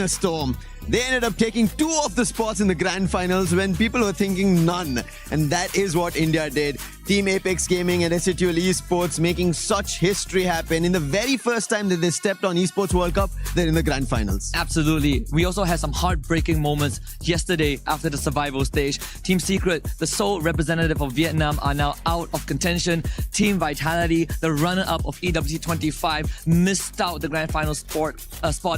a storm. They ended up taking 2 of the spots in the grand finals when people were thinking none. And that is what India did. Team Apex Gaming and SNICKERS Esports making such history happen. In the very first time that they stepped on Esports World Cup, they're in the grand finals. Absolutely. We also had some heartbreaking moments yesterday after the survival stage. Team Secret, the sole representative of Vietnam, are now out of contention. Team Vitality, the runner-up of EWC25, missed out the grand final spot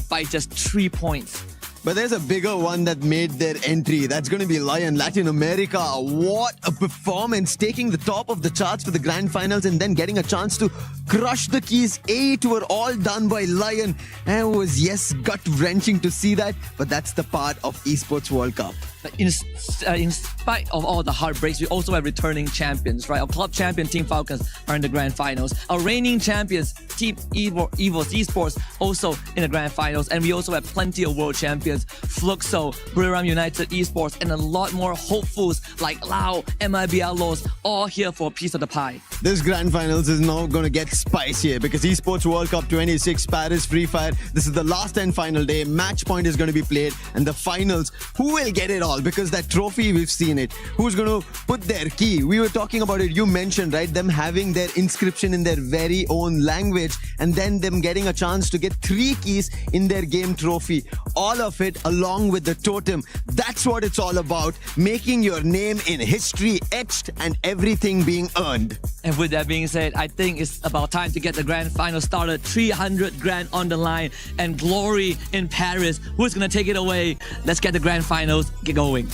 by just 3 points. But there's a bigger one that made their entry. That's going to be LYON, Latin America. What a performance, taking the top of the charts for the grand finals and then getting a chance to crush the keys. 8 were all done by LYON. And it was, yes, gut-wrenching to see that. But that's the part of Esports World Cup. In spite of all the heartbreaks, we also have returning champions, right? Our club champion, Team Falcons, are in the grand finals. Our reigning champions, Team EVOS Esports, also in the grand finals. And we also have plenty of world champions, FLUXO, BURIRAM United Esports, and a lot more hopefuls like Lao, MIBR.LOS, all here for a piece of the pie. This grand finals is now going to get spicier because Esports World Cup 26 Paris Freefire, this is the last and final day. Match point is going to be played, and the finals, who will get it all? Because that trophy, we've seen it. Who's going to put their key? We were talking about it. You mentioned, right, them having their inscription in their very own language and then them getting a chance to get 3 keys in their game trophy. All of it along with the totem. That's what it's all about. Making your name in history etched and everything being earned. And with that being said, I think it's about time to get the grand final started. 300 grand on the line and glory in Paris. Who's going to take it away? Let's get the grand finals going.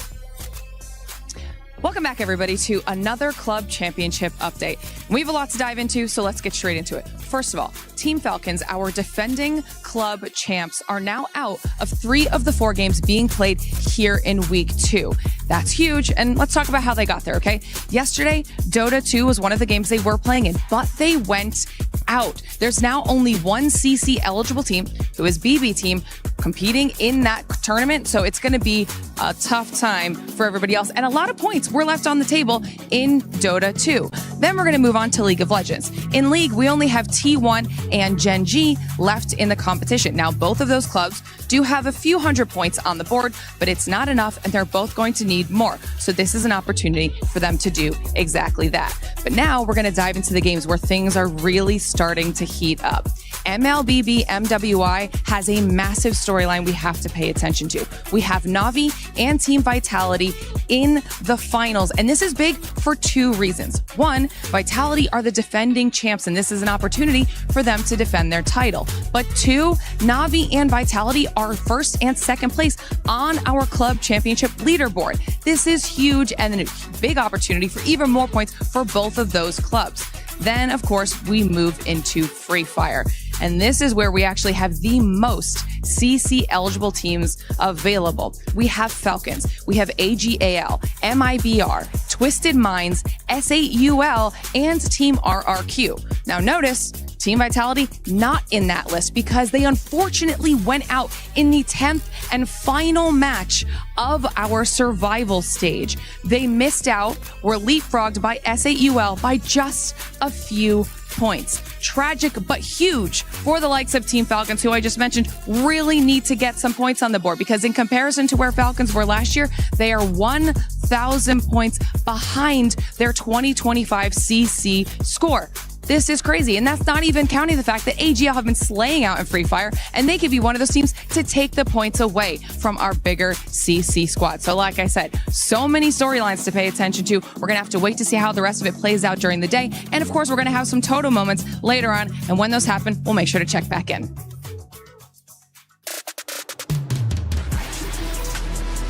Welcome back, everybody, to another club championship update. We have a lot to dive into, so let's get straight into it. First of all, Team Falcons, our defending club champs, are now out of 3 of the 4 games being played here in week 2. That's huge, and let's talk about how they got there, okay? Yesterday, Dota 2 was one of the games they were playing in, but they went out. There's now only one CC eligible team, who is BB Team, competing in that tournament, so it's going to be a tough time for everybody else, and a lot of points were left on the table in Dota 2. Then we're going to move on to League of Legends. In League, we only have T1 and Gen G left in the competition. Now, both of those clubs do have a few hundred points on the board, but it's not enough, and they're both going to need more. So this is an opportunity for them to do exactly that. But now we're going to dive into the games where things are really starting to heat up. MLBB MWI has a massive storyline we have to pay attention to. We have Na'Vi and Team Vitality in the finals, and this is big for 2 reasons. 1, Vitality are the defending champs, and this is an opportunity for them to defend their title. But 2, Na'Vi and Vitality are 1st and 2nd place on our club championship leaderboard. This is huge and a big opportunity for even more points for both of those clubs. Then, of course, we move into Freefire. And this is where we actually have the most CC eligible teams available. We have Falcons, we have AG.AL, MIBR, Twisted Minds, S8UL, and Team RRQ. Now notice, Team Vitality not in that list because they unfortunately went out in the 10th and final match of our survival stage. They missed out, were leapfrogged by S8UL by just a few points. Tragic, but huge for the likes of Team Falcons, who I just mentioned really need to get some points on the board because in comparison to where Falcons were last year, they are 1,000 points behind their 2025 CC score. This is crazy, and that's not even counting the fact that AG.AL have been slaying out in Free Fire, and they could be one of those teams to take the points away from our bigger CC squad. So like I said, so many storylines to pay attention to. We're going to have to wait to see how the rest of it plays out during the day, and of course, we're going to have some total moments later on, and when those happen, we'll make sure to check back in.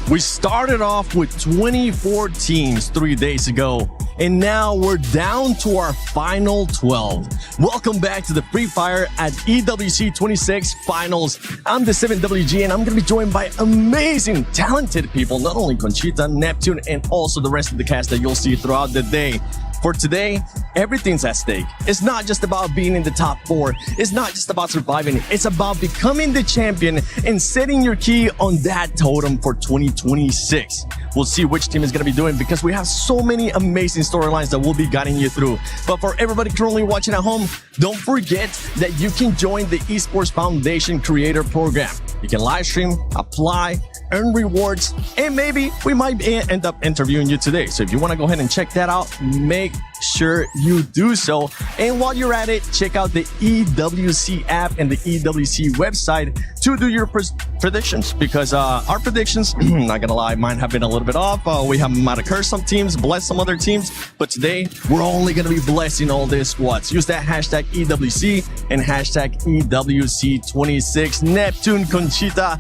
We started off with 24 teams 3 days ago, and now we're down to our final 12. Welcome back to the Free Fire at EWC26 Finals. I'm the 7WG, and I'm going to be joined by amazing, talented people, not only Conchita, Neptune, and also the rest of the cast that you'll see throughout the day. For today, everything's at stake. It's not just about being in the top 4. It's not just about surviving. It's about becoming the champion and setting your key on that totem for 2026. We'll see which team is going to be doing because we have so many amazing storylines that we'll be guiding you through. But for everybody currently watching at home, don't forget that you can join the Esports Foundation Creator Program. You can live stream, apply, earn rewards, and maybe we might end up interviewing you today. So if you want to go ahead and check that out, make sure you do so. And while you're at it, check out the EWC app and the EWC website to do your predictions, because our predictions, not gonna lie, mine have been a little bit off. We might have cursed some teams, blessed some other teams, but today we're only gonna be blessing all their squads. Use that hashtag EWC and hashtag EWC26 Neptune Conchita.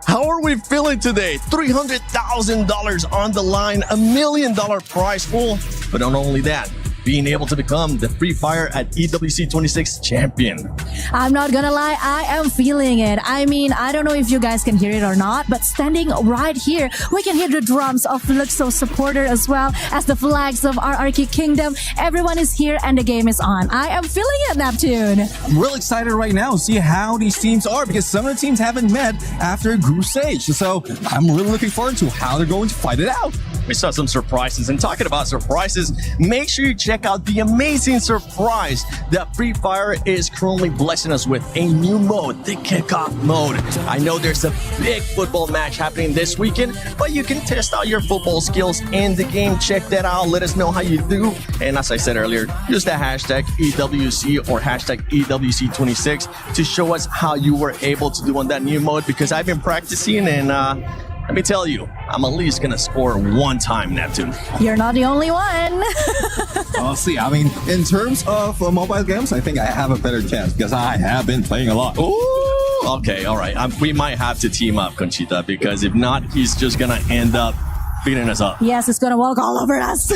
How are we feeling today? $300,000 on the line, $1 million prize pool, but not only that, being able to become the Freefire at EWC26 champion. I'm not gonna lie, I am feeling it. I mean, I don't know if you guys can hear it or not, but standing right here, we can hear the drums of FLUXO supporter as well as the flags of RRQ Kingdom. Everyone is here and the game is on. I am feeling it, Neptune. I'm real excited right now to see how these teams are, because some of the teams haven't met after group stage. So I'm really looking forward to how they're going to fight it out. We saw some surprises, and talking about surprises, make sure you check out the amazing surprise that Free Fire is currently blessing us with, a new mode, the kickoff mode. I know there's a big football match happening this weekend, but you can test out your football skills in the game. Check that out. Let us know how you do. And as I said earlier, use the hashtag EWC or hashtag EWC26 to show us how you were able to do on that new mode, because I've been practicing, and let me tell you, I'm at least going to score one time, Neptune. You're not the only one. I'll see. I mean, in terms of mobile games, I think I have a better chance because I have been playing a lot. Ooh, okay, all right. We might have to team up, Conchita, because if not, he's just going to end up beating us up. Yes, it's gonna walk all over us.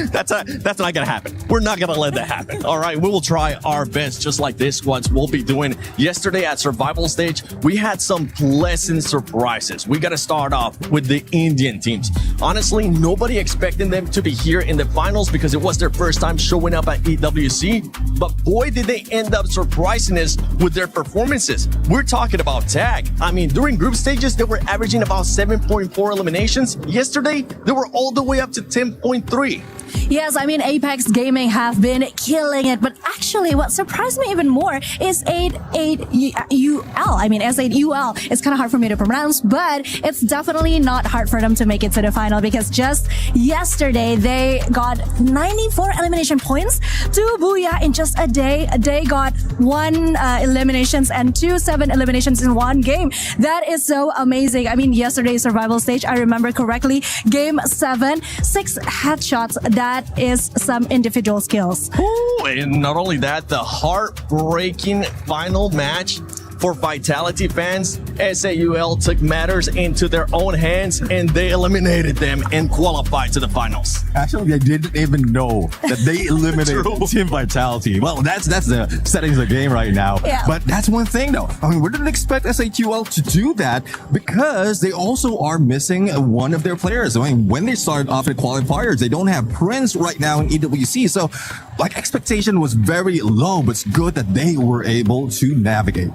That's not gonna happen. We're not gonna let that happen. All right, we will try our best, just like this squads will be doing. Yesterday at survival stage, we had some pleasant surprises. We gotta start off with the Indian teams. Honestly, nobody expected them to be here in the finals because it was their first time showing up at EWC. But boy, did they end up surprising us with their performances. We're talking about tag. I mean, during group stages, they were averaging about 7.4 eliminations. Yesterday, they were all the way up to 10.3. Yes, I mean, Apex Gaming have been killing it, but actually what surprised me even more is S8UL. I mean, S8UL. It's kind of hard for me to pronounce, but it's definitely not hard for them to make it to the final, because just yesterday they got 94 elimination points to Booyah in just a day. They got 1 eliminations and 7 eliminations in one game. That is so amazing. I mean, yesterday's survival stage, I remember correctly, game 7, 6 headshots. That is some individual skills. Ooh, and not only that, the heartbreaking final match for Vitality fans. S8UL took matters into their own hands and they eliminated them and qualified to the finals. Actually, I didn't even know that they eliminated Team Vitality. Well, that's the settings of the game right now. Yeah. But that's one thing though. I mean, we didn't expect S8UL to do that because they also are missing one of their players. I mean, when they started off at qualifiers, they don't have Prince right now in EWC. So like expectation was very low, but it's good that they were able to navigate.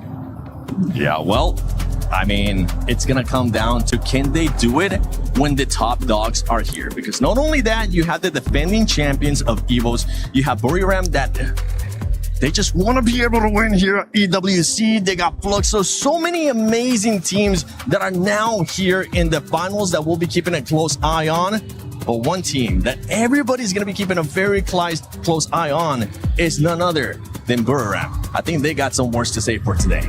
Yeah, well, I mean, it's going to come down to can they do it when the top dogs are here? Because not only that, you have the defending champions of EVOS. You have BURIRAM that they just want to be able to win here at EWC. They got FLUXO. So many amazing teams that are now here in the finals that we'll be keeping a close eye on. But one team that everybody's going to be keeping a very close eye on is none other than BURIRAM. I think they got some words to say for today.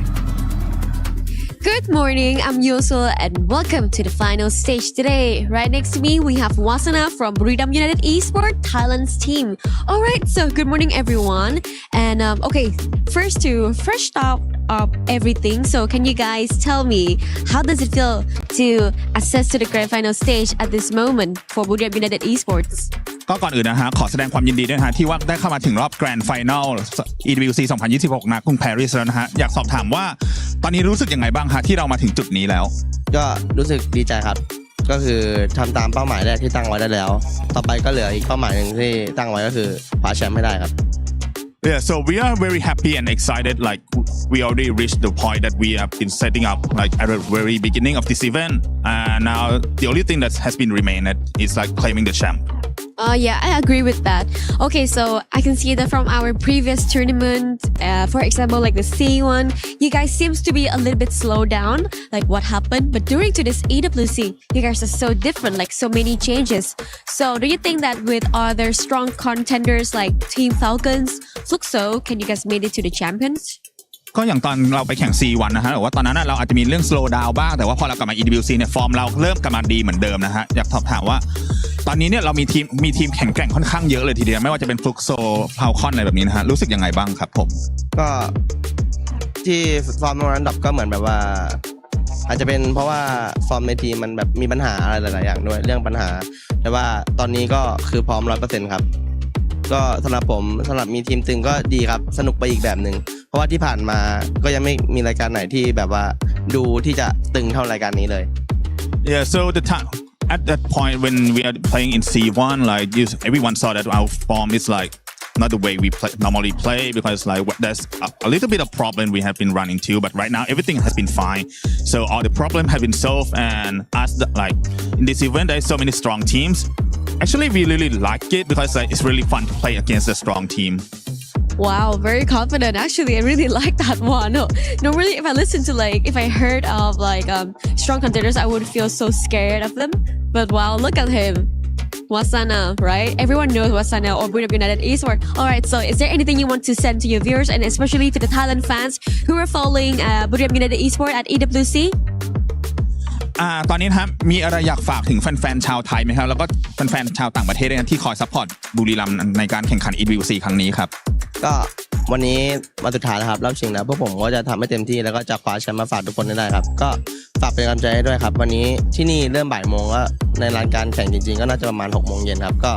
Good morning, I'm Yosul and welcome to the final stage today. Right next to me, we have Wasana from BURIRAM United Esports, Thailand's team. Alright, so good morning everyone. And okay, first to fresh start up everything. So can you guys tell me, how does it feel to access to the grand final stage at this moment for BURIRAM United Esports? ก็ก่อนอื่นนะฮะขอแสดงความยินดีด้วยนะฮะที่ว่าได้เข้ามาถึงรอบแกรนด์ไฟนอล EWC 2026 ณ กรุงปารีสแล้วนะฮะอยากสอบถามว่าตอนนี้รู้สึกยังไงบ้างฮะที่เรามาถึงจุดนี้แล้วก็รู้สึกดีใจครับก็คือทำตามเป้าหมายแรกที่ตั้งไว้ได้แล้วต่อไปก็เหลืออีกเป้าหมายนึงที่ตั้งไว้ก็คือคว้าแชมป์ให้ได้ครับ Yeah, so we are very happy and excited. Like we already reached the point that we have been setting up like at the very beginning of this event, and now the only thing that has been remained is like claiming the champ. Yeah, I agree with that. Okay, so I can see that from our previous tournament, for example, like the C1, you guys seems to be a little bit slowed down. Like what happened? But during to this EWC, you guys are so different, like so many changes. So do you think that with other strong contenders like Team Falcons, FLUXO, can you guys made it to the champions? ก็อย่างตอนเราไปแข่ง C1 นะฮะหรือว่าตอนนั้นเราอาจจะมีเรื่อง slow down บ้างแต่ว่าพอเรากลับมา EWC เนี่ยฟอร์มเราเริ่มกลับมาดีเหมือนเดิมนะฮะอยากสอบถามว่าตอนนี้เนี่ยเรามีทีมแข็งแกร่งค่อนข้างเยอะเลยทีเดียวไม่ว่าจะเป็น FLUXO FALCON อะไรแบบนี้นะฮะรู้สึกยังไงบ้างครับผมก็ที่ฟอร์มระดับก็เหมือนแบบว่าอาจจะเป็นเพราะว่าฟอร์มในทีมมันแบบมีปัญหาอะไรหลายๆอย่างด้วยเรื่องปัญหาแต่ว่าตอนนี้ก็คือพร้อม 100% ครับก็สำหรับมีทีมตึงก็ดีครับสนุกไปอีกแบบหนึ่งเพราะว่าที่ผ่านมาก็ยังไม่มีรายการไหนที่แบบว่าดูที่จะตึงเท่ารายการนี้เลย Yeah, so the time at that point when we are playing in C1, like everyone saw that our form is like not the way we normally play because like there's a little bit of problem we have been running to, but right now everything has been fine. So all the problem have been solved, and as like in this event, there's so many strong teams. Actually, we really like it because like, it's really fun to play against a strong team. Wow, very confident. Actually, I really like that one. No, really, if I listen to if I heard of strong contenders, I would feel so scared of them. But wow, look at him. Wasana, right? Everyone knows Wasana or BURIRAM United Esports. Alright, so is there anything you want to send to your viewers and especially to the Thailand fans who are following BURIRAM United Esports at EWC?ตอนนี้นะครับมีอะไรอยากฝากถึงแฟนๆชาวไทยไหมครับแล้วก็แฟนๆชาวต่างประเทศด้วยที่คอยซัพพอร์ตบุรีรัมย์ในการแข่งขัน EWC ครั้งนี้ครับก็วันนี้มาสุดท้ายแล้วครับรอบชิงแล้วพวกผมก็จะทำให้เต็มที่แล้วก็จะคว้าแชมป์มาฝากทุกคนได้ครับก็ฝากเป็นกำลังใจให้ด้วยครับวันนี้ที่นี่เริ่มบ่ายโมงก็ในรายการแข่งจริงๆก็น่าจะประมาณ 6:00 นครับก็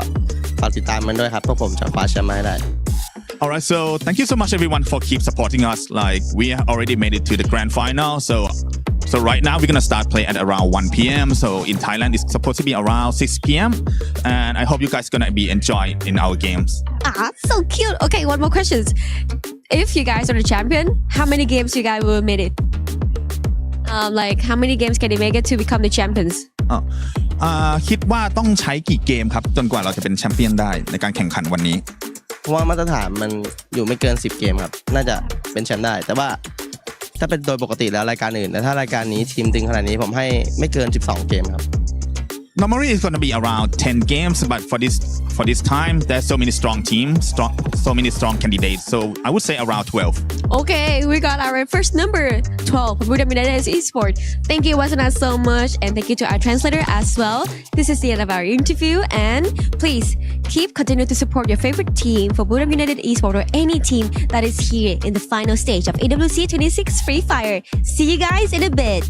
ฝากติดตามมันด้วยครับพวกผมจะคว้าแชมป์มาให้ได้ Alright, so thank you so much everyone for keep supporting us. Like we already made it to the grand final, so right now we're gonna start play at around 1 p.m. So in Thailand it's supposed to be around 6 p.m. and I hope you guys gonna be enjoying in our games. So cute. Okay, one more question. If you guys are the champion, how many games you guys will make it? How many games can you make it to become the champions? คิดว่าต้องใช้กี่เกมครับจนกว่าเราจะเป็นแชมเปี้ยนได้ในการแข่งขันวันนี้เพราะว่ามาตรฐานมันอยู่ไม่เกิน10 เกมครับน่าจะเป็นแชมป์ได้แต่ว่าถ้าเป็นโดยปกติแล้วรายการอื่นแต่ถ้ารายการนี้ทีมตึงขนาดนี้ผมให้ไม่เกิน12 เกมครับ Normally it's gonna be around 10 games, but for this time, there's so many strong teams, so many strong candidates. So I would say around 12. Okay, we got our first number 12. BURIRAM United Esports. Thank you, Wasana, so much, and thank you to our translator as well. This is the end of our interview, and please continue to support your favorite team for BURIRAM United Esports or any team that is here in the final stage of EWC26 Freefire. See you guys in a bit.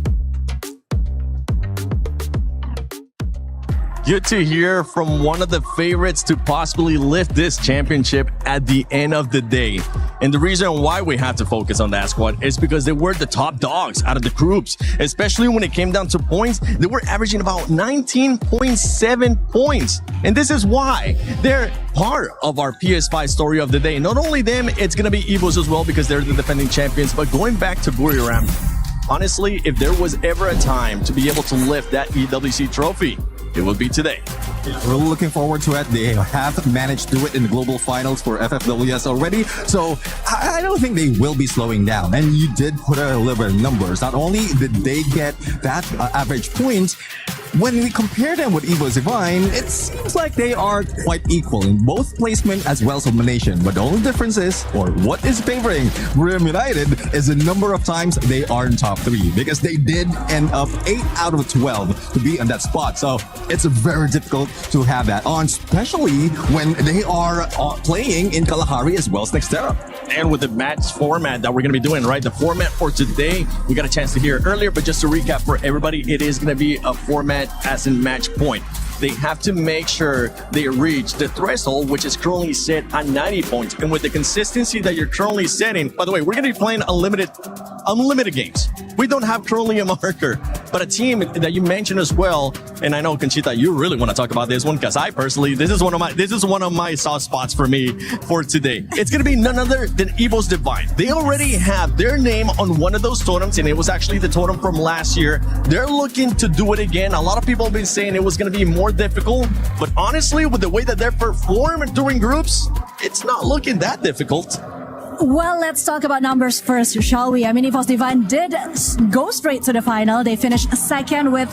Good to hear from one of the favorites to possibly lift this championship at the end of the day. And the reason why we have to focus on that squad is because they were the top dogs out of the groups, especially when it came down to points. They were averaging about 19.7 points. And this is why they're part of our PS5 story of the day. Not only them, it's going to be EVOS as well because they're the defending champions. But going back to BURIRAM, honestly, if there was ever a time to be able to lift that EWC trophy, it will be today. We're looking forward to it. They have managed to do it in the global finals for FLUXO already. So I don't think they will be slowing down. And you did put a little bit of numbers. Not only did they get that average points, when we compare them with EVOS Divine, it seems like they are quite equal in both placement as well as elimination. But the only difference is, or what is favoring BURIRAM United, is the number of times they are in top 3. Because they did end up 8 out of 12 to be on that spot. So it's very difficult to have that on, especially when they are playing in Kalahari as well as Nextera. And with the match format that we're going to be doing, right? The format for today, we got a chance to hear it earlier, but just to recap for everybody, it is going to be a format as in match point. They have to make sure they reach the threshold, which is currently set at 90 points. And with the consistency that you're currently setting, by the way, we're going to be playing unlimited games. We don't have currently a marker. But a team that you mentioned as well, and I know Conchita, you really want to talk about this one because I personally, this is one of my soft spots for me for today. It's going to be none other than EVOS Divine. They already have their name on one of those totems, and it was actually the totem from last year. They're looking to do it again. A lot of people have been saying it was going to be more difficult, but honestly, with the way that they're performing during groups, it's not looking that difficult. Well, let's talk about numbers first, shall we? I mean, EVOS Divine did go straight to the final. They finished second with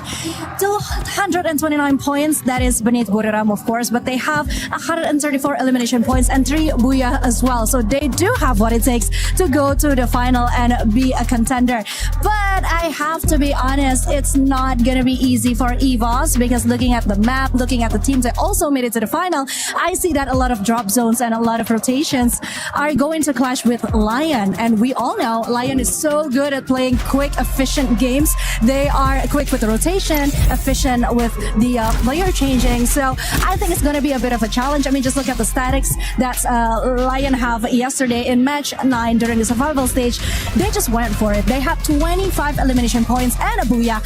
229 points. That is beneath BURIRAM, of course, but they have 134 elimination points and 3 Booyah as well. So they do have what it takes to go to the final and be a contender. But I have to be honest, it's not going to be easy for EVOS because looking at the map, looking at the teams that also made it to the final, I see that a lot of drop zones and a lot of rotations are going to clash with LYON, and we all know LYON is so good at playing quick, efficient games. They are quick with the rotation, efficient with the player changing. So I think it's going to be a bit of a challenge. I mean, just look at the statics that LYON have yesterday in match 9 during the survival stage. They just went for it. They had 25 elimination points and a Booyah,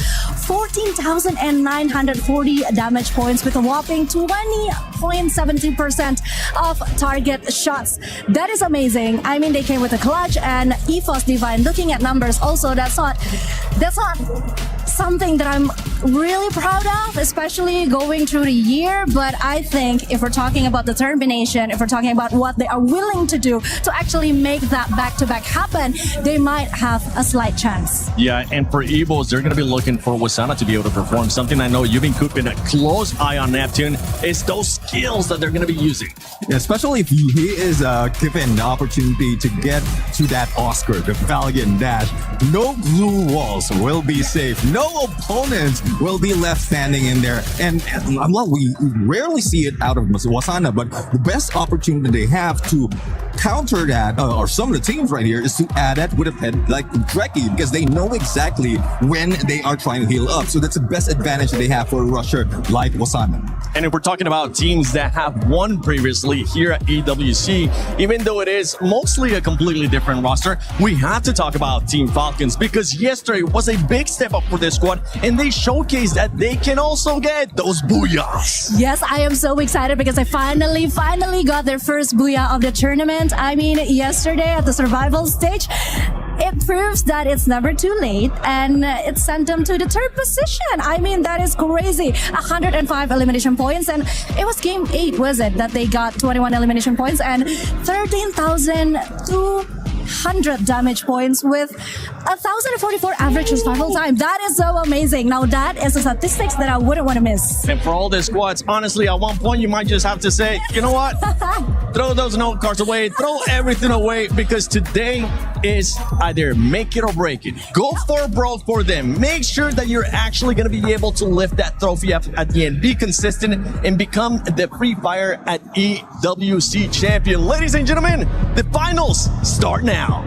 14,940 damage points with a whopping 20.70% of target shots. That is amazing. I mean, they came with a clutch, and EVOS Divine, looking at numbers also, that's not something that I'm really proud of, especially going through the year. But I think if we're talking about determination, if we're talking about what they are willing to do to actually make that back-to-back happen, they might have a slight chance. Yeah, and for EVOS, they're going to be looking for Wasana to be able to perform. Something I know you've been keeping a close eye on, Neptune, is those skills that they're going to be using. Yeah, especially if he is given the opportunity to get to that Oscar, the Valiant Dash. No glue walls will be safe. No opponents will be left standing in there. And we rarely see it out of Wasana, but the best opportunity they have to counter that, or some of the teams right here, is to add that with a pet like Dreki, because they know exactly when they are trying to heal up. So that's the best advantage that they have for a rusher like Wasana. And if we're talking about teams that have won previously here at EWC, even though it is mostly a completely different roster, we have to talk about Team Falcons, because yesterday was a big step up for this squad, and they showcased that they can also get those booyahs. Yes, I am so excited because I finally got their first booyah of the tournament. I mean, yesterday at the survival stage, it proves that it's never too late, and it sent them to the 3rd position. I mean, that is crazy. 105 elimination points, and it was game 8, was it, that they got 21 elimination points and 13,200 damage points with 1,044 average survival time. That is so amazing. Now that is a statistics that I wouldn't want to miss. And for all the squads, honestly, at one point you might just have to say, you know what? Throw those note cards away, throw everything away, because today is either make it or break it. Go for broke for them. Make sure that you're actually going to be able to lift that trophy up at the end. Be consistent and become the Freefire at EWC champion. Ladies and gentlemen, the finals start now.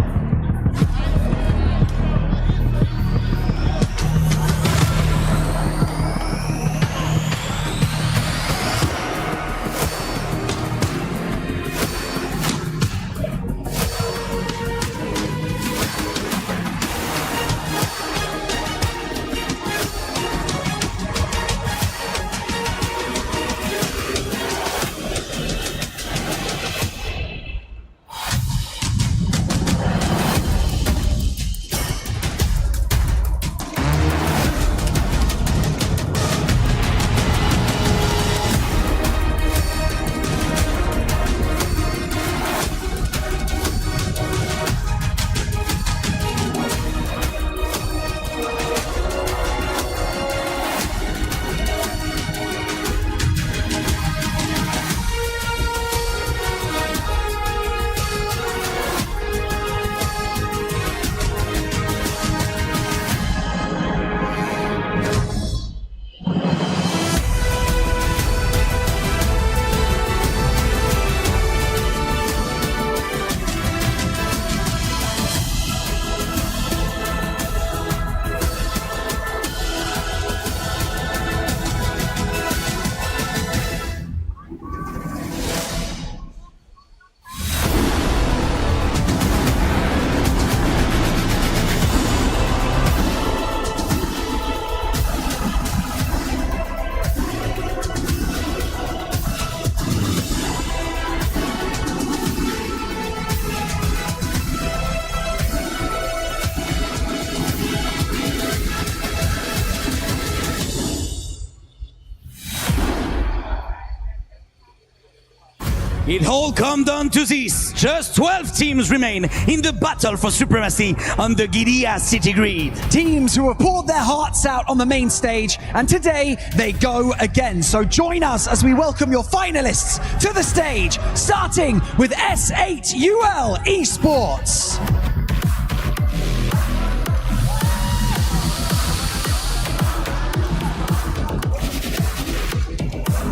It all comes down to this. Just 12 teams remain in the battle for supremacy on the Gidea City Grid. Teams who have poured their hearts out on the main stage, and today they go again. So join us as we welcome your finalists to the stage, starting with S8UL Esports.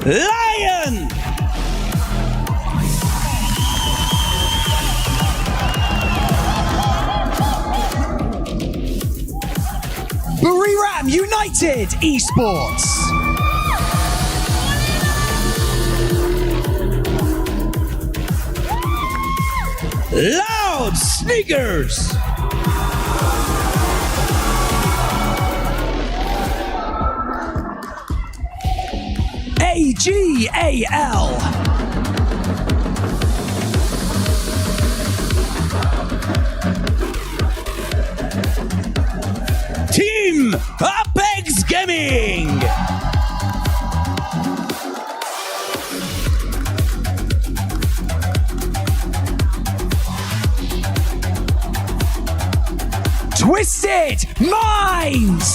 LYON! BURIRAM United Esports. Loud SNICKERS! AG.AL. Team Apex Gaming! Twisted Minds.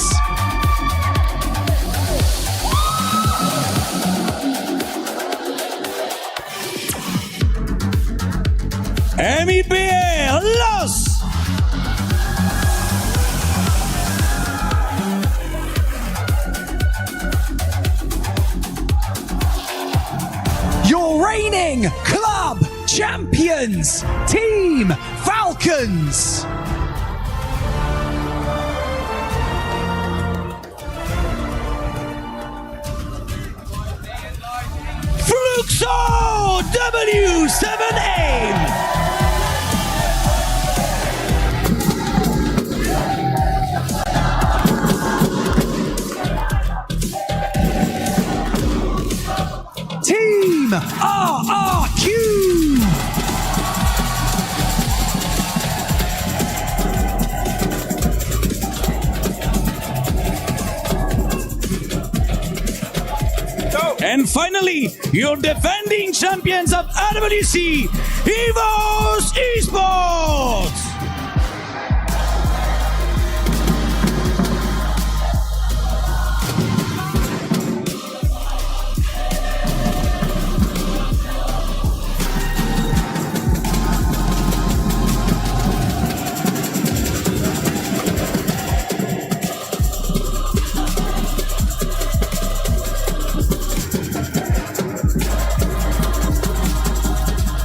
MIBR.LOS! Your reigning club champions, Team FALCONS. FLUXO W7A! Team RRQ. And finally, your defending champions of EWC, EVOS ESPORTS!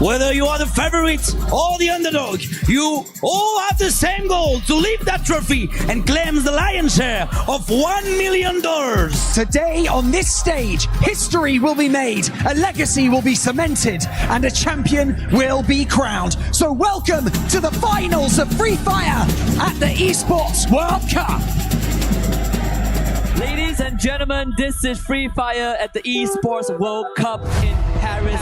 Whether you are the favorite or the underdog, you all have the same goal to lift that trophy and claim the lion's share of $1 million. Today on this stage, history will be made, a legacy will be cemented, and a champion will be crowned. So welcome to the finals of Free Fire at the Esports World Cup. Ladies and gentlemen, this is Free Fire at the Esports World Cup in Paris.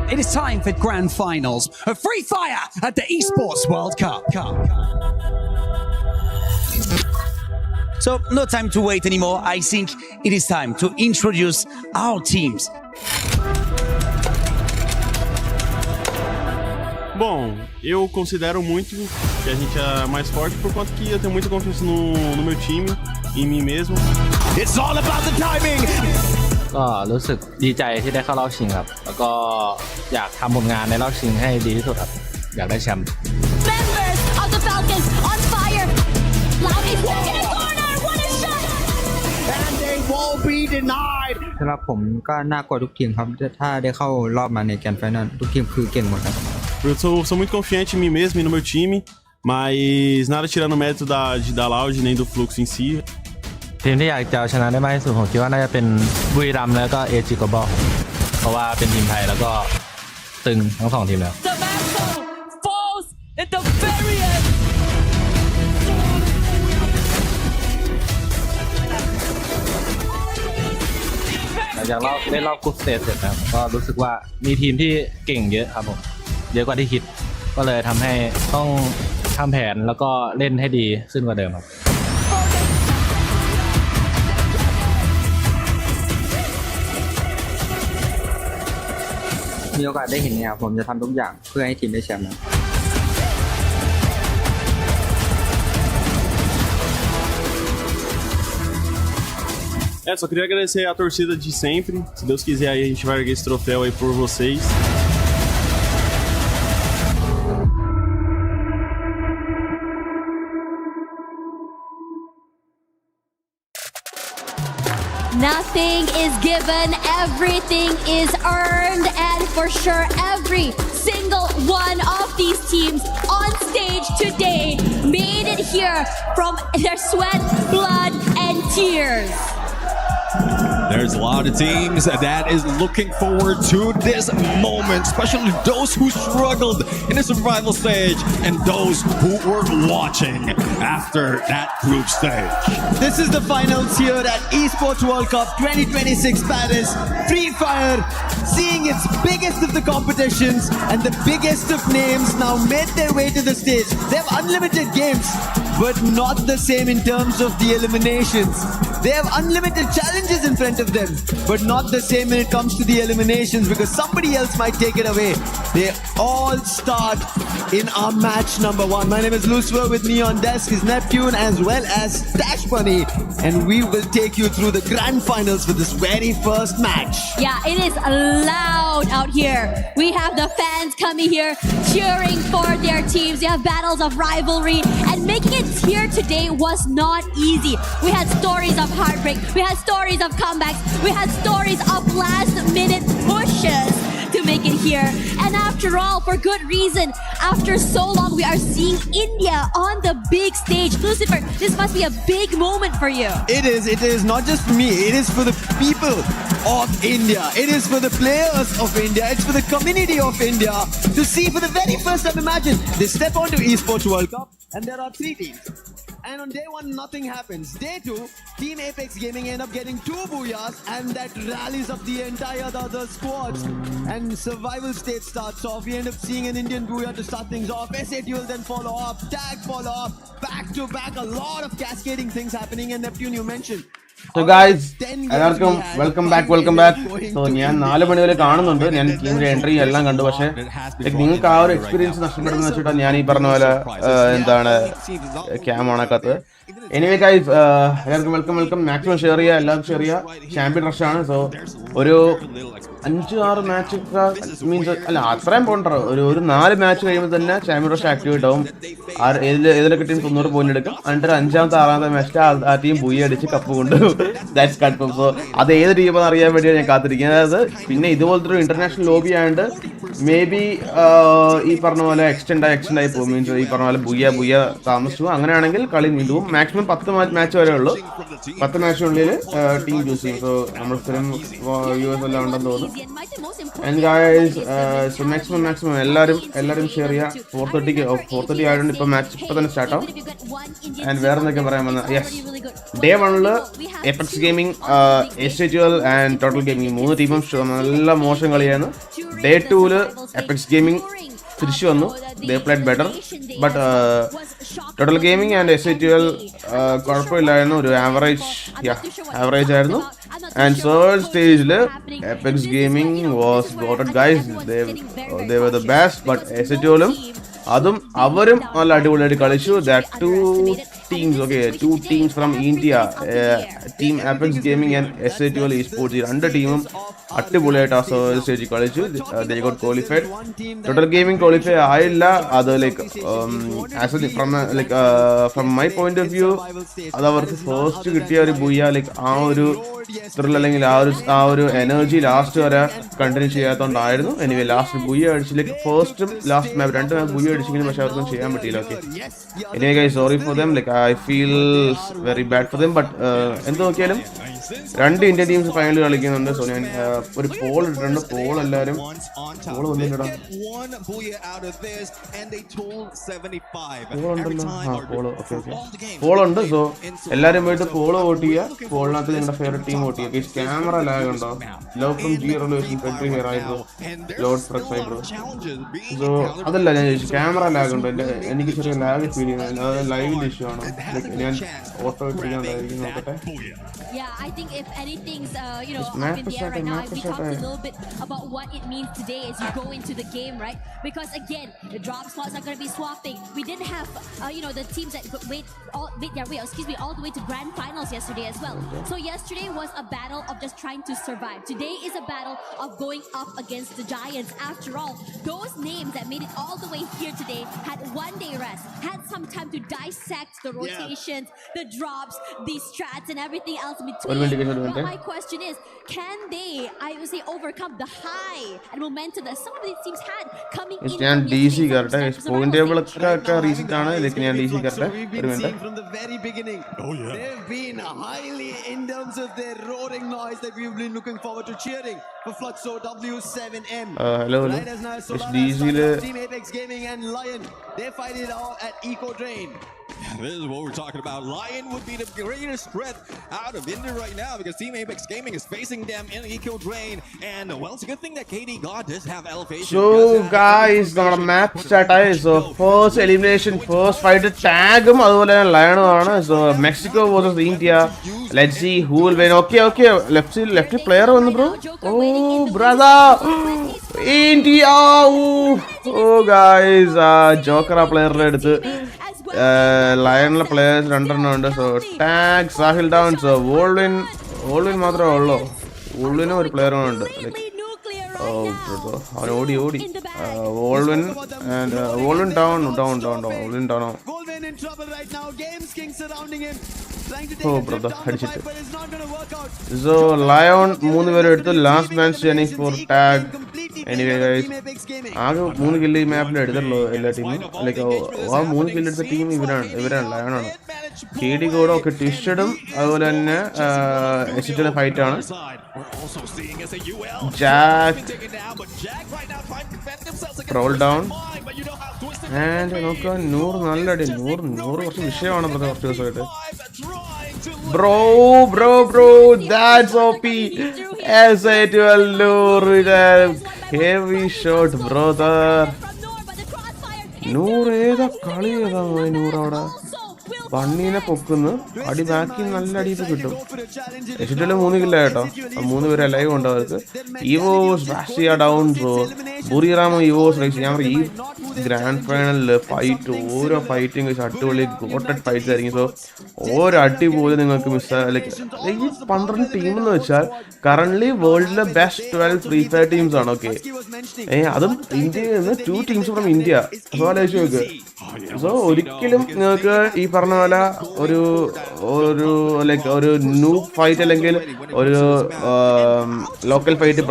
It is time for grand finals of Free Fire at the Esports World Cup. So no time to wait anymore. I think it is time to introduce our teams. Bom, eu considero muito que a gente é mais forte por conta que eu tenho muita confiança no meu time, em mim mesmo. It's all about the timing. ก็รู้สึกดีใจที่ได้เข้ารอบชิงครับแล้วก็อยากทำผลงานในรอบชิงให้ดีที่สุดครับอยากได้แชมป์ Members of the Falcons on fire. Loud is stuck in a corner. What a shot! And they won't be denied. สำหรับผมก็น่ากลัวทุกทีมครับถ้าได้เข้ารอบมาในแกรนด์ไฟนอลทุกทีมคือเก่งหมดครับ Eu sou muito confiante em mim mesmo e no meu time, mas nada tirando o mérito da LYON nem do FLUXO em si. ทีมที่อยากจะเอาชนะได้มากที่สุดผมคิดว่าน่าจะเป็นบุรีรัมย์แล้วก็ AG.AL เพราะว่าเป็นทีมไทยแล้วก็ตึงทั้งสองทีมแล้ว The battle falls at the very end. หลังจากเล่นรอบกรุ๊ปสเตจเสร็จนะครับก็รู้สึกว่ามีทีมที่เก่งเยอะครับผมเยอะกว่าที่คิดก็เลยทำให้ต้องทำแผนแล้วก็เล่นให้ดีขึ้นกว่าเดิมครับ Team มีโอกาสได้เห็นเนี่ยผมจะทำทุกอย่างเพื่อให้ทีมได้แชมป์ Só queria agradecer a torcida de sempre. Se Deus quiser aí a gente vai erguer esse troféu aí por vocês. Nothing is given, everything is earned, and for sure every single one of these teams on stage today made it here from their sweat, blood, and tears. There's a lot of teams that is looking forward to this moment, especially those who struggled in the survival stage and those who were watching after that group stage. This is the finals here at Esports World Cup 2026 Paris. Free Fire seeing its biggest of the competitions and the biggest of names now made their way to the stage. They have unlimited games, but not the same in terms of the eliminations. They have unlimited challenges in front of them, but not the same when it comes to the eliminations because somebody else might take it away. They all start in our match number 1. My name is Lucifer. With me on desk is Neptune as well as Dash Bunny, and we will take you through the grand finals for this very first match. Yeah, it is loud out here. We have the fans coming here cheering for their teams. We have battles of rivalry, and making it here today was not easy. We had stories of heartbreak, we had stories of comebacks, we had stories of last minute pushes to make it here. And after all, for good reason, after so long we are seeing India on the big stage. Lucifer, this must be a big moment for you. It is not just for me, it is for the people of India. It is for the players of India. It's for the community of India to see for the very first time. Imagine they step onto Esports World Cup and there are 3 teams. And on day 1, nothing happens. Day 2, Team Apex Gaming end up getting 2 booyahs and that rallies up the entire other squads. And survival state starts off. We end up seeing an Indian booyah to start things off. SA will then follow up. Tag follow up. Back to back. A lot of cascading things happening. And Neptune, you mentioned. So guys, എല്ലാവർക്കും welcome back. So ഞാൻ 4 മണി വരെ കാണുന്നുണ്ട്. ഞാൻ ടീമിന്റെ entry എല്ലാം കണ്ടു. പക്ഷേ നിങ്ങൾക്ക് ആ ഒരു എക്സ്പീരിയൻസ് നഷ്ടപ്പെടുന്ന വെച്ചിട്ടാണ് ഞാൻ ഈ പറഞ്ഞ പോലെ എന്താണ് ക്യാം ഓണാക്കാത്തത്. എനിവേ ഗൈസ്, എല്ലാവർക്കും വെൽക്കം. മാക്സിമം ഷെയർ ചെയ്യുക, എല്ലാവർക്കും ഷെയർ ചെയ്യുക. ചാമ്പ്യൻ റഷാണ്. സോ ഒരു 5-6 മാച്ച് മീൻസ് അല്ല അത്രയും പോകണ്ടോ, ഒരു 4 മാച്ച് കഴിയുമ്പോൾ തന്നെ ചാമ്പ്യൻ റഷ് ആക്ടിവേറ്റ് ആവും. ഏതിലൊക്കെ ടീം 90 പോയിന്റ് എടുക്കും. എന്നിട്ട് 5ാമത്തെ 6ാമത്തെ മാച്ചിൽ ആ ടീം ബുയി അടിച്ച് കപ്പ് കൊണ്ട് ദാറ്റ്സ് കൺഫേം. സോ അത് ഏത് ടീമെന്ന് അറിയാൻ വേണ്ടിയാണ് ഞാൻ കാത്തിരിക്കുന്നത്. പിന്നെ ഇതുപോലത്തെ ഒരു ഇന്റർനാഷണൽ ലോബി ആയതുകൊണ്ട് മേ ബി ഈ പറഞ്ഞ പോലെ എക്സ്റ്റെൻഡ് ആയി പോകും. മീൻസ് ഈ പറഞ്ഞ പോലെ ബുയ്യ താമസിച്ചു. അങ്ങനെയാണെങ്കിൽ കളി നീണ്ടും. മാക്സിമം 10 മാച്ച് വരെ ഉള്ളൂ. 10 മാച്ചിനുള്ളിൽ ടീം ചൂസ് ചെയ്യും. സോ നമ്മൾ സ്ഥിരം വ്യൂവേഴ്സ് എല്ലാം ഉണ്ടെന്ന് തോന്നുന്നു. ആൻഡ് ഗൈസ്, സോ മാക്സിമം എല്ലാവരും ഷെയർ ചെയ്യുക. 4:30 ആയതുകൊണ്ട് ഇപ്പം മാച്ച് ഇപ്പം തന്നെ സ്റ്റാർട്ട് ആവും. ആൻഡ് വേറെ എന്തൊക്കെ പറയാൻ വന്ന day 1 apex gaming, AG.AL and total gaming 3 ടീമും നല്ല മോശം കളിയാണ്. ഡേ 2 എപെക്സ് ഗെയിമിംഗ് തിരിച്ചു വന്നു. they played better, but total gaming and AG.AL കുഴപ്പമില്ലായിരുന്നു. ഒരു ആവറേജ് ആയിരുന്നു. ആൻഡ് തേർഡ് സ്റ്റേജിൽ apex gaming was voted guys. they were the best, but AG.ALും അവരും നല്ല അടിപൊളിയായിട്ട് കളിച്ചു. two teams from India, team Apex Gaming and AG.AL esports, 2 ടീമും അടിപൊളിയായിട്ട് ആ സ്റ്റേജിൽ കളിച്ചു. they got qualified. Total gaming qualify ആയില്ല. അത് from my point of view അത് അവർക്ക് ഫസ്റ്റ് കിട്ടിയ ഒരു ബുയ്യ ആ ഒരു ത്രിൽ അല്ലെങ്കിൽ ആ ഒരു എനർജി ലാസ്റ്റ് വരെ കണ്ടിന്യൂ ചെയ്യാത്തതുകൊണ്ടായിരുന്നു. എനിവേ ലാസ്റ്റ് ബുയ്യ അടിച്ച് ഫസ്റ്റും ലാസ്റ്റ് മാപ്പ് 2 മാപ്പ് ബുയ്യ അടിച്ചെങ്കിലും പക്ഷെ അവർക്കും ചെയ്യാൻ പറ്റിയില്ല. Okay, anyway guys, sorry for them. I feel very bad for them, but എന്ത് നോക്കിയാലും 2 ഇന്ത്യൻ ടീംസ് ഫൈനൽ കളിക്കുന്നുണ്ട്. സോ ഞാൻ ഒരു പോൾ ഇട്ടിട്ടുണ്ട്. പോൾ എല്ലാവരും വന്നിട്ടാ പോളുണ്ട്. സോ എല്ലാവരും പോയിട്ട് പോള് വോട്ട് ചെയ്യുക. പോളിനകത്ത് നിങ്ങളുടെ ഫേവറേറ്റ് ടീം വോട്ട് ചെയ്യുക. ക്യാമറ ലാഗ് ഉണ്ടോ? Love from G.AL country hair ആയിരുന്നു. ലോഡ് ഫ്ലക്സ് ആയിരുന്നു. സോ അതല്ല ഞാൻ ചോദിച്ചു, ക്യാമറ ലാഗ് ഉണ്ടോ? എനിക്ക് ചെറിയ ലാഗ് ഫീൽ ചെയ്യുന്നത് ലൈവിൻ്റെ ഇഷ്യൂ ആണ്. ഞാൻ ഓട്ടോ ഇട്ടിരിക്കുന്നുണ്ടായിരിക്കും നോക്കട്ടെ. Yeah, I think if anything's up in the air right now, we talked a little bit about what it means today as you go into the game, right? Because again, the drop spots are going to be swapping. We didn't have the teams that all the way to grand finals yesterday as well. So yesterday was a battle of just trying to survive. Today is a battle of going up against the giants. After all, those names that made it all the way here today had 1 day rest, had some time to dissect the rotations, the drops, the strats and everything else in between. But my question is, can they, overcome the high and momentum that some of these teams had coming in? ഞാൻ DC കറട്ടെ point table ഒക്കെ reset ആണ്. ഇതിലേക്ക് ഞാൻ DC കറട്ടെ ഒരു minute. From the very beginning, they've been highly in terms of their roaring noise that we've been looking forward to cheering for FLUXO W7M. Hello. Right as now, DC Team Apex Gaming and LYON, they fight it out at Eco Drain. This is what we're talking about. LYON would be the greatest threat out of India right now because Team Apex Gaming is facing them in Eco Drain. And well, it's a good thing that KD God does have elevation. So guys, നമ്മുടെ match start ആയി. So first elimination first fight ടാഗും അതുപോലെ തന്നെ ലയണും ആണ്. So Mexico versus India. Let's see who will win. Okay left player വന്നു bro. Oh brother India. Oh guys joker ആ പ്ലെയറിന്റെ അടുത്ത്. ലയണിലെ പ്ലേയേഴ്സ് 2 ഉണ്ട്. So tag Sahil down. So വോൾവിൻ മാത്രമേ ഉള്ളൂ. വോൾവിനും ഒരു പ്ലെയറും ഉണ്ട്. അവൻ ഓടി വോൾവിൻ ഡൗൺ. ഓ ബ്രദർ അടിച്ചിട്ട്. സോ ലയോൺ 3 പേരും എടുത്തു. Last man standing for tag. Anyway guys ആകെ 3 കില്ല് ഈ മാപ്പിൽ എടുത്തുള്ളൂ എല്ലാ ടീമും. ലൈക്ക് ആ 3 കില്ല് എടുത്ത ടീം ഇവരാണ് ലയോണാണ്. KD കൂടെ ഒക്കെ ട്വിസ്റ്റഡും അതുപോലെ തന്നെ എസിറ്റിലെ ഫൈറ്റ് ആണ്. ജാക്ക് റോൾ ഡൗൺ ആൻഡ് നോക്കുക. 100 നല്ല അടി. 100 കുറച്ച് വിഷയമാണ് കുറച്ച് ദിവസമായിട്ട്. Bro, that's OP. SA12 Noor with a heavy shot, brother. Noor ഏതാ കളി ഏതാ Noor അവിടെ പണ്ണീനെ പൊക്കുന്നു. അടി ബാക്കി നല്ല അടിയിട്ട് കിട്ടും. എസിറ്റില് 3 കില്ല കേട്ടോ. 3 പേര് ലൈവ് ഉണ്ട് അവർക്ക്. EVOS ബാസിയ down. So Buriram EVOS rise. ഞാൻ ഈ ഗ്രാൻഡ് ഫൈനലില് ഫൈറ്റ് ഓരോ ഫൈറ്റിങ് അടിപൊളി ഗോട്ടഡ് ഫൈറ്റ്സ് ആയിരിക്കും. സോ ഓരോ അടി പോലും നിങ്ങൾക്ക് മിസ്സായി. ഈ 12 ടീം എന്ന് വെച്ചാൽ കറന്റ് വേൾഡിലെ ബെസ്റ്റ് 12 ഫ്രീ ഫയർ ടീംസ് ആണ്. ഓക്കെ അതും ഇന്ത്യയിൽ നിന്ന് 2 ടീംസ് ഫ്രം ഇന്ത്യ. സോ ആലോചിച്ച് നോക്ക്. സോ ഒരിക്കലും നിങ്ങൾക്ക് ഈ പറഞ്ഞ പോലെ ഒരു ന്യൂ ഫൈറ്റ് അല്ലെങ്കിൽ ഒരു ലോക്കൽ ഫൈറ്റ്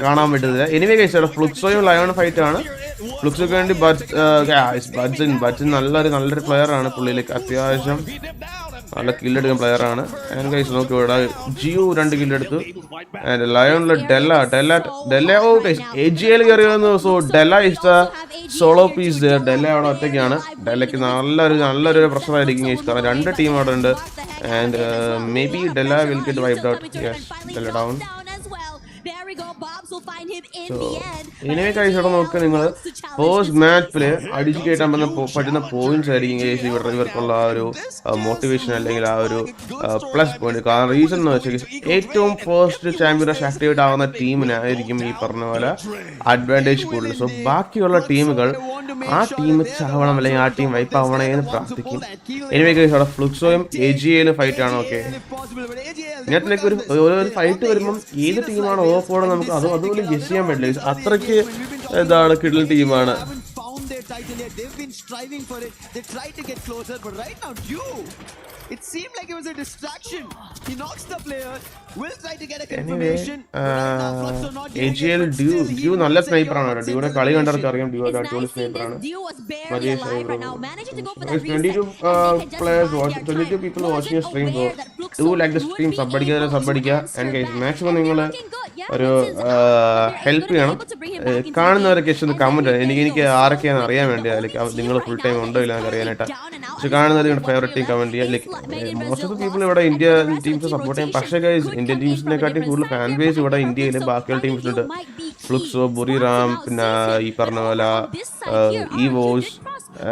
കാണാൻ പറ്റുന്നില്ല. എനിവേ ഗൈസ് ഫ്ലുക്സോയും ലയോൺ ഫൈറ്റ് ആണ്. ഫ്ലുക്സോക്ക് വേണ്ടി ബഡ്ജിൻ നല്ലൊരു പ്ലെയർ ആണ്. പുള്ളിയിലേക്ക് അത്യാവശ്യം നല്ല കില്ലെടുക്കുന്ന പ്ലെയർ ആണ്. ആൻഡ് ഗൈസ് നോക്കി ഇവിടെ ജിയോ 2 കില്ലെടുത്തു. ആൻഡ് ലയോണിലെ ഡെല്ല ഓ ഗൈസ് AG.AL കയറി വന്നു. So Della is the solo piece. Della അവിടെ ഒറ്റയ്ക്കാണ്. ഡെല്ലയ്ക്ക് നല്ലൊരു പ്രശ്നമായിരിക്കും ഗൈസ്. കാരണം 2 ടീം അവിടെ ഉണ്ട്. And maybe Della will get wiped out. Yes Della down. ഇനിമേ കഴിച്ചോടെ നോക്കുക. നിങ്ങൾ പോസ്റ്റ് മാച്ചില് അടിച്ചു കയറ്റാൻ പറ്റുന്ന പോയിന്റ്സ് ആയിരിക്കും ഗൈസ് ഇവർക്കുള്ള ആ ഒരു മോട്ടിവേഷൻ അല്ലെങ്കിൽ ആ ഒരു പ്ലസ് പോയിന്റ്. കാരണം റീസൺ എന്ന് വെച്ചാൽ ഏറ്റവും ഫസ്റ്റ് ചാമ്പ്യൻഷിപ്പ് ആക്ടിവേറ്റ് ആവുന്ന ടീമിനായിരിക്കും ഈ പറഞ്ഞ പോലെ അഡ്വാൻറ്റേജ് കൂടുതൽ. സോ ബാക്കിയുള്ള ടീമുകൾ ആ ടീം ചാവണം അല്ലെങ്കിൽ ആ ടീം വൈപ്പ് ആവണേ എന്ന് പ്രാർത്ഥിക്കും. എനിവേ ഗൈസ് അവിടെ ഫ്ലുക്സോയും AG.AL ഫൈറ്റ് ആണ്. ഓക്കെ ഇതിനകത്തിലേക്ക് ഒരു ഫൈറ്റ് വരുമ്പം ഏത് ടീമാണ് ഓഫ് നമുക്ക് അതുപോലെ ഗസ് ചെയ്യാൻ പറ്റില്ല. അത്രയ്ക്ക് ഇതാണ് കിടിലൻ ടീമാണ്. They've been striving for it. They tried to get closer, but right now, it seemed like it was a distraction. He knocks the player. Will try to get a confirmation. AG.AL due നല്ല sniper ആണ്. ഡ്യൂടെ കളി കണ്ടവർക്ക് അറിയാം. Due ഒരു അടിപൊളി sniper ആണ്. 22 people watching your stream. So do like the stream. Sub അടിക്കുക. And guys maximum നിങ്ങൾ ഒരു ഹെൽപ്പ് ചെയ്യണം. കാണുന്നവരൊക്കെ ഇഷ്ടം കമന്റ് എനിക്ക് ആരൊക്കെയാണ് അറിയാൻ വേണ്ടി. അല്ലെങ്കിൽ നിങ്ങൾ ഫുൾ ടൈം ഉണ്ടോ ഇല്ല എന്നൊക്കെ അറിയാനായിട്ട്. പക്ഷെ കാണുന്നവർ നിങ്ങളുടെ ഫേവറേറ്റ് ടീം കമന്റ് ചെയ്യുക. Like most of the people ഇവിടെ ഇന്ത്യ ടീംസ് സപ്പോർട്ട് ചെയ്യും. പക്ഷേ ഗൈസ് ഇന്ത്യൻ ടീംസിനെക്കാട്ടി കൂടുതൽ ഫാൻ ബേസ് ഇവിടെ ഇന്ത്യയിലെ ബാക്കിയുള്ള ടീംസിനുണ്ട്. ഫ്ലുക്സോ, ബുറിറാം, പിന്നെ ഈ പറഞ്ഞ പോലെ EVOS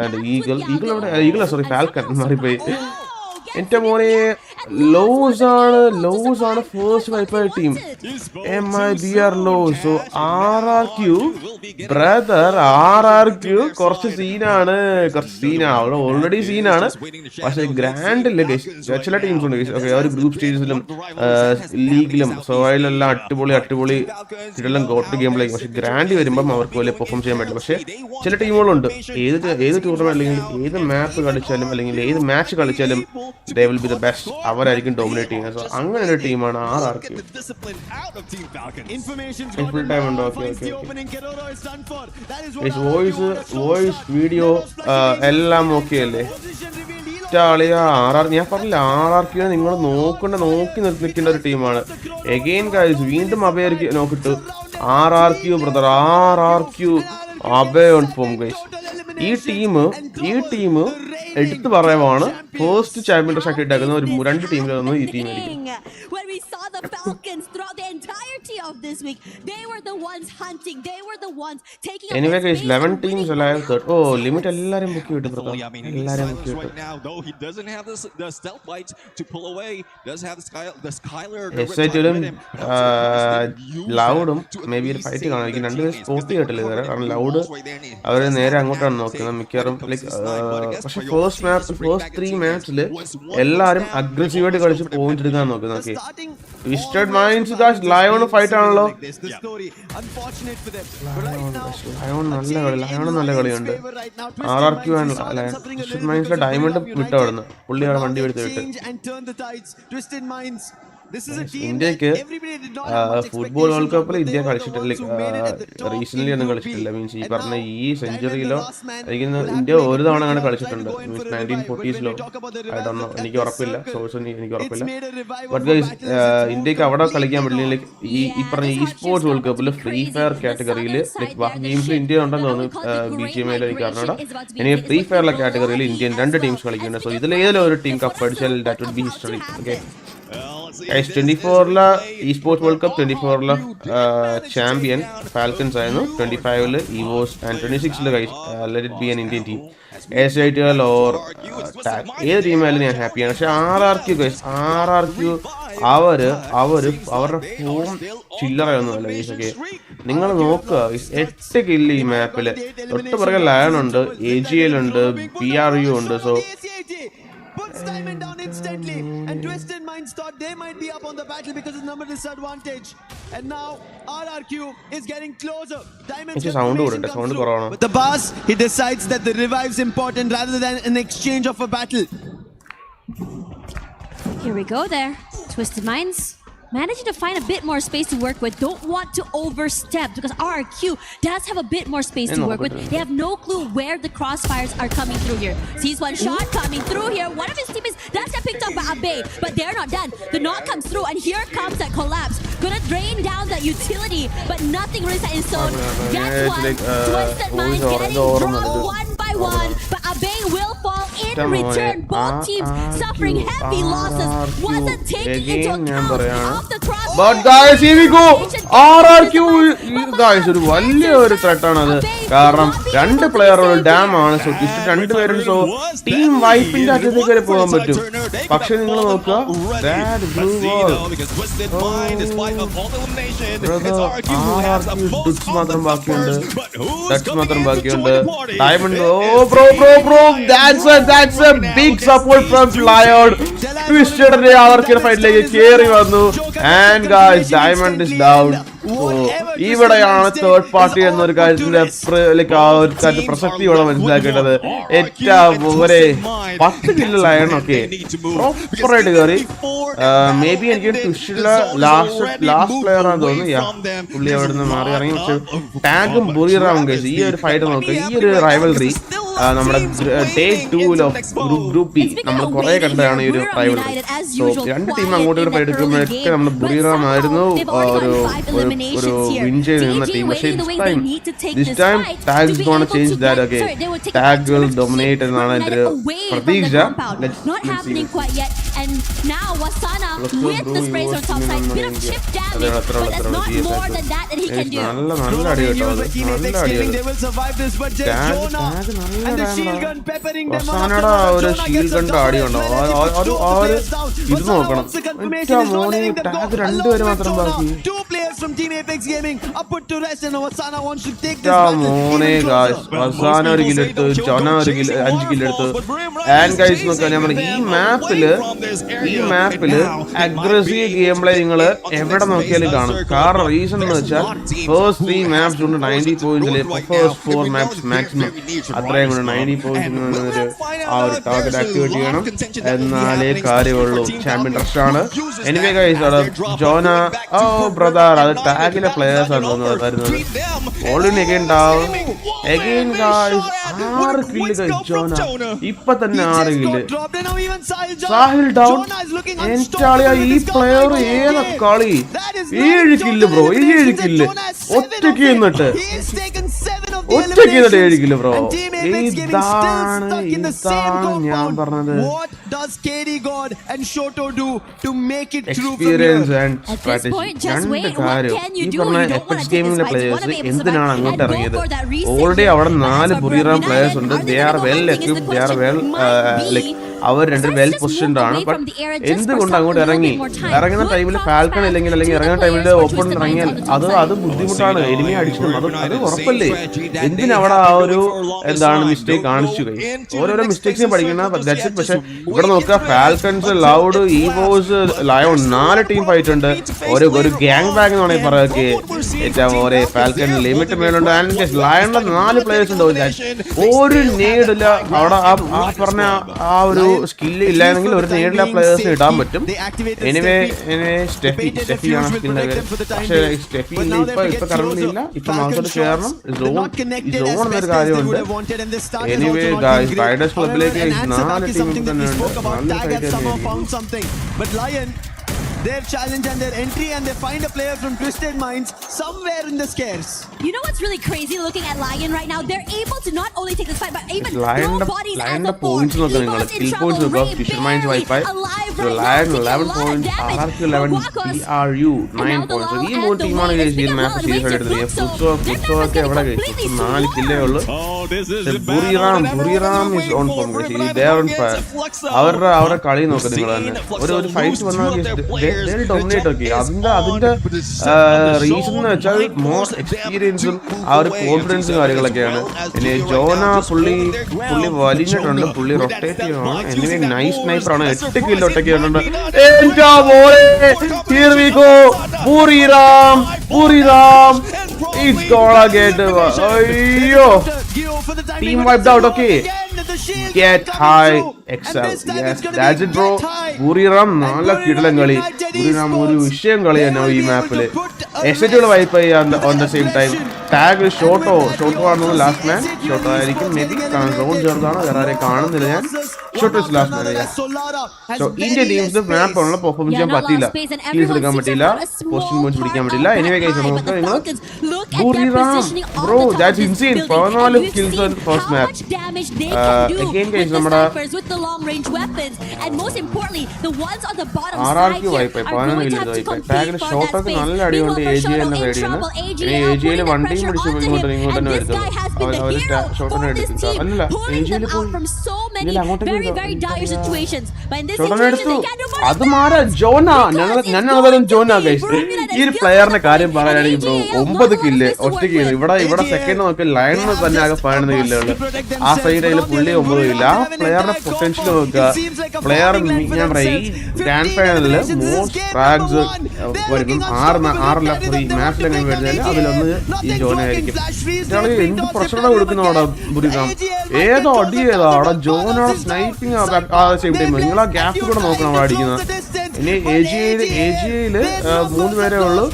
and eagle. Sorry falcon മാറിപ്പോയി. എൻ്റെ മോനെ ലോസ് ആണ് first wifi team MIBR.LOS. So RRQ brother RRQ കുറച്ച് സീനാണ് ഓൾറെഡി സീനാണ്. പക്ഷെ ഗ്രാൻഡില് ചില ടീംസ് ഉണ്ട് ഓക്കെ അവർ ഗ്രൂപ്പ് സ്റ്റേജസിലും ലീഗിലും സോ അതിലെല്ലാം അടിപൊളി ഇതെല്ലാം ഗോട്ട് ഗെയിം കളിക്കും. പക്ഷെ ഗ്രാൻഡ് വരുമ്പം അവർക്ക് വലിയ പെർഫോം ചെയ്യാൻ പറ്റില്ല. പക്ഷെ ചില ടീമുകളുണ്ട് ഏത് ടൂർണമെന്റ് അല്ലെങ്കിൽ ഏത് മാപ്പ് കളിച്ചാലും അല്ലെങ്കിൽ ഏത് മാച്ച് കളിച്ചാലും they will be the best. അവരായിരിക്കും ഡോമിനേറ്റ് ചെയ്യുന്നത്. സോ അങ്ങനെ ഒരു ടീമാണ് RRQ. ഫുൾ ടൈം ഉണ്ടോ? വോയിസ് വീഡിയോ എല്ലാം ഓക്കെ അല്ലേ? ഞാൻ പറഞ്ഞില്ല RRQ നിങ്ങൾ നോക്കി നിൽക്കേണ്ട ഒരു ടീമാണ്. എഗെയിൻ ഗൈസ് വീണ്ടും അഭയ നോക്കിട്ടു RRQ brother RRQ Abhaya on form guys. ഈ ടീം എടുത്തു പറയുവാണ് ഫസ്റ്റ് ചാമ്പ്യൻഷിപ്പ് ഇട്ടാക്കുന്ന ഒരു 2 ടീമിലൊന്നും ഈ team When we saw the FALCONS throughout the entirety of this week, they were the ones hunting. They were the ones taking. Anyway, guys, 11 teams alive. Oh, limit എല്ലാരും book ചെയ്തു brother. എല്ലാരും book ചെയ്തു. Right now, though he doesn't have the stealth lights to pull away, does have the Skylar. SHLും ലൗഡും maybe ഒരു fight കാണാം. രണ്ടുപേരും spot ചെയ്തിട്ടില്ല ഇതുവരെ. കാരണം ലൗഡ് അവര് നേരെ അങ്ങോട്ടാണ് നോക്കുന്നത് മിക്കവാറും. പക്ഷെ ഫസ്റ്റ് 3 മാച്ചിൽ എല്ലാരും അഗ്രസീവായിട്ട് കളിച്ച് പോയിന്റ് എടുക്കാൻ നോക്കുന്നത്. ട്വിസ്റ്റഡ് മൈൻഡ്സ് ലയോൺ ഫൈറ്റ് ആണല്ലോ. ലയോൺ നല്ല കളിയുണ്ട്. RRQ ട്വിസ്റ്റഡ് മൈൻഡ്സിലെ ഡയമണ്ട് വിട്ടവിടുന്നു. പുള്ളി അവിടെ വണ്ടി എടുത്ത് വിട്ട്. ഇന്ത്യക്ക് ഫുട്ബോൾ വേൾഡ് കപ്പിൽ ഇന്ത്യ കളിച്ചിട്ടില്ല. റീസെന്റ് ഒന്നും കളിച്ചിട്ടില്ല. മീൻസ് ഈ പറഞ്ഞ ഈ സെഞ്ചുറിയിലോ ഇന്ത്യ ഒരു തവണ അങ്ങനെ കളിച്ചിട്ടുണ്ട്. മീൻസ് 1940s എനിക്ക് ഉറപ്പില്ല. എനിക്ക് ഉറപ്പില്ല. ബട്ട് ഗൈസ് ഇന്ത്യക്ക് അവിടെ കളിക്കാൻ പറ്റില്ല. ഈ പറഞ്ഞ ESPORTS വേൾഡ് കപ്പിൽ ഫ്രീ ഫയർ കാറ്റഗറിയിൽ ഗെയിംസിൽ ഇന്ത്യ ഉണ്ടെന്ന് തോന്നുന്നു. BGMI എനിക്ക് അറിഞ്ഞൂടാ. ഇനി ഫ്രീ ഫയറിലെ കാറ്റഗറിയിൽ ഇന്ത്യൻ 2 ടീംസ് കളിക്കുന്നുണ്ട്. സോ ഇതിലേതെങ്കിലും ഒരു ടീം കപ്പ് അടിച്ചാൽ that would be history. Okay guys 24ലെ ESPORTS വേൾഡ് കപ്പ് 24ലെ ചാമ്പ്യൻ ഫാൽക്കൺസ് ആയിരുന്നു. 25ല് EVOS and 26ല് guys let it be an Indian team. AG.AL or tag ഏത് ടീമായാലും ഞാൻ ഹാപ്പിയാണ്. പക്ഷെ RRQ ഗൈസ് RRQ അവരുടെ ഫോം ചില്ലറയൊന്നുമല്ല ഗൈസ്. ഓക്കെ നിങ്ങൾ നോക്കുക 8 കില്ല് ഈ മാപ്പില്. തൊട്ട് പുറകെ ലയൺ ഉണ്ട്, AG.AL ഉണ്ട്, BRU ഉണ്ട്. So puts Diamond down instantly, and Twisted Minds thought they might be up on the battle because of number disadvantage, and now RRQ is getting closer. Diamond's with the boss, he decides that the revive's important rather than an exchange of a battle. Here we go there. Twisted Minds managing to find a bit more space to work with. Don't want to overstep because RRQ does have a bit more space to work with. They have no clue where the crossfires are coming through here. Sees one shot coming through here. One of his teammates does get picked up by Abe, but they're not done. The knock comes through, and here comes that collapse. Gonna drain down that utility, but nothing really set in stone. That's one. Twisted Minds getting dropped one by one, but Abe will fall in return. Both teams suffering heavy losses. Wasn't taking into account. But guys, here we go. RRQ guys ഒരു വലിയൊരു ത്രെട്ടാണത്. കാരണം 2 പ്ലെയറുകൾ dam ആണ്. So just 2 പേരും. So team വൈപ്പിന്റെ അറ്റത്തേക്ക് വരെ പോകാൻ പറ്റും. പക്ഷെ നിങ്ങൾ നോക്കുക മാത്രം ബാക്കിയുണ്ട്. Diamond that's a big support from LYON. Twisted RRQ ഫൈറ്റിലേക്ക് കേറി വന്നു. And guys, Diamond is down. ഇവിടെയാണ് തേർഡ് പാർട്ടി എന്നൊരു കാര്യത്തിന്റെ പ്രസക്തി ഇവിടെ മനസ്സിലാക്കേണ്ടത്. ഏറ്റവും 10 കില്ല് ലയൺ ഒക്കെ പ്രോപ്പറായിട്ട് കയറി. മേ ബി എനിക്ക് ട്വിസ്റ്റിലെ ലാസ്റ്റ് പ്ലെയർ ആണെന്ന് തോന്നുന്നു. പുള്ളി അവിടെ നിന്ന് മാറി ഇറങ്ങി. പക്ഷെ ടാഗും ബുറിറാമും കഴിച്ചു. ഈ ഒരു ഫൈറ്റ് നോക്കുക. ഈ ഒരു റൈവൽറി നമ്മുടെ ഡേ 2 ഗ്രൂപ്പ് ബി നമ്മൾ കുറെ കണ്ടതാണ് ഈ ഒരു റൈവൽറി. സോ 2 ടീം അങ്ങോട്ട് ഫൈറ്റ് എടുക്കുമ്പോഴൊക്കെ നമ്മുടെ ബുറിറാം ആയിരുന്നു ഒരു വിൻ ചെയ്ത് നിന്ന ടീം. പക്ഷേ this time tag is gonna change that. Okay, tag will dominate എന്നാണ് എൻ്റെ ഒരു പ്രതീക്ഷ. Not happening quite yet, and now Wasana with the sprays on top side, bit of chip damage, but that's not more than that he can do. നല്ല അടി കേട്ടോ. നല്ല അടി. They will survive this, but just Jonah. and the shield gun peppering them one after one. Jonah gets a double as well as it puts two players down. What's the confirmation is not letting them go along with Jonah. Two players from Team Apex Gaming are put to rest and Wasana wants to take this battle even closer. Wasana ഒരു kill എടുത്തു, Jonah ഒരു 5 kill എടുത്തു. And guys നോക്കാൻ നമ്മൾ ഈ മാപ്പില് aggressive game play നിങ്ങൾ എവിടെ നോക്കിയാലും കാണും. കാരണം റീസൺ എന്ന് വെച്ചാൽ ഫസ്റ്റ് 3 maps കൊണ്ട് 90 പോയിന്റില് ഫസ്റ്റ് 4 maps മാക്സിമം അത്രയും കൊണ്ട് 90 പോയിന്റിന് ആ ഒരു ടാർഗറ്റ് ആക്ടിവേറ്റ് ചെയ്യണം, എന്നാലേ കാര്യമുള്ളൂ. ചാമ്പ്യൻ റഷ് ആണ്. എനിവേ ഗൈസ് ജോന ബ്രദർ അത് ടാഗിലെ പ്ലേയേഴ്സ് ആണ് തരുന്നത്. Already again down again guys 6 kill guys Jonah ഇപ്പൊ തന്നെ 6 കില്ല്. സാഹിൽ ഡൗൺ. എൻറ്റാളിയ ഈ പ്ലെയർ ഏതാ കളി? 7 കില്ല് ബ്രോ, 7 കില്ല് ഒറ്റയ്ക്ക് നിന്നിട്ട് 7 കില്ല് ബ്രോ. ഇതാണ് ഞാൻ പറഞ്ഞത്. എക്സ്പീരിയൻസ് ആൻഡ് സ്ട്രാറ്റജി രണ്ട് കാര്യം. ഈ പറഞ്ഞ എപെക്സ് ഗെയിമിംഗിലെ പ്ലേയേഴ്സ് എന്തിനാണ് അങ്ങോട്ട് ഇറങ്ങിയത്? ഓൾറെഡി അവിടെ 4 ബുറിറാം പ്ലേയേഴ്സ് ഉണ്ട്. They are well equipped, they are well like അവർ രണ്ടും വെൽ പൊസിഷൻഡ് ആണ്. ബട്ട് എന്തുകൊണ്ട് അങ്ങോട്ട് ഇറങ്ങുന്ന ടൈമിൽ ഫാൽക്കൺ ഇല്ലെങ്കിൽ അല്ലെങ്കിൽ ഇറങ്ങുന്ന ടൈമിൽ ഓപ്പൺ ഇറങ്ങിയാൽ അത് ബുദ്ധിമുട്ടാണ്. എനിമി അടിച്ചു അത് ഉറപ്പല്ലേ. എന്തിനവിടെ ആ ഒരു എന്താണ് മിസ്റ്റേക്ക് കാണിച്ചു കഴിയും. ഓരോരോ മിസ്റ്റേക്സും പഠിക്കുന്ന. പക്ഷെ ഇവിടെ നോക്കുക, Falcons, Loud, EVOS, Lyon 4 team fight ഉണ്ട്. ഒരു ഗ്യാങ് ബാഗ് എന്ന് വേണമെങ്കിൽ പറയാക്കെ ഏറ്റവും ഒരേ ഫാൽക്കൺ ലിമിറ്റ് മേലുണ്ട്. ആൻഡ് ലയണിലെ 4 പ്ലേയേഴ്സ് ഉണ്ട്. ഒരു നേടില്ല അവിടെ. ആ പറഞ്ഞ ആ ഒരു സ്കില്ല് ഇല്ലായെങ്കിൽ ഒരു നേടില്ല പ്ലേയേഴ്സിന് ഇടാൻ പറ്റും. എനിവേ സ്റ്റെഫിയാണ് സ്കില്ലിന്റെ പേര്. പക്ഷേ സ്റ്റെഫി ഇപ്പൊ കറണ്ടില്ല. ഇപ്പൊ നമുക്കത് കയറണം. സോൺ എന്നൊരു കാര്യമുണ്ട്. എനിവേ ഗൈസ് റൈഡേഴ്സ് ക്ലബിലേക്ക് 4 ടീം തന്നെ ഉണ്ട്. നല്ല their challenge and their entry, and they find a player from Twisted Minds somewhere in the scares. You know what's really crazy looking at LYON right now? They're able to not only take this fight, but even throw bodies at the board. EVOS in trouble, Ray barely alive right now, 11 points, RRQ 11, PRU 9 points. So ഈ മൂന്ന് ടീമാണ് ഈ മാപ്പ് series എടുത്തത്. FLUXO ഒക്കെ എവിടെ കഴിച്ചു? 4 കില്ലേ ഉള്ളൂ. ബുറിറാം is on form. They are on fire. അവരുടെ കളി നോക്കുക നിങ്ങൾ തന്നെ. ഒരു ഫൈറ്റ് വന്നാൽ ഡൊമിനേറ്റ് ഒക്കെ. അതിന്റെ റീസൺ എന്ന് വെച്ചാൽ മോർ എക്സ്പീരിയൻസും ആ ഒരു കോൺഫിഡൻസും കാര്യങ്ങളൊക്കെയാണ്. പിന്നെ ജോന പുള്ളി വലിഞ്ഞിട്ടുണ്ട്, പുള്ളി റൊട്ടേറ്റ് ചെയ്യണം. Anyway nice സ്നൈപ്പറാണ്. 8 കില്ല് ഒറ്റയ്ക്ക് ചെയ്തിട്ടുണ്ട്. ബുറിറാം it's gonna get അയ്യോ team wiped out. Okay, get high XL. Yes, that's it bro. ബുറിറാം നല്ല കിടലൻ കളി. ബുറിറാം ഒരു വിഷയം കളിയാണ് ഈ മാപ്പില്. എക്സൈറ്റുകൾ വൈപ്പ് ചെയ്യാൻ on the same time. Tag Shoto ആണെന്ന് ലാസ്റ്റ് മാൻ. ഷോട്ടോ ആയിരിക്കും മേ ബി. റോൺ ചേർത്താണ്, വേറെ ആരെയും കാണുന്നില്ല ഞാൻ. Shoto is last man. So Indian teams മാപ്പിനുള്ള പെർഫോമൻസ് ചെയ്യാൻ പറ്റില്ല. കീൽസ് എടുക്കാൻ പറ്റില്ല, പോസ്റ്റിംഗ് പോയിന്റ്സ് പിടിക്കാൻ പറ്റില്ല. എനിവേ ഗൈസ് നമുക്ക് നിങ്ങൾ Buriram bro that's insane. 14 kills on first map. Again guys നമ്മുടെ RRQ വൈപ്പ് 11 കില്ല് വൈപ്പ്. ടാഗിന് ഷോട്ടൊക്കെ നല്ല അടിയുണ്ട്. AG.AL റെഡി ആണ്. ഇനി AG.AL വൺ ടീം പിടിച്ച് ഇങ്ങോട്ട് തന്നെ വരുത്തും. അവർ ഷോട്ടനെ എടുക്കും. അല്ല AG.AL പോയി ഇതിൽ അങ്ങോട്ടേക്ക് ഷോട്ടനെ എടുത്തു. അത് മാറാ ജോന. ഞാനതും Jonah guys. ഈ ഒരു പ്ലെയറിന്റെ കാര്യം പറയാനാണെങ്കിൽ ബ്രോ 9 കില്ല് ഒറ്റയ്ക്ക്. ഇവിടെ സെക്കൻഡ് നോക്കി ലയണിന് തന്നെ ആകെ 11 കില്ലുള്ളു. ആ സൈഡിൽ പുള്ളി 9 കില്ല്. ആ പ്ലെയറിന്റെ പൊട്ടൻഷ്യൽ നോക്കുക. പ്ലെയർ ഞാൻ പറയാം ഈ ഗ്രാൻഡ് ഫൈനലില് മോസ്റ്റ് ഫ്രാഗ്സ് വരും. 6 മാച്ചിലൊക്കെ വരുന്നതിൽ അതിലൊന്ന് ഈ ജോന ആയിരിക്കും. എന്ത് പ്രശ്നം കൊടുക്കുന്ന അവിടെ ബുറിറാം. ഏതോ അടി ഏതാ അവിടെ ജോനോടെ സ്നൈപ്പിംഗ് ആ സെയിം ടൈം. നിങ്ങൾ ആ ഗ്യാപ്പ് കൂടെ നോക്കണം അവിടെ അടിക്കുന്നത്. ഇനി AG.AL 3 പേരേ ഉള്ളൂ.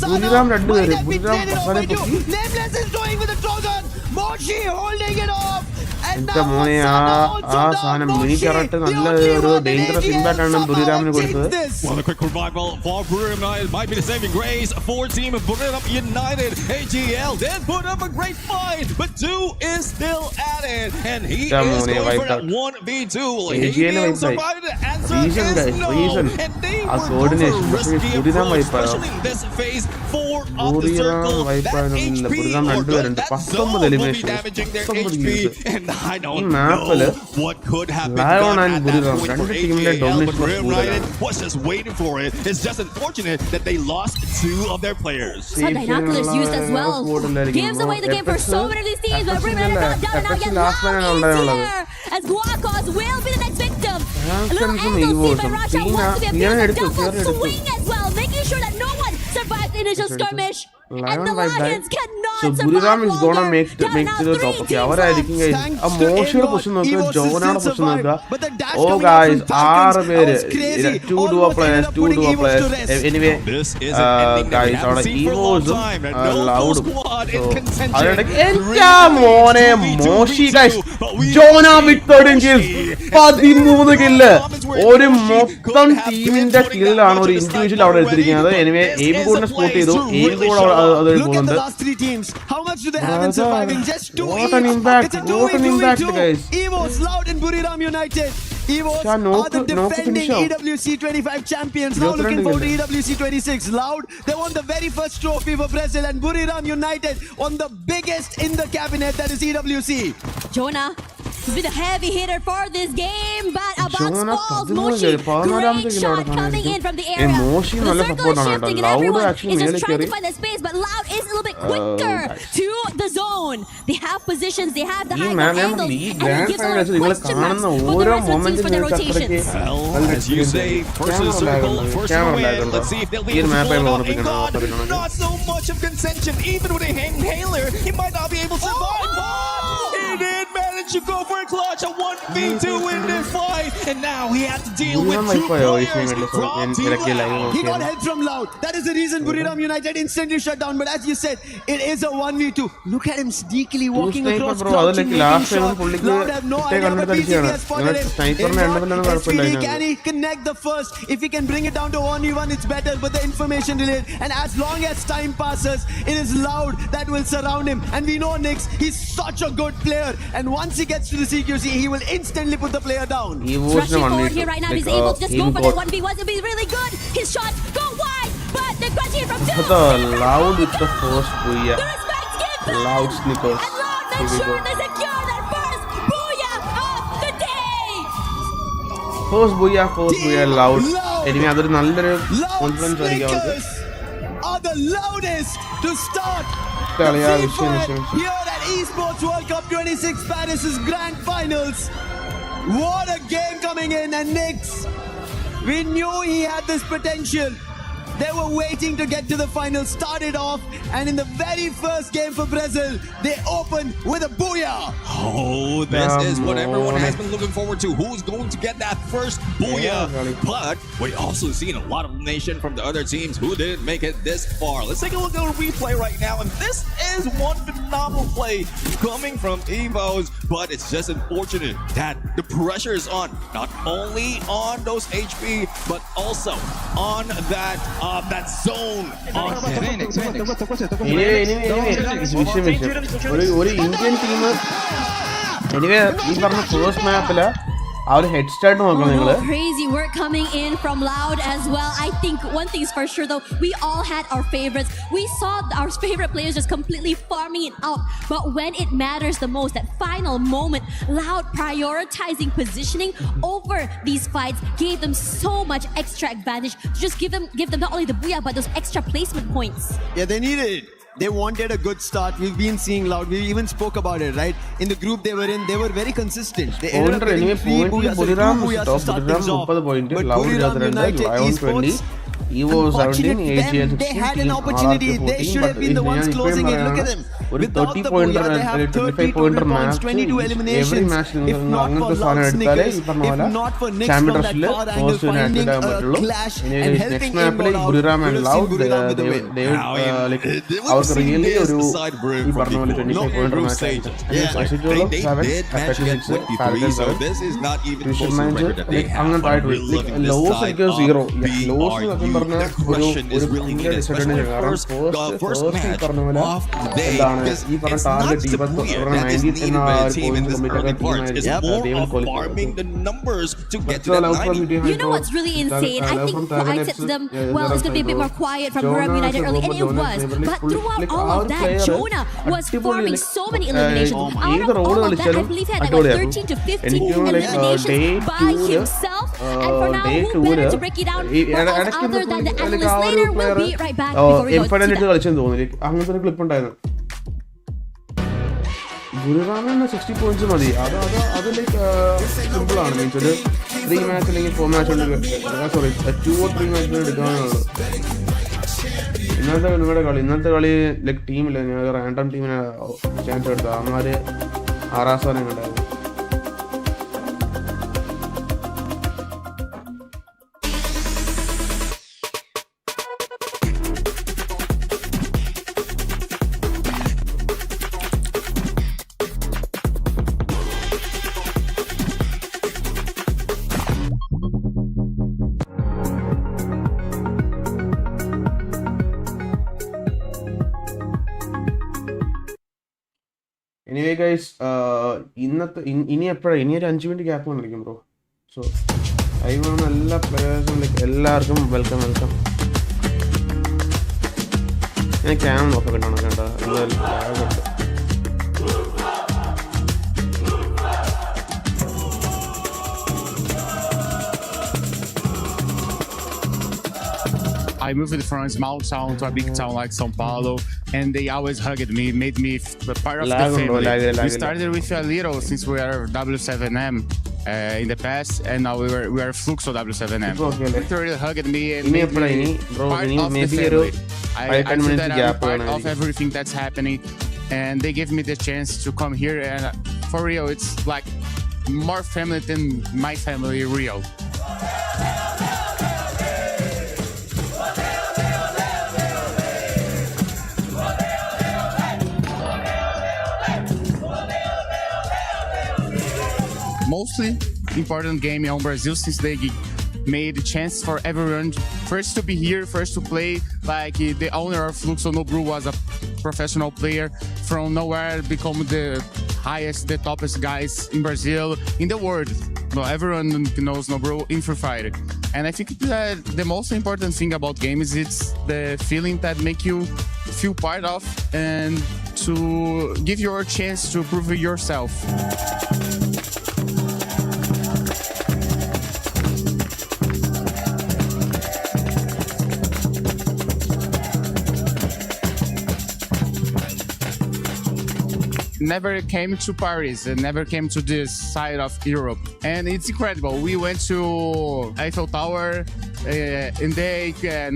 ബുറിറാം 2 പേര്. ബുറിറാം അവസാനം പൊക്കി. Moshi holding it off, എന്റെ മോനെ ആ സാധനം മിനി കറക്റ്റ് നല്ല ഒരു ഡേഞ്ചറസ് ഇമ്പാക്ട് ആണ് ബുറിറാമിന് കൊടുത്തത്. Well, a quick revival for BURIRAM United might be the saving grace for team of BURIRAM United. AG.AL did put up a great fight, but 2 is still at it, and he is going for that 1v2. AG.AL survived the answer is no, and they were risky approach, pushing this phase 4 of the circle. That HP or that zone will be damaging their HP, and I don't know what could happen LYON and at that BURIRAM, point for AG.AL, but BURIRAM United was just waiting for it. It's just unfortunate that they lost 2 of their players. So binoculars used as well. Gives away the game for so many of these teams, but BURIRAM United got down and now get loud here as Guacos will be the next victim. A little angle seen by Rasha wants to be a bit of a double swing as well, making sure that no one survived the initial skirmish. And the Lions cannot so BURIRAM is gonna make to the top. Okay, അവരായിരിക്കും ആ മോശം position നോക്കുക, ജോനാണ് position നോക്കുക. Oh guys, 6 പേര് 2 duo players. Anyway, guys, അവിടെ EVOS loud. എന്റെ മോനെ മോശി guys, Jonah with 13 kills, 13 kill. ഒരു മൊത്തം ടീമിന്റെ കില്ലാണ് ഒരു ഇൻഡിവിജ്വൽ അവിടെ എടുത്തിരിക്കുന്നത്. എനിവേ എയിം കൂടെ സ്പോട്ട് ചെയ്തു. എയിം കൂടെ Look at the last 3 teams. How much do they have in surviving? Just 2 what an impact. It's a 2v2. Guys. EVOS, LYON and BURIRAM United. EVOS are the defending EWC25 champions. Now looking forward to EWC26. LYON, they won the very first trophy for Brazil, and BURIRAM United on the biggest in the cabinet, that is EWC. Jonah has been a heavy hitter for this game, but a bounce falls. Moshi, great shot coming in from the area. The circle is shifting and everyone is just trying to find the space, but LYON is a little bit quicker to the zone. They have positions, they have the high angles, and it gives a lot of question marks for the rest of the teams for their rotations. Well, as you say, first in the circle, first in the win. Let's see if they'll be able to pull it off. And God, not so much of contention. Even with a inhaler, he might not be able to survive. But he did manage to go for a clutch, a 1v2 in this fight, and now he has to deal with 2 players from Team LYON. He got help from LYON. That is the reason BURIRAM United instantly shut down. But as you said, it is a 1v2. Look at him sneakily walking across, crouching, making sure LYON have no idea, but BCB has spotted him. SVD, can he connect the first? If he can bring it down to 1v1, it's better, but the information delayed. And as long as time passes, it is LYON that will surround him. And we know Nix, he's such a good player. And once he gets to the CQC, he will instantly put the player down. Rushing forward here right now, he's able to just go for the 1v1. It'll be really good. His shots go wide, but they're crunching it from 2. LYON with the first booyah. The respect given. LYON SNICKERS. And LYON makes sure they secure that first booyah of the day. First booyah LYON. Anyway, അതൊരു നല്ലൊരു confidence ആയിരിക്കും അവർക്ക്. Are the loudest to start the here at ESPORTS World Cup 26 Paris' grand finals. What a game coming in, and Nix, we knew he had this potential. They were waiting to get to the final, started off, and in the very first game for Brazil, they opened with a booyah. Oh, this is what everyone has been looking forward to. Who's going to get that first booyah? But we also seen a lot of nation from the other teams who didn't make it this far. Let's take a look at a replay right now, and this is one phenomenal play coming from EVOS, but it's just unfortunate that the pressure is on, not only on those HP, but also on that zone. ഒരു Indian team anyway ഈ പറഞ്ഞ first മാപ്പില് ആ ഒരു head start നോക്കണം നിങ്ങള്. Crazy work coming in from LYON as well. I think one thing's for sure though, we all had our favorites. We saw our favorite players just completely farming it out. But when it matters the most, that final moment, LYON prioritizing positioning over these fights gave them so much extra advantage to just give them not only the booyah but those extra placement points. Yeah, they needed it. They wanted a good start. We've been seeing LYON. We even spoke about it, right? In the group they were in, they were very consistent. They ended up getting 3 booyahs to start things off. But BURIRAM United, ESPORTS, EVOS 17, AG.AL 16. they had an opportunity. They should have been the ones closing it. Look at them. ഒരു 30 pointer 25 pointer match every മാച്ചിൽ നിങ്ങൾ അങ്ങനത്തെ സാധനം എടുത്താലേ ഈ പറഞ്ഞ പോലെ champion ട്രസ്റ്റിൽ പോസ്റ്റിന് ആക്റ്റീവ് ആകാൻ പറ്റുള്ളൂ. ഇനി നെക്സ്റ്റ് മാപ്പിൽ ബുറിറാം ആൻഡ് ലൗഡ് അവർക്ക് റിയലി ഒരു ഈ പറഞ്ഞ പോലെ 25 പോയിന്റർ മാച്ച് അങ്ങനത്തെ ആയിട്ട് ലോസ് എനിക്ക് 0 ലോസ് എന്നൊക്കെ പറഞ്ഞ ഒരു ഭയങ്കര ഡിസഡ്വാൻറ്റേജ്. കാരണം ഫസ്റ്റ് ഈ പറഞ്ഞ പോലെ എന്താണ് ഈ പറഞ്ഞ ടാർഗറ്റ് 90 എന്ന point complete You know what's really insane? I think I said to them, well, it's going to be a bit more quiet from BURIRAM United early, and it was. But throughout all of that, Jonah was farming so many eliminations. Out of all of that, I believe he had like 13 to 15 eliminations by himself. And for now, who better to break it down other than the analyst later? We'll be right back before we go into that. അങ്ങനത്തെ ഒരു clip ഉണ്ടായിരുന്നു. ബുറിറാമിന് 60 points മതി. അത് like simple ആണ്. Means ഒരു 3 match അല്ലെങ്കിൽ 4 match sorry 2 or 3 match എടുക്കാനുള്ളത്. ഇന്നത്തെ കളി ലൈക്ക് ടീമില്ല, ഞാൻ റാൻഡം ടീമിനെ ചാൻസ് എടുത്തത്. അമ്മമാര് 6 സ്ഥാനം ഉണ്ടായിരുന്നു. എനിവേ ഗൈസ്, ഇനി എപ്പോഴാണ് ഇനി ഒരു 5 മിനിറ്റ് ഗ്യാപ്പ് വന്നിരിക്കും ബ്രോ. സോ അതിന് എല്ലാ പ്ലെയേഴ്സും ലൈക്ക് എല്ലാവർക്കും വെൽക്കം. ഞാൻ ക്യാം നോക്കാൻ കിട്ടണം കേട്ടോ. I moved from a small town to a big town like São Paulo, and they always hugged me, made me part of the family. We started with a little since we are W7M in the past, and now we are FLUXO W7M. They really hugged me and made me part of the family. I feel that I'm part of everything that's happening, and they gave me the chance to come here, and for real, it's like more family than my family real. Mostly important game in Brazil since they made a chance for everyone first to be here, first to play. Like the owner of FLUXO, Nobru, was a professional player from nowhere, become the highest, the toppest guys in Brazil, in the world. Well, everyone knows Nobru in Freefire. And I think that the most important thing about games is it's the feeling that make you feel part of and to give you a chance to prove yourself. Never came to Paris and never came to this side of Europe, and it's incredible. We went to Eiffel Tower in day,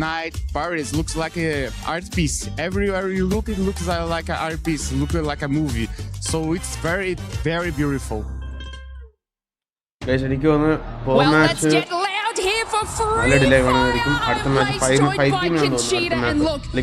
night. Paris looks like an art piece. Everywhere you look, it looks like an art piece, looking like a movie. So it's very, very beautiful. Guys, well, let's get loud here for Freefire. And look, the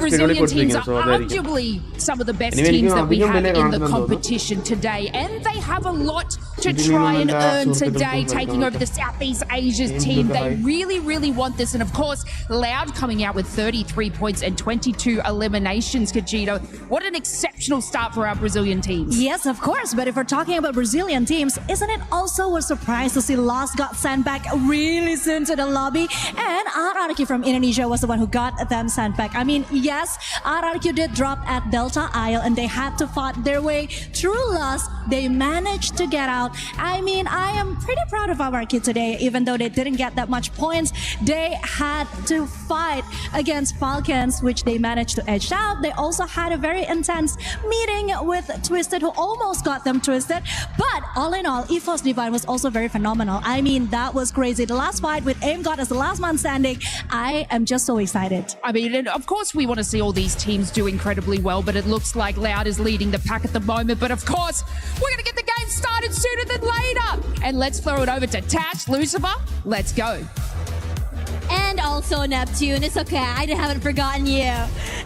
Brazilian teams are arguably some of the best teams that we have in the competition today, and they have a lot to try and earn today, taking over the Southeast Asia team. They really, really want this, and of course, Loud coming out with 33 points and 22 eliminations. Kajito, what an exceptional start for our Brazilian teams. Yes, of course, but if we're talking about Brazilian teams, isn't it also a surprise to see LOS got sent back really soon to the lobby, and RRQ from Indonesia was the one who got them sent back. I mean, yes, RRQ did drop at AG.AL and they had to fight their way through LOS. They managed to get out. I mean, I am pretty proud of RRQ today, even though they didn't get that much points. They had to fight against FALCONS, which they managed to edge out. They also had a very intense meeting with Twisted, who almost got them twisted. But all in all, EVOS Divine was also very phenomenal. I mean, that was crazy. The last fight with with AIM-God as the last man standing. I am just so excited. I mean, and of course we want to see all these teams do incredibly well, but it looks like LYON is leading the pack at the moment. But of course, we're going to get the game started sooner than later. And let's throw it over to Tash, Lucifer. Let's go. And also Neptune. It's okay, I haven't forgotten you.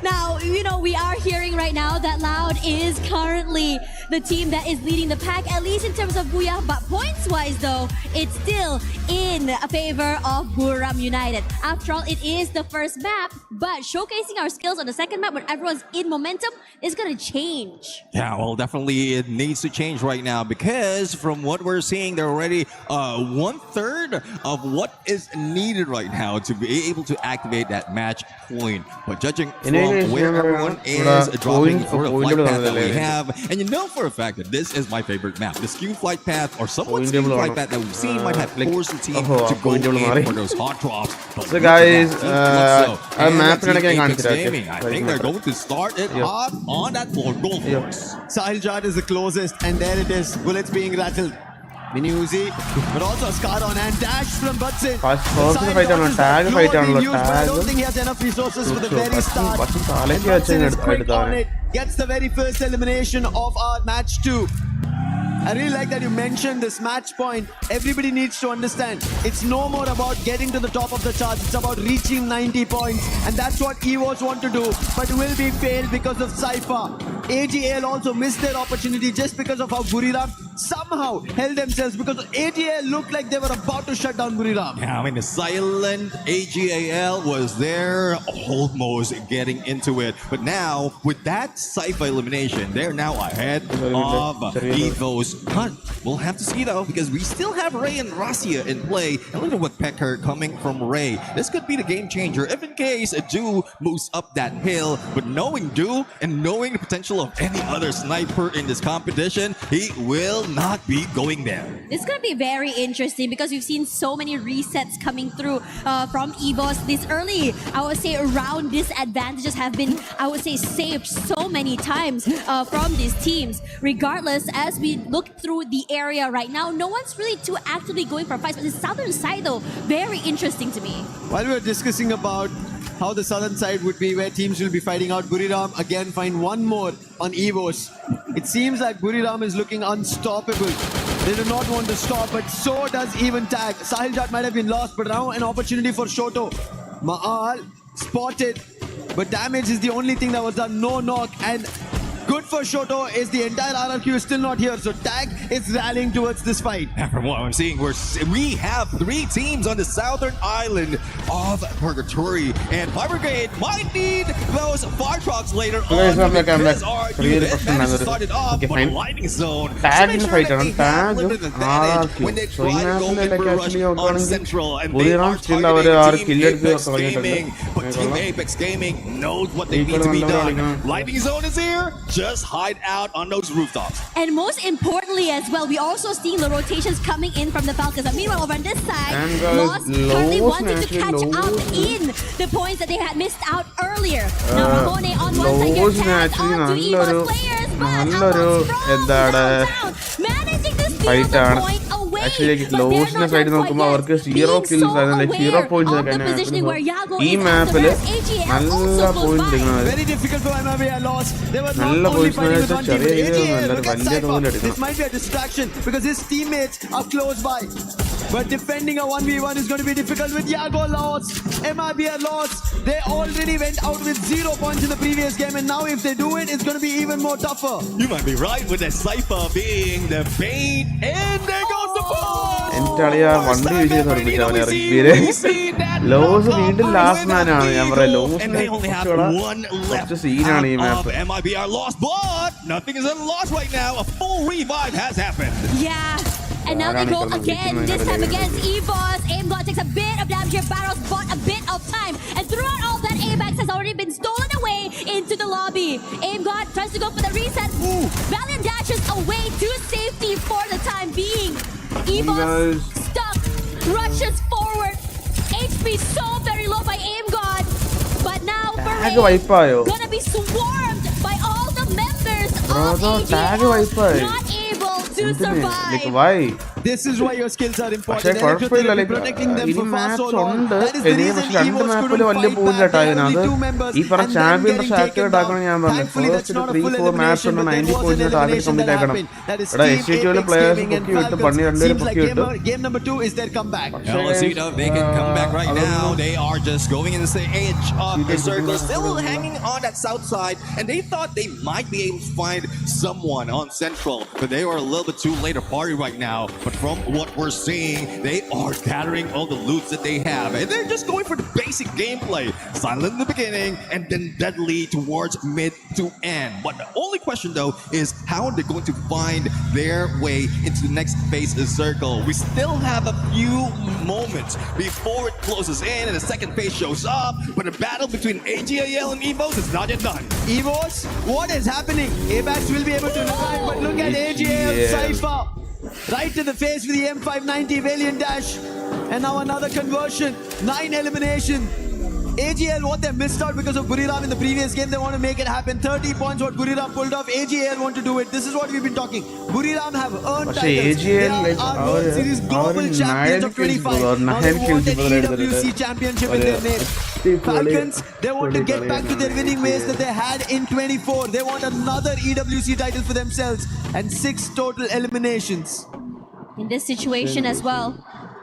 Now, you know, we are hearing right now that LYON is currently the team that is leading the pack, at least in terms of Booyah. But points-wise, though, it's still in favor of BURIRAM United. After all, it is the first map, but showcasing our skills on the second map when everyone's in momentum is going to change. Yeah, well, definitely it needs to change right now because from what we're seeing, they're already 1/3 of what is needed right now to be able to activate that match point. But judging from where everyone is dropping for the flight path that we have, and you know for a fact that this is my favorite map. The skew flight path or somewhat skew flight path that we've seen might have forced the team to go in for those hot drops. So guys, map gaming, I think they're going to start it off on that board. Goal force. Sahil Jat is the closest, and there it is. Bullets being rattled. Mini Uzi, but also a scar on and dash from Butson. First fight on tag fight on I don't think he has enough resources for the very start. And Butson is quick on it. Gets the very first elimination of our match 2. I really like that you mentioned this match point. Everybody needs to understand it's no more about getting to the top of the charts. It's about reaching 90 points. And that's what EVOS want to do, but will be failed because of Cypher. AG.AL also missed their opportunity just because of how BURIRAM somehow held themselves, because AG.AL looked like they were about to shut down BURIRAM. Yeah, I mean, the silent AG.AL was there almost getting into it. But now, with that Cypher elimination, they're now ahead of EVOS. We'll have to see though, because we still have Ray and Rasia in play. And look at what Pecker coming from Ray. This could be the game changer if in case Do moves up that hill. But knowing Do and knowing the potential of any other sniper in this competition, he will not be going there. It's going to be very interesting because we've seen so many resets coming through from EVOS this early. I would say around disadvantages have been, I would say, saved so many times from these teams. Regardless, as we look through the area right now, no one's really too actively going for fights. But the southern side, though, very interesting to me. While we were discussing about how the southern side would be, where teams will be fighting out, BURIRAM again find one more on EVOS. It seems like BURIRAM is looking unstoppable. They do not want to stop, but so does even Tag. Sahil Jat might have been lost, but now an opportunity for Shoto. Ma'al spotted, but damage is the only thing that was done. No knock, and good for Shoto is the entire RRQ is still not here, so Tag is rallying towards this fight. And from what I'm seeing, we have 3 teams on the southern island of Purgatory, and Fire Brigade might need those fire trucks later on. Because our unit managed to start it off, but Lightning Zone. Tag in the fight on Tag. When they try to go in rush on Central, and they are still targeting Team Apex Gaming, but Team Apex Gaming knows what they need to be done. Lightning Zone is here. Just hide out on those rooftops. And most importantly as well, we also seeing the rotations coming in from the Falcons. And meanwhile, over on this side, LOS currently wanted to catch up in the points that they had missed out earlier. Now Ramone on one side here, tagged on to EVOS players, but managing to steal the point away. Actually, LOS side നോക്കുമ്പോൾ അവർക്ക് 0 kills ആയിരുന്നു, like 0 points ഒക്കെ ഈ മാപ്പിൽ നല്ല point എടുക്കണം. Very difficult for MIBR.LOS. They were not only fighting with one team, AG.AL will get Cypher. This might be a distraction because his teammates are close by. But defending a 1v1 is going to be difficult with LYON. MIBR.LOS, they already went out with 0 points in the previous game, and now if they do it, it's going to be even more tougher. You might be right with that Cypher being the bait, and there goes the ball! Entire വണ്ടി വിജയം നിർമ്മിച്ചവനെ ഇറക്കിയത് loss വീണ്ടും last മാനാണ്. ഞാൻ പറയാം ലോസിന് കുറച്ച് സീനാണ് ഈ മാപ്പ്. MIBR.LOS, but nothing is lost right now. A full revive has happened. Yeah. And now they go again, this time against EVOS. AIM-God takes a bit of damage here. Barrows bought a bit of time. And throughout all that, AMAX has already been stolen away into the lobby. AIM-God tries to go for the reset. Valiant dashes away to safety for the time being. EVOS stuck, rushes forward. HP so very low by AIM-God. But now Parade gonna be swarmed by all the members of AG.AL. Not able to survive. Like why? This is why your skills are പക്ഷേ important. കുഴപ്പമില്ല, Electrotherapy like, protecting them ഇനി for far match so long. ഉണ്ട്. That is the ഇനി reason പക്ഷെ രണ്ട് EVOS മാപ്പിൽ couldn't വലിയ fight പൂജ്യം back. There ആയിരുന്നു. are only അത് 2 members ഈ പറഞ്ഞ and then ചാമ്പ്യന്റെ getting stat taken ഇട്ടാക്കണം down. ഞാൻ പറഞ്ഞു. Thankfully, that's first not a 3-4 full match elimination, ഉണ്ട്, but 90 there was an point target elimination that complete ആക്കണം. happened. That is ഇവിടെ Team SCTL Apex players Gaming and പൊക്കി വിട്ട് Falcons. പണി രണ്ടുപേരും Seems like പൊക്കി വിട്ടു. game number 2 is their comeback. They can come back right now. They are just going into the edge of the circle, still hanging on that south side, and they thought they might be able to find someone on Central, but they were a little bit too late to party right now. But from what we're seeing, they are gathering all the loots that they have, and they're just going for the basic gameplay. Silent in the beginning, and then deadly towards mid to end. But the only question though is how are they going to find their way into the next phase of the circle? We still have a few moments before it closes in and the second phase shows up, but the battle between AG.AL and EVOS is not yet done. EVOS, what is happening? ABAX will be able to revive, but look at AG.AL Cypher. Right to the face with the M590 Valiant Dash. And now another conversion. 9 elimination. AG.AL, what they missed out because of BURIRAM in the previous game, they want to make it happen. 30 points what BURIRAM pulled off. AG.AL want to do it. This is what we've been talking. BURIRAM have earned പക്ഷേ titles. They AG.AL are our World Series global champions of 25. Now they want an EWC championship in their name. Falcons, they want to get back to their winning ways that they had in 24. They want another EWC title for themselves and 6 total eliminations. In this situation as well,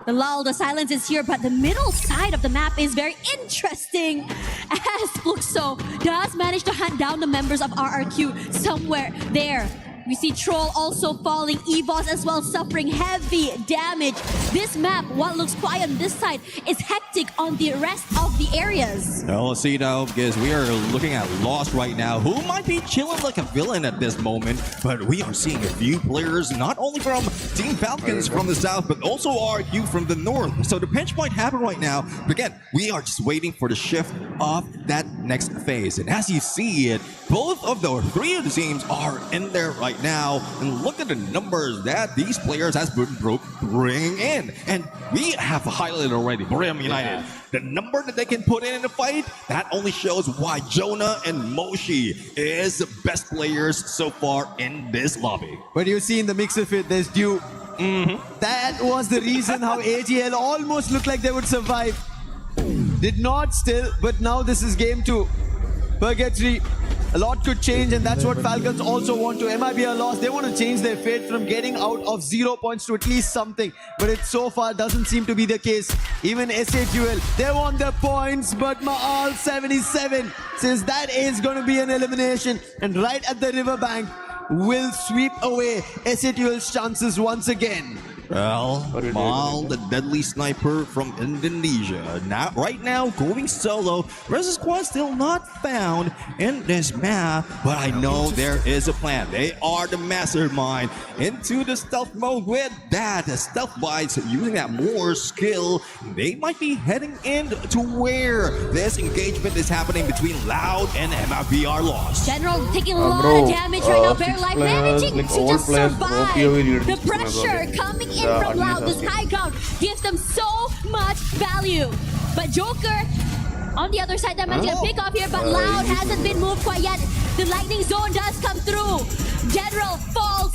the lull, the silence is here, but the middle side of the map is very interesting as FLUXO does manage to hunt down the members of RRQ somewhere there. We see Troll also falling, EVOS as well suffering heavy damage. This map, what looks quiet on this side, is hectic on the rest of the areas. Well, let's see now, because we are looking at LOS right now, who might be chilling like a villain at this moment, but we are seeing a few players, not only from Team Falcons from the south, but also RQ from the north. So the pinch point happened right now, but again, we are just waiting for the shift of that next phase. And as you see it, both of the 3 of the teams are in there right now, and look at the numbers that these players has been bringing in. And we have highlighted already, BURIRAM United. The number that they can put in the fight, that only shows why Jonah and Moshi is the best players so far in this lobby. But you see in the mix of it, there's Dew. That was the reason how AG.AL almost looked like they would survive. Did not still, but now this is game 2. Purgatory. A lot could change, and that's what Falcons also want to. MIBR.LOS, they want to change their fate from getting out of 0 points to at least something. But it so far doesn't seem to be the case. Even SAQL, they want their points, but Maal 77 says that is going to be an elimination. And right at the riverbank will sweep away SAQL's chances once again. Well, Mal, the deadly sniper from Indonesia, right now going solo. Rest squad still not found in this map, but I know there is a plan. They are the mastermind into the stealth mode. With that, the stealth wise using that more skill, they might be heading in to where this engagement is happening between Loud and MIBR.LOS. General taking a lot of damage right now. Very life managing to just survive. The pressure coming in from Loud, this high ground gives them so much value. But Joker on the other side, they're managing to pick off here, but Loud hasn't been moved quite yet. The lightning zone does come through. General falls.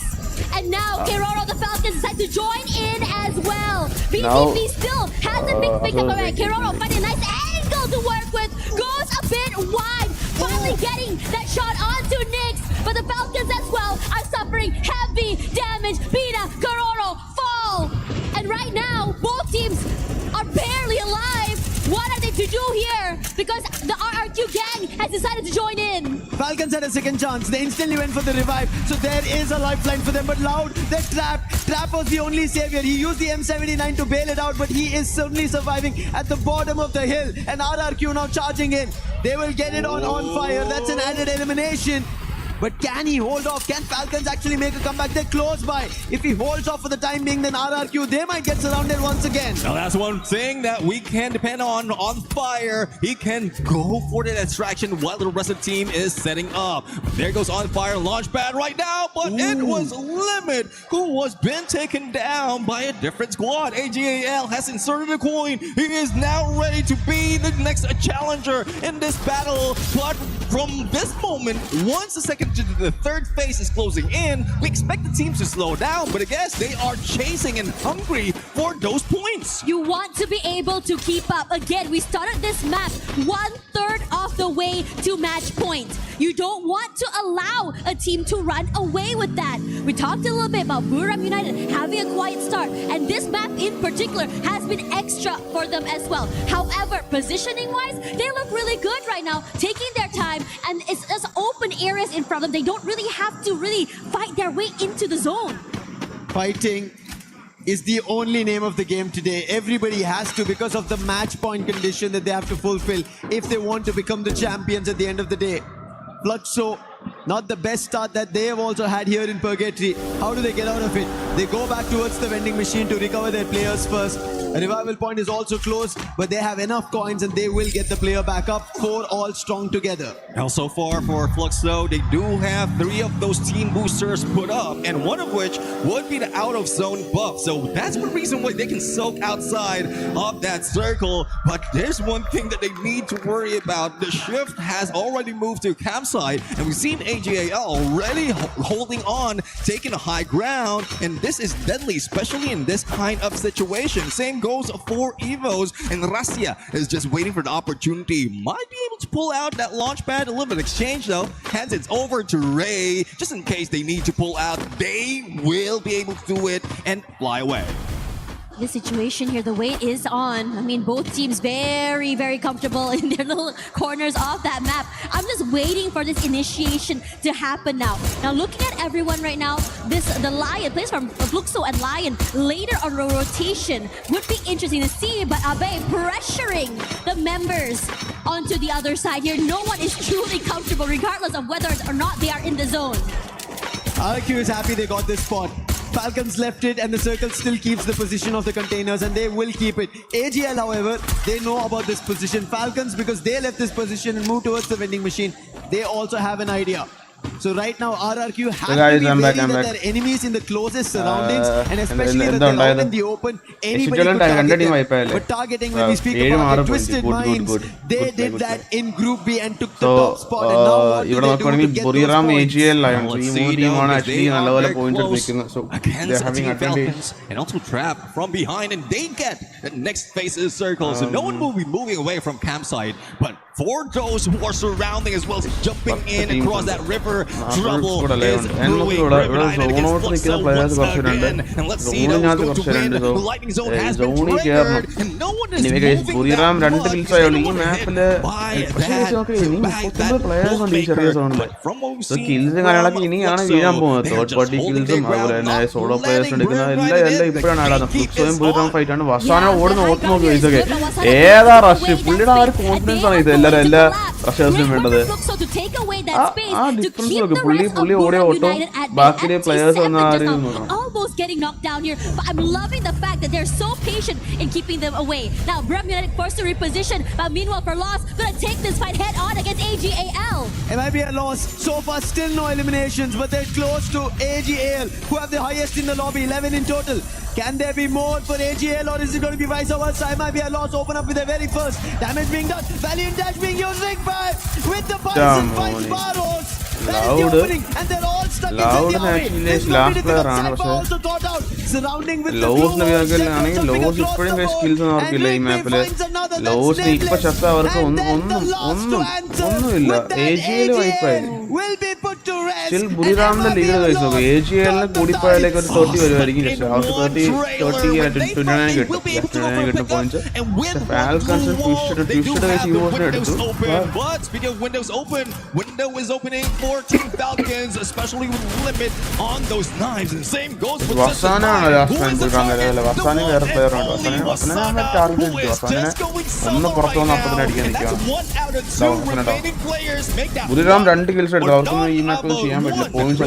And now Keroro, the Falcons, decide to join in as well. BCB still hasn't been picked up. Alright, Keroro finding a nice angle to work with. Goes a bit wide. Finally getting that shot onto Nyx. But the Falcons as well are suffering heavy damage. Pina, Keroro fall. And right now, both teams are barely alive. What are they to do here? Because the RRQ gang has decided to join in. Falcons had a second chance. They instantly went for the revive. So there is a lifeline for them. But Loud, they're trapped. Trap was the only savior. He used the M79 to bail it out, but he is certainly surviving at the bottom of the hill. And RRQ now charging in. They will get it on fire. That's an added elimination. But can he hold off? Can Falcons actually make a comeback? They're close by. If he holds off for the time being, then RRQ, they might get surrounded once again. Now that's one thing that we can depend on Fire. He can go for the distraction while the rest of the team is setting up. There goes On Fire Launchpad right now, but it was Limit who was been taken down by a different squad. AG.AL has inserted a coin. He is now ready to be the next challenger in this battle. But from this moment, once the second to the third phase is closing in, we expect the teams to slow down, but I guess they are chasing and hungry for those points. You want to be able to keep up. Again, we started this map 1/3 of the way to match point. You don't want to allow a team to run away with that. We talked a little bit about BURIRAM United having a quiet start, and this map in particular has been extra for them as well. However, positioning-wise, they look really good right now, taking their time, and it's just open areas in front of them. They don't really have to really fight their way into the zone. Fighting is the only name of the game today. Everybody has to, because of the match point condition that they have to fulfill if they want to become the champions at the end of the day. FLUXO, not the best start that they have also had here in Purgatory. How do they get out of it? They go back towards the vending machine to recover their players first. A revival point is also close, but they have enough coins and they will get the player back up. 4 all strong together. Now, so far for FLUXO, they do have 3 of those team boosters put up, and one of which would be the out of zone buff. So that's one reason why they can soak outside of that circle. But there's one thing that they need to worry about. The shift has already moved to campsite, and we've seen AG.AL already holding on, taking a high ground, and this is deadly, especially in this kind of situation. Same goes for EVOS, and Russia is just waiting for the opportunity. Might be able to pull out that launch pad. A little bit of exchange though. Hands it over to Ray, just in case they need to pull out. They will be able to do it and fly away. The situation here, the wait is on. I mean, both teams very, very comfortable in their little corners of that map. I'm just waiting for this initiation to happen now. Now, looking at everyone right now, the LYON, plays from FLUXO and LYON later on rotation would be interesting to see, but Abe pressuring the members onto the other side here. No one is truly comfortable regardless of whether or not they are in the zone. RQ is happy they got this spot. Falcons left it and the circle still keeps the position of the containers and they will keep it. AG.AL, however, they know about this position. Falcons, because they left this position and moved towards the vending machine, they also have an idea. So right now RRQ has to be wary that their enemies in the closest surroundings and especially that they're out in the open, anybody could target them. But targeting, when we speak about the twisted minds, they did that in Group B and took the top spot. And now what do they do to get BURIRAM, those points? AG.AL, LYON. These 3 teams actually നല്ല points എടുത്തിരിക്കുന്നത്. So they're having advantage. And also trapped from behind, and they get the next phase's circle. So no one will be moving away from campsite, but for those who are surrounding as well, jumping in across that river, trouble is brewing. FLUXO once again, and let's see who's going to win. The lightning zone has been triggered, and no one is moving them up. Because they don't want to buy that players. But from what we've seen, kills കാര്യങ്ങളൊക്കെ ഇനിയാണ് വീഴാൻ പോകുന്നത്. Third party കിൽസും അതുപോലെ തന്നെ solo players എടുക്കുന്ന എല്ലാം ഇപ്പോഴാണ് നടക്കുന്നത്. ഫ്ലുക്സോയും BURIRAM ഫൈറ്റ് ആണ്. വസാന ഓടുന്ന ഓർത്ത് നോക്കി ഇതൊക്കെ ഏതാ റഷ്, പുള്ളിയുടെ ആ ഒരു കോൺഫിഡൻസ് ആണ് ഇത് എല്ലാ റഷേഴ്സിനും വേണ്ടത്. ആ ഡിഫറൻസ് നോക്കി, പുള്ളി ഓടിയ ഓട്ടോ ബാക്കിലെ പ്ലേയേഴ്സ് വന്ന almost getting knocked down here, but I'm loving the fact that they're so patient in keeping them away. Now BURIRAM United forced to reposition, but meanwhile for LOS gonna take this fight head on against AG.AL. MIBR.LOS, so far still no eliminations, but they're close to AG.AL, who have the highest in the lobby, 11 in total. Can there be more for AG.AL, or is it going to be vice versa? MIBR.LOS open up with their very first damage being done. Valiant dash being used. Rigby with the Bison fights Barros. That is the opening, and they're all stuck inside the army. This will be difficult. Sniper also thought out, surrounding with the glue. ലോസിന് ഇപ്പോഴും skills ഓർക്കില്ല ഈ മാപ്പില്. ലോസിന് ഇപ്പൊ ചത്ത അവർക്ക് ഒന്നുമില്ല. AG.AL വൈപ്പായി. Still BURIRAMന്റെ lead കഴിച്ചു നോക്കും. AG.ALന് കൂടിപ്പോയാലേക്ക് ഒരു 30 വരുമായിരിക്കും. അവർക്ക് 29 കിട്ടും പോയിന്റ്സ്. FALCONS ട്വിസ്റ്റഡ് കഴിച്ച് EVOSനെ എടുത്തു. But speaking of windows open, window is opening for Team Falcons, especially with limit on those knives. And same goes for വസാനാണ് ലാസ്റ്റ് ടൈം BURIRAM. വസാന വേറെ പ്ലെയർ ഉണ്ട്. വസാനെ ടാർഗറ്റ് അടിച്ചു. വസാനെ ഒന്ന് പുറത്തു വന്ന് അപ്പത്തിന് അടിക്കാൻ നിൽക്കുകയാണ്. BURIRAM 2 കിൽസ് എടുത്തു. അവർക്ക് ഈ മാപ്പ് ചെയ്യാൻ പറ്റില്ല. Points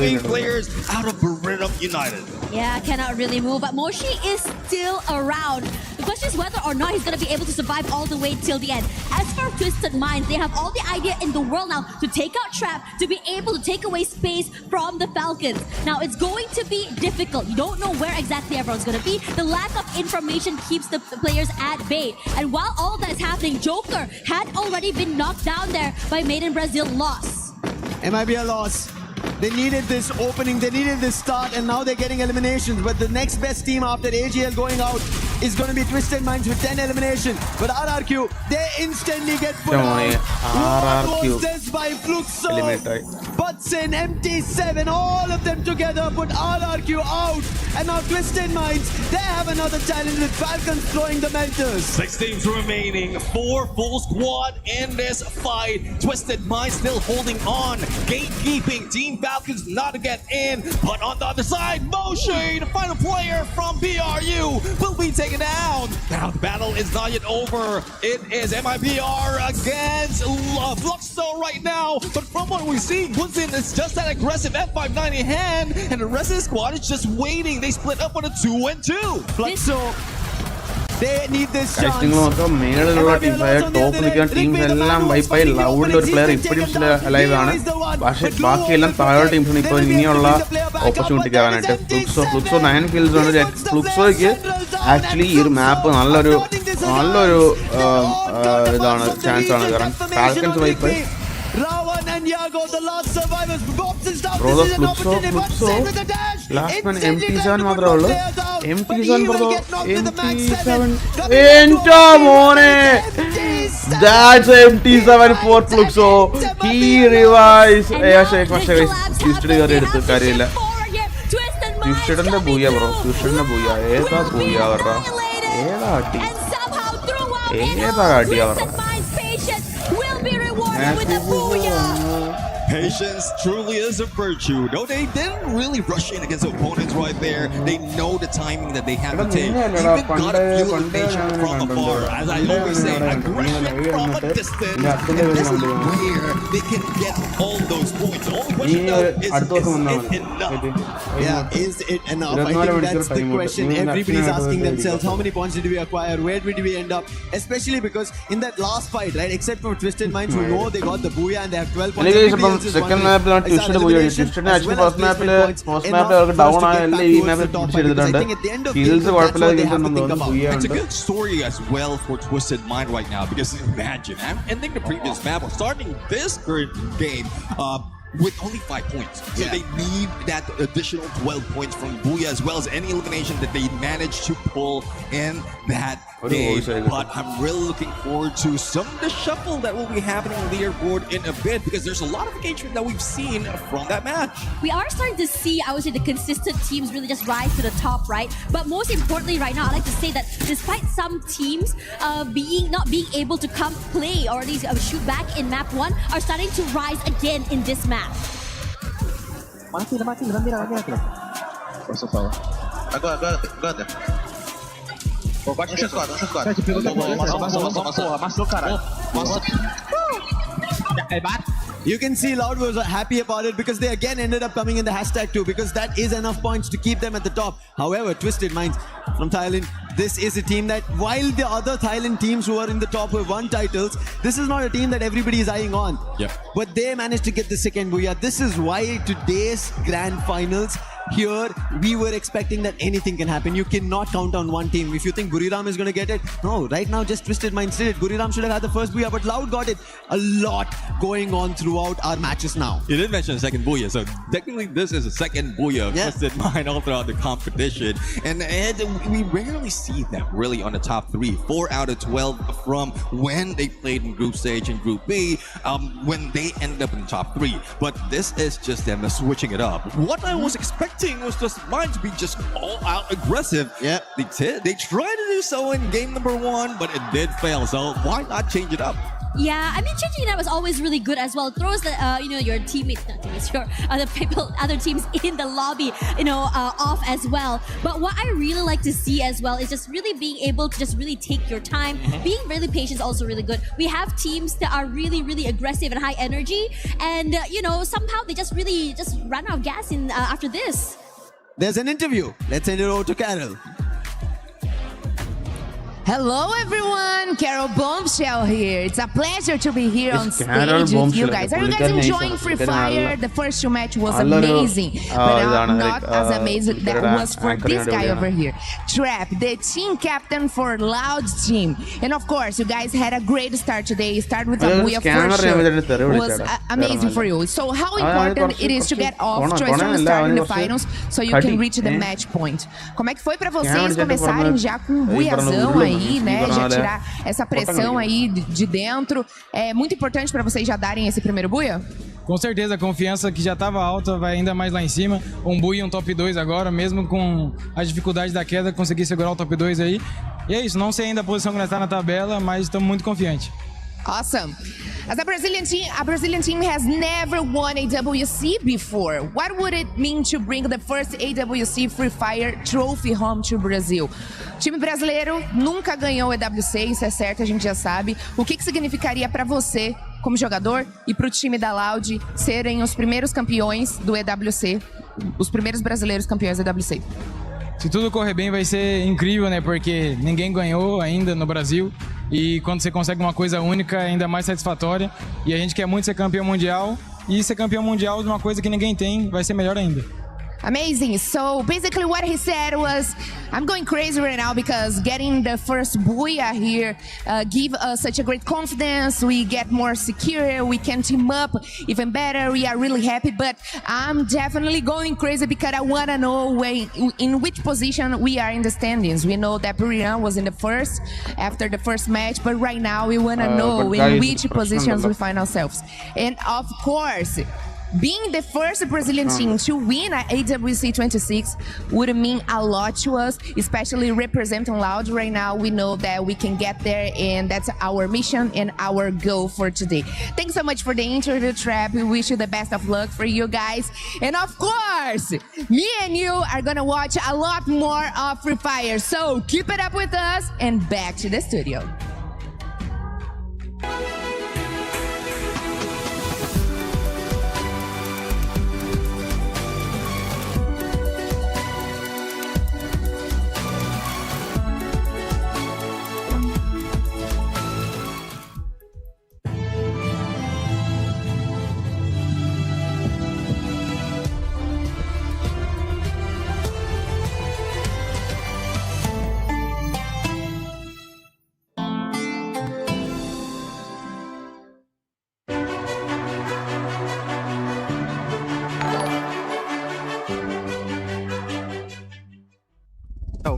Yeah, cannot really move, but Moshi is still around. The question is whether or or not he's going to be able to survive all the way till the end. As for Twisted Minds, they have all the idea in the world now to take out Trap, to be able to take away space from the Falcons. Now, it's going to be difficult. You don't know where exactly everyone's going to be. The lack of information keeps the players at bay. And while all of that is happening, Joker had already been knocked down there by MIBR.LOS. MIBR.LOS. They needed this opening, they needed this start, and now they're getting eliminations. But the next best team after AG.AL going out is going to be Twisted Minds with 10 eliminations. But RRQ, they instantly get put out. What was this by FLUXO? Butts in, MT7, all of them together put RRQ out. And now Twisted Minds, they have another challenge with Falcons throwing the mentors. 6 teams remaining, 4 full squad in this fight. Twisted Minds still holding on, gatekeeping. Team Falcons not to get in, but on the other side, Moshe, the final player from BRU, will be taken down. Now the battle is not yet over. It is MIBR against FLUXO right now, but from what we see, Bunzin is just that aggressive F59 in hand, and the rest of the squad is just waiting. They split up on a 2-2. FLUXO, they need this chance. നിങ്ങൾ നോക്കാം മേളിലുള്ള top നിൽക്കുന്ന teams എല്ലാം വൈപ്പായി ലൗഡിൽ ഒരു player ഇപ്പോഴും alive ആണ്. പക്ഷേ ബാക്കിയെല്ലാം താഴെ ടീംസാണ് ഇപ്പോൾ ഇനിയുള്ള ഓപ്പർച്യൂണിറ്റി ആവാനായിട്ട്. ഫ്ലുക്സോ 9 kills ആണ്. ഫ്ലുക്സോയ്ക്ക് ആക്ച്വലി ഈ ഒരു മാപ്പ് നല്ലൊരു ഇതാണ്, ചാൻസ് ആണ്. കാരണം ഫാൽക്കൻസ് വൈപ്പായി ലാസ്റ്റ് മാൻ MT7 മാത്രമേ ഉള്ളൂ. MT7 എന്റെ മോനെ, that's MT7 for FLUXO. He revives. പക്ഷേ ട്വിസ്റ്റഡ് കയറി എടുത്ത് കാര്യമില്ല. ട്വിസ്റ്റഡിന്റെ ബൂയ ബ്രോ, ട്വിസ്റ്റഡിന്റെ ബൂയ. ഏതാ ബൂയ അവരുടെ, ഏതാ അടി അവരുടെ. Patience truly is a virtue. No, they didn't really rush in against opponents right there. They know the timing that they have to take. Even got a few eliminations from afar. As I always say, aggression from a distance. And this is where they can get all those points. The only question though is it enough? Yeah, is it enough? I think that's the question everybody's asking themselves. How many points did we acquire? Where did we end up? Especially because in that last fight, right, except for Twisted Minds who know they got the booyah and they have 12 points. Second മാപ്പിലാണ് twisted പോയി. ട്വിസ്റ്റഡിന് actually first മാപ്പിൽ അവർക്ക് down ആയല്ലേ ഈ മാപ്പിൽ തിരിച്ചെടുത്തിട്ടുണ്ട്. Skills കുഴപ്പമില്ലാതെ It's a good story as well for Twisted Mind right now, because imagine, ending the previous map or starting this current game with only 5 points. So they need that additional 12 points from Booyah, as well as any elimination that they manage to pull in that game. But I'm really looking forward to some of the shuffle that will be happening on the leaderboard in a bit, because there's a lot of engagement that we've seen from that match. We are starting to see, I would say, the consistent teams really just rise to the top, right? But most importantly right now, I like to say that despite some teams not being able to come play or at least shoot back in map 1, are starting to rise again in this map. Mati, agora. Pô, bate no squad. Amassou, caralho. You can see Loud was happy about it because they again ended up coming in the hashtag too, because that is enough points to keep them at the top. However, Twisted Minds from Thailand, this is a team that, while the other Thailand teams who are in the top have won titles, this is not a team that everybody is eyeing on. But they managed to get the second booyah. This is why today's grand finals, here we were expecting that anything can happen. You cannot count on one team. If you think BURIRAM is going to get it, no, right now just Twisted Minds did it. BURIRAM should have had the first booyah, but Loud got it. A lot going on throughout our matches now. You did mention the second booyah, so technically this is the second booyah of Twisted Mind all throughout the competition. And we rarely see them really on the top 3. 4 out of 12 from when they played in group stage and group B, when they ended up in the top 3. But this is just them switching it up. What I was expecting was just Mind to be just all out aggressive. They tried to do so in game number 1, but it did fail. So why not change it up? Yeah, I mean, changing it up is always really good as well. It throws the, your teammates, your other teams in the lobby, off as well. But what I really like to see as well is just really being able to just really take your time. Being really patient is also really good. We have teams that are really, really aggressive and high energy, and somehow they just really just run out of gas after this. There's an interview. Let's send it over to Carol. Hello everyone, Carol Bombshell here. It's a pleasure to be here on Carol stage with you Bombshell. guys. Are you guys enjoying Free Fire? The first two match was amazing, but not as amazing that was for this guy over here. Trap, the team captain for Loud team. And of course, you guys had a great start today. Start with a Booyah for sure. It was amazing for you. So how important it is to get off to a strong start in the finals so you can reach the match point. Como é que foi pra vocês começarem já com um buiazão aí, né? Já tirar essa pressão aí de dentro. É muito importante pra vocês já darem esse primeiro buia? Com certeza, a confiança que já estava alta vai ainda mais lá em cima. Um buia e um top 2 agora, mesmo com a dificuldade da queda, conseguir segurar o top 2 aí. E é isso, não sei ainda a posição que nós está na tabela, mas estamos muito confiantes. Awesome. As a Brazilian team has never won AWC before. What would it mean to bring the first AWC Free Fire trophy home to Brazil? O time brasileiro nunca ganhou o EWC, isso é certo, a gente já sabe. O que significaria para você, como jogador, e para o time da Loud serem os primeiros campeões do EWC, os primeiros brasileiros campeões do EWC? Se tudo correr bem, vai ser incrível, né? Porque ninguém ganhou ainda no Brasil. E quando você consegue uma coisa única, é ainda mais satisfatória. E a gente quer muito ser campeão mundial. E ser campeão mundial de uma coisa que ninguém tem, vai ser melhor ainda. Amazing. So basically what he said was, I'm going crazy right now because getting the first Booyah here give us such a great confidence. We get more secure. We can team up even better. We are really happy, but I'm definitely going crazy because I want to know in which position we are in the standings. We know that BURIRAM was in the first after the first match, but right now we want to know in which positions we find ourselves. And of course, being the first Brazilian team to win at EWC26 would mean a lot to us, especially representing Loud right now. We know that we can get there, and that's our mission and our goal for today. Thanks so much for the interview, Trap. We wish you the best of luck for you guys. And of course, me and you are gonna watch a lot more of Free Fire. So keep it up with us, and back to the studio.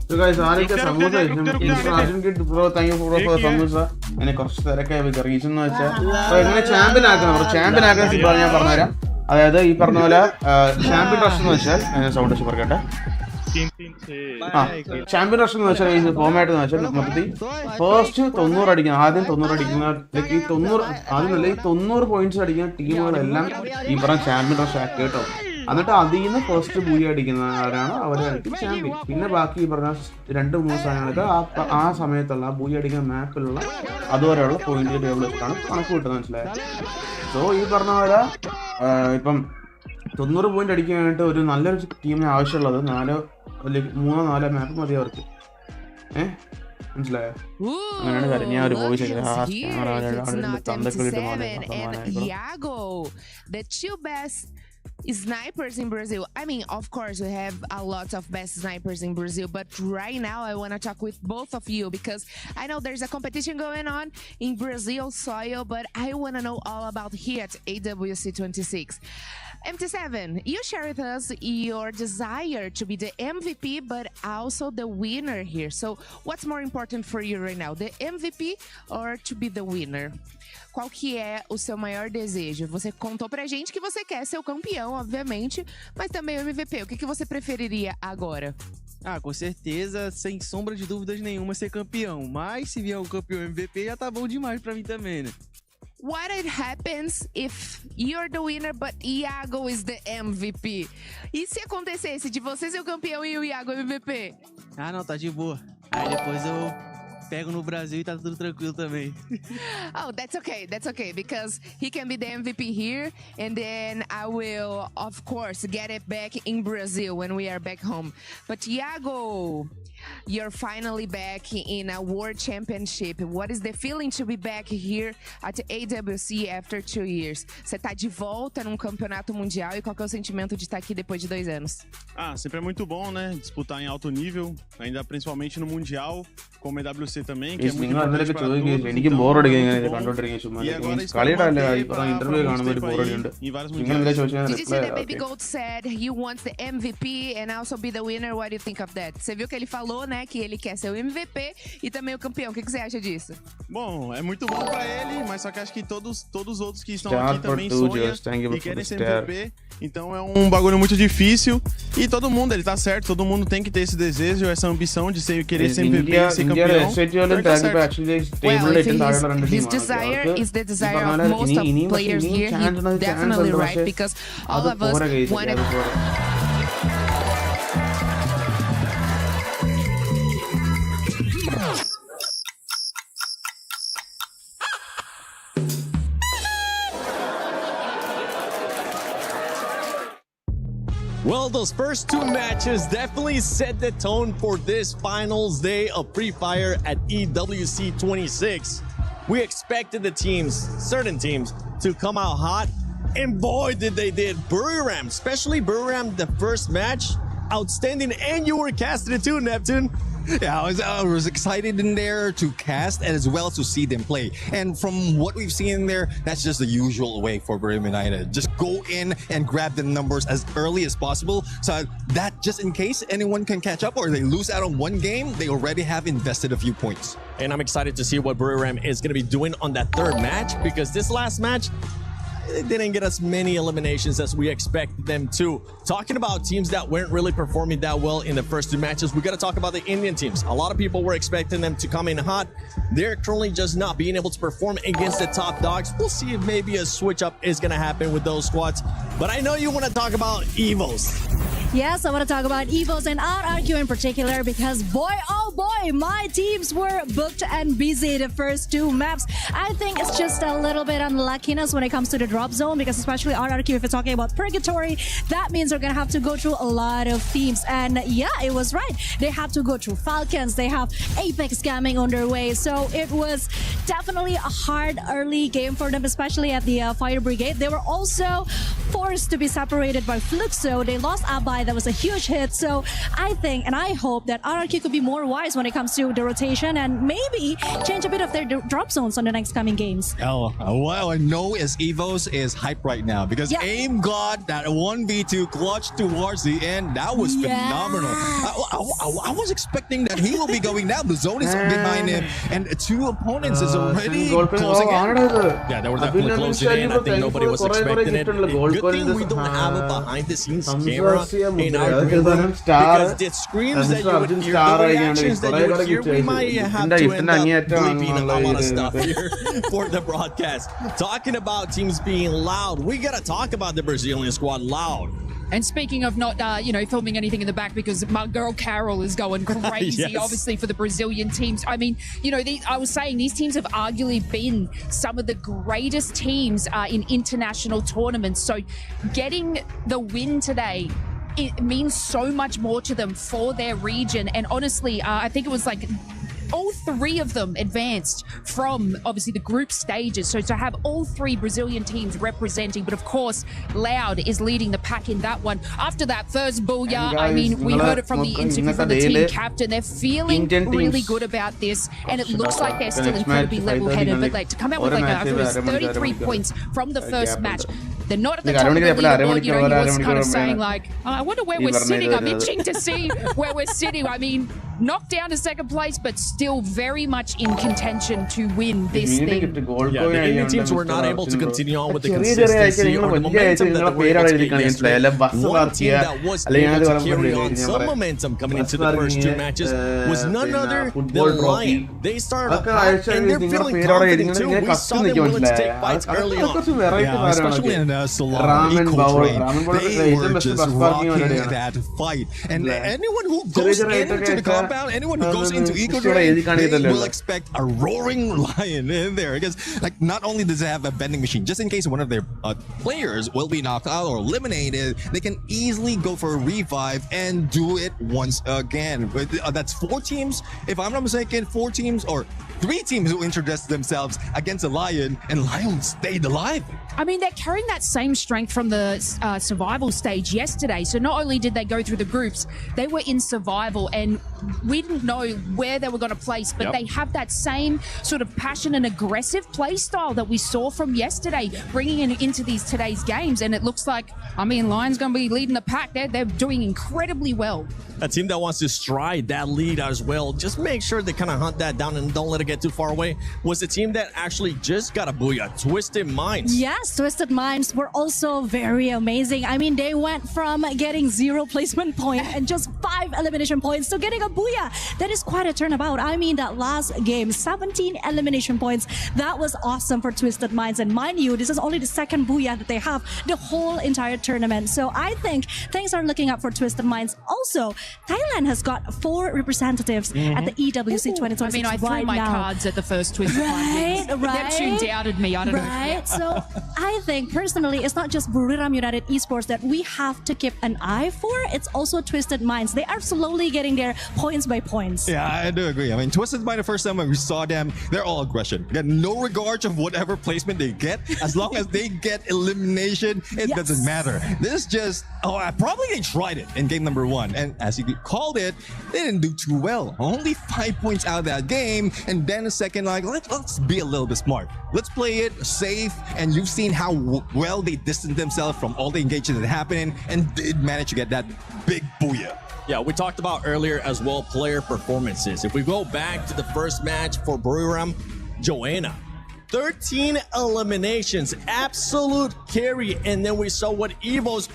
So guys, ആരൊക്കെ samosa bro thank you bro four samosa. അങ്ങനെ കുറച്ച് തിരക്കായി reason എന്ന് വെച്ചാൽ എങ്ങനെ champion ആക്കുന്ന simple ഞാൻ പറഞ്ഞുതരാം. അതായത് ഈ പറഞ്ഞ പോലെ ചാമ്പ്യൻ റഷ് എന്ന് വെച്ചാൽ സൗണ്ട് വെച്ച് പറയട്ടെ. ചാമ്പ്യൻ റഷ് എന്ന് വെച്ചാൽ ഈ ഫോമാറ്റ് എന്ന് വെച്ചാൽ മൊത്തത്തിൽ ഫസ്റ്റ് 90 അടിക്കുന്ന ആദ്യം 90 അടിക്കുന്ന ഈ 90 പോയിന്റ്സ് അടിക്കുന്ന ടീമുകളെല്ലാം ഈ പറഞ്ഞ ചാമ്പ്യൻ റഷ് ആക്കി കേട്ടോ. എന്നിട്ട് അതിൽ നിന്ന് ഫസ്റ്റ് ബൂയ അടിക്കുന്നവരാണ് അവരായിരിക്കും ചാമ്പ്യൻ. പിന്നെ ബാക്കി ഈ പറഞ്ഞ 2-3 സാധനങ്ങൾക്ക് ആ സമയത്തുള്ള ബൂയ അടിക്കുന്ന മാപ്പിലുള്ള അതുവരെയുള്ള പോയിന്റ് ടേബിളിലാണ് കണക്ക് കിട്ടുന്നത്, മനസ്സിലായത്? സോ ഈ പറഞ്ഞ പോലെ ഇപ്പം 90 പോയിന്റ് അടിക്കാൻ വേണ്ടിയിട്ട് ഒരു നല്ലൊരു ടീമിന് ആവശ്യമുള്ളത് 3-4 മാപ്പ് മതി അവർക്ക്. മനസ്സിലായോ? അങ്ങനെയാണ് കാര്യം. ഞാൻ ഒരു voice snipers in Brazil. I mean, of course, we have a lot of best snipers in Brazil, but right now I want to talk with both of you because I know there's a competition going on in Brazil soil, but I want to know all about here at EWC26. MT7, you share with us your desire to be the MVP, but also the winner here. So what's more important for you right now, the MVP or to be the winner? Qual que é o seu maior desejo? Você contou pra gente que você quer ser o campeão, obviamente, mas também o MVP. O que você preferiria agora? Com certeza, sem sombra de dúvidas nenhuma, ser campeão. Mas se vier um campeão MVP, já tá bom demais pra mim também, né? What happens if you're the winner, but Iago is the MVP? E se acontecesse de você ser o campeão e o Iago MVP? Não, tá de boa. Aí depois eu pego no Brasil e tá tudo tranquilo também. Oh, that's okay, because he can be the MVP here, and then I will, of course, get it back in Brazil when we are back home. But Iago, you're finally back in a World Championship. What is the feeling to be back here at AWC after 2 years? Você tá de volta num campeonato mundial e qual que é o sentimento de estar aqui depois de 2 anos? Sempre é muito bom, né? Disputar em alto nível, ainda principalmente no Mundial, como EWC também, que é muito importante para todos. എനിക്ക് bore അടിക്കും ഇങ്ങനെ കണ്ടോണ്ടിരിക്കും ചുമ്മാ കളിയുടെ interview കാണുമ്പോൾ ഒരു bore അടിയുണ്ട് നിങ്ങൾ ചോദിച്ചാൽ Did you see that Baby Gold said he wants the MVP and also be the winner? What do you think of that? Você viu que ele falou, né, que ele quer ser o MVP e também o campeão. O que você acha disso? Bom, é muito bom pra ele, mas só que acho que todos os outros que estão aqui também sonham e querem ser MVP. Então é um bagulho muito difícil e todo mundo, ele tá certo, todo mundo tem que ter esse desejo, essa ambição de querer ser MVP, ser campeão. Well, if his desire is the desire of most of players here, he's definitely right, because all of us wanted... Well, those first 2 matches definitely set the tone for this finals day of Free Fire at EWC26. We expected the teams, certain teams, to come out hot, and boy did they did. BURIRAM, especially BURIRAM, the first match, outstanding, and you were casting it too, Neptune. Yeah, I was excited in there to cast and as well as to see them play. And from what we've seen in there, that's just the usual way for BURIRAM United. Just go in and grab the numbers as early as possible so that just in case anyone can catch up or they lose out on one game, they already have invested a few points. And I'm excited to see what BURIRAM is going to be doing on that 3rd match, because this last match, they didn't get as many eliminations as we expected them to. Talking about teams that weren't really performing that well in the first 2 matches, we got to talk about the Indian teams. A lot of people were expecting them to come in hot. They're currently just not being able to perform against the top dogs. We'll see if maybe a switch up is going to happen with those squads. But I know you want to talk about EVOS. Yes, I want to talk about EVOS and RRQ in particular because boy, oh boy, my teams were booked and busy the first 2 maps. I think it's just a little bit unluckiness when it comes to the drop zone, because especially RRQ, if you're talking about Purgatory, that means they're going to have to go through a lot of themes. And yeah, it was right. They have to go through Falcons. They have Apex scamming on their way. So it was definitely a hard early game for them, especially at the Fire Brigade. They were also forced to be separated by FLUXO. They lost Abai. That was a huge hit. So I think and I hope that RRQ could be more wise when it comes to the rotation and maybe change a bit of their drop zones on the next coming games. Oh, well, I know is EVOS is hype right now because AIM got that 1v2 clutch towards the end. That was phenomenal. I was expecting that he will be going down. The zone is behind him and 2 opponents is already closing in. Yeah, they were definitely closing in. I think nobody was expecting it. Good thing we don't have a behind the scenes camera in our green room, because the screams that you would hear, the reactions that you would hear, we might have to end up bleeping a lot of stuff here for the broadcast. Talking about teams being loud, we gotta talk about the Brazilian squad loud. And speaking of not, filming anything in the back, because my girl Carol is going crazy, obviously, for the Brazilian teams. I mean, I was saying these teams have arguably been some of the greatest teams in international tournaments. So getting the win today, it means so much more to them for their region. And honestly, I think it was like all 3 of them advanced from obviously the group stages. So to have all 3 Brazilian teams representing, but of course Loud is leading the pack in that one. After that first booyah, I mean, we heard it from the interview from the team captain. They're feeling really good about this, and it looks like they're still incredibly level-headed. But like to come out with like I think it was 33 points from the first match. They're not at the top of the leaderboard. He was kind of saying like, I wonder where we're sitting. I'm itching to see where we're sitting. I mean, knocked down to 2nd place, but still very much in contention to win this thing. Yeah, the Indian teams were not able to continue on with the consistency or the momentum that they were able to get yesterday. One team that was able to carry on some momentum coming into the first 2 matches was none other than LYON. They started hot and they're feeling confident too. We saw them willing to take fights early on. Yeah, especially in Solana equal trade. They were just rocking that fight. And anyone who goes into the about anyone who goes into Eco Drain, they will expect a roaring lion in there. Because like not only does it have a vending machine, just in case one of their players will be knocked out or eliminated, they can easily go for a revive and do it once again. But that's 4 teams, if I'm not mistaken, 4 teams or 3 teams who introduced themselves against a lion, and Lion stayed alive. I mean, they're carrying that same strength from the survival stage yesterday. So not only did they go through the groups, they were in survival, and we didn't know where they were going to place, but they have that same sort of passion and aggressive play style that we saw from yesterday, bringing it into today's games. And it looks like, I mean, Lion's going to be leading the pack. They're doing incredibly well. A team that wants to stride that lead as well, just make sure they kind of hunt that down and don't let it get too far away, was the team that actually just got a booyah, Twisted Minds. Yes, Twisted Minds were also very amazing. I mean, they went from getting 0 placement point and just 5 elimination points to getting a booyah. That is quite a turnabout. I mean, that last game, 17 elimination points. That was awesome for Twisted Minds. And mind you, this is only the 2nd booyah that they have the whole entire tournament. So I think things are looking up for Twisted Minds. Also, Thailand has got 4 representatives at the EWC26. I mean, I threw my cards at the first Twisted Minds. Right. Neptune doubted me. I don't know. Right. So I think personally, it's not just BURIRAM United Esports that we have to keep an eye for. It's also Twisted Minds. They are slowly getting there points by points. Yeah, I do agree. I mean, Twisted Minds, the first time when we saw them, they're all aggression. They got no regard of whatever placement they get. As long as they get elimination, it doesn't matter. This is just, probably they tried it in game number 1. And as you called it, they didn't do too well. Only 5 points out of that game. And then a second, like, let's be a little bit smart. Let's play it safe. And you've seen how well they distanced themselves from all the engagement that happening and did manage to get that big booyah. Yeah, we talked about earlier as well player performances. If we go back to the first match for BURIRAM, Joanna, 13 eliminations, absolute carry. And then we saw what EVOS,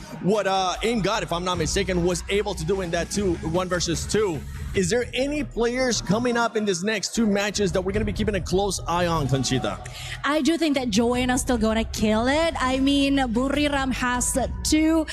Ingod, if I'm not mistaken, was able to do in that 1 versus 2. Is there any players coming up in this next 2 matches that we're going to be keeping a close eye on, Conchita? I do think that Joanna's still going to kill it. I mean, BURIRAM has 2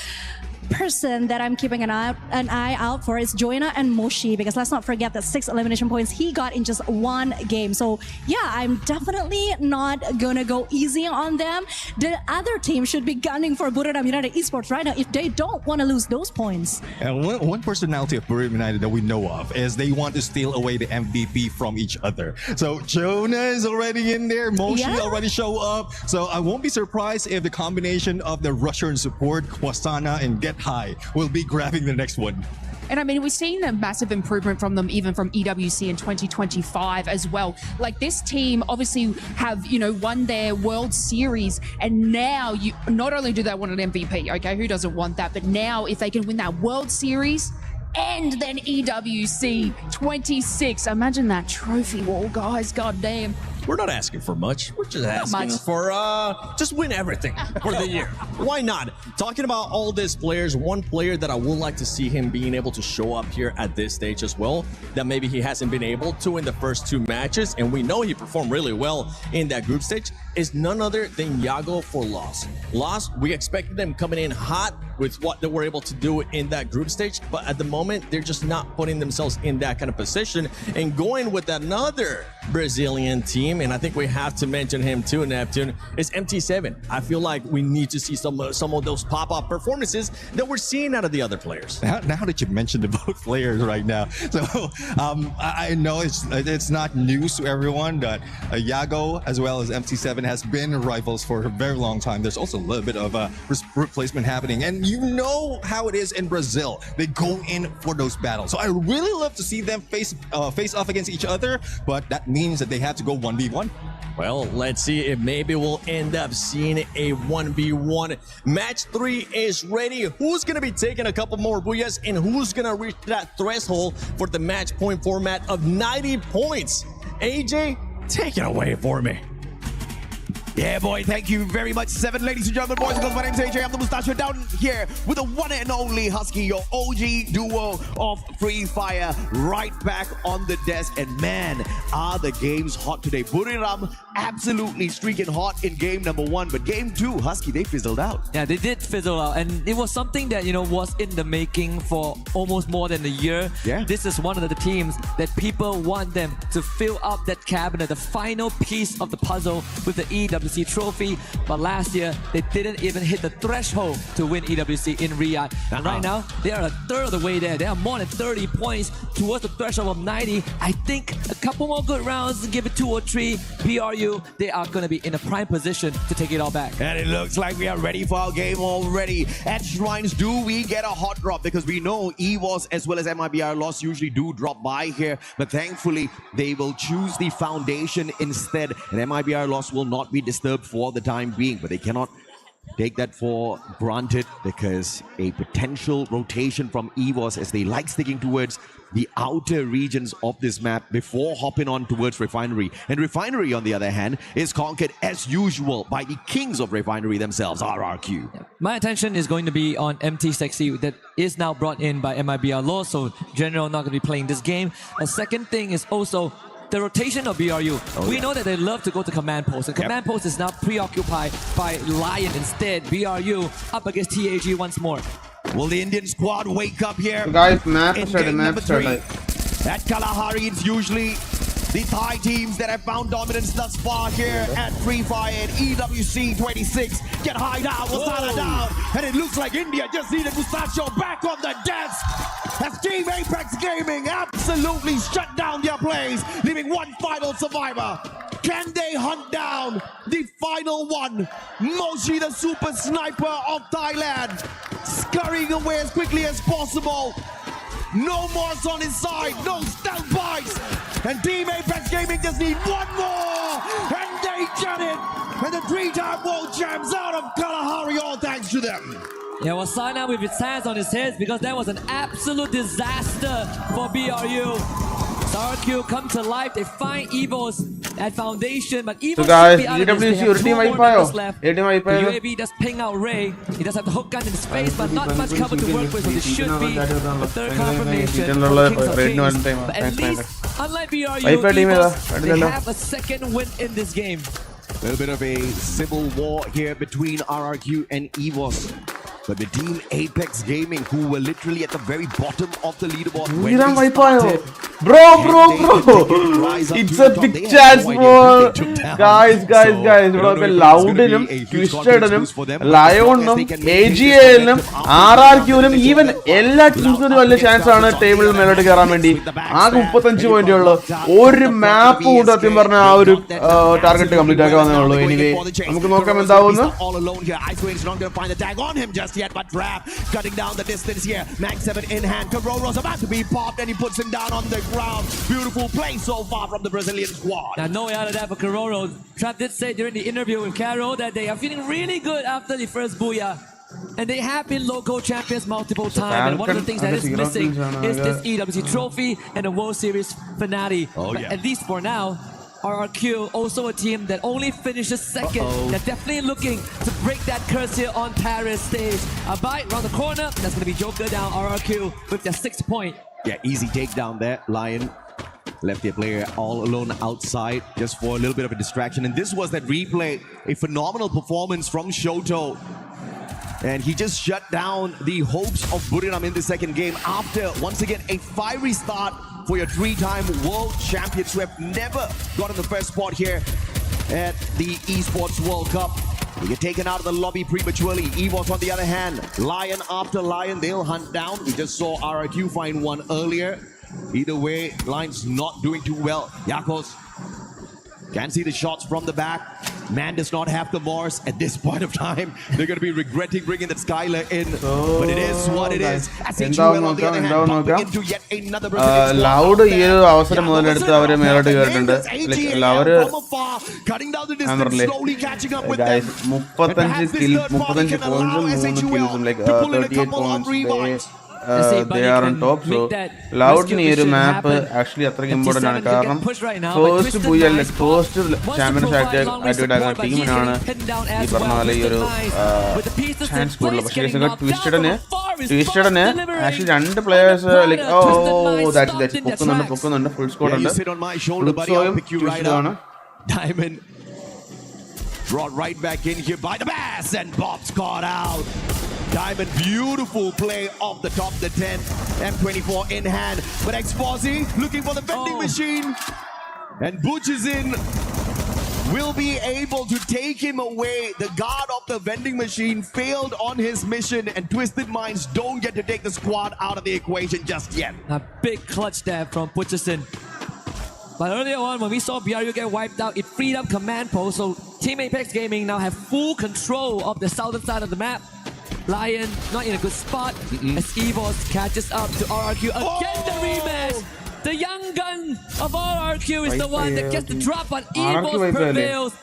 person that I'm keeping an eye out for is Joanna and Moshi, because let's not forget that 6 elimination points he got in just 1 game. So yeah, I'm definitely not gonna go easy on them. The other team should be gunning for BURIRAM United Esports right now if they don't want to lose those points. And one personality of BURIRAM United that we know of is they want to steal away the MVP from each other. So Jonah is already in there, Moshi already show up. So I won't be surprised if the combination of the Russian support, Kwasana and Get High will be grabbing the next one. And I mean, we've seen a massive improvement from them, even from EWC in 2025 as well. Like this team obviously have, won their World Series, and now not only do they want an MVP, okay, who doesn't want that? But now if they can win that World Series and then EWC26, imagine that trophy wall, guys, goddamn. We're not asking for much. We're just asking for just win everything for the year. Why not? Talking about all these players, one player that I would like to see him being able to show up here at this stage as well, that maybe he hasn't been able to in the first 2 matches, and we know he performed really well in that group stage, is none other than Yago for LOS. LOS, we expected them coming in hot with what they were able to do in that group stage, but at the moment, they're just not putting themselves in that kind of position and going with another Brazilian team, and I think we have to mention him too, Neptune, is MT7. I feel like we need to see some of those pop-up performances that we're seeing out of the other players. Now that you mentioned the both players right now, so I know it's not news to everyone that Yago as well as MT7 has been rivals for a very long time. There's also a little bit of a replacement happening, and you know how it is in Brazil. They go in for those battles. So I really love to see them face off against each other, but that means that they have to go 1v1. Well, let's see if maybe we'll end up seeing a 1v1. Match 3 is ready. Who's going to be taking a couple more booyahs, and who's going to reach that threshold for the match point format of 90 points? AJ, take it away for me. Yeah, boy, thank you very much. 7, ladies and gentlemen, boys and girls. My name's AJ. I'm the Mustachio down here with the one and only Husky, your OG duo of Free Fire, right back on the desk. And man, are the games hot today. BURIRAM absolutely streaking hot in game number 1, but game 2, Husky, they fizzled out. Yeah, they did fizzle out, and it was something that, you know, was in the making for almost more than a year. Yeah. This is one of the teams that people want them to fill up that cabinet, the final piece of the puzzle with the EWC trophy. But last year, they didn't even hit the threshold to win EWC in Riyadh. And right now, they are a third of the way there. They are more than 30 points towards the threshold of 90. I think a couple more good rounds, give it 2 or 3, BRU, they are going to be in a prime position to take it all back. And it looks like we are ready for our game already. At Shrines, do we get a hot drop? Because we know EVOS as well as MIBR.LOS usually do drop by here. But thankfully, they will choose the foundation instead. And MIBR.LOS will not be disturbed for the time being. But they cannot take that for granted because a potential rotation from EVOS, as they like sticking towards the outer regions of this map before hopping on towards Refinery. And Refinery, on the other hand, is conquered as usual by the kings of Refinery themselves, RRQ. My attention is going to be on MT Sexy, that is now brought in by MIBR.LOS, so General not going to be playing this game. A second thing is also the rotation of BRU. We know that they love to go to command post, and command post is now preoccupied by LYON instead. BRU up against TAG once more. Will the Indian squad wake up here? So guys, map in started, game map number 3? started. At Kalahari, it's usually the Thai teams that have found dominance thus far here at Free Fire and EWC26. Get high down, Wasana down, and it looks like India just needed Mustachio back on the desk. As Team Apex Gaming absolutely shut down their plays, leaving one final survivor. Can they hunt down the final one? Moshi, the super sniper of Thailand, scurrying away as quickly as possible. No more on his side, no stealth bites. And Team Apex Gaming just need one more. And they get it. And the 3-time world champs out of Kalahari, all thanks to them. Yeah, Wasana with his hands on his head because that was an absolute disaster for BRU. RRQ come to life, they find EVOS at foundation, but EVOS So guys, EWC your team left. The team UAV does ping out Ray. He does have the hook gun in his face, but not much cover to work with, so this should be the third confirmation. But at least, unlike BRU, EVOS, they have a second win in this game. A little bit of a civil war here between RRQ and EVOS. But the Team Apex Gaming, who were literally at the very bottom of the leaderboard when we started, bro, it's a big chance for guys. Bro, Loudinum, Twistedum, LYONum, AG.AL, RRQnum, even എല്ലാ ടീംസിനും വലിയ chance ആണ് ടേബിളിൽ മേലോട്ട് കയറാൻ വേണ്ടി. ആകെ 35 പോയിന്റേ ഉള്ളൂ. ഒരു മാപ്പ് കൊണ്ട് സത്യം പറഞ്ഞ ആ ഒരു ടാർഗറ്റ് കംപ്ലീറ്റ് ആക്കാൻ വന്നേ ഉള്ളൂ. എനിവേ നമുക്ക് നോക്കാം എന്താവുന്നു. Yet, but Rap cutting down the distance here. Max 7 in hand. Caroro's about to be popped and he puts him down on the ground. Beautiful play so far from the Brazilian squad. Now, no way out of that for Caroro. Trap did say during the interview with Caro that they are feeling really good after the first booyah. And they have been local champions multiple times. And one of the things that is missing is this EWC trophy and the World Series finale. At least for now. RRQ, also a team that only finishes second. They're definitely looking to break that curse here on Paris stage. A bite around the corner. That's going to be Joker down. RRQ with their 6th point. Yeah, easy takedown there. LYON left their player all alone outside just for a little bit of a distraction. And this was that replay. A phenomenal performance from Shoto. And he just shut down the hopes of BURIRAM in the second game after, once again, a fiery start for your 3-time world champions who have never gotten the first spot here at the ESPORTS World Cup. They get taken out of the lobby prematurely. EVOS on the other hand, LYON after LYON, they'll hunt down. We just saw RRQ find one earlier. Either way, LYON's not doing too well. Yakos can see the shots from the back. Man does not have the Morse at this point of time. They're going to be regretting bringing that Skylar in. But it is what it is. SHUL on the other hand, bumping into yet another Brazilian Loud ഈ ഒരു അവസരം മുതലെടുത്ത് അവര് മേലോട്ട് കയറിയിട്ടുണ്ട്. അവര് 35 kills, 35 points, 38 points. they are on top. So loud in the map actually important ആണ് കാരണം first Buyal first champions ആയിട്ട് team ആണ് ഈ പറഞ്ഞ പോലെ ഈ ഒരു chance കൂടുതൽ പക്ഷേ twisted ne actually രണ്ട് players like that's പൊക്കുന്നുണ്ട് full squad ഉണ്ട് twisted ആണ് Diamond brought right back in here by the Bass, and Bob's caught out. Diamond, beautiful play off the top of the 10. M24 in hand, but Exposy looking for the vending machine, and Butch is in. Will be able to take him away. The guard of the vending machine failed on his mission, and Twisted Minds don't get to take the squad out of the equation just yet. A big clutch there from Butcherson. But earlier on, when we saw BRU get wiped out, it freed up command post, so Team Apex Gaming now have full control of the southern side of the map. LYON not in a good spot as EVOS catches up to RRQ. Again, the rematch! The young gun of RRQ is the one that gets the drop, but EVOS prevails.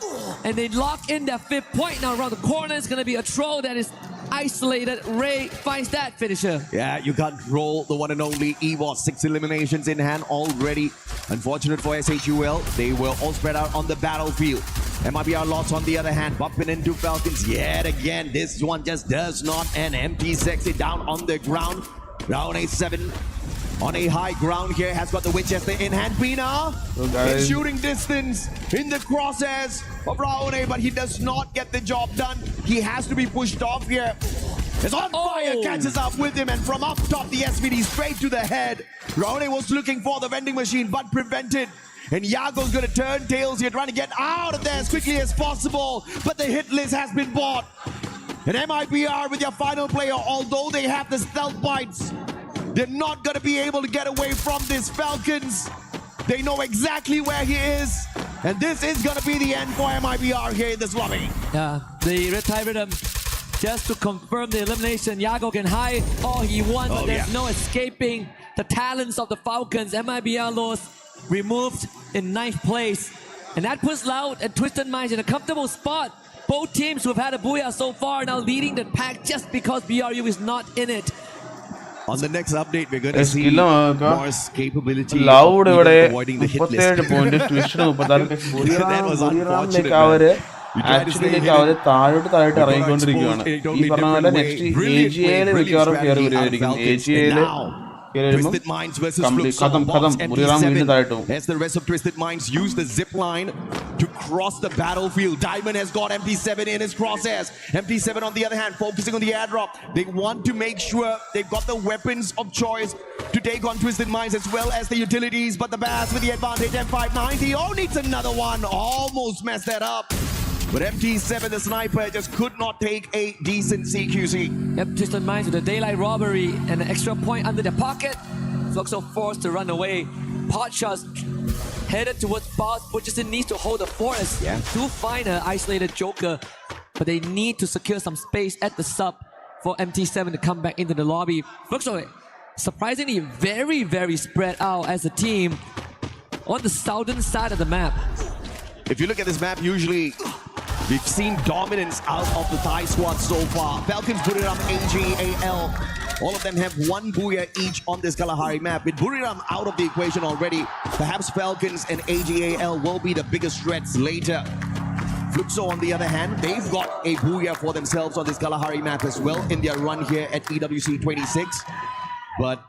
And they lock in that 5th point. Now around the corner is going to be a troll that is isolated. Ray finds that finisher. Yeah, you can't roll the one and only EVOS. 6 eliminations in hand already. Unfortunate for SHUL. They were all spread out on the battlefield. MIBR.LOS on the other hand, bumping into Falcons yet again. This one just does not end. Empty Sexy down on the ground. Round A7 on a high ground here, has got the Winchester in hand. Pina in shooting distance in the crosshairs of Raone, but he does not get the job done. He has to be pushed off here. It's on fire, catches up with him, and from up top the SVD straight to the head. Raone was looking for the vending machine, but prevented. And Yago's going to turn tails here, trying to get out of there as quickly as possible. But the hit list has been bought. And MIBR with your final player, although they have the stealth bites, they're not going to be able to get away from this Falcons. They know exactly where he is. And this is going to be the end for MIBR here in this lobby. Yeah, the Red Tide Rhythm, just to confirm the elimination, Yago can hide all he wants, but there's no escaping the talents of the Falcons. MIBR.LOS removed in 9th place. And that puts Loud and Twisted Minds in a comfortable spot. Both teams who have had a booyah so far now leading the pack just because BRU is not in it. On the next update, we're going to see Mars' capability Loud of avoiding the hit list. That was unfortunate. Actually, താഴോട്ട് ഇറങ്ങിക്കൊണ്ടിരിക്കുകയാണ് ഈ പറഞ്ഞ പോലെ next AG.AL മിക്കവാറും കയറി വരുമായിരിക്കും AG.AL Twisted Minds versus FLUXO. As the rest of Twisted Minds use the zip line to cross the battlefield. Diamond has got MP7 in his crosshairs. MP7 on the other hand, focusing on the airdrop. They want to make sure they've got the weapons of choice to take on Twisted Minds as well as the utilities. But the Bass with the advantage, M590. Oh, needs another one. Almost messed that up. But MT7, the sniper, just could not take a decent CQC. Yep, Twisted Minds with a daylight robbery and an extra point under their pocket. FLUXO forced to run away. Pot shots headed towards Boss. Butcherson needs to hold the forest to find an isolated Joker. But they need to secure some space at the sub for MT7 to come back into the lobby. FLUXO surprisingly very, very spread out as a team on the southern side of the map. If you look at this map, usually we've seen dominance out of the Thai squad so far. Falcons put it up AG.AL. All of them have 1 booyah each on this Kalahari map. With BURIRAM out of the equation already, perhaps Falcons and AG.AL will be the biggest threats later. FLUXO, on the other hand, they've got a booyah for themselves on this Kalahari map as well in their run here at EWC26. But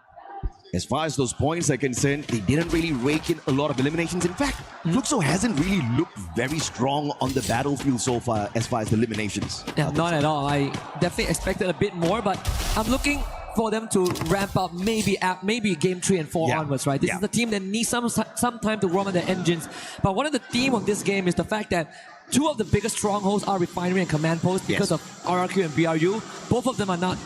as far as those points are concerned, they didn't really rake in a lot of eliminations. In fact, FLUXO hasn't really looked very strong on the battlefield so far as the eliminations. Yeah, not at all. I definitely expected a bit more, but I'm looking for them to ramp up maybe game 3 and 4 onwards, right? This is the team that needs some time to warm up their engines. But one of the theme of this game is the fact that 2 of the biggest strongholds are Refinery and Command Post because of RRQ and BRU. Both of them are not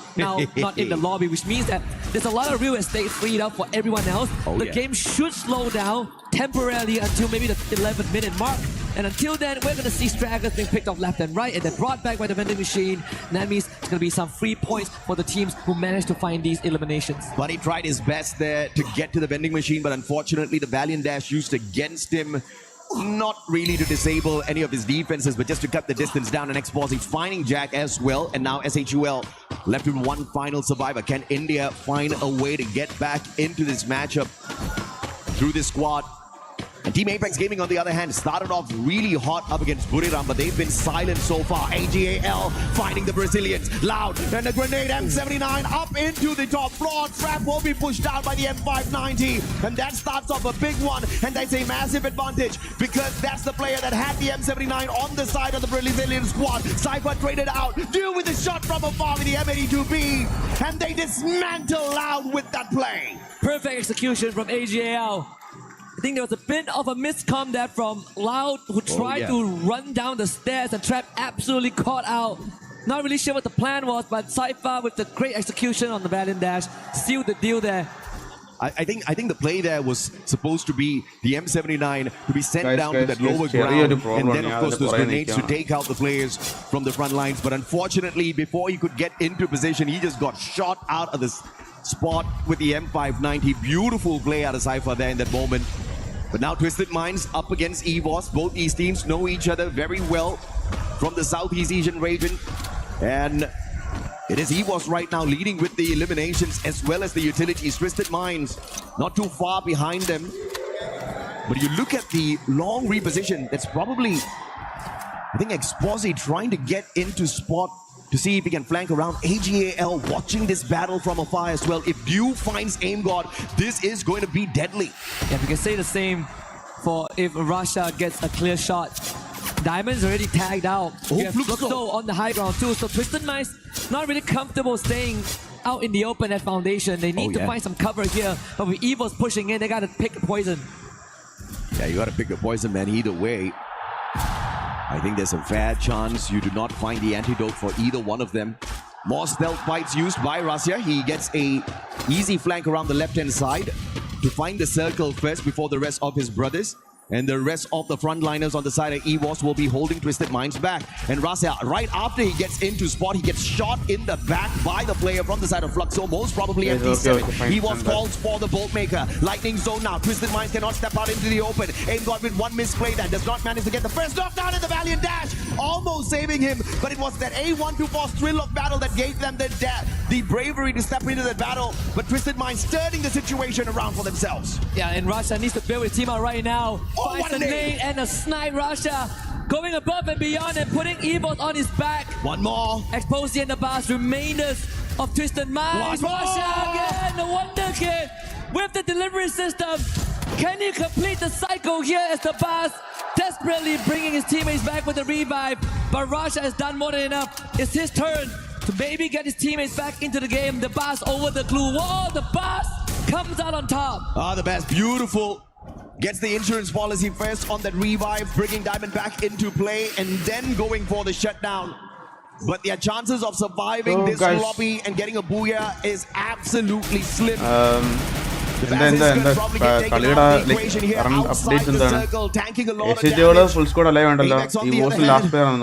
in the lobby, which means that there's a lot of real estate freed up for everyone else. The game should slow down temporarily until maybe the 11th minute mark. And until then, we're going to see stragglers being picked off left and right and then brought back by the vending machine. And that means it's going to be some free points for the teams who managed to find these eliminations. But he tried his best there to get to the vending machine, but unfortunately the Valiant Dash used against him. Not really to disable any of his defenses, but just to cut the distance down. And Exposy finding Jack as well. And now SHUL left with one final survivor. Can India find a way to get back into this matchup through this squad? And Team Apex Gaming, on the other hand, started off really hot up against BURIRAM, but they've been silent so far. AG.AL finding the Brazilians. Loud, and a grenade M79 up into the top floor. Trap will be pushed down by the M590, and that starts off a big one, and that's a massive advantage because that's the player that had the M79 on the side of the Brazilian squad. Cypher traded out, deal with the shot from afar with the M82B, and they dismantle Loud with that play. Perfect execution from AG.AL. I think there was a bit of a miscom there from Loud, who tried to run down the stairs, and Trap absolutely caught out. Not really sure what the plan was, but Cypher with the great execution on the Valiant Dash sealed the deal there. I think the play there was supposed to be the M79 to be sent down to that lower ground, and then of course those grenades to take out the players from the front lines. But unfortunately, before he could get into position, he just got shot out of this spot with the M590. Beautiful play out of Cypher there in that moment. But now Twisted Minds up against EVOS. Both these teams know each other very well from the Southeast Asian region. And it is EVOS right now leading with the eliminations as well as the utilities. Twisted Minds not too far behind them. But you look at the long reposition, that's probably, I think, Exposi trying to get into spot to see if he can flank around. AG.AL watching this battle from afar as well. If Dew finds Aim God, this is going to be deadly. Yeah, we can say the same for if Russia gets a clear shot. Diamond's already tagged out. We have FLUXO on the high ground too, so Twisted Minds not really comfortable staying out in the open at Foundation. They need to find some cover here, but with EVOS pushing in, they gotta pick a poison. Yeah, you gotta pick a poison, man, either way. I think there's a fair chance you do not find the antidote for either one of them. More stealth fights used by Russia. He gets a easy flank around the left-hand side to find the circle first before the rest of his brothers. And the rest of the frontliners on the side of EVOS will be holding Twisted Minds back. And Russia, right after he gets into spot, he gets shot in the back by the player from the side of FLUXO, most probably MT7. EVOS calls for the Bolt Maker. Lightning zone now. Twisted Minds cannot step out into the open. Aim God with one misplay that does not manage to get the first knockdown in the Valiant Dash. Almost saving him, but it was that A124 thrill of battle that gave them the bravery to step into the battle. But Twisted Minds turning the situation around for themselves. Yeah, and Russia needs to build his team out right now. Finds a nade and a snipe. Russia going above and beyond and putting EVOS on his back. One more. Exposi and the Bars, remainders of Twisted Minds. Russia again, the Wonder Kid with the delivery system. Can he complete the cycle here as the Bars desperately bringing his teammates back with the revive? But Russia has done more than enough. It's his turn to maybe get his teammates back into the game. The Bars over the glue. Whoa, the Bars comes out on top. Ah, the Bars, beautiful. Gets the insurance policy first on that revive, bringing Diamond back into play and then going for the shutdown. But their chances of surviving this lobby and getting a booyah is absolutely slim. updates full squad alive EVOS last player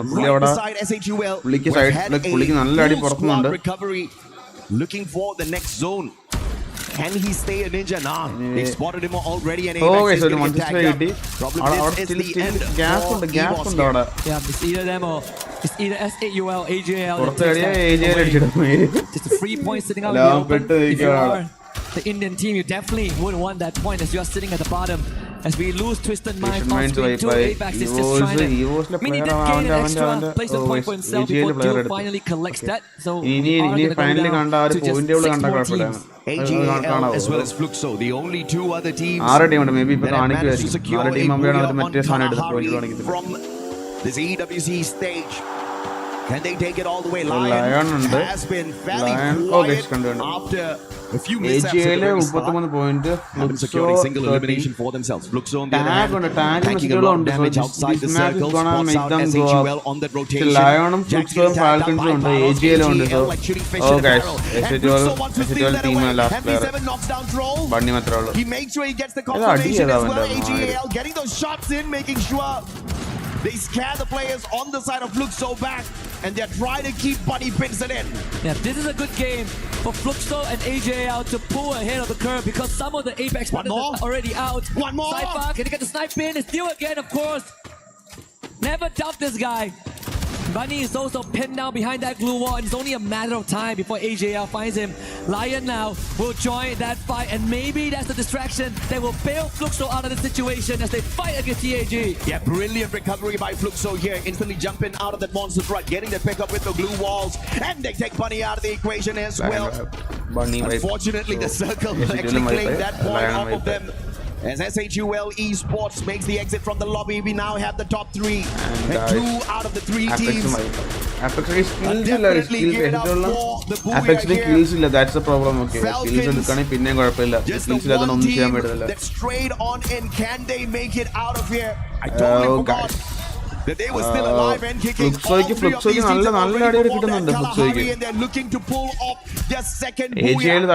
recovery, looking for the next zone. Can he stay a ninja? Nah, they spotted him already and okay, so Probably this is the end gap. Yeah, it's either them or it's either AG.AL, AG.AL. Just a free point sitting out in the open. If you are the Indian team, you definitely wouldn't want that point as you are sitting at the bottom. As we lose Twisted Minds on screen, 2 Apex is just trying to... I mean, he did gain an extra placement point for himself before Duke finally collects that. So, are finally to just 6 more teams. AG.AL as well as FLUXO, the only two other teams that have managed to secure a booyah from this EWC stage. Can they take it all the way? LYON has been fairly quiet after a few mishaps. Haven't secured a single elimination for themselves. FLUXO on the other hand, tanking a lot of damage outside the circle, spots out SHUL on that rotation. LYON, FLUXO, FALCONS, AG.AL actually SHUL team last player. He makes sure he gets the confirmation as well. AG.AL getting those shots in, making sure they scare the players on the side of FLUXO back, and they're trying to keep Buddy Pinson in. Yeah, this is a good game for FLUXO and AG.AL to pull ahead of the curve because some of the Apex players are already out. One more! Cypher, can he get the snipe in? It's Dew again, of course. Never doubt this guy. Bunny is also pinned down behind that glue wall, and it's only a matter of time before AG.AL finds him. LYON now will join that fight, and maybe that's the distraction that will bail FLUXO out of the situation as they fight against TAG. Yeah, brilliant recovery by FLUXO here, instantly jumping out of that monster truck, getting the pickup with the glue walls, and they take Bunny out of the equation as well. Unfortunately, the circle actually claimed that point off of them. As SHUL ESPORTS makes the exit from the lobby, we now have the top three. And 2 out of the 3 teams. Apex kills illa, that's the problem. Okay, kills That straight on in, can they make it out of here? I totally forgot that they were still alive and kicking. FLUXO and they're looking to pull off their second AG.AL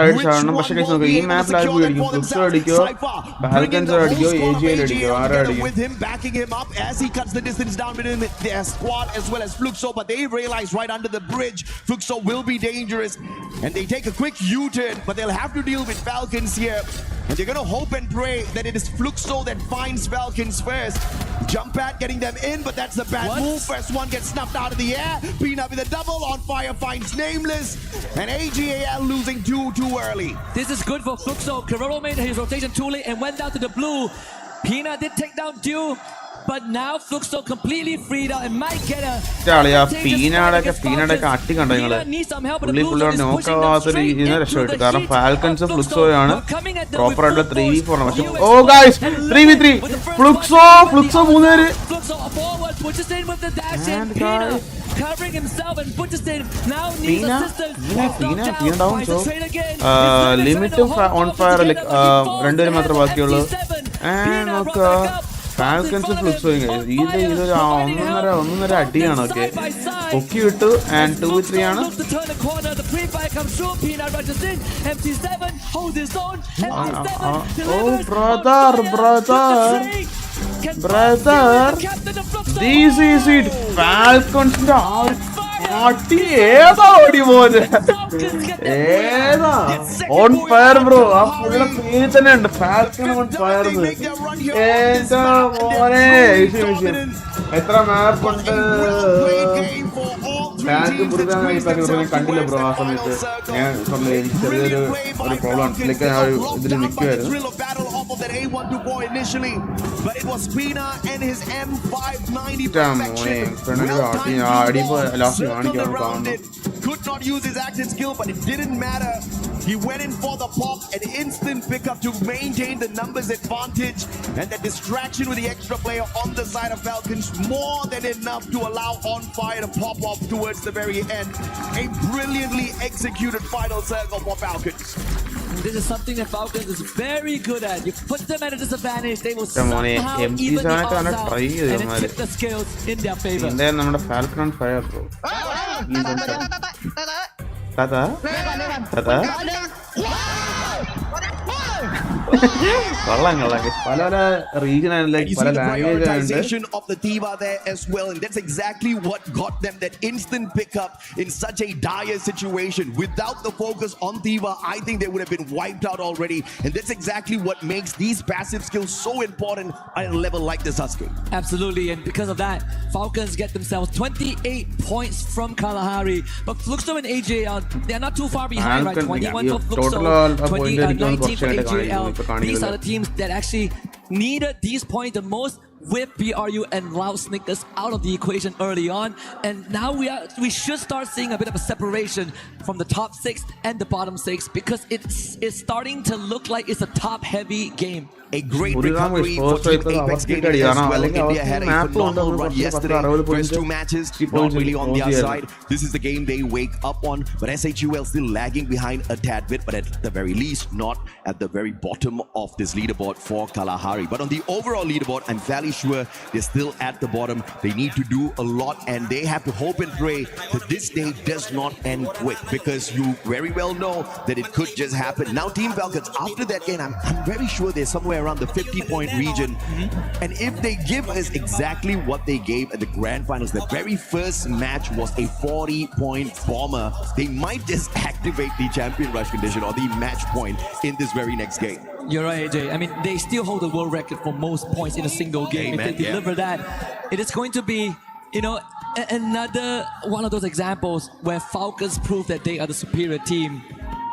with him backing him up as he cuts the distance down between their squad as well as FLUXO, but they realize right under the bridge FLUXO will be dangerous, and they take a quick U-turn, but they'll have to deal with Falcons here, and they're gonna hope and pray that it is FLUXO that finds Falcons first. Jump pad getting them in, but that's a bad move. First one gets snuffed out of the air. Pina with a double on fire finds Nameless, and AG.AL losing too early. This is good for FLUXO. Carrero made his rotation too late and went down to the blue. Pina did take down Dew, but now FLUXO completely freed out and might get a Pina needs some help, but the Fully blue zone is pushing them straight into the heat. Falcons FLUXO FLUXO coming at them proper with full 3v4. force. Oh guys, 3v3. FLUXO 3 FLUXO forward, pushes in with the dash in. Pina covering himself and pushes in. Now needs assistance. Pina down. So limit on fire like രണ്ടുപേരും മാത്രമേ ബാക്കിയുള്ളൂ. And Falcons FLUXO ഇതൊരു ഒന്നര അടിയാണ്. Okay പൊക്കി വിട്ടു and 2v3 ആണ്. Oh brother, this is it. Falcons on fire bro. Falcon on fire. എത്ര മാപ്പ് ഉണ്ട് ടാങ്ക് കണ്ടില്ല ബ്രോ ആ സമയത്ത്. ഞാൻ എനിക്ക് ചെറിയൊരു പ്രോബ്ലം ഇതിൽ നിൽക്കുമായിരുന്നു. ലാസ്റ്റ് കാണിക്കാൻ കാണുന്നു. Could not use his action skill, but it didn't matter. He went in for the pop, an instant pickup to maintain the numbers advantage, and the distraction with the extra player on the side of Falcons more than enough to allow On Fire to pop off towards the very end. A brilliantly executed final circle for Falcons. This is something that Falcons is very good at. You put them at a disadvantage, they will somehow even the odds out and then tip the scales in their favor. And then നമ്മുടെ Falcon on fire bro. Tata. പല region and like പല language of the Tiva there as well, and that's exactly what got them that instant pickup in such a dire situation. Without the focus on Tiva, I think they would have been wiped out already, and that's exactly what makes these passive skills so important at a level like this, Sasuke. Absolutely, and because of that, Falcons get themselves 28 points from Kalahari, but FLUXO and AG.AL, they're not too far behind, right? 21 for FLUXO, 19 for AG.AL. These are the teams that actually needed these points the most, with BRU and Loud SNICKERS out of the equation early on, and now we should start seeing a bit of a separation from the top 6 and the bottom 6, because it's starting to look like it's a top heavy game. A great recovery for Team Apex Gaming as well. India had a phenomenal run yesterday. First 2 matches, not really on their side. This is the game they wake up on, but SHUL still lagging behind a tad bit, but at the very least, not at the very bottom of this leaderboard for Kalahari. But on the overall leaderboard, I'm fairly sure they're still at the bottom. They need to do a lot, and they have to hope and pray that this day does not end quick, because you very well know that it could just happen. Now Team Falcons, after that game, I'm very sure they're somewhere around the 50-point region, and if they give us exactly what they gave at the grand finals, the very first match was a 40-point bomber, they might just activate the champion rush condition or the match point in this very next game. You're right, AJ. I mean, they still hold the world record for most points in a single game. If they deliver that, it is going to be, Another one of those examples where Falcons prove that they are the superior team.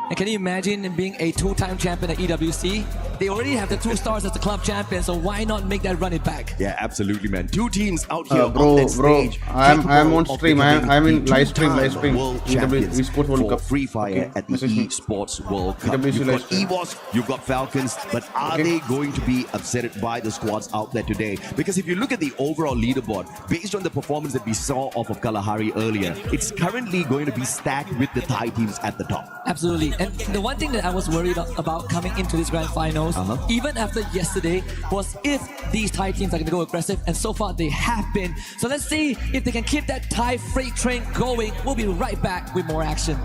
And can you imagine being a two-time champion at EWC? They already have the 2 stars as the club champion, so why not make that run it back? Yeah, absolutely, man. 2 teams out here on bro, that stage. I'm on stream. I'm in live stream. World champions ESPORTS World Cup. Free Fire at the eSports World Cup. You've got EVOS, you've got Falcons, but are they going to be upset by the squads out there today? Because if you look at the overall leaderboard, based on the performance that we saw off of Kalahari earlier, it's currently going to be stacked with the Thai teams at the top. Absolutely. And the one thing that I was worried about coming into this grand finals, even after yesterday, was if these Thai teams are going to go aggressive, and so far they have been. So let's see if they can keep that Thai freight train going. We'll be right back with more action.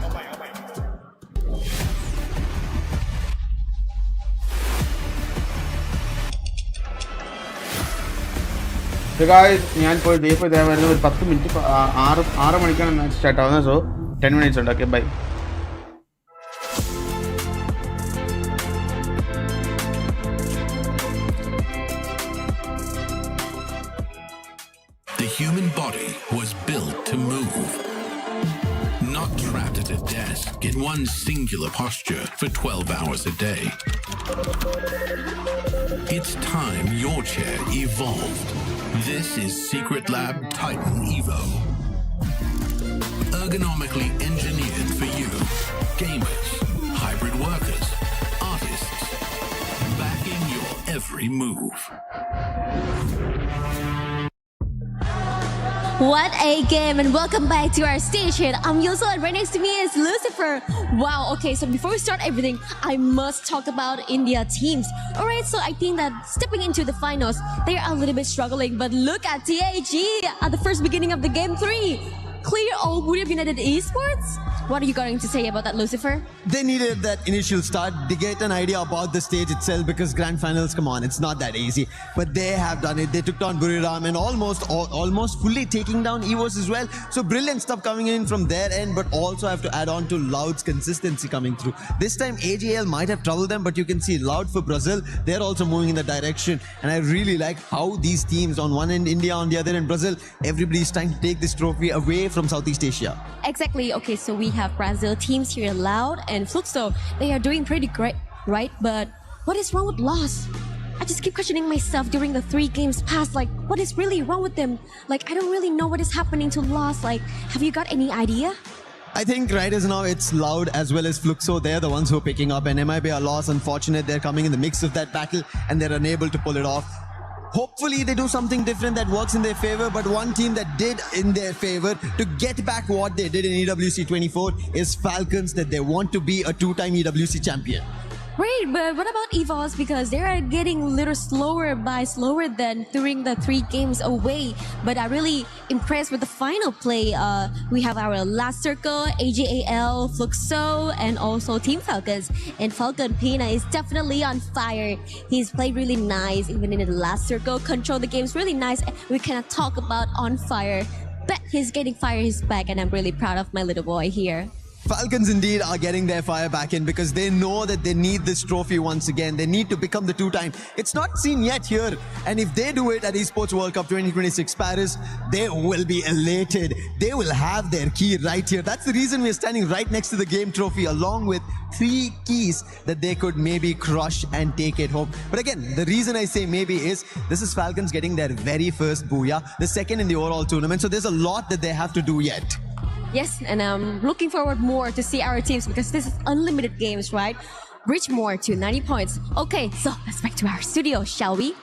So guys, ഞാൻ പോയി വരുന്നത് ഒരു 10 minute 6 മണിക്കാണ് match start ആവുന്നത്. So 10 minutes ഉണ്ട്. Okay, bye. The human body was built to move, not trapped at a desk in one singular posture for 12 hours a day. It's time your chair evolved. This is Secret Lab Titan Evo. Ergonomically engineered for you, gamers, hybrid workers, artists, backing your every move. What a game, and welcome back to our station. I'm Yoso, and right next to me is Lucifer. Wow, okay, so before we start everything, I must talk about India teams. Alright, so I think that stepping into the finals, they are a little bit struggling, but look at TAG at the first beginning of the game 3. Clear all BURIRAM United Esports? What are you going to say about that, Lucifer? They needed that initial start to get an idea about the stage itself, because grand finals, come on, it's not that easy. But they have done it. They took down BURIRAM and almost fully taking down EVOS as well. So brilliant stuff coming in from their end, but also have to add on to Loud's consistency coming through. This time AG.AL might have troubled them, but you can see Loud for Brazil, they're also moving in that direction. And I really like how these teams, on one end India, on the other end Brazil, everybody's trying to take this trophy away from Southeast Asia. Exactly. Okay, so we have Brazil teams here, LYON and FLUXO. They are doing pretty great, right? But what is wrong with LOS? I just keep questioning myself during the 3 games past, like, what is really wrong with them? Like, I don't really know what is happening to LOS. Like, have you got any idea? I think right as now it's Loud as well as FLUXO. They're the ones who are picking up, and MIBR.LOS, unfortunate, they're coming in the mix of that battle and they're unable to pull it off. Hopefully they do something different that works in their favor, but one team that did in their favor to get back what they did in EWC24 is FALCONS, that they want to be a 2-time EWC champion. Great, but what about EVOS? Because they are getting a little slower than during the 3 games away. But I'm really impressed with the final play. We have our last circle, AG.AL, FLUXO, and also Team Falcons. And Falcon Pina is definitely on fire. He's played really nice, even in the last circle. Control the game's really nice. We cannot talk about on fire, but he's getting fire in his back, and I'm really proud of my little boy here. Falcons indeed are getting their fire back in, because they know that they need this trophy once again. They need to become the 2-time. It's not seen yet here. And if they do it at ESPORTS World Cup 2026 Paris, they will be elated. They will have their key right here. That's the reason we're standing right next to the game trophy, along with 3 keys that they could maybe crush and take it home. But again, the reason I say maybe is this is Falcons getting their very first booyah, the second in the overall tournament. So there's a lot that they have to do yet. Yes, and I'm looking forward more to see our teams, because this is unlimited games, right? Reach more to 90 points. Okay, so let's back to our studio, shall we?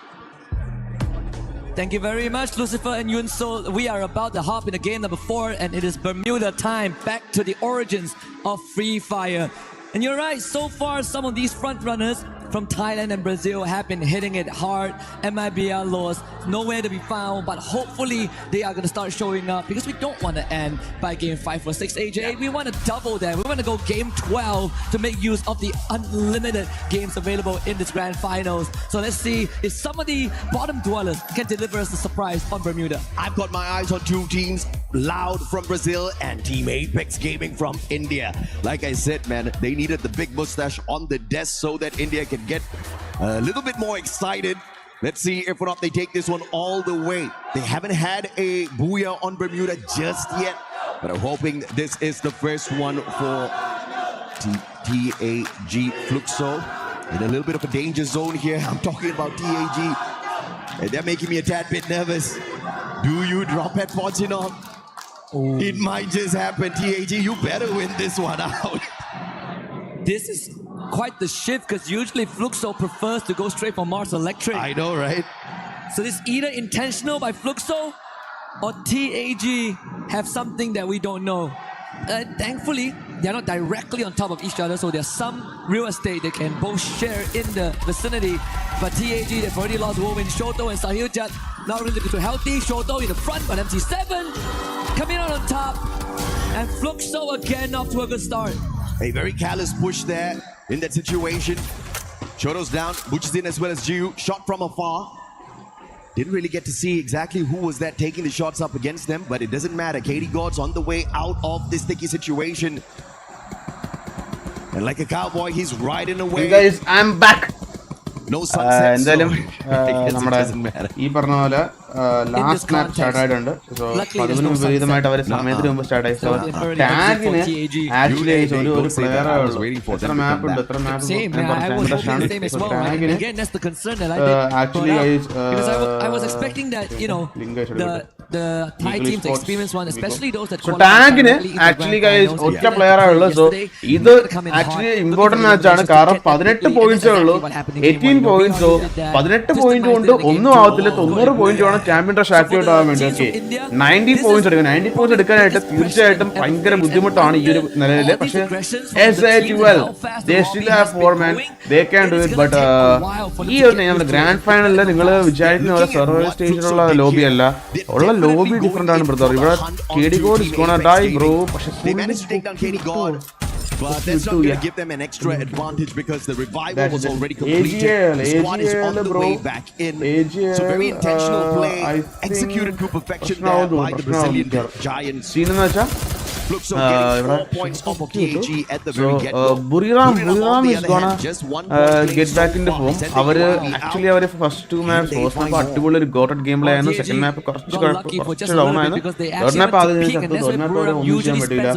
Thank you very much, Lucifer and Yun So. We are about to hop into game number 4, and it is Bermuda time, back to the origins of Free Fire. And you're right, so far some of these front runners from Thailand and Brazil have been hitting it hard. MIBR.LOS, nowhere to be found, but hopefully they are going to start showing up, because we don't want to end by game 5 or 6 AJ. We want to double them. We want to go game 12 to make use of the unlimited games available in this grand finals. So let's see if some of the bottom dwellers can deliver us a surprise on Bermuda. I've got my eyes on 2 teams, Loud from Brazil and Team Apex Gaming from India. Like I said, man, they needed the big mustache on the desk so that India can get a little bit more excited. Let's see if or not they take this one all the way. They haven't had a booyah on Bermuda just yet, but I'm hoping this is the first one for TAG FLUXO. In a little bit of a danger zone here. I'm talking about TAG. And they're making me a tad bit nervous. Do you drop at Fortunon? It might just happen. TAG, you better win this one out. This is quite the shift because usually FLUXO prefers to go straight for Mars Electric. I know, right? So this either intentional by FLUXO or TAG have something that we don't know. Thankfully, they're not directly on top of each other, so there's some real estate they can both share in the vicinity. But TAG, they've already lost Woven, Shoto and Sahil Jat. Not really looking too healthy. Shoto in the front, but MT7 coming out on top. And FLUXO again off to a good start. A very callous push there in that situation. Shoto's down, Butch is in as well as Jiu. Shot from afar. Didn't really get to see exactly who was that taking the shots up against them, but it doesn't matter. Katie God's on the way out of this sticky situation. And like a cowboy, he's riding away. Hey guys, I'm back. No sunset. എന്തായാലും നമ്മുടെ ഈ പറഞ്ഞ പോലെ last match start ആയിട്ടുണ്ട്. So അതിന് വിപരീതമായിട്ട് അവർ സമയത്തിന് മുമ്പ് start ആയി. സോ ടാഗിന് ആക്ച്വലി ഒരു പ്ലെയറേ ഉള്ളൂ. എത്ര മാപ്പ് ഉണ്ട്, എത്ര മാപ്പ് ടാഗിന് actually the Thai team's experienced one, especially those that ടാഗിന് ആക്ച്വലി ഗൈസ് ഒറ്റ പ്ലെയറേ ഉള്ളൂ. സോ ഇത് ആക്ച്വലി ഇമ്പോർട്ടന്റ് മാച്ചാണ്. കാരണം 18 പോയിന്റ്സേ ഉള്ളൂ, 18 പോയിന്റ്സോ 18 പോയിന്റ് കൊണ്ട് ഒന്നും ആവത്തില്ല. 90 പോയിന്റ് വേണം ചാമ്പ്യൻ റഷ് ആക്ടിവേറ്റ് ആവാൻ വേണ്ടി. ഓക്കെ, 90 പോയിന്റ്സ് എടുക്കണം. 90 പോയിന്റ്സ് എടുക്കാനായിട്ട് തീർച്ചയായിട്ടും ഭയങ്കര ബുദ്ധിമുട്ടാണ് ഈ ഒരു നിലയില്. പക്ഷേ AG.AL they still have 4 men, they can do it. But ഈ ഒരു ഗ്രാൻഡ് ഫൈനലിൽ നിങ്ങൾ വിചാരിക്കുന്ന പോലെ സർവൈവൽ സ്റ്റേജിലുള്ള ലോബി അല്ല, ഉള്ള ലോബി ഡിഫറെന്റ് ആണ് ബ്രദർ. ഇവിടെ KD God is gonna die bro. പക്ഷേ but that's not going to give them an extra advantage because the revival was already completed. The squad is on the way back in. So very intentional play, executed to perfection there by the Brazilian Giants. FLUXO getting 4 points off of KG at the very get-go. BURIRAM is gonna get back into form. Actually our first 2 maps first map അടിപൊളി ഒരു ഗോട്ടഡ് game play ആയിരുന്നു. Second മാപ്പ് കുറച്ച് down ആയിരുന്നു. Third മാപ്പ് ആദ്യം third മാപ്പ് ഒന്നും ചെയ്യാൻ പറ്റില്ല.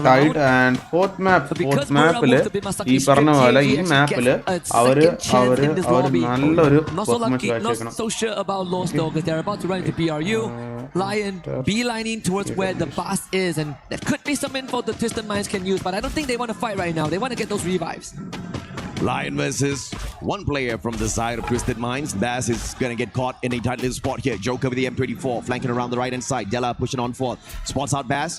Tight and fourth മാപ്പില് ഈ പറഞ്ഞ പോലെ ഈ മാപ്പില് അവര് നല്ലൊരു performance കാഴ്ചവെക്കണം. LYON beelining towards where the boss is, and there could be some info the Twisted Minds can use, but I don't think they want to fight right now. They want to get those revives. LYON versus one player from the side of Twisted Minds. Bass is going to get caught in a tight little spot here. Joker with the M24 flanking around the right hand side. Della pushing on forth. Spots out Bass.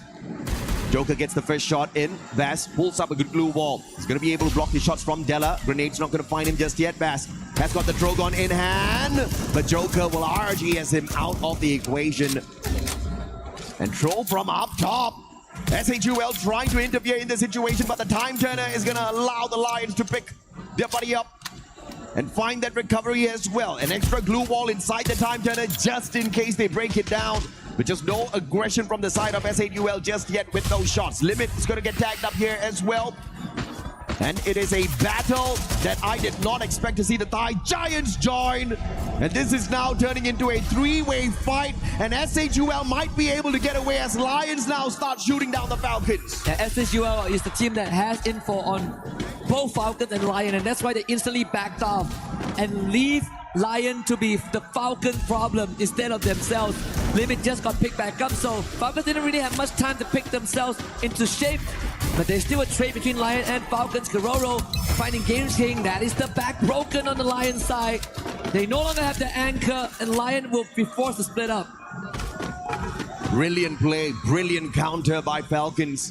Joker gets the first shot in. Bass pulls up a good glue wall. He's going to be able to block the shots from Della. Grenade's not going to find him just yet. Bass has got the Drogon in hand, but Joker will RGS him out of the equation. And Troll from up top. SAG.AL trying to interfere in the situation, but the time turner is going to allow the Lions to pick their buddy up and find that recovery as well. An extra glue wall inside the time turner just in case they break it down. But just no aggression from the side of SAG.AL just yet with those shots. Limit is going to get tagged up here as well. And it is a battle that I did not expect to see the Thai Giants join. And this is now turning into a 3-way fight. And SAG.AL might be able to get away as Lions now start shooting down the Falcons. Yeah, SAG.AL is the team that has info on both Falcons and LYON, and that's why they instantly backed off and leave LYON to be the Falcon problem instead of themselves. Limit just got picked back up, so Falcons didn't really have much time to pick themselves into shape. But there's still a trade between LYON and Falcons. Keroro finding Game King. That is the back broken on the LYON side. They no longer have the anchor, and LYON will be forced to split up. Brilliant play, brilliant counter by Falcons.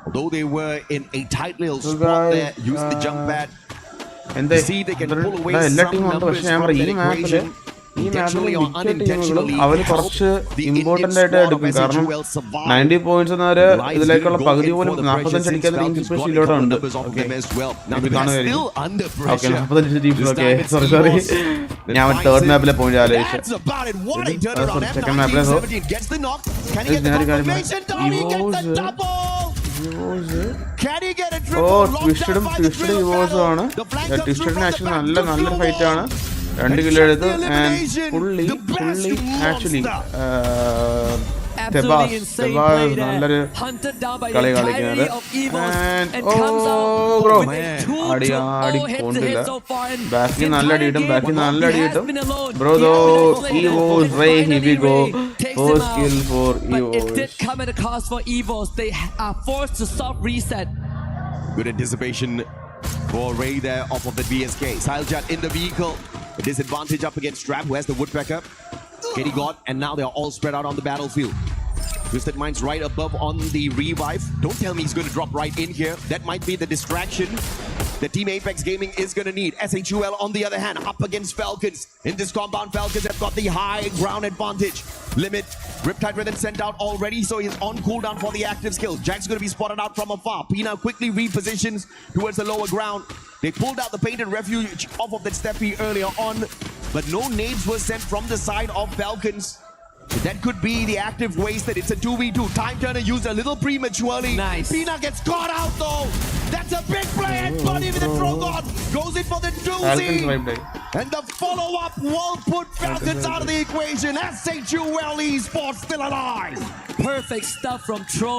Although they were in a tight little spot there, using the jump pad. And they see they can pull away some numbers from the equation. Intentionally or unintentionally, അവർ കുറച്ച് important ആയിട്ട് എടുക്കും. കാരണം 90 points എന്നവര് ഇതിലേക്കുള്ള പകുതി പോലും 45 അടിക്കാത്ത teams ഇവിടെ ഉണ്ട്. Sorry ഞാൻ തേർഡ് മാപ്പിലെ പോയിന്റ് ആലോചിച്ചു. സെക്കൻഡ് മാപ്പിലെ ട്വിസ്റ്റഡും EVOS ആണ്. ട്വിസ്റ്റഡിന് ആക്ച്വലി നല്ലൊരു ഫൈറ്റ് ആണ്. 2 kill എടുത്തു and fully actually Tebas നല്ലൊരു കളി കളിക്കുന്നത് and bro ആടി കൊണ്ടില്ല ബാക്കി നല്ല അടിയിട്ടും bro though EVOS Ray here we go first kill for EVOS. It did come at a cost for EVOS. They are forced to soft reset. Good anticipation for Ray there off of the BSK. Siljat in the vehicle. A disadvantage up against Trap, who has the woodpecker. Katie got, and now they're all spread out on the battlefield. Twisted Minds right above on the revive. Don't tell me he's going to drop right in here. That might be the distraction that Team Apex Gaming is going to need. SHUL on the other hand, up against Falcons. In this compound, Falcons have got the high ground advantage. Limit, Riptide Rhythm sent out already, so he's on cooldown for the active skills. Jack's going to be spotted out from afar. Pina quickly repositions towards the lower ground. They pulled out the painted refuge off of that Steppy earlier on, but no nades were sent from the side of Falcons. That could be the active wasted. It's a 2v2. Time Turner used a little prematurely. Nice. Pina gets caught out though. That's a big play. And Buddy with a throw god goes in for the doozy. And the follow-up will put Falcons out of the equation. SHUL ESPORTS still alive. Perfect stuff from Tro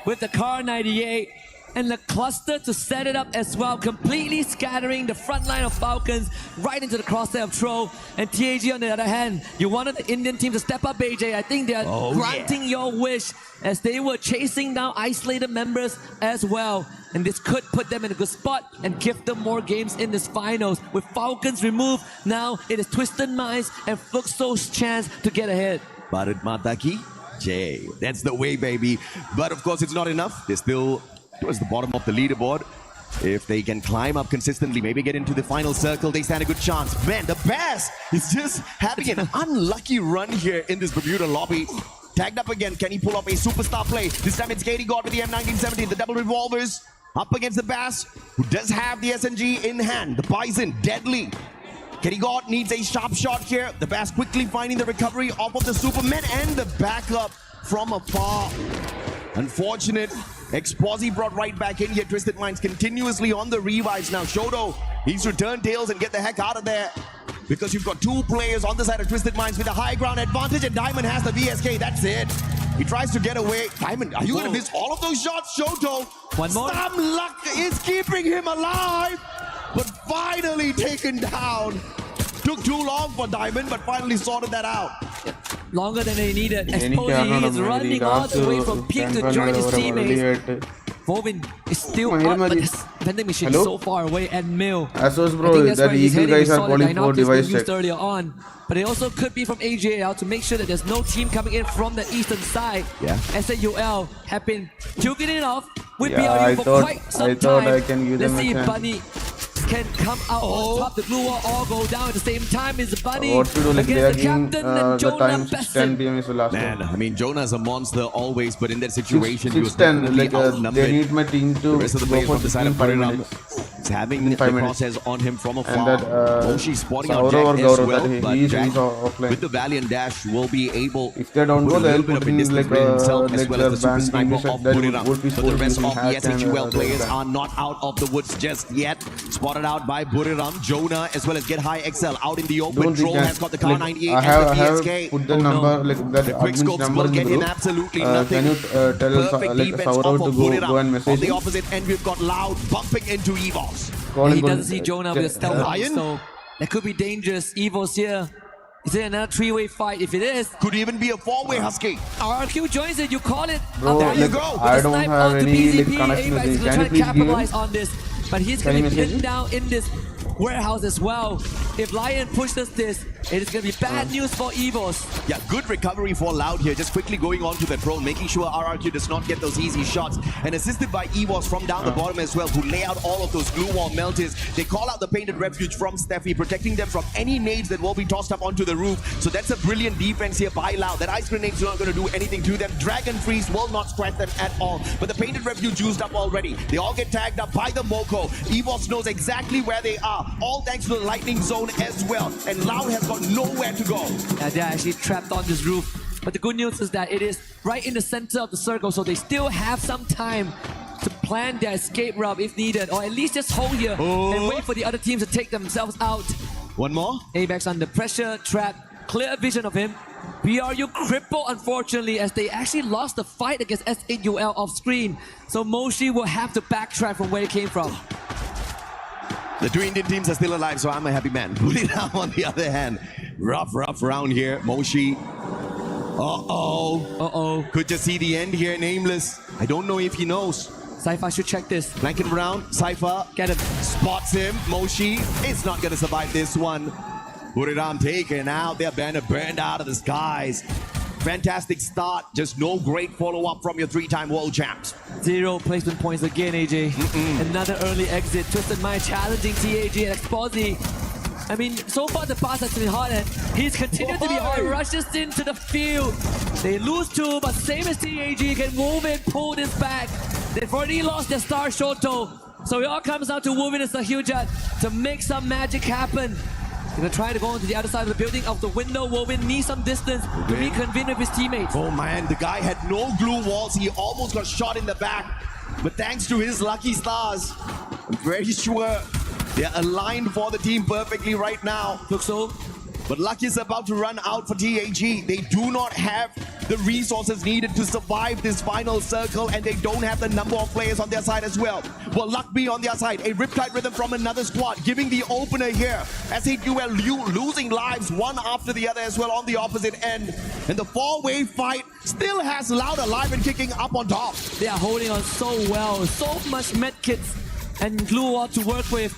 with the Car 98. And the cluster to set it up as well, completely scattering the front line of Falcons right into the crosshair of Tro. And TAG on the other hand, you wanted the Indian team to step up, AJ. I think they are granting your wish as they were chasing down isolated members as well. And this could put them in a good spot and give them more games in this finals. With Falcons removed, now it is Twisted Minds and FLUXO's chance to get ahead. Bharat Mata ki jai. That's the way, baby. But of course, it's not enough. They're still towards the bottom of the leaderboard. If they can climb up consistently, maybe get into the final circle, they stand a good chance. Man, the Bass is just having an unlucky run here in this Bermuda lobby. Tagged up again. Can he pull off a superstar play? This time it's Katie God with the M1917. The double revolvers up against the Bass, who does have the SNG in hand. The Bison, deadly. Katie God needs a sharp shot here. The Bass quickly finding the recovery off of the Superman and the backup from afar. Unfortunate. Exposi brought right back in here. Twisted Minds continuously on the revives now. Shoto needs to turn tails and get the heck out of there, because you've got two players on the side of Twisted Minds with a high ground advantage, and Diamond has the VSK. That's it. He tries to get away. Diamond, are you going to miss all of those shots? Shoto, one more. Some luck is keeping him alive, but finally taken down. Took too long for Diamond, but finally sorted that out. Longer than they needed. Exposi is running all the way from peak to join his teammates. Vovin is still up, but this vending machine is so far away. And Mill, Asos bro, that Eagle guys are calling for device check. Earlier on, but it also could be from AG.AL to make sure that there's no team coming in from the eastern side. Yeah. SNUL have been tuking it off with Yeah, BRU for quite some time. I thought I can give Let's them a see if chance. Bunny can come out on top. The blue wall all go down at the same time. Is Bunny What to do? Like they are against the giving captain and the Jonah time 10 PM is the last Man, time. I mean, Jonah's a monster always, but in that situation, he was 6-10, definitely like outnumbered. they need my team to The rest of the go players for from the side of 5 BURIRAM minutes. is having the 5 minutes. crosshairs on him from afar. And that Moshi spotting out Saurav or Jack as Gaurav, well, that but he is Jack, offline. with the Valiant Dash, will be able If they don't to go, put a they'll little bit put of a in distance like between himself as like well as the their super band sniper of that BURIRAM. would be But the rest supposed of to the hack and, SHUL players their are not out of the woods just yet. Spotted out by BURIRAM. Jonah as well as Get High XL out in the open. Don't Troll think has got the Car like, 98 I have and the PSK. put the number like that The quick admin's scopes number will in the get him group. absolutely Can nothing. you tell Perfect like defense Saurav off to of go BURIRAM. and message On the him? opposite end, we've got Loud bumping into EVOS. He doesn't see Jonah with a stealth round, so that could be dangerous. EVOS here. Is it another three-way fight? If it is, could even be a four-way Husky. RRQ joins it. You call it. Bro, there you like, go. I don't have any like connection with it. Can you Trying to please give capitalize him? on this, but he's Can going you to be message pinned him? down in this warehouse as well. If LYON pushes this, it is going to be bad news for EVOS. Yeah, good recovery for Loud here. Just quickly going on to the prone, making sure RRQ does not get those easy shots. And assisted by EVOS from down the bottom as well, who lay out all of those glue wall melters. They call out the painted refuge from Steffi, protecting them from any nades that will be tossed up onto the roof. So that's a brilliant defense here by Loud. That ice grenades are not going to do anything to them. Dragon Freeze will not scratch them at all. But the painted refuge used up already. They all get tagged up by the Moko. EVOS knows exactly where they are. All thanks to the lightning zone as well. And Loud has got nowhere to go. They're actually trapped on this roof. But the good news is that it is right in the center of the circle, so they still have some time to plan their escape route if needed, or at least just hold here and wait for the other teams to take themselves out. One more. ABEX under pressure, trap, clear vision of him. BRU crippled, unfortunately, as they actually lost the fight against S8UL off screen. So Moshi will have to backtrack from where he came from. The two Indian teams are still alive, so I'm a happy man. BURIRAM on the other hand, rough round here. Moshi. Could just see the end here, Nameless. I don't know if he knows. Cypher should check this. Flanking around, Cypher. Get him. Spots him. Moshi is not going to survive this one. BURIRAM taken out. Their banner burned out of the skies. Fantastic start. Just no great follow-up from your three-time world champs. 0 placement points again, AJ. Another early exit. Twisted Mind challenging TAG and Exposy. I mean, so far the pass has been hot and he's continued to be hot. Rushes into the field. They lose 2, but same as TAG, can move in, pull this back. They've already lost their star Shoto. So it all comes down to Wovin and Sahujat to make some magic happen. Gonna try to go onto the other side of the building of the window. Wovin needs some distance to reconvene with his teammates. Oh man, the guy had no glue walls. He almost got shot in the back. But thanks to his lucky stars, I'm very sure they're aligned for the team perfectly right now. FLUXO. But luck is about to run out for TAG. They do not have the resources needed to survive this final circle, and they don't have the number of players on their side as well. Will luck be on their side? A Riptide Rhythm from another squad, giving the opener here. S8UL losing lives one after the other as well on the opposite end. And the four-way fight still has Loud alive and kicking up on top. They are holding on so well. So much medkits and glue wall to work with.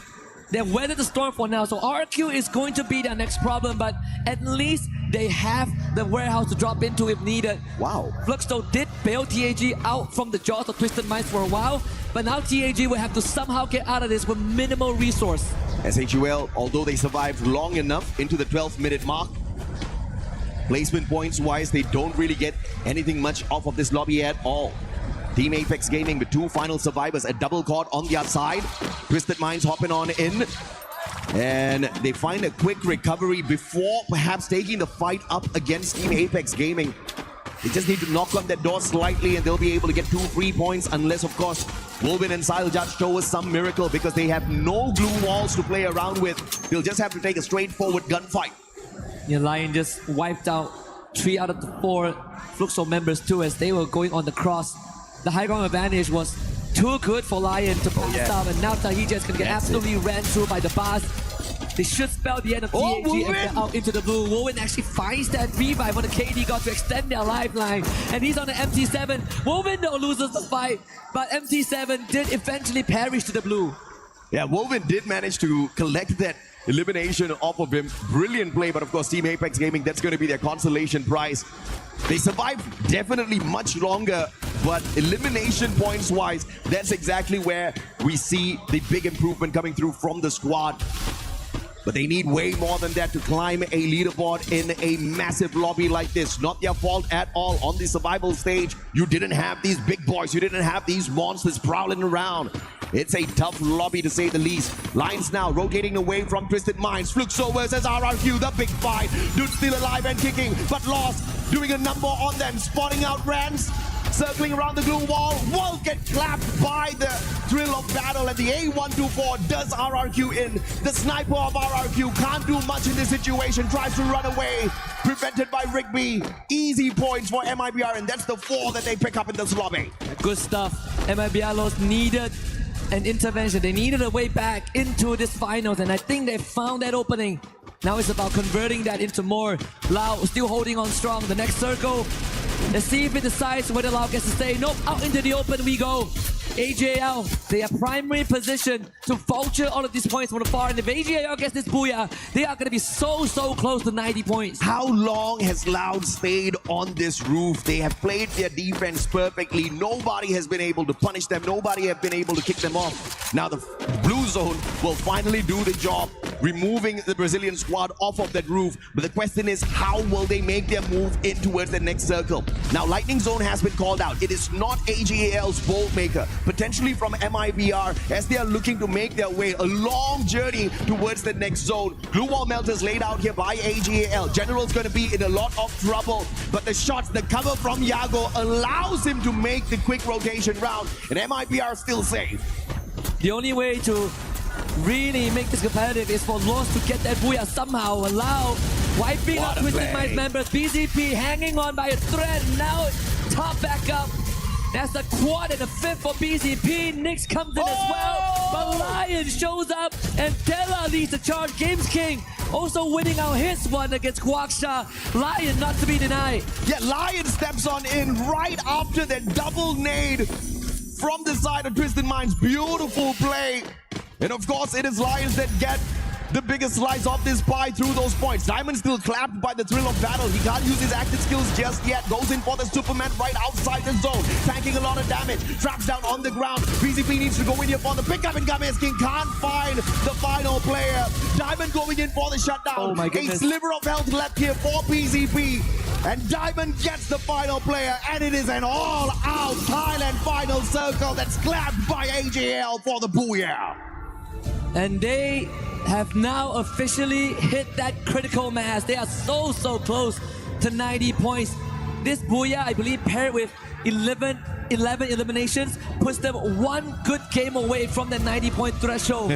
They've weathered the storm for now, so RQ is going to be their next problem, but at least they have the warehouse to drop into if needed. Wow. FLUXO did bail TAG out from the jaws of Twisted Minds for a while, but now TAG will have to somehow get out of this with minimal resource. S8UL, although they survived long enough into the 12th-minute mark, placement points-wise, they don't really get anything much off of this lobby at all. Team Apex Gaming with 2 final survivors, a double caught on the outside. Twisted Minds hopping on in. And they find a quick recovery before perhaps taking the fight up against Team Apex Gaming. They just need to knock on that door slightly and they'll be able to get 2 free points, unless, of course, Wolvin and Siljat show us some miracle because they have no glue walls to play around with. They'll just have to take a straightforward gunfight. Yeah, LYON just wiped out 3 out of the 4 FLUXO members too as they were going on the cross. The high ground advantage was too good for LYON to pass up, and now Tahijas can get absolutely ran through by the bars. They should spell the end of TAG and get out into the blue. Wovin actually finds that revive for the KD God to extend their lifeline, and he's on the MT7. Wovin though loses the fight, but MT7 did eventually perish to the blue. Yeah, Wovin did manage to collect that elimination off of him. Brilliant play, but of course Team Apex Gaming, that's going to be their consolation prize. They survived definitely much longer, but elimination points wise, that's exactly where we see the big improvement coming through from the squad. But they need way more than that to climb a leaderboard in a massive lobby like this. Not their fault at all. On the survival stage, you didn't have these big boys. You didn't have these monsters prowling around. It's a tough lobby to say the least. Lions now rotating away from Twisted Minds. FLUXO versus RRQ, the big fight. Dude still alive and kicking, but lost. Doing a number on them, spotting out Rans. Circling around the glue wall, won't get clapped by the thrill of battle, and the A124 does RRQ in. The sniper of RRQ can't do much in this situation, tries to run away, prevented by Rigby. Easy points for MIBR, and that's the 4 that they pick up in this lobby. Good stuff. MIBR.LOS needed an intervention. They needed a way back into this finals, and I think they found that opening. Now it's about converting that into more. Lau still holding on strong. The next circle. Let's see if it decides whether Lau gets to stay. Nope, out into the open we go. AG.AL, they are primary position to vulture all of these points from afar. And if AG.AL gets this booyah, they are going to be so close to 90 points. How long has Loud stayed on this roof? They have played their defense perfectly. Nobody has been able to punish them. Nobody has been able to kick them off. Now the blue zone will finally do the job, removing the Brazilian squad off of that roof. But the question is, how will they make their move in towards the next circle? Now Lightning Zone has been called out. It is not AG.AL's bolt maker. Potentially from MIBR, as they are looking to make their way a long journey towards the next zone. Glue wall melters laid out here by AG.AL. General's going to be in a lot of trouble, but the shots, the cover from Yago allows him to make the quick rotation round, and MIBR still safe. The only way to really make this competitive is for LOS to get that booyah somehow. Allow wiping out Twisted Minds members. BZP hanging on by a thread. Now top back up. That's a quad and a fifth for BZP. Nix comes in as well. But LYON shows up and Della leads the charge. Games King also winning out his one against Guaksha. LYON not to be denied. Yeah, LYON steps on in right after that double nade from the side of Twisted Minds. Beautiful play. And of course, it is LYON that get the biggest slice of this pie through those points. Diamond still clapped by the thrill of battle. He can't use his active skills just yet. Goes in for the Superman right outside the zone. Tanking a lot of damage. Traps down on the ground. BZP needs to go in here for the pickup, and Games King can't find the final player. Diamond going in for the shutdown. Oh my goodness. A sliver of health left here for BZP. And Diamond gets the final player, and it is an all-out Thailand final circle that's clapped by AG.AL for the booyah. And they have now officially hit that critical mass. They are so close to 90 points. This booyah, I believe, paired with 11 eliminations, puts them one good game away from the 90-point threshold.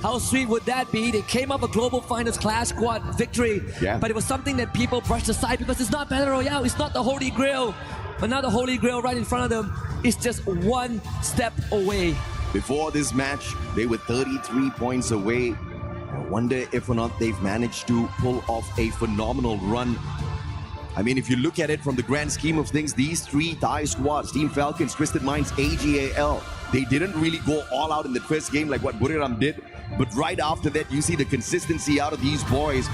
How sweet would that be? They came up a global finals clash squad victory, but it was something that people brushed aside because it's not Battle Royale, it's not the Holy Grail. But now the Holy Grail right in front of them is just one step away. Before this match, they were 33 points away. I wonder if or not they've managed to pull off a phenomenal run. I mean, if you look at it from the grand scheme of things, these three Thai squads, Team Falcons, Twisted Minds, AG.AL, they didn't really go all out in the first game like what BURIRAM did. But right after that, you see the consistency out of these boys.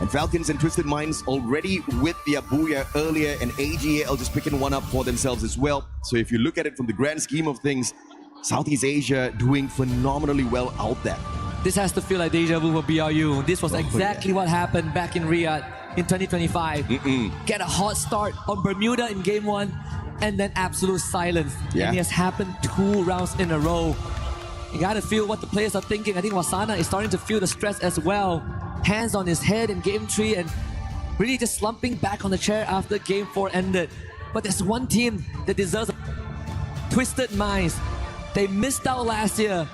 And Falcons and Twisted Minds already with their booyah earlier, and AG.AL just picking one up for themselves as well. So if you look at it from the grand scheme of things, Southeast Asia doing phenomenally well out there. This has to feel like deja vu for BRU. This was exactly what happened back in Riyadh in 2025. Get a hot start on Bermuda in game one, and then absolute silence. And it has happened 2 rounds in a row. You gotta feel what the players are thinking. I think Wasana is starting to feel the stress as well. Hands on his head in game 3 and really just slumping back on the chair after game 4 ended. But there's one team that deserves Twisted Minds. They missed out last year.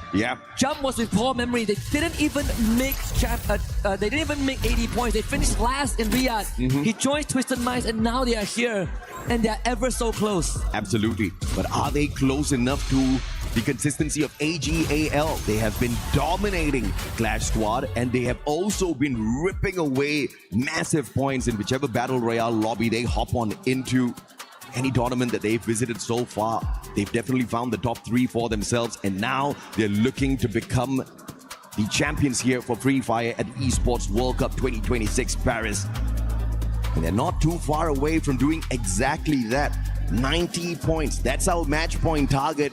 Jump was with poor memory. They didn't even make 80 points. They finished last in Riyadh. He joined Twisted Minds, and now they are here, and they are ever so close. Absolutely. But are they close enough to the consistency of AG.AL? They have been dominating Clash Squad, and they have also been ripping away massive points in whichever Battle Royale lobby they hop on into. Any tournament that they've visited so far, they've definitely found the top 3 for themselves, and now they're looking to become the champions here for Freefire at ESPORTS World Cup 2026 Paris. And they're not too far away from doing exactly that. 90 points, that's our match point target.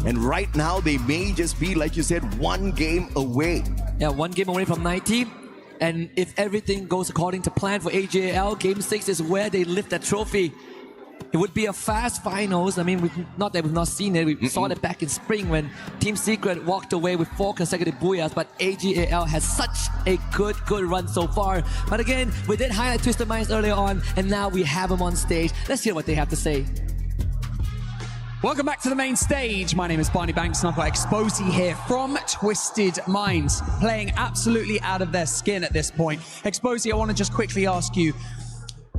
And right now they may just be, like you said, 1 game away. Yeah, 1 game away from 90. And if everything goes according to plan for AG.AL, game 6 is where they lift that trophy. It would be a fast finals. I mean, not that we've not seen it. We saw that back in spring when Team Secret walked away with 4 consecutive booyahs, but AG.AL has such a good run so far. But again, we did highlight Twisted Minds earlier on, and now we have them on stage. Let's hear what they have to say. Welcome back to the main stage. My name is Barney Banks, and I've got Exposy here from Twisted Minds, playing absolutely out of their skin at this point. Exposy, I want to just quickly ask you,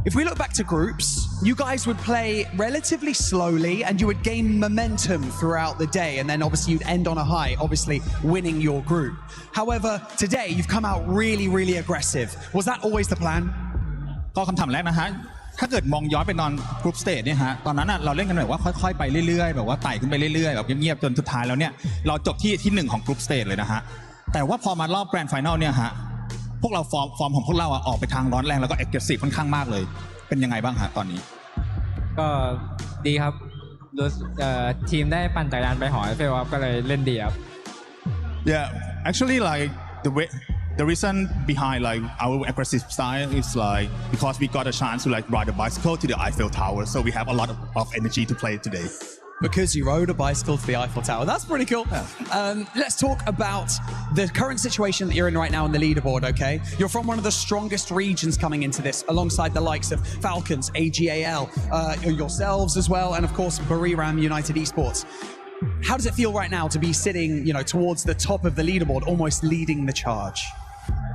if we look back to groups, you guys would play relatively slowly and you would gain momentum throughout the day, and then obviously you'd end on a high, obviously winning your group. However, today you've come out really aggressive. Was that always the plan? ก็คำถามแรกนะฮะถ้าเกิดมองย้อนไปตอนกรุ๊ปสเตจเนี่ยฮะตอนนั้นเราเล่นกันแบบว่าค่อยๆไปเรื่อยๆแบบว่าไต่ขึ้นไปเรื่อยๆแบบเงียบๆจนสุดท้ายแล้วเนี่ยเราจบที่1ของกรุ๊ปสเตจเลยนะฮะแต่ว่าพอมารอบแกรนด์ไฟนอลเนี่ยฮะพวกเราฟอร์มของพวกเราออกไปทางร้อนแรงแล้วก็เอ็กซ์เซสซีฟค่อนข้างมากเลยเป็นยังไงบ้างฮะตอนนี้ก็ดีครับทีมได้ปั่นจักรยานไปหอไอเฟลครับก็เลยเล่นดีครับ Yeah, actually like the reason behind like our aggressive style is like because we got a chance to like ride a bicycle to the Eiffel Tower, so we have a lot of energy to play today. Because you rode a bicycle to the Eiffel Tower. That's pretty cool. Let's talk about the current situation that you're in right now on the leaderboard, okay? You're from one of the strongest regions coming into this, alongside the likes of Falcons, AG.AL, yourselves as well, and of course, BURIRAM United Esports. How does it feel right now to be sitting, towards the top of the leaderboard, almost leading the charge?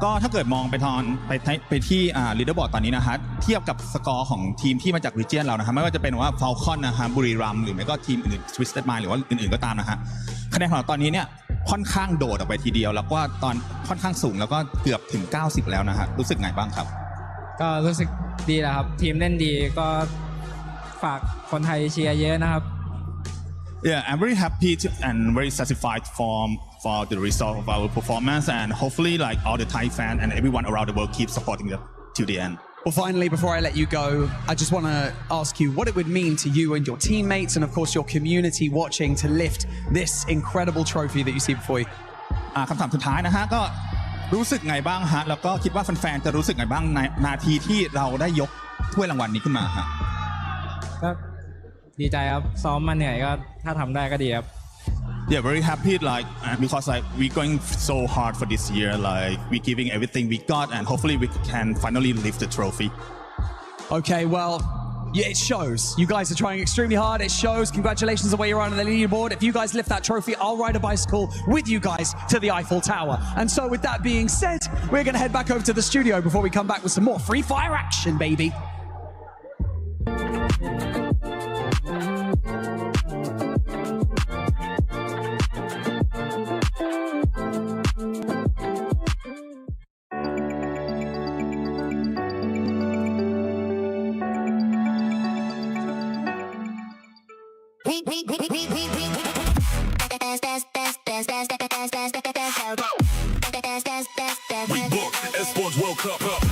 ก็ถ้าเกิดมองไปที่ลีดเดอร์บอร์ดตอนนี้นะฮะเทียบกับสกอร์ของทีมที่มาจากรีเจียนเรานะฮะไม่ว่าจะเป็นว่า FALCON นะฮะบุรีรัมย์หรือไม่ก็ทีมอื่น Twisted Mind หรือว่าอื่นๆก็ตามนะฮะคะแนนของเราตอนนี้เนี่ยค่อนข้างโดดออกไปทีเดียวแล้วก็ตอนค่อนข้างสูงแล้วก็เกือบถึง90แล้วนะฮะรู้สึกไงบ้างครับก็รู้สึกดีแล้วครับทีมเล่นดีก็ฝากคนไทยเชียร์เยอะนะครับ Yeah, I'm very happy and very satisfied for the result of our performance, and hopefully, like all the Thai fans and everyone around the world, keep supporting them to the end. Well, finally, before I let you go, I just want to ask you what it would mean to you and your teammates, and of course your community watching, to lift this incredible trophy that you see before you. คำถามสุดท้ายนะฮะก็รู้สึกไงบ้างฮะแล้วก็คิดว่าแฟนๆจะรู้สึกไงบ้างในนาทีที่เราได้ยกถ้วยรางวัลนี้ขึ้นมาฮะก็ดีใจครับซ้อมมาเหนื่อยก็ถ้าทำได้ก็ดีครับ Yeah, very happy because we're going so hard for this year, we're giving everything we got, and hopefully we can finally lift the trophy. Okay, well, yeah, it shows. You guys are trying extremely hard. It shows. Congratulations on where you're on the leaderboard. If you guys lift that trophy, I'll ride a bicycle with you guys to the Eiffel Tower. And so with that being said, we're going to head back over to the studio before we come back with some more Free Fire action, baby. We book ESPORTS World Cup up.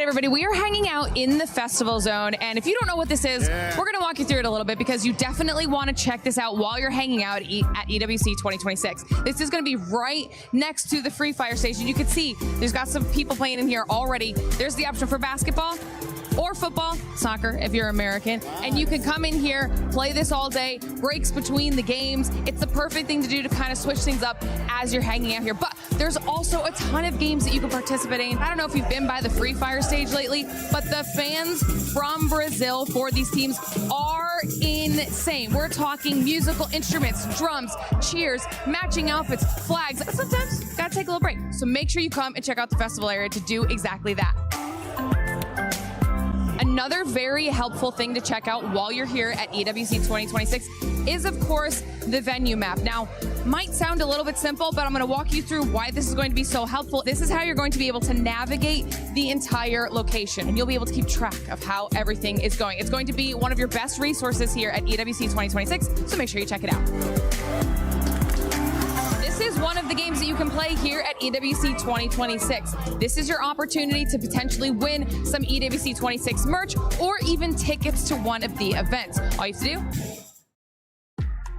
Everybody, we are hanging out in the festival zone, and if you don't know what this is, we're going to walk you through it a little bit because you definitely want to check this out while you're hanging out at EWC 2026. This is going to be right next to the Freefire station. You can see there's got some people playing in here already. There's the option for basketball or football, soccer if you're American, and you can come in here, play this all day, breaks between the games. It's the perfect thing to do to kind of switch things up as you're hanging out here. But there's also a ton of games that you can participate in. I don't know if you've been by the Free Fire stage lately, but the fans from Brazil for these teams are insane. We're talking musical instruments, drums, cheers, matching outfits, flags. Sometimes gotta take a little break. So make sure you come and check out the festival area to do exactly that. Another very helpful thing to check out while you're here at EWC 2026 is, of course, the venue map. Now, might sound a little bit simple, but I'm going to walk you through why this is going to be so helpful. This is how you're going to be able to navigate the entire location, and you'll be able to keep track of how everything is going. It's going to be one of your best resources here at EWC 2026, so make sure you check it out. This is one of the games that you can play here at EWC 2026. This is your opportunity to potentially win some EWC 26 merch or even tickets to one of the events. All you have to do.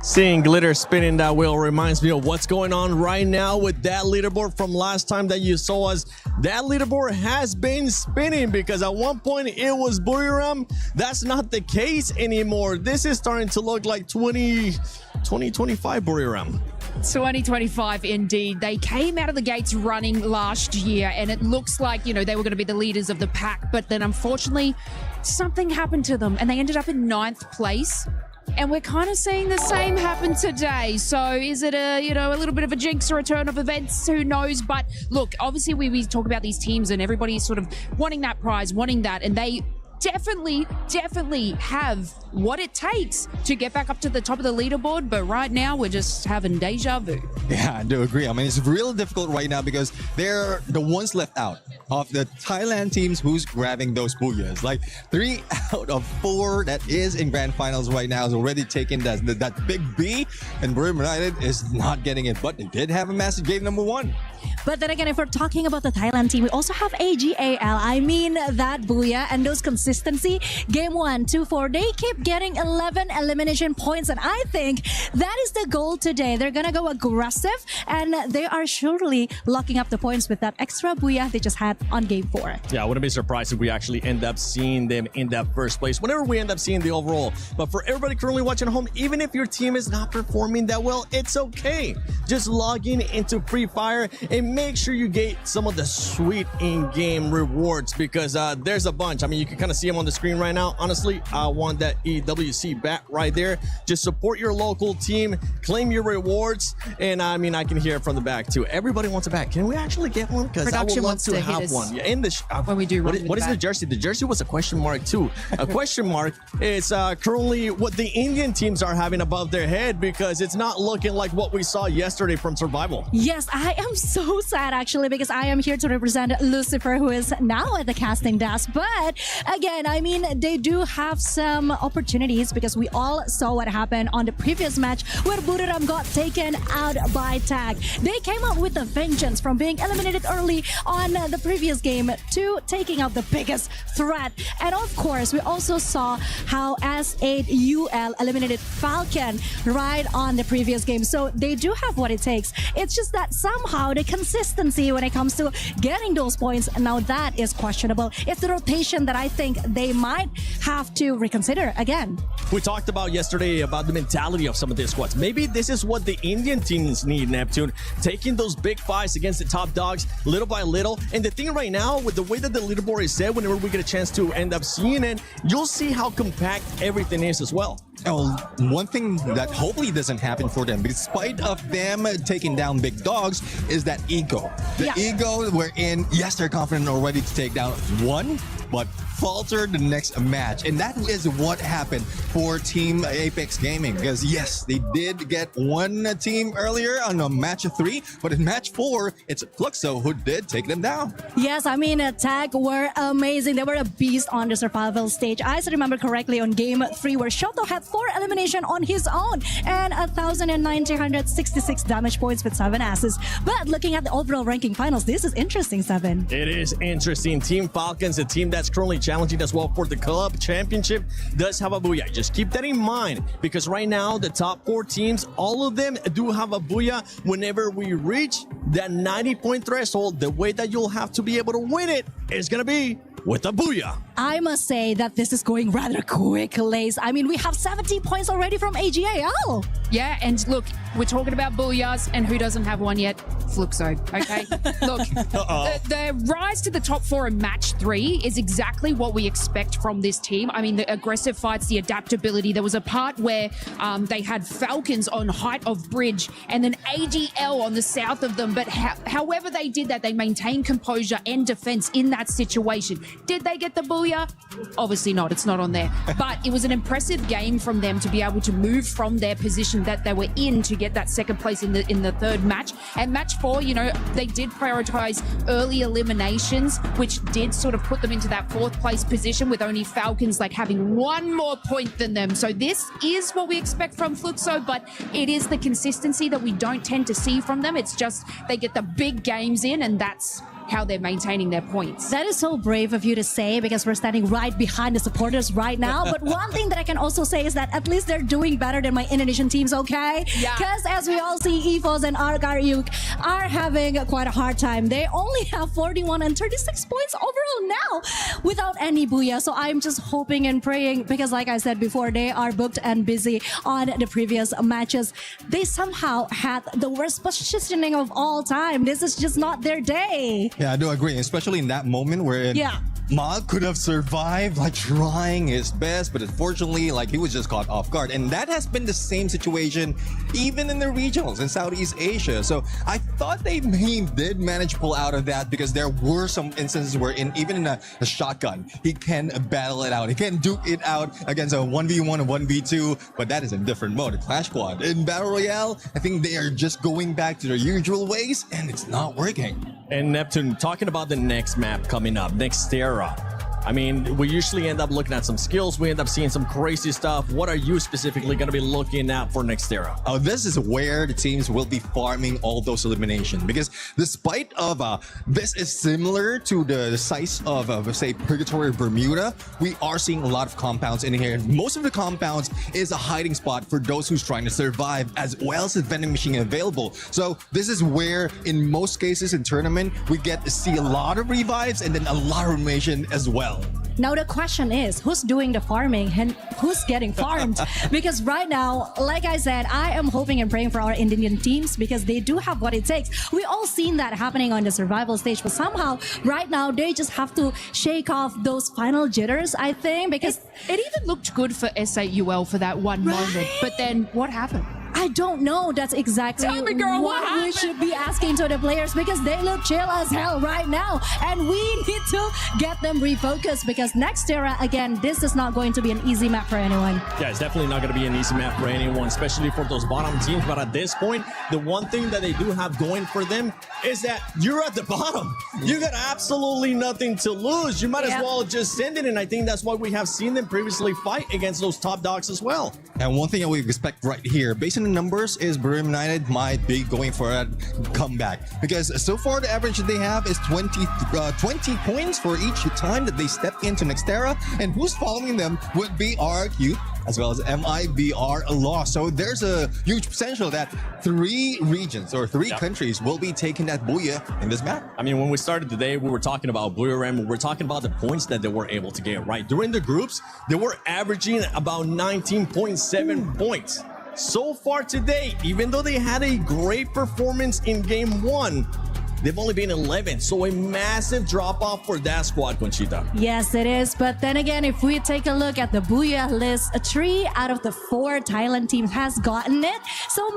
Seeing glitter spinning that wheel reminds me of what's going on right now with that leaderboard from last time that you saw us. That leaderboard has been spinning because at one point it was BURIRAM. That's not the case anymore. This is starting to look like 2025 BURIRAM. 2025 indeed. They came out of the gates running last year, and it looks like, they were going to be the leaders of the pack, but then unfortunately something happened to them and they ended up in 9th place. And we're kind of seeing the same happen today. So is it a little bit of a jinx or a turn of events? Who knows? But look, obviously we talk about these teams and everybody's sort of wanting that prize, wanting that, and they definitely have what it takes to get back up to the top of the leaderboard, but right now we're just having deja vu. Yeah, I do agree. I mean, it's really difficult right now because they're the ones left out of the Thailand teams who's grabbing those booyahs. Like 3 out of 4 that is in grand finals right now is already taken that big B, and BURIRAM United is not getting it, but they did have a massive game number 1. But then again, if we're talking about the Thailand team, we also have AG.AL. I mean, that booyah and those consistency. Game 1, 2, 4, they keep getting 11 elimination points. And I think that is the goal today. They're going to go aggressive and they are surely locking up the points with that extra booyah they just had on game 4. Yeah, I wouldn't be surprised if we actually end up seeing them in that first place whenever we end up seeing the overall. But for everybody currently watching at home, even if your team is not performing that well, it's okay. Just log into Free Fire and make sure you get some of the sweet in-game rewards because there's a bunch. I mean, you can kind of see them on the screen right now. Honestly, I want that EWC bat right there. Just support your local team, claim your rewards, and I mean, I can hear it from the back too. Everybody wants a bat. Can we actually get one? Because I would love to have one. Yeah, in the when we do. What is the jersey? The jersey was a question mark too. A question mark is currently what the Indian teams are having above their head because it's not looking like what we saw yesterday from Survival. Yes, I am so sad actually because I am here to represent Lucifer, who is now at the casting desk. But again, I mean, they do have some opportunities because we all saw what happened on the previous match where BURIRAM got taken out by tag. They came out with a vengeance from being eliminated early on the previous game to taking out the biggest threat. And of course, we also saw how S8UL eliminated Falcon right on the previous game. So they do have what it takes. It's just that somehow the consistency when it comes to getting those points, now that is questionable. It's the rotation that I think they might have to reconsider again. We talked about yesterday about the mentality of some of these squads. Maybe this is what the Indian teams need, Neptune. Taking those big fights against the top dogs little by little. And the thing right now, with the way that the leaderboard is set, whenever we get a chance to end up seeing it, you'll see how compact everything is as well. Oh, one thing that hopefully doesn't happen for them, despite of them taking down big dogs, is that ego. The ego wherein, yes, they're confident already to take down one, but falter the next match. And that is what happened for Team Apex Gaming. Because yes, they did get one team earlier on a match of 3, but in match 4, it's FLUXO who did take them down. Yes, I mean, Tag were amazing. They were a beast on the survival stage. I still remember correctly on game 3 where Shoto had 4 elimination on his own and 1,966 damage points with 7 assists. But looking at the overall ranking finals, this is interesting, 7. It is interesting. Team Falcons, a team that's currently challenging as well for the club championship, does have a booyah. Just keep that in mind because right now the top 4 teams, all of them do have a booyah. Whenever we reach that 90-point threshold, the way that you'll have to be able to win it is going to be with a booyah. I must say that this is going rather quick, Lace. I mean, we have 70 points already from AG.AL. Yeah, and look, we're talking about booyahs, and who doesn't have one yet? FLUXO, okay? Look, the rise to the top 4 in match 3 is exactly what we expect from this team. I mean, the aggressive fights, the adaptability. There was a part where they had Falcons on height of bridge and then AG.AL on the south of them. But however they did that, they maintained composure and defense in that situation. Did they get the booyah? Obviously not. It's not on there. But it was an impressive game from them to be able to move from their position that they were in to get that second place in the third match. And match 4, you know, they did prioritize early eliminations, which did sort of put them into that 4th place position with only Falcons like having 1 more point than them. So this is what we expect from FLUXO, but it is the consistency that we don't tend to see from them. It's just they get the big games in, and that's how they're maintaining their points. That is so brave of you to say because we're standing right behind the supporters right now. But one thing that I can also say is that at least they're doing better than my Indonesian teams, okay? Yeah. Because as we all see, EVOS and RKRU are having quite a hard time. They only have 41 and 36 points overall now without any booyah. So I'm just hoping and praying because like I said before, they are booked and busy on the previous matches. They somehow had the worst positioning of all time. This is just not their day. Yeah, I do agree, especially in that moment where Ma could have survived, like trying his best, but unfortunately, like he was just caught off guard. And that has been the same situation even in the regionals in Southeast Asia. So I thought they did manage to pull out of that because there were some instances where even in a shotgun, he can battle it out. He can duke it out against a 1v1 or 1v2, but that is a different mode, a Clash Squad. In Battle Royale, I think they are just going back to their usual ways and it's not working. And Neptune, talking about the next map coming up, Nextera. I mean, we usually end up looking at some skills. We end up seeing some crazy stuff. What are you specifically going to be looking at for Nextera? Oh, this is where the teams will be farming all those eliminations, because despite of this is similar to the size of say Purgatory or Bermuda, we are seeing a lot of compounds in here. Most of the compounds is a hiding spot for those who's trying to survive, as well as the vending machine available. So this is where, in most cases in tournament, we get to see a lot of revives and then a lot of elimination as well. Now the question is, who's doing the farming and who's getting farmed? Because right now, like I said, I am hoping and praying for our Indian teams because they do have what it takes. We all seen that happening on the survival stage, but somehow right now they just have to shake off those final jitters, I think, because it even looked good for SAUL for that one moment, but then what happened? I don't know. That's exactly what we should be asking to the players, because they look chill as hell right now. And we need to get them refocused, because Nextera, again, this is not going to be an easy map for anyone. Yeah, it's definitely not going to be an easy map for anyone, especially for those bottom teams. But at this point, the one thing that they do have going for them is that you're at the bottom. You got absolutely nothing to lose. You might as well just send it. And I think that's why we have seen them previously fight against those top dogs as well. And one thing that we expect right here, based on the numbers, is BURIRAM United might be going for a comeback, because so far the average that they have is 20 points for each time that they step into Nextera, and who's following them would be RQ as well as MIBR.LOS. So there's a huge potential that 3 regions or 3 countries will be taking that booyah in this map. I mean, when we started today, we were talking about BURIRAM. We were talking about the points that they were able to get, right? During the groups, they were averaging about 19.7 points. So far today, even though they had a great performance in game 1, they've only been 11, so a massive drop-off for that squad, Conchita. Yes, it is. But then again, if we take a look at the Booyah list, 3 out of the 4 Thailand teams has gotten it. So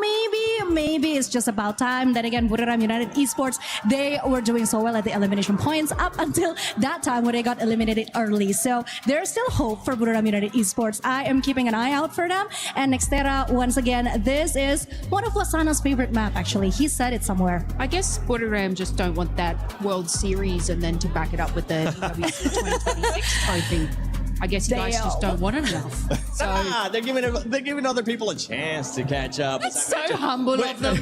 maybe it's just about time. Then again, BURIRAM United Esports, they were doing so well at the elimination points up until that time when they got eliminated early. So there's still hope for BURIRAM United Esports. I am keeping an eye out for them. And Nextera, once again, this is one of Wasana's favorite map, actually. He said it somewhere. I guess BURIRAM just don't want that World Series and then to back it up with the EWC26 trophy. I guess you guys just don't want it enough. So they're giving other people a chance to catch up. That's so humble of them.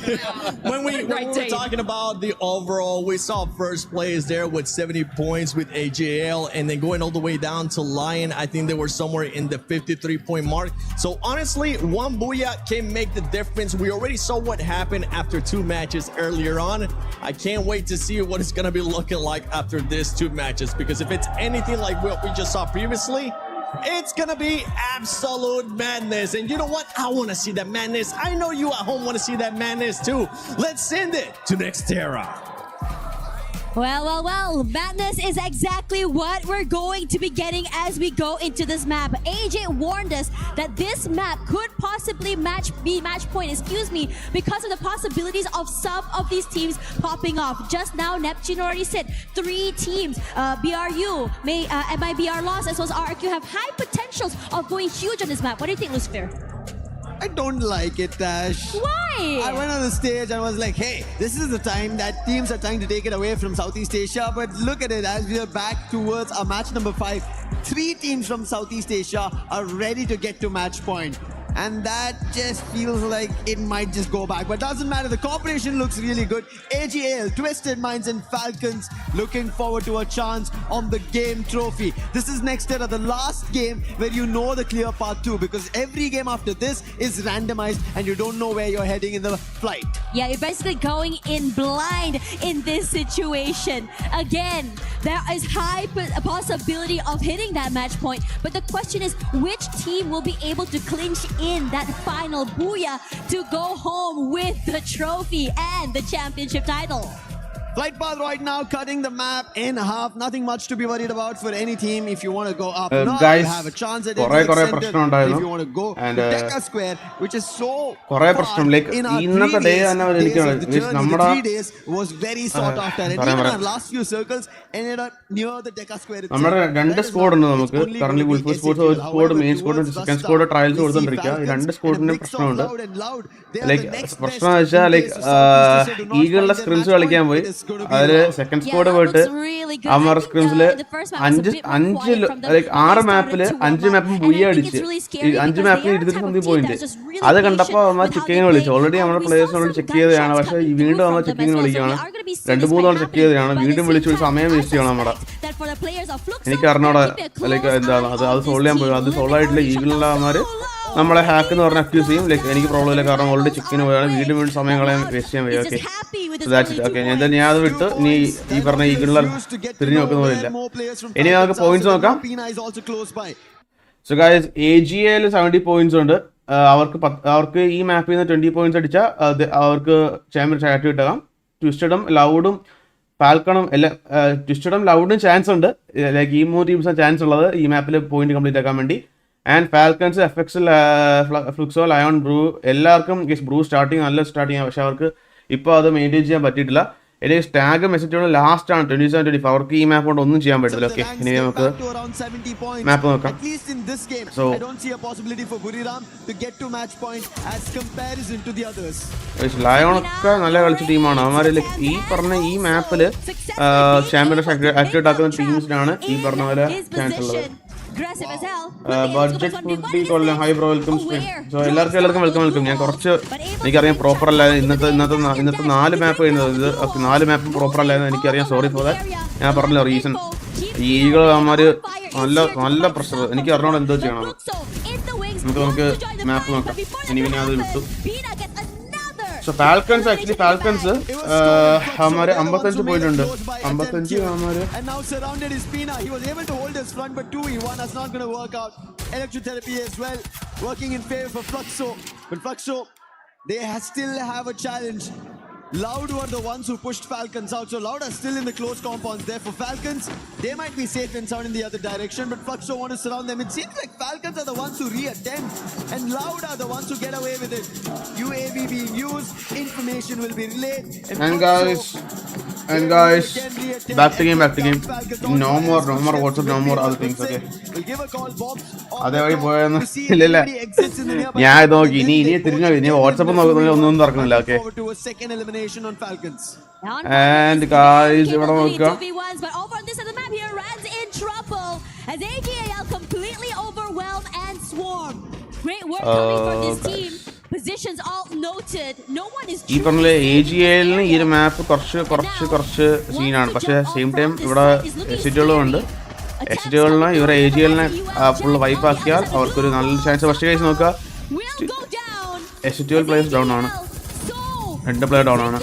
When we were talking about the overall, we saw first place there with 70 points with AG.AL, and then going all the way down to LYON. I think they were somewhere in the 53-point mark. So honestly, one booyah can make the difference. We already saw what happened after 2 matches earlier on. I can't wait to see what it's going to be looking like after these 2 matches, because if it's anything like what we just saw previously, it's gonna be absolute madness. And you know what? I want to see that madness. I know you at home want to see that madness too. Let's send it to Nextera. Well, madness is exactly what we're going to be getting as we go into this map. AJ warned us that this map could possibly be match point, because of the possibilities of some of these teams popping off. Just now, Neptune already said 3 teams, BRU, MIBR.LOS, as well as RQ, have high potentials of going huge on this map. What do you think, Lucifer? I don't like it, Tash. Why? I went on the stage and was like, hey, this is the time that teams are trying to take it away from Southeast Asia. But look at it, as we are back towards our match number 5, 3 teams from Southeast Asia are ready to get to match point. And that just feels like it might just go back. But doesn't matter, the cooperation looks really good. AG.AL, Twisted Minds and Falcons looking forward to a chance on the game trophy. This is Nextera, the last game where you know the clear path to, because every game after this is randomized and you don't know where you're heading in the flight. Yeah, you're basically going in blind in this situation. Again, there is high possibility of hitting that match point. But the question is, which team will be able to clinch in that final booyah to go home with the trophy and the championship title? Flight path right now, cutting the map in half. Nothing much to be worried about for any team. If you want to go up north, guys, you have a chance at it. If you want to go and Deca Square, which is so far like in our 3 days was very sought after. And even our last few circles ended up near the Deca Square itself. നമ്മുടെ 2 squad ഉണ്ട് നമുക്ക്. Current ഗുൾഫ് squad, ഒരു squad main squad, second squad trials കൊടുത്തോണ്ടിരിക്കുക. ഈ 2 സ്ക്വാഡിന് പ്രശ്നമുണ്ട്. Like പ്രശ്നം വെച്ചാൽ ലൈക്ക് ഈഗിളിന്റെ സ്ക്രിംസ് കളിക്കാൻ പോയി. അതില് സെക്കൻഡ് സ്ക്വാഡ് പോയിട്ട് അമർ സ്ക്രിംസില് 6 മാപ്പില് 5 മാപ്പും ബുയ്യ അടിച്ച് 5 മാപ്പിൽ 200 പോയിന്റ്. അത് കണ്ടപ്പോൾ നമ്മൾ ചെക്കിങ്ങിന് വിളിച്ചു. ഓൾറെഡി നമ്മുടെ പ്ലേയേഴ്സിനോട് ചെക്ക് ചെയ്തതാണ്, പക്ഷേ വീണ്ടും നമ്മൾ ചെക്കിങ്ങിന് വിളിക്കുകയാണ്. 2-3 തവണ ചെക്ക് ചെയ്തതാണ്, വീണ്ടും വിളിച്ചു സമയം വേസ്റ്റ് ചെയ്യണം നമ്മുടെ. എനിക്ക് അറിഞ്ഞോടെ ലൈക്ക് എന്താണ് അത് സോൾവ് ചെയ്യാൻ പോയി. അത് സോൾവ് ആയിട്ടില്ല. ഈഗിളുള്ളമാര് നമ്മളെ ഹാക്ക് എന്ന് പറഞ്ഞ അക്യൂസ് ചെയ്യും. ലൈക്ക് എനിക്ക് പ്രോബ്ലം ഇല്ല, കാരണം ഓൾറെഡി ചെക്കിന് പോയാണ്. വീണ്ടും സമയം കളയാൻ വേസ്റ്റ് ചെയ്യാൻ പോയി. ഓക്കെ ഓക്കെ എന്തായാലും ഞാൻ അത് വിട്ട് ഇനി ഈ പറഞ്ഞ ഈഗിളുള്ള തിരിഞ്ഞു നോക്കുന്ന പോലില്ല. ഇനി നമുക്ക് പോയിന്റ്സ് നോക്കാം. സോ ഗൈസ് AG.AL 70 പോയിന്റ്സ് ഉണ്ട്. അവർക്ക് ഈ മാപ്പിൽ നിന്ന് 20 പോയിന്റ്സ് അടിച്ചാൽ അവർക്ക് ചാമ്പ്യൻ ടാറ്റു കിട്ടാം. ട്വിസ്റ്റഡും ലൗഡും ഫാൽക്കണും എല്ലാം ട്വിസ്റ്റഡും ലൗഡും ചാൻസ് ഉണ്ട്. ലൈക്ക് ഈ 3 ടീംസാണ് ചാൻസ് ഉള്ളത് ഈ മാപ്പിൽ പോയിന്റ് കംപ്ലീറ്റ് ആക്കാൻ വേണ്ടി. And Falcons FX Fluxo Lyon bro എല്ലാവർക്കും ബ്രൂ നല്ല സ്റ്റാർട്ടിങ് ആണ്, പക്ഷെ അവർക്ക് ഇപ്പോൾ അത് മെയിൻറ്റെയിൻ ചെയ്യാൻ പറ്റിയിട്ടില്ല. ഇനി സ്റ്റാഗ് മെസ്സേജ് ലാസ്റ്റ് ആണ് 27-25. അവർക്ക് ഈ മാപ്പ് കൊണ്ട് ഒന്നും ചെയ്യാൻ പറ്റില്ല. ഓക്കെ ഇനി നമുക്ക് മാപ്പ് നോക്കാം. സോ ലയോണൊക്കെ നല്ല കളിച്ച ടീമാണ്. അവന്മാർ ഈ പറഞ്ഞ ഈ മാപ്പില് ചാമ്പ്യൻഷിപ്പ് ആക്ടിവേറ്റ് ആക്കുന്ന ടീംസിനാണ് ഈ പറഞ്ഞ പോലെ ചാൻസ് ഉള്ളത്. ബഡ്ജറ്റ് കൊല്ലം hi bro welcome stream. So എല്ലാവർക്കും വെൽക്കം. ഞാൻ കുറച്ച് എനിക്കറിയാം പ്രോപ്പർ അല്ലാതെ ഇന്നത്തെ 4 മാപ്പ് ചെയ്യുന്നത് ഇത് 4 മാപ്പ് പ്രോപ്പർ അല്ലാതെ എനിക്കറിയാം. Sorry for that. ഞാൻ പറഞ്ഞല്ലോ റീസൺ. ഈ ഈഗിൾ അവന്മാര് നല്ല പ്രഷർ. എനിക്ക് അറിഞ്ഞോണ്ട് എന്തോ ചെയ്യണം. നമുക്ക് മാപ്പ് നോക്കാം. ഇനി പിന്നെ അത് വിട്ടു. സോ ഫാൽക്കൺസ് ഹമാരെ 55 പോയിന്റ് ഉണ്ട്. 55 ഹമാരെ electrotherapy as well working in favor for FLUXO, but FLUXO they still have a challenge. Loud were the ones who pushed Falcons out, so Loud are still in the close compounds there. For Falcons, they might be safe and sound in the other direction, but FLUXO want to surround them. It seems like Falcons are the ones who reattempt, and Loud are the ones who get away with it. UAV being used, information will be relayed, and guys, back to game. No more WhatsApp, no more other things. Okay. അതേ വഴി പോയെന്ന് ഇല്ലല്ല, ഞാൻ നോക്കി ഇനി തിരിഞ്ഞു ഇനി WhatsApp നോക്കുന്നില്ല, ഒന്നും തുറക്കുന്നില്ല. ഓക്കെ and guys ഇവിടെ നോക്കുക. As AG.AL completely overwhelmed and swarmed. Great work coming from this team. Positions all noted. No one is ഈ പറഞ്ഞ AG.AL ന് ഈ ഒരു മാപ്പ് കുറച്ച് സീനാണ്, പക്ഷേ സെയിം ടൈം ഇവിടെ എക്സിറ്റുകളും ഉണ്ട്. എക്സിറ്റുകളിന് ഇവരെ AG.AL-നെ ഫുൾ വൈപ്പ് ആക്കിയാൽ അവർക്കൊരു നല്ല ചാൻസ്. പക്ഷേ കേസ് നോക്കുക, എക്സിറ്റുകൾ പ്ലേയേഴ്സ് ഡൗൺ ആണ്, 2 പ്ലെയർ ഡൗൺ ആണ്.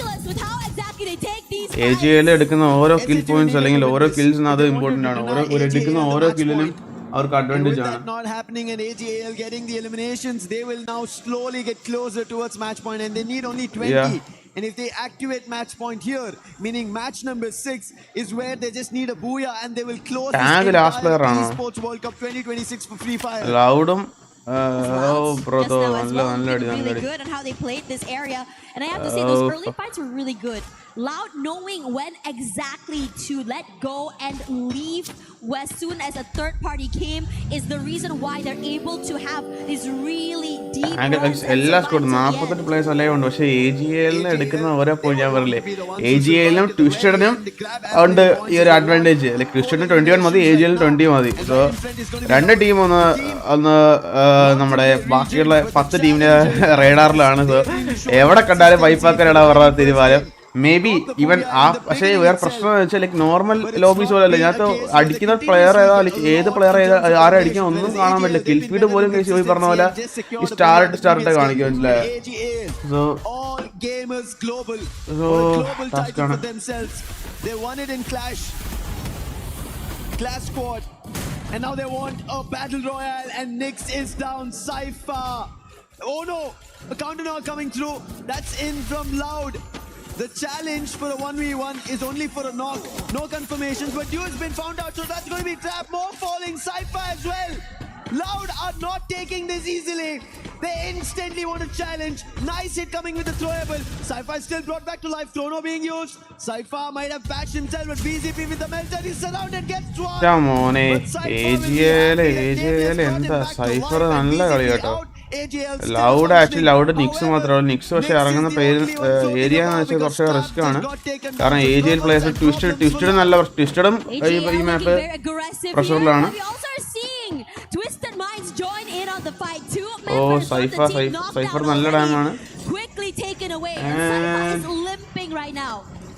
AG.AL എടുക്കുന്ന ഓരോ കിൽ പോയിന്റ്സ് അല്ലെങ്കിൽ ഓരോ കിൽസിന് അത് ഇമ്പോർട്ടൻ്റ് ആണ്. എടുക്കുന്ന ഓരോ കില്ലിനും അവർക്ക് അഡ്വാൻറ്റേജ് ആണ്. Not happening and AG.AL getting the eliminations, they will now slowly get closer towards match point, and they need only 20. Yeah. And if they activate match point here, meaning match number 6 is where they just need a booyah and they will close this ESPORTS World Cup 2026 for Freefire. Loudum really good on how they played this area, and I have to say those early fights were really good. Loud knowing when exactly to let go and leave as soon as a third party came is the reason why they're able to have this really deep എല്ലാ squad 48 players അല്ലേ ഉണ്ട്. പക്ഷേ AG.AL-ന് എടുക്കുന്ന ഓരോ point ഞാൻ പറഞ്ഞില്ലേ, AG.AL-നും ട്വിസ്റ്റഡിനും ഉണ്ട് ഈ ഒരു അഡ്വാൻറ്റേജ്. ലൈക്ക് ട്വിസ്റ്റഡിന് 21 മതി, AG.AL 20 മതി. സോ രണ്ട് ടീം ഒന്ന് നമ്മുടെ ബാക്കിയുള്ള 10 ടീമിന്റെ റേഡാറിലാണ്. സോ എവിടെ കണ്ടാലും വൈപ്പാക്കാനാണ് അവരുടെ തീരുമാനം. മേ ബി ഈവൻ പക്ഷേ വേറെ പ്രശ്നം എന്ന് വെച്ചാൽ ലൈക്ക് നോർമൽ ലോബീസ് പോലെ അല്ല, ഇതിനകത്ത് അടിക്കുന്ന പ്ലെയർ ഏതാ, ഏത് പ്ലെയർ ആരെ അടിക്കാൻ ഒന്നും കാണാൻ പറ്റില്ല. കിൽ ഫീഡ് പോലും കേസ് പോയി പറഞ്ഞ പോലെ ഈ സ്റ്റാർട്ട് കാണിക്കും, മനസ്സിലായോ? Clash squad, and now they want a battle royale, and Nyx is down. Cypher, oh no, a counter knock coming through. That's in from Loud. The challenge for a 1v1 is only for a knock. No confirmations, but you has been found out, so that's going to be trapped. More falling. Cypher as well. Loud are not taking this easily. They instantly want to challenge. Nice hit coming with the throwable. Cypher is still brought back to life. Chrono being used. Cypher might have patched himself, but BZP with the melter. He's surrounded, gets drawn. AG.AL എന്താ Cypher നല്ല കളി കേട്ടോ. Loud actually loud നിക്സ് മാത്രമേ ഉള്ളൂ. നിക്സ് പക്ഷെ ഇറങ്ങുന്ന area എന്ന് വെച്ചാൽ കുറച്ച് റിസ്ക് ആണ്. കാരണം AGL പ്ലേയേഴ്സ് ട്വിസ്റ്റഡ് നല്ല ട്വിസ്റ്റഡും ഈ മാപ്പ് പ്രഷറിലാണ്. ഓ സൈഫർ നല്ല ഡാമാണ്.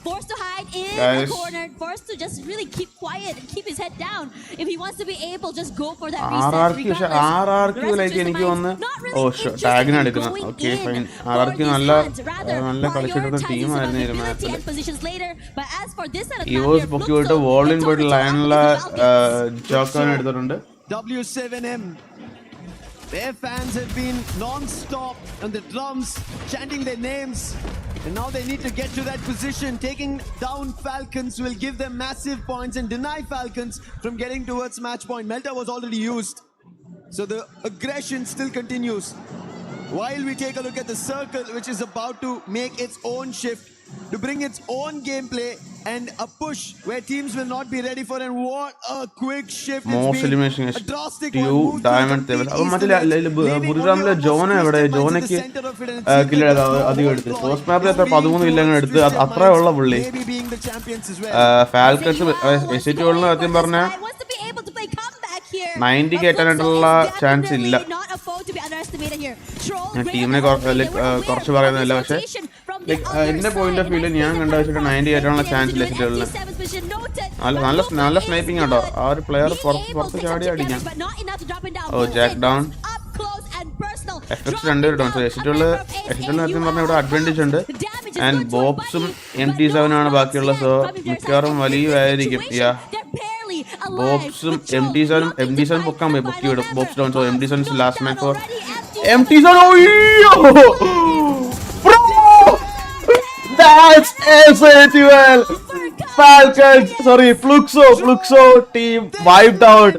Forced to hide in the corner, forced to just really keep quiet and keep his head down. If he wants to be able, just go for that reset. RRQ like എനിക്ക് വന്ന് ടാഗിന് എടുക്കണം. Okay fine. RRQ നല്ല കളിച്ചിട്ടുള്ള ടീമായിരുന്നു ഈ മാച്ചിൽ. EVOS പൊക്കി പോയിട്ട് Volyn പോയിട്ട് ലയണിലെ ജോക്കാനെ എടുത്തിട്ടുണ്ട്. W7M. Their fans have been non-stop on the drums, chanting their names. And now they need to get to that position. Taking down Falcons will give them massive points and deny Falcons from getting towards match point. Melta was already used. So the aggression still continues. While we take a look at the circle, which is about to make its own shift, to bring its own gameplay and a push where teams will not be ready for. And what a quick shift. Most elimination is 2 diamond table. അപ്പോൾ മറ്റേ ബുറിറാമിലെ Jonah എവിടെ? ജോനയ്ക്ക് kill അധികം എടുത്ത് first മാപ്പിൽ എത്ര 13 കില്ലങ്ങൾ എടുത്ത് അത്രേ ഉള്ള പുള്ളി. ഫാൽക്കൺസ് എസിറ്റുകളിൽ സത്യം പറഞ്ഞാൽ 90 കയറ്റാനായിട്ടുള്ള ചാൻസ് ഇല്ല. ഞാൻ ടീമിനെ കുറച്ച് പറയുന്നില്ല, പക്ഷെ എന്റെ പോയിന്റ് ഓഫ് വ്യൂല് ഞാൻ കണ്ട വെച്ചിട്ട് 90 കയറ്റാനുള്ള ചാൻസ് ഇല്ല എസിറ്റുകളിൽ. നല്ല സ്നൈപ്പിംഗ് കേട്ടോ. ആ ഒരു പ്ലെയർ പുറത്ത് ചാടി അടിക്കാം. ഓ ജാക്ക് ഡൗൺ. FX 2 കിട്ടും. എസിറ്റുകളിൽ സത്യം പറഞ്ഞാൽ ഇവിടെ അഡ്വാൻറ്റേജ് ഉണ്ട്. ആൻഡ് ബോബ്സും MT7 ആണ് ബാക്കിയുള്ള. സോ മിക്കവാറും വലിയതായിരിക്കും. ബോബ്സും MT7 പൊക്കാൻ പോയി പൊക്കി വിടും. Bobs down. So MT7 last match for MT7. That's AG.AL. Falcons, sorry, FLUXO team wiped out.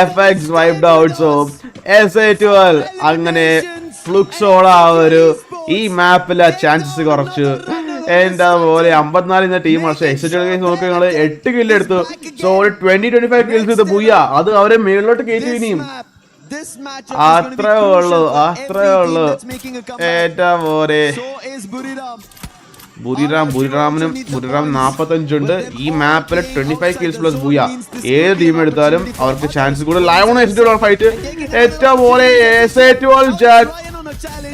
FX wiped out. So AG.AL അങ്ങനെ FLUXOടെ ആ ഒരു ഈ മാപ്പിലെ ചാൻസസ് കുറച്ചു. എന്താ പോലെ 54 ടീം. പക്ഷേ എക്സിറ്റ് നോക്കി നിങ്ങൾ 8 കില്ല് എടുത്തു. സോ ഒരു 20-25 കിൽസ് ചെയ്ത് ബുയ്യ. അത് അവരെ മേളിലോട്ട് കയറ്റി. ഇനിയും അത്രേ ഉള്ളു. എന്താ പോലെ ബുറിറാം 45 ഉണ്ട്. ഈ മാപ്പിൽ 25 കിൽസ് പ്ലസ് ബൂയ. ഏത് ടീം എടുത്താലും അവർക്ക് ചാൻസ് കൂടുതൽ. ലയോൺ എസിറ്റുള്ള ഫൈറ്റ് ഏറ്റവും പോലെ AG.AL ജാക്ക്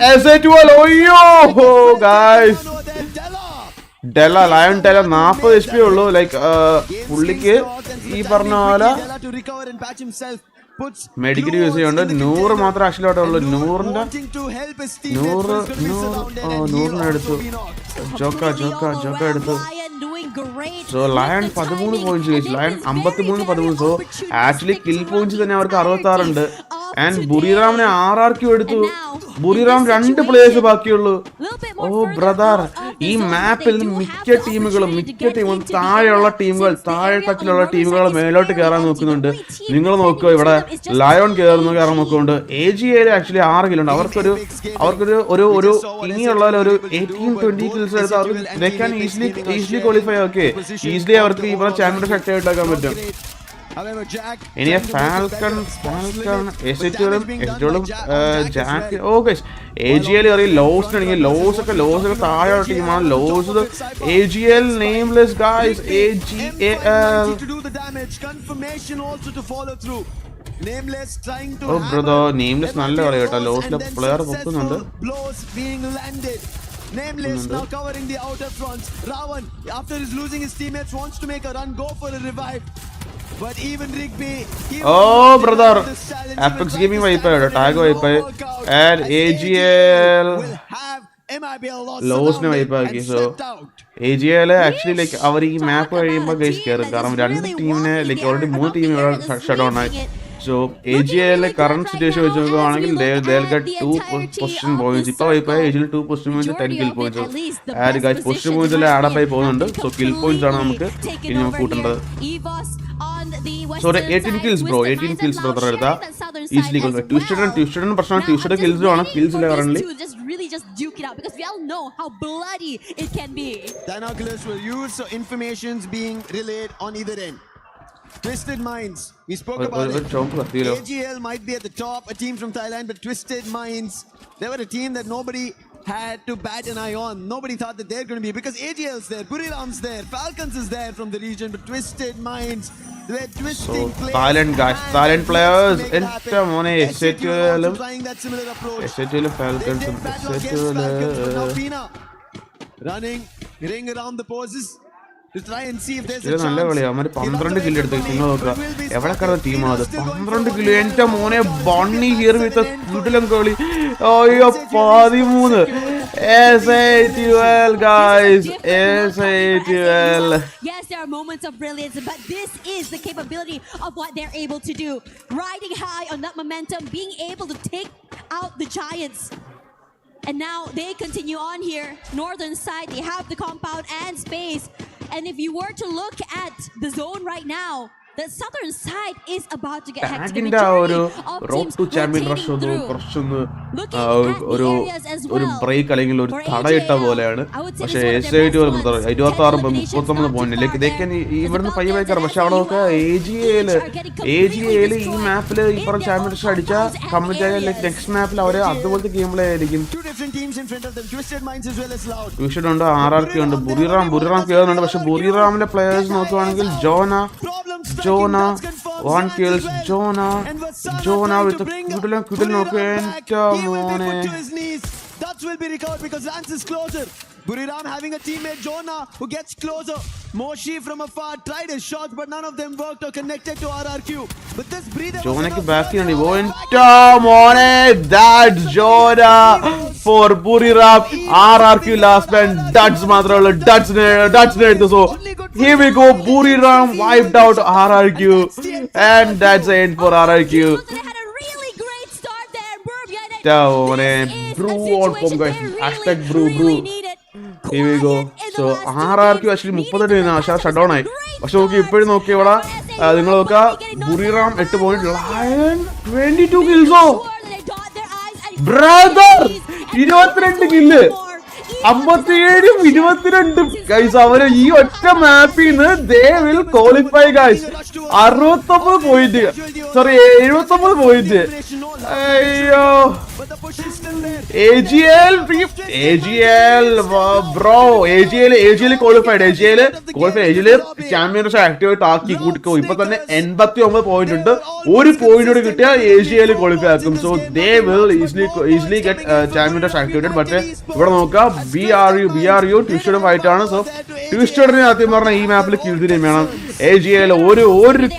AG.AL. ഒയ്യോ ഗൈസ്, ലയൺ ടെല 40 HP ഉള്ളൂ. ലൈക്ക് പുള്ളിക്ക് ഈ പറഞ്ഞ പോലെ മെഡിക്കൽ യൂസ് ചെയ്യുന്നുണ്ട്. 100 മാത്രം ആക്ച്വലി ഉള്ളൂ. 100 എടുത്തു. ജോക്ക എടുത്തു. സോ ലയൺ 13 പോയിന്റ്സ് കഴിച്ചു. Lion 53-13. So actually kill points തന്നെ അവർക്ക് 66 ഉണ്ട്. ആൻഡ് ബുറിറാമിനെ RRQ എടുത്തു. ബുറിറാം 2 പ്ലേയേഴ്സ് ബാക്കിയുള്ളൂ. ഓ ബ്രദർ, ഈ മാപ്പിൽ മിക്ക ടീമുകളും താഴെയുള്ള ടീമുകൾ, താഴെ തട്ടിലുള്ള ടീമുകൾ മേലോട്ട് കയറാൻ നോക്കുന്നുണ്ട്. നിങ്ങൾ നോക്കുക, ഇവിടെ ലയോൺ കയറാൻ നോക്കുന്നുണ്ട്. AG.AL actually 6 കില്ലുണ്ട്. അവർക്കൊരു ഇനിയുള്ള ഒരു 18-20 കിൽസ് എടുത്ത് അവർക്ക് ഈസിലി ക്വാളിഫൈ. ഓക്കെ, ഈസിലി അവർക്ക് ഇവിടെ ചാമ്പ്യൻഷിപ്പ് ശക്തി ആയിട്ടാക്കാൻ പറ്റും. ഇനി ഫാൽക്കൺ എസിറ്റുകളും ജാക്ക്. ഓക്കെ, AG.AL അറിയാം. ലോസ് ഒക്കെ താഴെയുള്ള ടീമാണ്. Los AG.AL Nameless guys. AG.AL. Oh brother, Nameless നല്ല കളി കേട്ടോ. ലോസിലെ പ്ലെയർ പൊക്കുന്നുണ്ട്. Nameless now covering the outer fronts. Ravan, after his losing his teammates, wants to make a run, go for a revive. But even Rigby, oh brother, Apex Gaming wipe ആയി, tag wipe ആയി. And AG.AL LOS നെ wipe ആക്കി. So AG.AL actually like അവർ ഈ മാപ്പ് കഴിയുമ്പോൾ guys കയറും. കാരണം 2 ടീമിനെ like already 3 team shut down ആയി. So AG.AL കറന്റ് സിറ്റുവേഷൻ വെച്ച് നോക്കുകയാണെങ്കിൽ they'll get 2 പൊസിഷൻ പോയിന്റ്സ്. ഇപ്പോൾ AG.AL 2 position points, 10 kill points. Add guys position points എല്ലാം ആഡ് ആയി പോകുന്നുണ്ട്. സോ കിൽ പോയിന്റ്സ് ആണ് നമുക്ക് ഇനി നമുക്ക് കൂട്ടേണ്ടത്. Sorry 18 kills bro, 18 kills brother എടുത്താ ഈസിലി കൊണ്ടുപോയി. ട്വിസ്റ്റഡ് പ്രശ്നം, ട്വിസ്റ്റഡ് കിൽസ് ആണ്, കിൽസ് ഇല്ല current. Just duke it out because we all know how bloody it can be. Binoculars will use, so information's being relayed on either end. Twisted Minds. We spoke about it. AG.AL might be at the top, a team from Thailand, but Twisted Minds, they were a team that nobody had to bat an eye on. Nobody thought that they're going to be, because AG.AL's there, BURIRAM's there, FALCONS is there from the region, but Twisted Minds, they're twisting players. Thailand guys, Thailand players. Enta mone SNICKERS. Trying that similar approach. SNICKERS FALCONS. Running, ring around the poses. To try and see if there's a ഇത് നല്ല കളിയാ. അവന്മാര് 12 kill എടുത്ത് നിങ്ങൾ നോക്കുക. എവിടെ കിടന്ന ടീമാണ് അത്? 12 കില്ല്. എന്റെ മോനെ ബണ്ണി ഹിയർ വിത്ത് കിടിലം കളി. അയ്യോ 13. AG.AL guys. AG.AL. Yes, there are moments of brilliance, but this is the capability of what they're able to do. Riding high on that momentum, being able to take out the Giants. And now they continue on here. Northern side, they have the compound and space. And if you were to look at the zone right now, the southern side is about to get hectic. The majority of teams rotating through. Looking at the areas as well. break അല്ലെങ്കിൽ ഒരു തടയിട്ട പോലെയാണ്. പക്ഷേ SIT 26-39 point. They can ഇവിടുന്ന് പയ്യെ കയറാം. പക്ഷെ അവിടെ നോക്കുക AG.AL ഈ മാപ്പിൽ ഈ പറഞ്ഞ ചാമ്പ്യൻഷിപ്പ് അടിച്ച കമ്മിറ്റ് നെക്സ്റ്റ് മാപ്പിൽ അവരെ അതുപോലത്തെ ഗെയിം പ്ലേ ആയിരിക്കും. ട്വിസ്റ്റഡ് ഉണ്ട്, RRQ ഉണ്ട്, ബുറിറാം കയറുന്നുണ്ട്. പക്ഷെ ബുറിറാമിലെ പ്ലേയേഴ്സ് നോക്കുവാണെങ്കിൽ Jonah, 1 kills, Jonah with a kudal നോക്കുക. എൻ്റെ മോനെ. That will be recovered because Lance is closer. BURIRAM having a teammate Jonah who gets closer. Moshi from afar tried his shots, but none of them worked or connected to RRQ. But this breather. Jonahക്ക് back ചെയ്യണം. എൻ്റെ മോനെ. That's Jonah for BURIRAM. RRQ last man. Duds മാത്രമല്ല. Duds എടുത്തു. So here we go. BURIRAM wiped out RRQ, and that's the end for RRQ. Brew.com guys. #brew. Here we go. So RRQ actually 38 shutdown ആയി. പക്ഷെ നോക്കി ഇപ്പോഴും നോക്കി ഇവിടെ നിങ്ങൾ നോക്കുക BURIRAM 8 പോയിന്റ്, LYON 22 കിൽസോ ബ്രദർ 22 കില്ല് 57-22 ഗൈസ്. അവര് ഈ ഒറ്റ മാപ്പിൽ നിന്ന് they will qualify guys. 69 point, sorry 79 point. അയ്യോ AG.AL bro. AG.AL qualified. AG.AL championship activate ആക്കി കൂട്ടിക്കോ. ഇപ്പൊ തന്നെ 89 പോയിന്റ് ഉണ്ട്. ഒരു പോയിന്റ് കിട്ടിയാൽ AG.AL ക്വാളിഫൈ ആക്കും. So they will easily get championship activated. പക്ഷേ ഇവിടെ നോക്കുക BRU ട്വിസ്റ്റഡ് ഫൈറ്റ് ആണ്. സോ ട്വിസ്റ്റഡിന് ആദ്യം പറഞ്ഞ ഈ മാപ്പിൽ കില്ല് വേണം. AG.AL ഒരു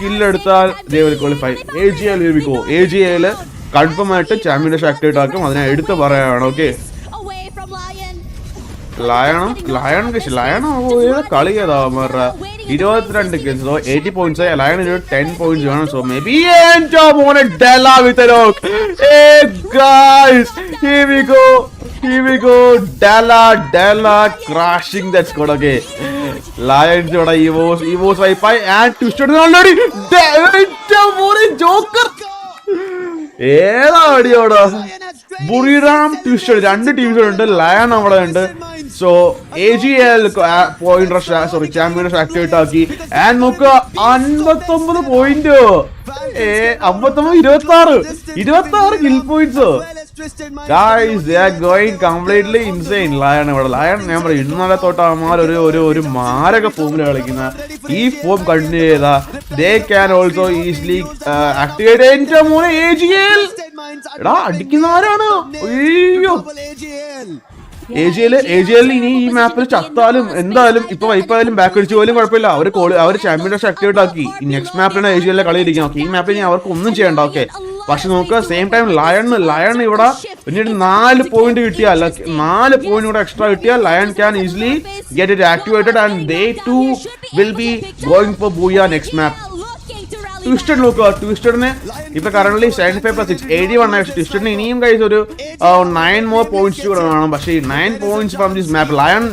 കില്ല് എടുത്താൽ they will qualify. AG.AL here we go. AG.AL confirm ആയിട്ട് ചാമ്പ്യൻഷിപ്പ് ആക്ടിവേറ്റ് ആക്കും. അതിനെ എടുത്ത് പറയാണ്. ഓക്കെ ലയൺ കളി ഏതാ 22 kills, so 80 points. LYON 10 points വേണം. So maybe Della with a look. Hey guys, here we go. Della crashing that squad. Okay, Lions EVOS wipe and twisted already. Joker. ഏതാ അടിയോടാ. BURIRAM twisted 2 teams ഉണ്ട്. LYON അവിടെ ഉണ്ട്. So AG.AL point rush sorry championship activate ആക്കി. And നോക്കുക 59 point. 56 kill points. Guys, they are going completely insane. LYON ഞാൻ പറയും ഇന്നലെ തൊട്ട് അവന്മാർ ഒരു മാരക ഫോമിൽ കളിക്കുന്ന ഈ ഫോം കണ്ടിന്യൂ ചെയ്താ they can also easily activate. എൻ്റെ മോനെ AG.AL എടാ അടിക്കുന്ന ആരാണ്? അയ്യോ AG.AL ഇനി ഈ മാപ്പിൽ ചത്താലും എന്തായാലും ഇപ്പൊ വൈപ്പായാലും ബാക്ക് അടിച്ചു പോലും കുഴപ്പമില്ല. അവർ ചാമ്പ്യൻഷിപ്പ് ആക്ടിവേറ്റ് ആക്കി. നെക്സ്റ്റ് മാപ്പിലാണ് AG.AL കളി ഇരിക്കുന്നത്. ഓക്കെ, ഈ മാപ്പിൽ ഇനി അവർക്ക് ഒന്നും ചെയ്യണ്ട. ഓക്കെ, പക്ഷെ നോക്കുക സെയിം ടൈം LYON ഇവിടെ പിന്നീട് 4 പോയിന്റ് കിട്ടിയാൽ 4 പോയിന്റ് കൂടെ എക്സ്ട്രാ കിട്ടിയാൽ LYON can easily get it activated and they too will be going for Booyah next map. Twisted നോക്കുക. ട്വിസ്റ്റഡിന് ഇപ്പൊ കറന്റ് 75+6 81 ആയി. ട്വിസ്റ്റഡിന് ഇനിയും ഗൈസ് ഒരു 9 more points കൂടെ വേണം. പക്ഷേ 9 points from this map. LYON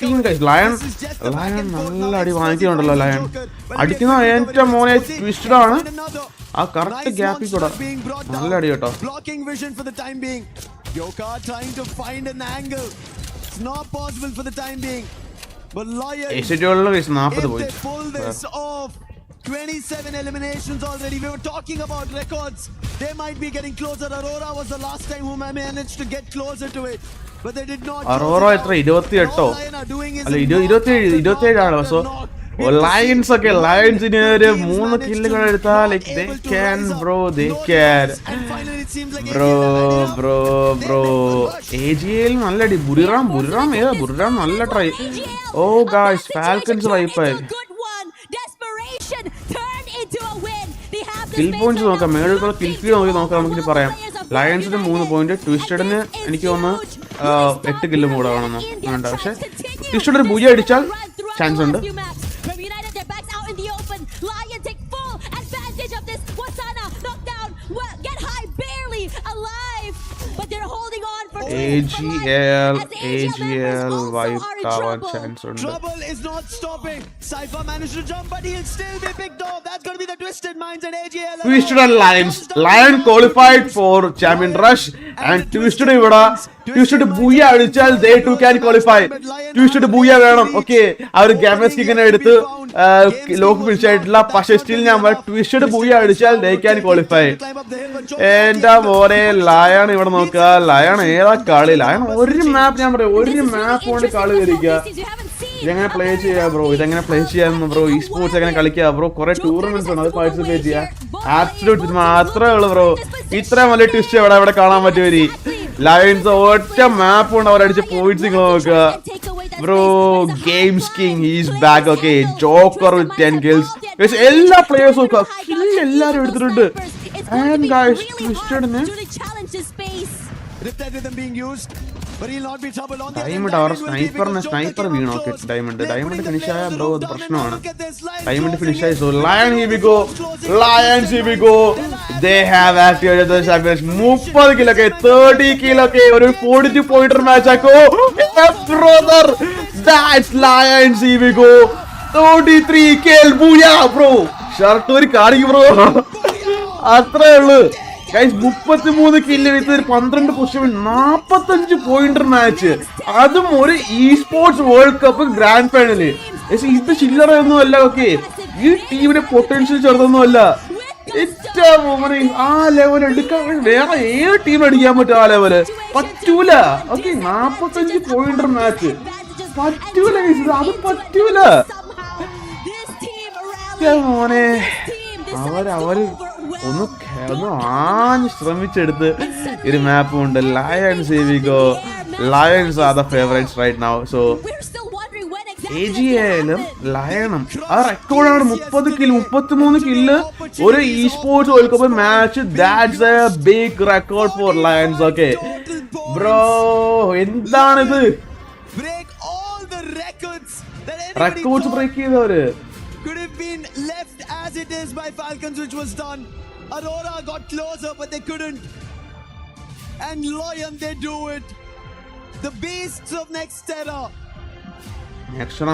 team guys. LYON നല്ല അടി വാങ്ങിക്കുന്നുണ്ടല്ലോ. LYON അടിക്കുന്ന എൻ്റെ മോനെ ട്വിസ്റ്റഡ് ആണ്. ആ കറക്റ്റ് ഗ്യാപ്പിൽ കൂടെ നല്ല അടി കേട്ടോ. SNICKERS 40 point. 27 eliminations already. We were talking about records. They might be getting closer. Aurora was the last time who managed to get closer to it. But they did not. Aurora എത്ര 28 അല്ല 27 ആണ്. So Lions ഒക്കെ ലയൺസിന് ഒരു 3 കില്ലുകൾ എടുത്താൽ they can bro, they can bro AG.AL നല്ല അടി. ബുറിറാം നല്ല try. ഓ guys falcons വൈപ്പായി. Kill points നോക്കാം, മേളിലുള്ള കിൽ ഫീഡ് നോക്കാം. നമുക്കിനി പറയാം. ലയൺസിന് 3 പോയിന്റ്, ട്വിസ്റ്റഡിന് എനിക്ക് തോന്നുന്നു 8 കില്ലും കൂടെ വേണമെന്നോ വേണ്ട. പക്ഷെ ട്വിസ്റ്റഡ് ഒരു ബൂജ അടിച്ചാൽ ചാൻസ് ഉണ്ട്. AG.AL wiped out chance on trouble is not stopping. Cypher managed to jump, but he'll still be picked off. That's going to be the Twisted Minds and AG.AL. Twisted and Lion qualified for Champion Rush, and Twisted booyah adichal they too can qualify. Twisted booyah വേണം. Okay, അവർ ഗാമസ് കിങ്ങനെ എടുത്ത് lock പിടിച്ചായിട്ടില്ല. പക്ഷേ still ഞാൻ twisted ബൂയah അടിച്ചാൽ they can qualify. എന്താ മോനെ lion ഇവിടെ നോക്കുക. Lion ഏതാ കളി. ലയൺ ഒരു മാപ്പ് ഞാൻ പറയാം, ഒരു മാപ്പ് കൊണ്ട് കളി വരിക. ഇതെങ്ങനെ പ്ലേ ചെയ്യാ ബ്രോ, ഇതെങ്ങനെ പ്ലേ ചെയ്യാന്ന് ബ്രോ. ഈ സ്പോർട്സ് എങ്ങനെ കളിക്കുക ബ്രോ. കുറെ ടൂർണമെന്റ്സ് ഉണ്ട്, അത് പാർട്ടിസിപ്പേറ്റ് ചെയ്യാം. ആബ്സല്യൂട്ട് മാത്രമേ ഉള്ളൂ ബ്രോ. ഇത്ര വലിയ ട്വിസ്റ്റ് ഇവിടെ കാണാൻ പറ്റുമോ? ലയൺസ് ഒറ്റ മാപ്പ് കൊണ്ട് അവരടിച്ച പോയിന്റ്സ് നോക്കുക bro. Games king is back. Okay, joker with 10 kills. എല്ലാ പ്ലേയേഴ്സും നോക്കുക, എല്ലാരും എടുത്തിട്ടുണ്ട്. And guys, ട്വിസ്റ്റഡിന് സ്നൈപ്പർ വീണോ? ഡയമണ്ട് ഫിനിഷ് ആയ ബ്രോ അത് പ്രശ്നമാണ്. ഡയമണ്ട് ഫിനിഷ് ആയി. So Lion here we go. They have activated the champions. 30 കിലൊക്കെ 30 കിലൊക്കെ ഒരു 42 പോയിന്റർ മാച്ച് ആക്കോ brother. That's Lions. Here we go. 33 kill booyah bro. Shirt ഒരു കാണിക്ക് ബ്രോ. അത്രേ ഉള്ളു ഗൈസ്. 33 കില്ല് വിത്ത് 12 പൊസിഷൻ, 45 പോയിന്റർ മാച്ച്, അതും ഒരു eSports world cup grand final. ഇത് ചില്ലറയൊന്നും അല്ല. ഓക്കെ, ഈ ടീമിന്റെ പൊട്ടൻഷ്യൽ ചെറുതൊന്നുമല്ല. ആ ലെവൽ എടുക്കാൻ വേറെ ഏത് ടീം അടിക്കാൻ പറ്റും? ആ ലെവല് പറ്റൂല. ഓക്കെ, 45 പോയിന്റർ മാച്ച് പറ്റൂല. അത് പറ്റൂല മോനെ. അവര് ഒന്ന് ആഞ്ഞ് ശ്രമിച്ചെടുത്ത് ഒരു മാപ്പും ഉണ്ട്. Lions are the favorites right now. So AG.ALും ലയണും ആ റെക്കോർഡാണ്. 33 കില്ല് ഒരു eSports world cup match. That's a big record for Lions. Okay bro, എന്താണിത്? റെക്കോർഡ്സ് ബ്രേക്ക് ചെയ്തവര്. Could have been left as it is by FALCONS, which was done. Aurora got closer, but they couldn't. And LYON, they do it. The beasts of Nextera. Extra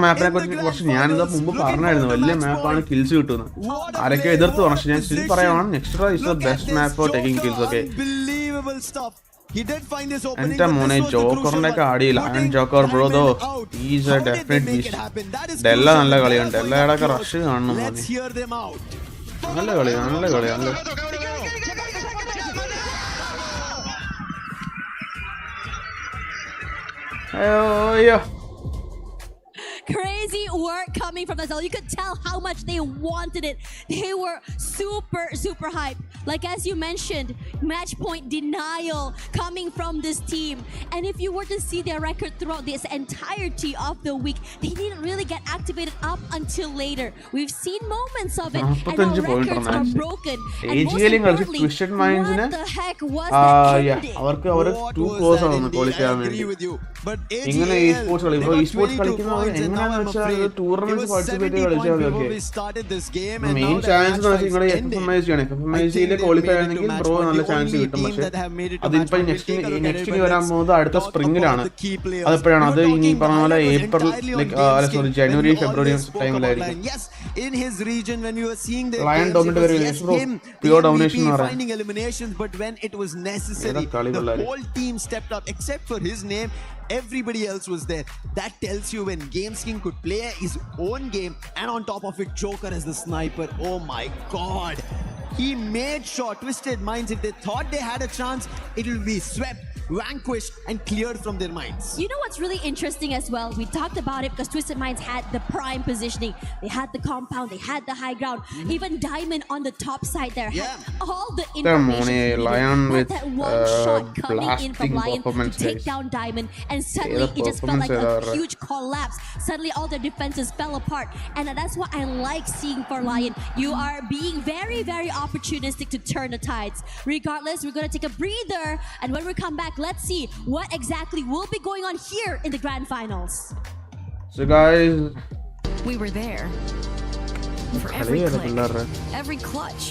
മാപ്പിനെ കുറിച്ച് കുറച്ച് ഞാനിത് മുമ്പ് പറഞ്ഞായിരുന്നു. വലിയ മാപ്പാണ് kills കിട്ടുന്നത്. ആരൊക്കെ എതിർത്ത് പറഞ്ഞു, പക്ഷെ ഞാൻ സ്റ്റിൽ പറയുവാണ് Nextera is the best map for taking kills. Okay, എന്റെ മോനെ ജോക്കറിന്റെ ഒക്കെ ആടിയില്ല. Joker bro though is a definite beast. Della നല്ല കളിയുണ്ട്. ഡെല്ലയുടെ ഒക്കെ റഷ് കാണണം മോനെ. നല്ല കളി. അയ്യോ Crazy work coming from Azal. You could tell how much they wanted it. They were super hyped. Like as you mentioned, match point denial coming from this team. And if you were to see their record throughout this entirety of the week, they didn't really get activated up until later. We've seen moments of it, and our records are broken. And most importantly, what the heck was that ending? അവർക്ക് 2 course ആണ് qualify വേണ്ടി. ഇങ്ങനെ eSports കളി bro. eSports കളിക്കുന്നവർ എങ്ങനെയാണെന്ന് വെച്ചാൽ tournament participate കളിച്ചാൽ main chance നിങ്ങളുടെ FFMIC ആണ്. FFMICയിൽ ഐയിൽ ക്വാളിഫൈ ആണെങ്കിൽ ബ്രോ നല്ല ചാൻസ് കിട്ടും. പക്ഷെ അതിപ്പോ നെക്സ്റ്റ് വരാൻ പോകുന്നത് അടുത്ത സ്പ്രിങ്ങിലാണ്. അതെപ്പോഴാണ്? അത് ഇനി പറഞ്ഞ പോലെ ഏപ്രിൽ ജനുവരി ഫെബ്രുവരി ടൈമിലായിരിക്കും. ലയൺ ഡോമിനേറ്റ് വരും, പ്യൂർ ഡോമിനേഷൻ എന്ന് പറയാം. But when it was necessary, the whole team stepped up except for his name. Everybody else was there. That tells you when Games King could play his own game, and on top of it, Joker as the sniper. Oh my God. He made sure Twisted Minds, if they thought they had a chance, it will be swept, vanquished and cleared from their minds. You know what's really interesting as well? We talked about it because Twisted Minds had the prime positioning. They had the compound, they had the high ground. Even Diamond on the top side there had all the information. Lion with that one shot coming in from Lion to take down Diamond, and suddenly it just felt like a huge collapse. Suddenly all their defenses fell apart, and that's what I like seeing for Lion. You are being very, very opportunistic to turn the tides. Regardless, we're going to take a breather, and when we come back, let's see what exactly will be going on here in the grand finals. So guys, we were there for every click, every clutch,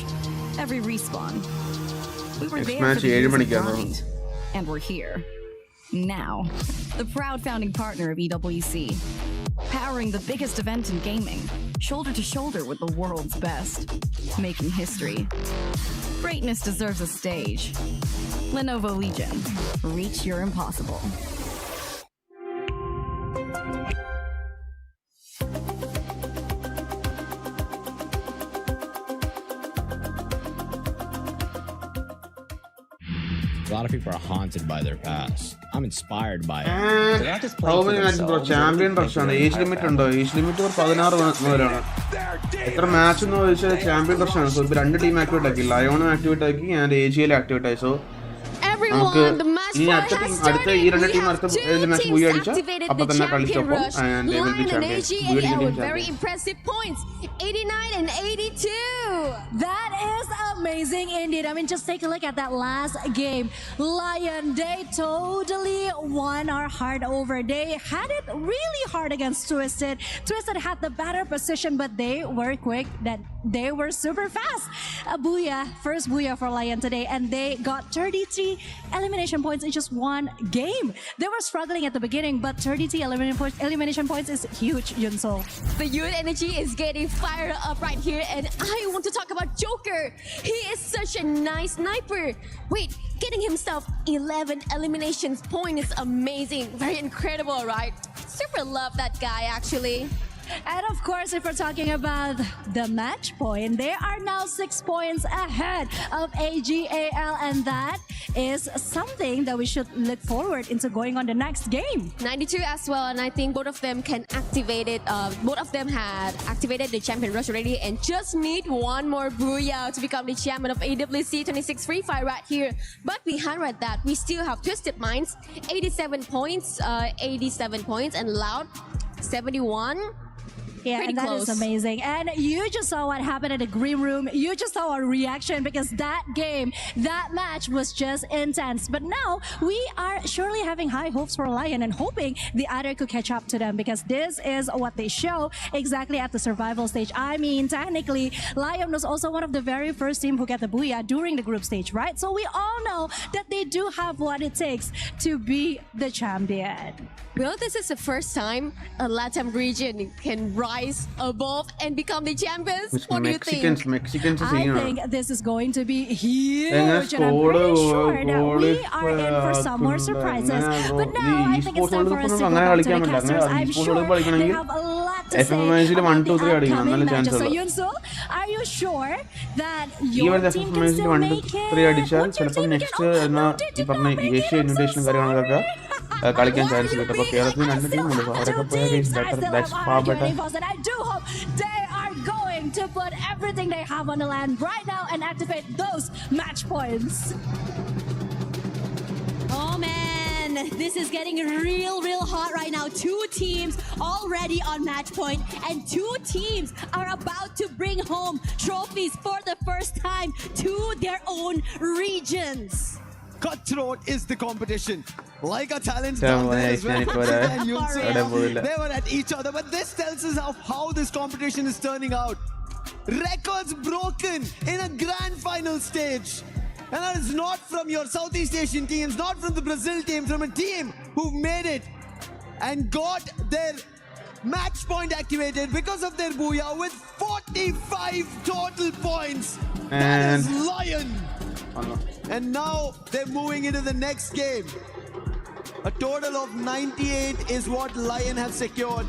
every respawn. We were there for the years of grind, and we're here now. The proud founding partner of EWC, powering the biggest event in gaming, shoulder to shoulder with the world's best, making history. Greatness deserves a stage. Lenovo Legion, reach your impossible. A lot of people are haunted by their past. I'm inspired by it. How many matches bro? Champion rush ആണ്. Age limit ഉണ്ടോ? Age limit 16 മുതലാണ്. എത്ര match എന്ന് ചോദിച്ചാൽ champion rush ആണ്. So ഇപ്പൊ രണ്ട് team activate ആക്കി, ലയോണും ആക്ടിവേറ്റ് ആക്കി ആൻഡ് AG.AL ആക്ടിവേറ്റ് ആയി. സോ നമുക്ക് ഈ അടുത്ത ഈ രണ്ട് ടീം അടുത്ത മാച്ച് ബൂയി അടിച്ചാൽ അപ്പൊ തന്നെ കളി stop and they will be champions. Very impressive points, 89 and 82. That is amazing indeed. I mean, just take a look at that last game. Lion, they totally won our heart over. They had it really hard against Twisted. Twisted had the better position, but they were quick. That they were super fast. A booyah, first booyah for Lion today, and they got 33 elimination points in just one game. They were struggling at the beginning, but 33 elimination points is huge, Yunsol. The youth energy is getting fired up right here, and I want to talk about Joker. He is such a nice sniper. Wait, getting himself 11 eliminations point is amazing. Very incredible, right? Super love that guy, actually. And of course, if we're talking about the match point, they are now 6 points ahead of AG.AL, and that is something that we should look forward into going on the next game. 92 as well, and I think both of them can activate it. Both of them had activated the champion rush already and just need one more booyah to become the champion of EWC26 Freefire right here. But behind that, we still have Twisted Minds, 87 points, and Loud, 71. Yeah, pretty and that close. is amazing. And you just saw what happened in the green room. You just saw our reaction because that game, that match was just intense. But now we are surely having high hopes for Lion and hoping the other could catch up to them, because this is what they show exactly at the survival stage. I mean, technically, Lion was also one of the very first team who got the booyah during the group stage, right? So we all know that they do have what it takes to be the champion. Well, this is the first time a Latam region can rise above and become the champions. What do you think? Mexicans I think this is going to be huge, and I'm pretty sure that we are in for some more surprises. But now I think it's time for us to go back to the casters. I'm sure they have a lot to say about the upcoming matches. So Yunsul, are you sure that your team can still make it? What's your team again? കളിക്കാൻ chance കിട്ടും. അപ്പോൾ കേരളത്തിന് രണ്ട് ടീമുണ്ട്, അവരൊക്കെ പോയാൽ that's far better. And I do hope they are going to put everything they have on the land right now and activate those match points. Oh man, this is getting real hot right now. Two teams already on match point, and two teams are about to bring home trophies for the first time to their own regions. Cutthroat is the competition. Like our talents down there as well. And you'll see they were at each other. But this tells us how this competition is turning out. records broken in a grand final stage. And that is not from your Southeast Asian teams, not from the Brazil team, from a team who've made it and got their match point activated because of their booyah with 45 total points. That is LYON. And now they're moving into the next game. A total of 98 is what LYON have secured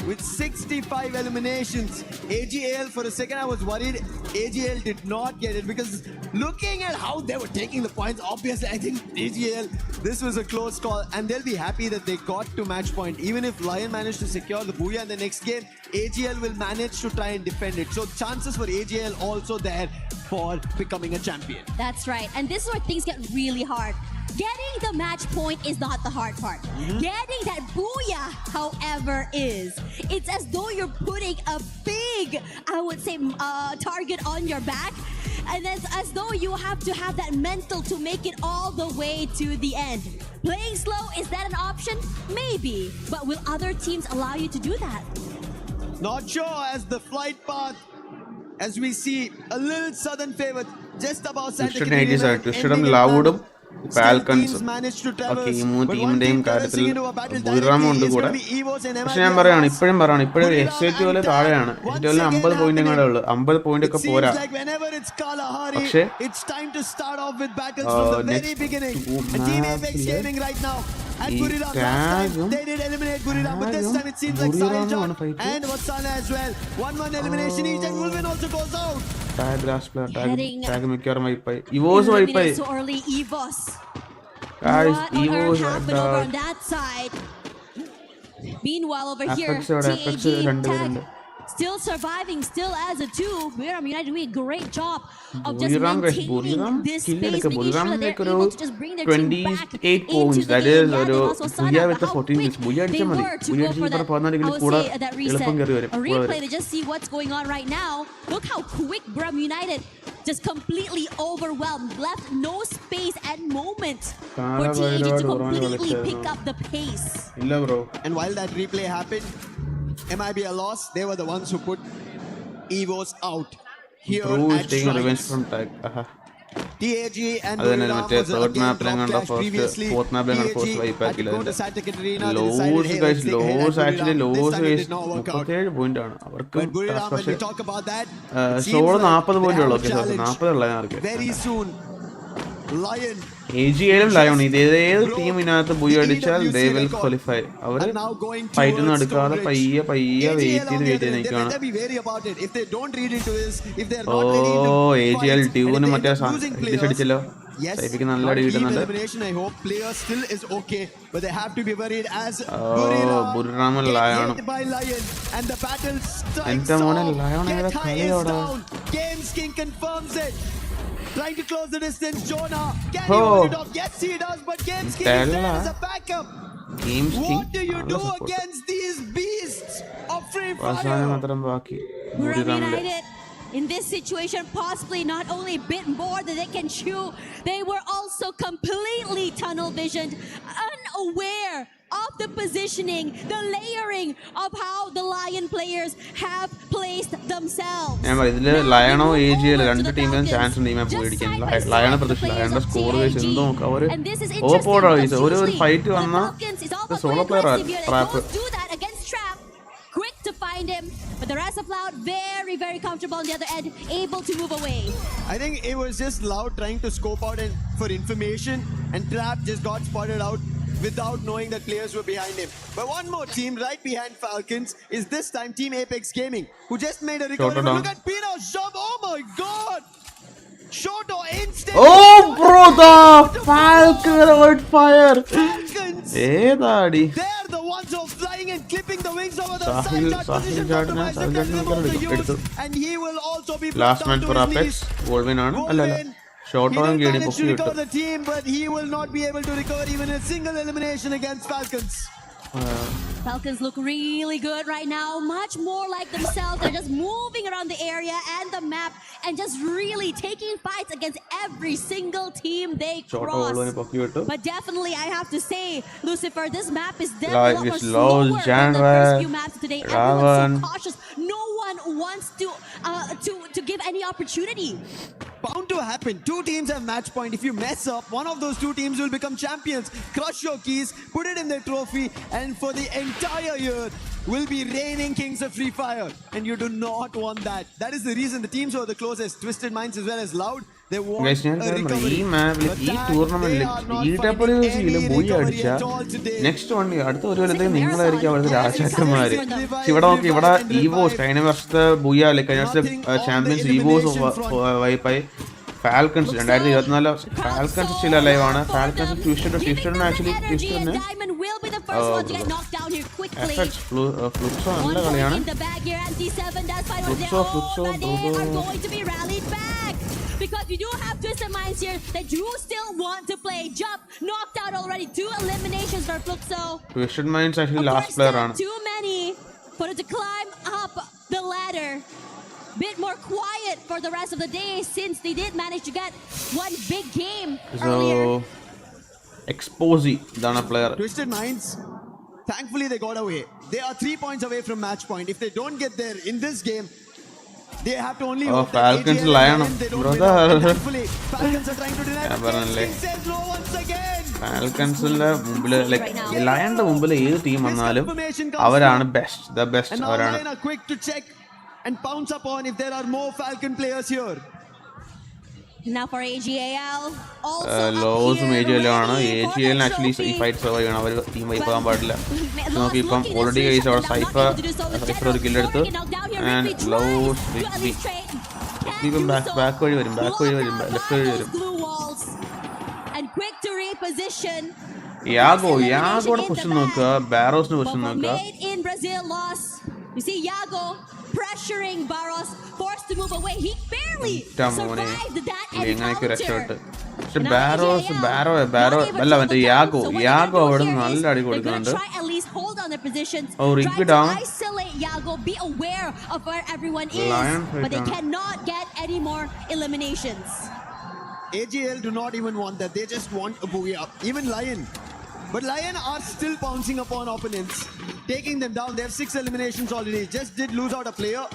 with 65 eliminations. AG.AL, for a second I was worried AG.AL did not get it, because looking at how they were taking the points, obviously I think AG.AL, this was a close call, and they'll be happy that they got to match point. Even if LYON managed to secure the booyah in the next game, AG.AL will manage to try and defend it. So chances for AG.AL also there for becoming a champion. That's right, and this is where things get really hard. Getting the match point is not the hard part. Getting that booyah, however, is. It's as though you're putting a big, I would say, target on your back. And it's as though you have to have that mental to make it all the way to the end. Playing slow, is that an option? Maybe. But will other teams allow you to do that? Not sure, as the flight path, as we see, a little southern favor just above Santa Catarina. FALCONS okay, ഈ മൂന്ന് ടീമിന്റെയും കാര്യത്തിൽ ബുറിറാം ഉണ്ട് കൂടെ. പക്ഷെ ഞാൻ പറയാണ് ഇപ്പോഴും SATL താഴെയാണ്. SATL 50 പോയിന്റ് എങ്ങാണ്ടേ ഉള്ളൂ. 50 പോയിന്റ് ഒക്കെ പോരാ. പക്ഷേ ഈ ടാഗും ബുറിറാമാണ് ഫൈറ്റ്. ടാഗ് മിക്കവാറും വൈപ്പായി. EVOS വൈപ്പായി. Guys, EVOS wiped out. Meanwhile, over here, TAG still surviving, still as a 2. BURIRAM United doing a great job of just maintaining this space, making sure that they're able to just bring their team back into the game. Booyah with the 14 minutes. They were to go for that, I would say, that reset. A replay to just see what's going on right now. Look how quick BURIRAM United just completely overwhelmed, left no space and moment for TAG to completely pick up the pace. And while that replay happened, MIBR.LOS, they were the ones who put EVOS out here Drew at is taking revenge from TAG. TAG and BURIRAM first, fourth map first wipe back. LOS guys, LOS actually LOS is 37 point ആണ്. അവർക്ക് solo 40 point ഉള്ളൂ. 40 ഉള്ള ആർക്ക്. Very soon LYON AG.AL LYON ഏത് ടീമിനകത്ത് ബുയ അടിച്ചാൽ they will qualify. അവർ fight ഒന്നും എടുക്കാതെ പയ്യെ വെയിറ്റ് ചെയ്ത് നിൽക്കുകയാണ്. AG.AL ഡ്യൂവിന് മറ്റേ അടിച്ചല്ലോ. സൈഫിക്ക് നല്ല അടി കിട്ടുന്നുണ്ട്. ബുറിറാം LYON. എന്റെ മോനെ LYON ഏതാ കളിയോടാ. Trying to close the distance, Jonah. Can he hold it off? Yes, he does, but Games King is there as a backup. What do you do against these beasts of Freefire? BURIRAM United, in this situation, possibly not only a bit more than they can chew, they were also completely tunnel visioned, unaware of the positioning, the layering of how the LYON players have placed themselves. LYON or AG.AL രണ്ട് ടീമിനും chance ഉണ്ട് ഈ മാപ്പ് മേടിക്കാൻ. LYON പ്രതീക്ഷിച്ചു. LYONന്റെ score വെച്ച് എന്തോ നോക്കാം. അവര് ഒരു ഫൈറ്റ് വന്നാൽ solo player trap. Quick to find him, but the rest of Loud very, very comfortable on the other end, able to move away. I think it was just Loud trying to scope out for information, and Trap just got spotted out without knowing that players were behind him. But one more team right behind FALCONS is this time Team Apex Gaming, who just made a recovery. Look at Pino's shove. Oh my god! Shoto instant. Oh bro, the Falcon on fire. Edadi. They're the ones who are flying and clipping the wings over the side. And he will also be last match for Apex. Gold win ആണ്. അല്ല shot on ഗേഡി പൊക്കി വിട്ടു. The team, but he will not be able to recover even a single elimination against FALCONS. FALCONS look really good right now, much more like themselves. They're just moving around the area and the map and just really taking fights against every single team they cross. But definitely, I have to say, Lucifer, this map is definitely a lot more slower than the first few maps today. Everyone's so cautious. No one wants to give any opportunity. Bound to happen. Two teams have match point. If you mess up, one of those two teams will become champions. Crush your keys, put it in their trophy, and for the entire year will be reigning kings of Free Fire. And you do not want that. That is the reason the teams who are the closest, Twisted Minds as well as Loud, they want guys, a recovery. tournament next one EVOS champions EVOS FALCONS FALCONS still alive on FALCONS twisted actually twisted FLUXO because we do have Twisted Minds here that do still want to play. Jump knocked out already. 2 eliminations for FLUXO. Twisted Minds actually last player on. Too many for it to climb up the ladder. Bit more quiet for the rest of the day since they did manage to get one big game earlier. So Exposy than a player. Twisted Minds, thankfully they got away. They are 3 points away from match point. If they don't get there in this game, they have to only hope FALCONS that LYON, brother. Thankfully, FALCONS are trying to deny. Says no once again. FALCONS like LYON the team best. The best. And now LYON are quick to check and pounce upon if there are more Falcon players here. Now for AG.AL, LOS AG.AL actually fight survive our team already is our Cypher killer and LOS back left and quick to reposition. Yago push Barros in Brazil loss. You see Yago pressuring Barros, forced to move away. He barely survived that encounter. Yago try at least hold on their positions. Try to isolate Yago, be aware of where everyone is, but they cannot get any more eliminations. AG.AL do not even want that. They just want a booyah. Even LYON. But LYON are still pouncing upon opponents, taking them down. They have 6 eliminations already. Just did lose out a player.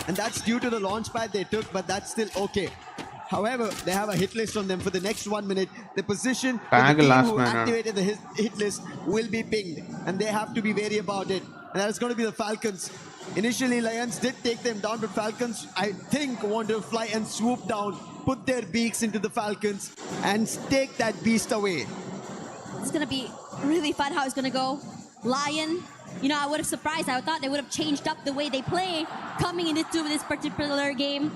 And that's due to the launch pad they took, but that's still okay. However, they have a hit list on them for the next 1 minute. The position for the team who activated the hit list will be pinged. And they have to be wary about it. And that's going to be the FALCONS. Initially, LYONs did take them down, but FALCONS, I think, want to fly and swoop down, put their beaks into the FALCONS, and take that beast away. It's going to be really fun how it's going to go. LYON, you know, I would have surprised. I thought they would have changed up the way they play coming into this particular game.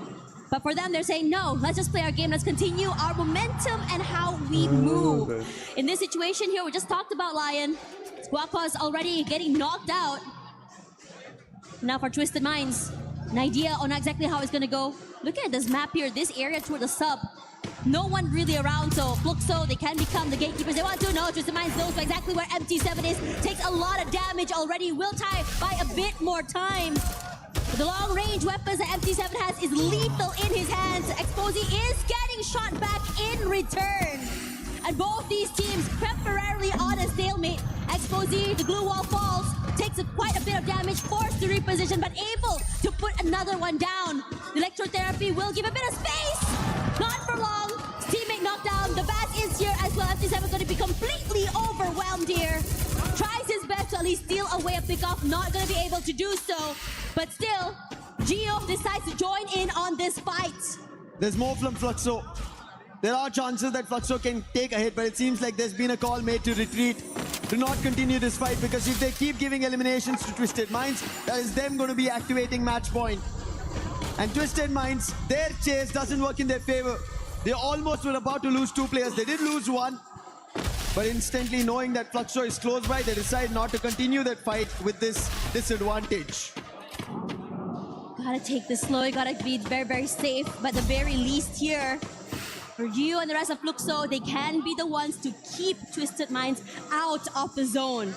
But for them, they're saying, no, let's just play our game. Let's continue our momentum and how we move. In this situation here, we just talked about LYON. Squawka is already getting knocked out. Now for Twisted Minds, an idea on exactly how it's going to go. Look at this map here, this area toward the sub. No one really around, so FLUXO, they can become the gatekeepers. They want to know. Twisted Minds knows exactly where MT7 is. Takes a lot of damage already. Will tie by a bit more time. The long-range weapons that MT7 has is lethal in his hands. Exposy is getting shot back in return. And both these teams temporarily on a stalemate. Exposy, the glue wall falls, takes quite a bit of damage, forced to reposition, but able to put another one down. The electrotherapy will give a bit of space. Not for long. Teammate knocked down. The bat is here as well. MT7 is going to be completely overwhelmed here. Tries his best to at least steal away a pickoff. Not going to be able to do so. But still, Geo decides to join in on this fight. There's more from FLUXO. There are chances that FLUXO can take a hit, but it seems like there's been a call made to retreat. Do not continue this fight, because if they keep giving eliminations to Twisted Minds, that is them going to be activating match point. And Twisted Minds, their chase doesn't work in their favor. They almost were about to lose 2 players. They did lose 1. But instantly knowing that FLUXO is close by, they decide not to continue that fight with this disadvantage. Gotta take this slow. You gotta be very, very safe. But the very least here, for you and the rest of FLUXO, they can be the ones to keep Twisted Minds out of the zone.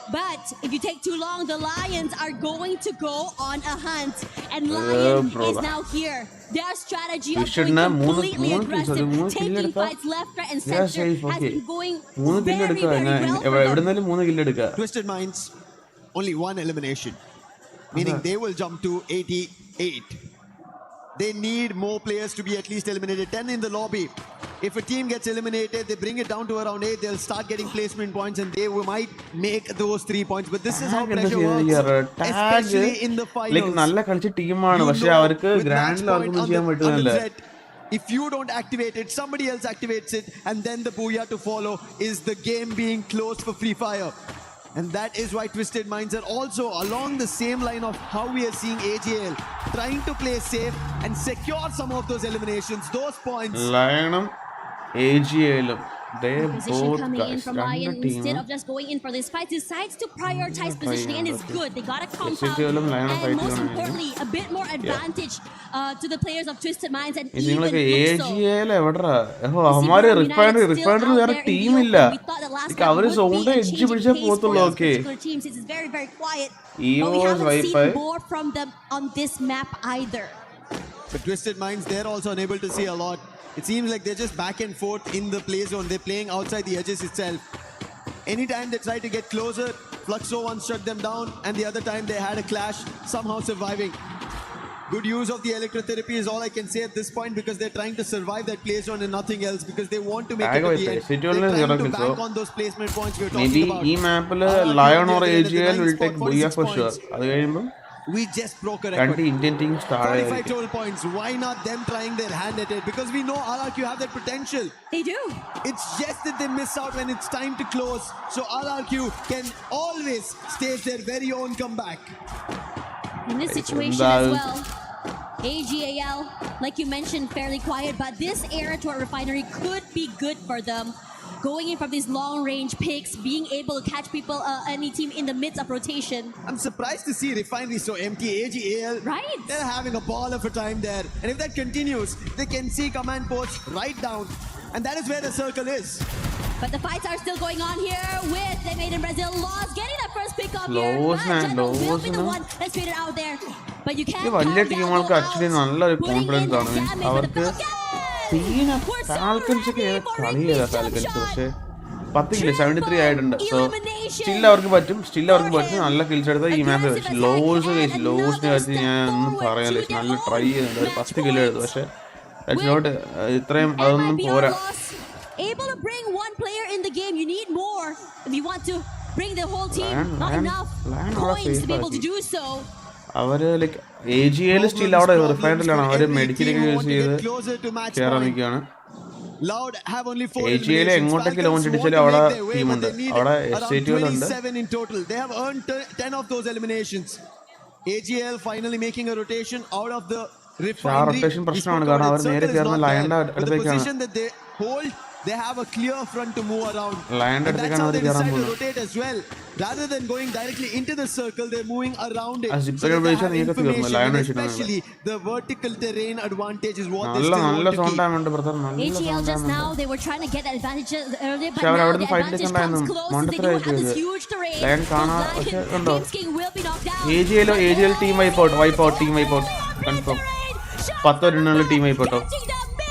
But if you take too long, the LYONs are going to go on a hunt. And LYON is now here. Their strategy of going completely aggressive, taking fights left, right, and center has been going very, very well for them. Twisted Minds, only 1 elimination. meaning they will jump to 88. They need more players to be at least eliminated. 10 in the lobby. If a team gets eliminated, they bring it down to around 8. They'll start getting placement points and they might make those 3 points. But this is how pressure works, especially in the finals. നല്ല കളിച്ച ടീമാണ് പക്ഷെ അവർക്ക് ഗ്രാൻഡിൽ ഒന്നും ചെയ്യാൻ പറ്റുന്നില്ല. If you don't activate it, somebody else activates it, and then the booyah to follow is the game being closed for Freefire. And that is why Twisted Minds are also along the same line of how we are seeing AG.AL trying to play safe and secure some of those eliminations, those points. LYON, AG.AL, they Position both coming in guys, from LYON instead of just going in for this fight, decides to prioritize positioning, and it's good. They got a compound, and most importantly, a bit more advantage to the players of Twisted Minds and even FLUXO. AG.AL എവിടെടാ? അവന്മാര് refinery വേറെ ടീമില്ല. അവര് സോണിന്റെ edge പിടിച്ചാൽ പോകത്തുള്ളൂ. Okay, It's very, very quiet. EVOS But we haven't wipe. seen more from them on this map either. But Twisted Minds, they're also unable to see a lot. It seems like they're just back and forth in the play zone. They're playing outside the edges itself. Anytime they try to get closer, FLUXO once shut them down, and the other time they had a clash, somehow surviving. Good use of the electrotherapy is all I can say at this point, because they're trying to survive that play zone and nothing else, because they want to make it to the end. They're trying to bank on those placement points we're talking about. Maybe ഈ മാപ്പിൽ LYON or AG.AL will take booyah for sure. അത് കഴിയുമ്പോൾ we just broke a രണ്ട് record. Indian teams 45 total points. Why not them trying their hand at it? Because we know RRQ have that potential. They do. It's just that they miss out when it's time to close. So RRQ can always stage their very own comeback. In this situation as well, AG.AL, like you mentioned, fairly quiet, but this era to our refinery could be good for them. Going in from these long-range picks, being able to catch people, any team in the midst of rotation. I'm surprised to see refinery so empty. AG.AL, right? They're having a ball of a time there. And if that continues, they can see command posts right down. And that is where the circle is. But the fights are still going on here with the Made in Brazil LOS getting that first pick up LOS here. man, Will LOS be the man. one that's faded out there. But you can't ഈ വലിയ ടീമുകൾക്ക് actually നല്ലൊരു confidence ആണ്. Means അവർക്ക് falcons ഒക്കെ കളി ചെയ്ത falcons പക്ഷേ 10 kill 73 ആയിട്ടുണ്ട്. സോ സ്റ്റിൽ അവർക്ക് പറ്റും നല്ല കിൽസ് എടുത്താൽ ഈ മാപ്പ് ലോസിന്റെ കാര്യത്തിൽ ഞാൻ ഒന്നും പറയാനില്ല. നല്ല ട്രൈ ചെയ്യുന്നുണ്ട്. ഒരു 10 കില്ല് എടുത്തു പക്ഷേ ഇത്രയും അതൊന്നും പോരാ. Able to bring one player in the game, you need more if you want to bring the whole team. Not enough coins to be able to do so. അവര് ലൈക്ക് AG.AL സ്റ്റിൽ അവിടെ റിഫൈനറിലാണ്. അവര് മെഡിക്കലൊക്കെ use ചെയ്ത് കയറാൻ നിൽക്കുകയാണ്. AG.AL എങ്ങോട്ടേക്ക് launch അടിച്ചാലും അവിടെ ടീമുണ്ട്. അവിടെ SATL ഉണ്ട്. They have earned 10 of those eliminations. AG.AL finally making a rotation out of the refinery. Rotation പ്രശ്നമാണ് കാരണം അവർ നേരെ കയറുന്ന ലയന്റെ അടുത്തേക്കാണ്. They have a clear front to move around. ലയന്റെ അടുത്തേക്കാണ് അവർ കയറാൻ പോകുന്നത്. Rotate as well. Rather than going directly into the circle, they're moving around it. Especially the vertical terrain advantage is what they still want to keep. AG.AL just now, they were trying to get advantage earlier, but now the advantage comes close. They do have this huge terrain. Team King will be knocked down. AG.AL team wipe out confirm. 10 runനുള്ള ടീം wipe out.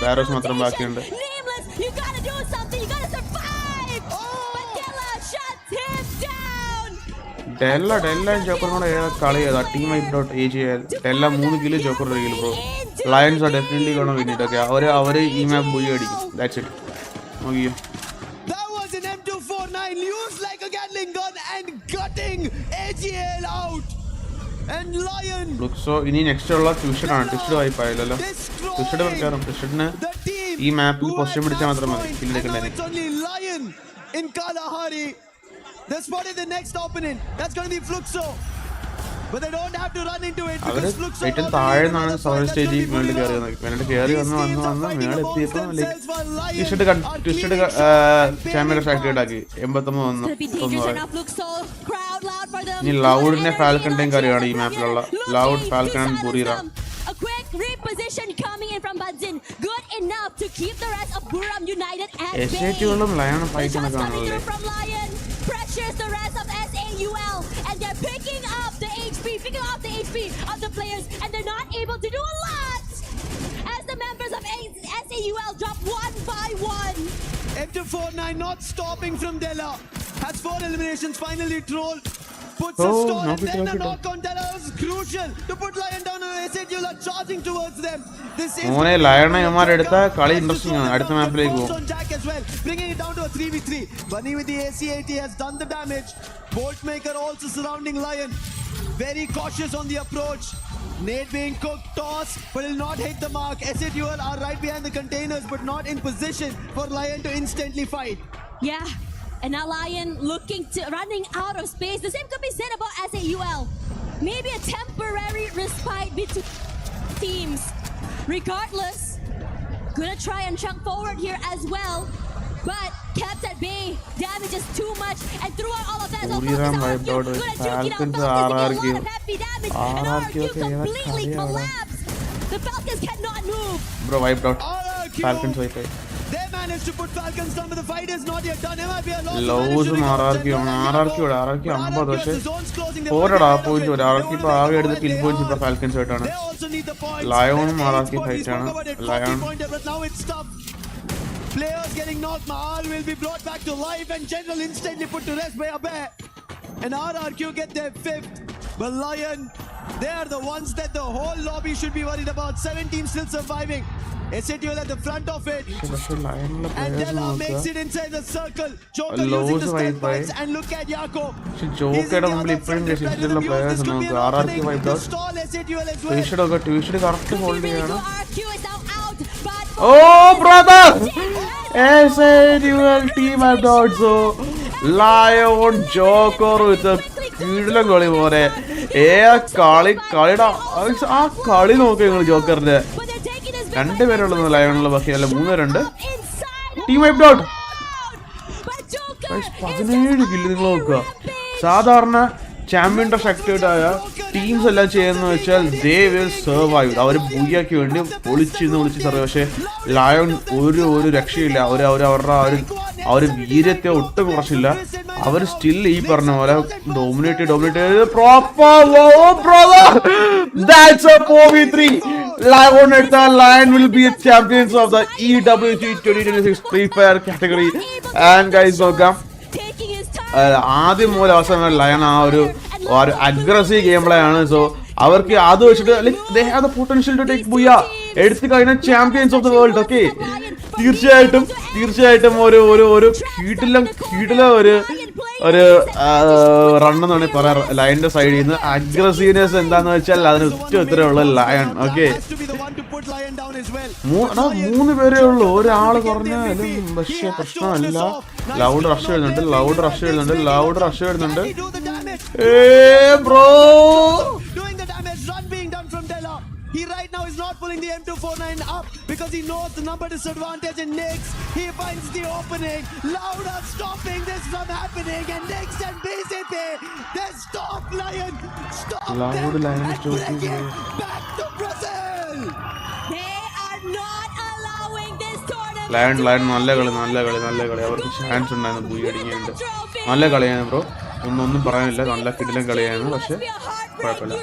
ബാരോസ് മാത്രം ബാക്കിയുണ്ട്. You gotta do something. You gotta survive. But Della shuts him down. ഡെല്ല ജോക്കറിനോട് കളി ചെയ്താ team wipe out AG.AL. Della 3 kill Joker kill bro. Lions R definitely gonna win it. Okay അവര് ഈ മാപ്പ് bully അടിക്കും. That's it. നോക്കിയോ That was an M249 used like a Gatling gun and gutting AG.AL out. And LYON FLUXO ഇനി next ഉള്ള twisted ആണ്. Twisted wipe ആയില്ലല്ലോ. Twisted പ്രകാരം ട്വിസ്റ്റഡിന് ഈ മാപ്പിൽ പൊസിഷൻ പിടിച്ചാൽ മാത്രം മതി കില്ലെടുക്കണ്ടേ. LYON in Kalahari. They spotted the next opponent. That's going to be FLUXO. But they don't have to run into it because FLUXO ഏറ്റവും താഴെ നിന്നാണ് സോറി സ്റ്റേജിൽ മേളിൽ കയറി വന്ന് മേളിൽ എത്തിയപ്പോൾ ട്വിസ്റ്റഡ് ചാമ്പ്യൻസ് ആക്ടിവേറ്റ് ആക്കി 89 വന്നു. ഇനി ലൗഡിനെ ഫാൽക്കണിന്റെയും കാര്യമാണ് ഈ മാപ്പിലുള്ള Loud Falcon and Buriram. A quick reposition coming in from Badzin. Good enough to keep the rest of BURIRAM United at bay. SATLും ലയൺ ഫൈറ്റ് ഒക്കെ കാണുന്നില്ലേ. Pressures the rest of SAUL and they're picking up the HP of the players, and they're not able to do a lot as the members of SAUL drop one by one. M249 not stopping from Della. Has 4 eliminations, finally trolled. puts a stall and then a knock on Della was crucial to put LYON down and AG.AL are charging towards them. This is LYON എടുത്ത കളി interesting ആണ്. അടുത്ത മാപ്പിലേക്ക് പോകും. Jack as well, bringing it down to a 3v3. Bunny with the ACAT has done the damage. Boltmaker also surrounding LYON. Very cautious on the approach. Nade being cooked, toss, but will not hit the mark. SNICKERS are right behind the containers, but not in position for LYON to instantly fight. Yeah, and now LYON running out of space. The same could be said about AG.AL. Maybe a temporary respite between teams. Regardless, gonna try and chunk forward here as well, but kept at bay. Damage is too much, and throughout all of that, BURIRAM wiped out with Falcons RRQ. Completely collapsed. The Falcons cannot move. Bro, wiped out. Falcons wiped out. They managed to put Falcons down, but the fight is not yet done. MIBR.LOS LOS RRQ 50 പക്ഷേ 4 point വരും. RRQ ഇപ്പോൾ ആകെ എടുത്ത് kill points ഇപ്പോൾ falcons ആയിട്ടാണ്. ലയോണും RRQ fight ആണ്. Lyon players getting knocked. Mahal will be brought back to life and General instantly put to rest by a bear. And RRQ get their 5th. But LYON, they are the ones that the whole lobby should be worried about. 7 teams still surviving. SNICKERS at the front of it. And Della makes it inside the circle. Joker using the stun bites and look at Yako. ജോക്കയുടെ മുമ്പിൽ ഇപ്പോഴും രക്ഷിച്ചിട്ടുള്ള players നമുക്ക് RRQ wipe out. ട്യൂഷഡ് correct hold ചെയ്യണം. Oh brother! SNICKERS team has got so LYON Joker with a കിടിലൻ കളി പോലെ. കളിയുടെ ആ കളി നോക്കി നിങ്ങൾ ജോക്കറിന്റെ. 2 പേരുള്ളത് ലയോണിലുള്ള ബാക്കി അല്ല 3 പേരുണ്ട്. Team wiped out. 17 കില്ല് നിങ്ങൾ നോക്കുക. സാധാരണ ചാമ്പ്യന്റെ ശക്തിയായ ടീംസ് എല്ലാം ചെയ്യുന്ന വെച്ചാൽ ദേ വിൽ സർവൈവ്. അവർ ബുയ്യാക്ക് വേണ്ടി വിളിച്ച് സർവൈവ്. പക്ഷേ ലയോൺ ഒരു രക്ഷയില്ല. അവർ വീര്യത്തെ ഒട്ടും കുറച്ചില്ല. അവർ സ്റ്റിൽ ഈ പറഞ്ഞ പോലെ ഡോമിനേറ്റ് ചെയ്ത് proper. That's a 4v3. LYON will be champions of the EWC26 Freefire category. And guys, welcome. ആദ്യം മുതൽ അവസാനം ലയൺ ആ ഒരു അഗ്രസീവ് ഗെയിം പ്ലേ ആണ്. സോ അവർക്ക് അത് വെച്ചിട്ട് they have the potential to take ബുയ എടുത്തു കഴിഞ്ഞാൽ champions of the world. Okay, തീർച്ചയായിട്ടും ഒരു കീട്ടില്ല ഒരു റണ്ണെന്നാണ് പറയാറ് ലയണിന്റെ സൈഡിൽ നിന്ന്. അഗ്രസീവ്നെസ് എന്താന്ന് വെച്ചാൽ അതിന് ഉത്തരവുള്ള ലയൺ. ഓക്കെ, 3 പേരേ ഉള്ളൂ. ഒരാള് കുറഞ്ഞാലും പക്ഷേ പ്രശ്നമല്ല. ലൗഡ് റഷ് വരുന്നുണ്ട്. Bro He right now is not pulling the M249 up because he knows the number disadvantage and Nix. He finds the opening. Loud are stopping this from happening and Nix and BCP. They stop LYON. Stop Loud them LYON and bring it back to Brazil. They are not allowing this tournament. Lion നല്ല കളി. അവർക്ക് chance ഉണ്ടായിരുന്നു ബുയ അടിക്കാനുണ്ട്. നല്ല കളിയാണ് bro. ഒന്നും പറയാനില്ല. നല്ല കിടിലൻ കളിയാണ്. പക്ഷെ കുഴപ്പമില്ല.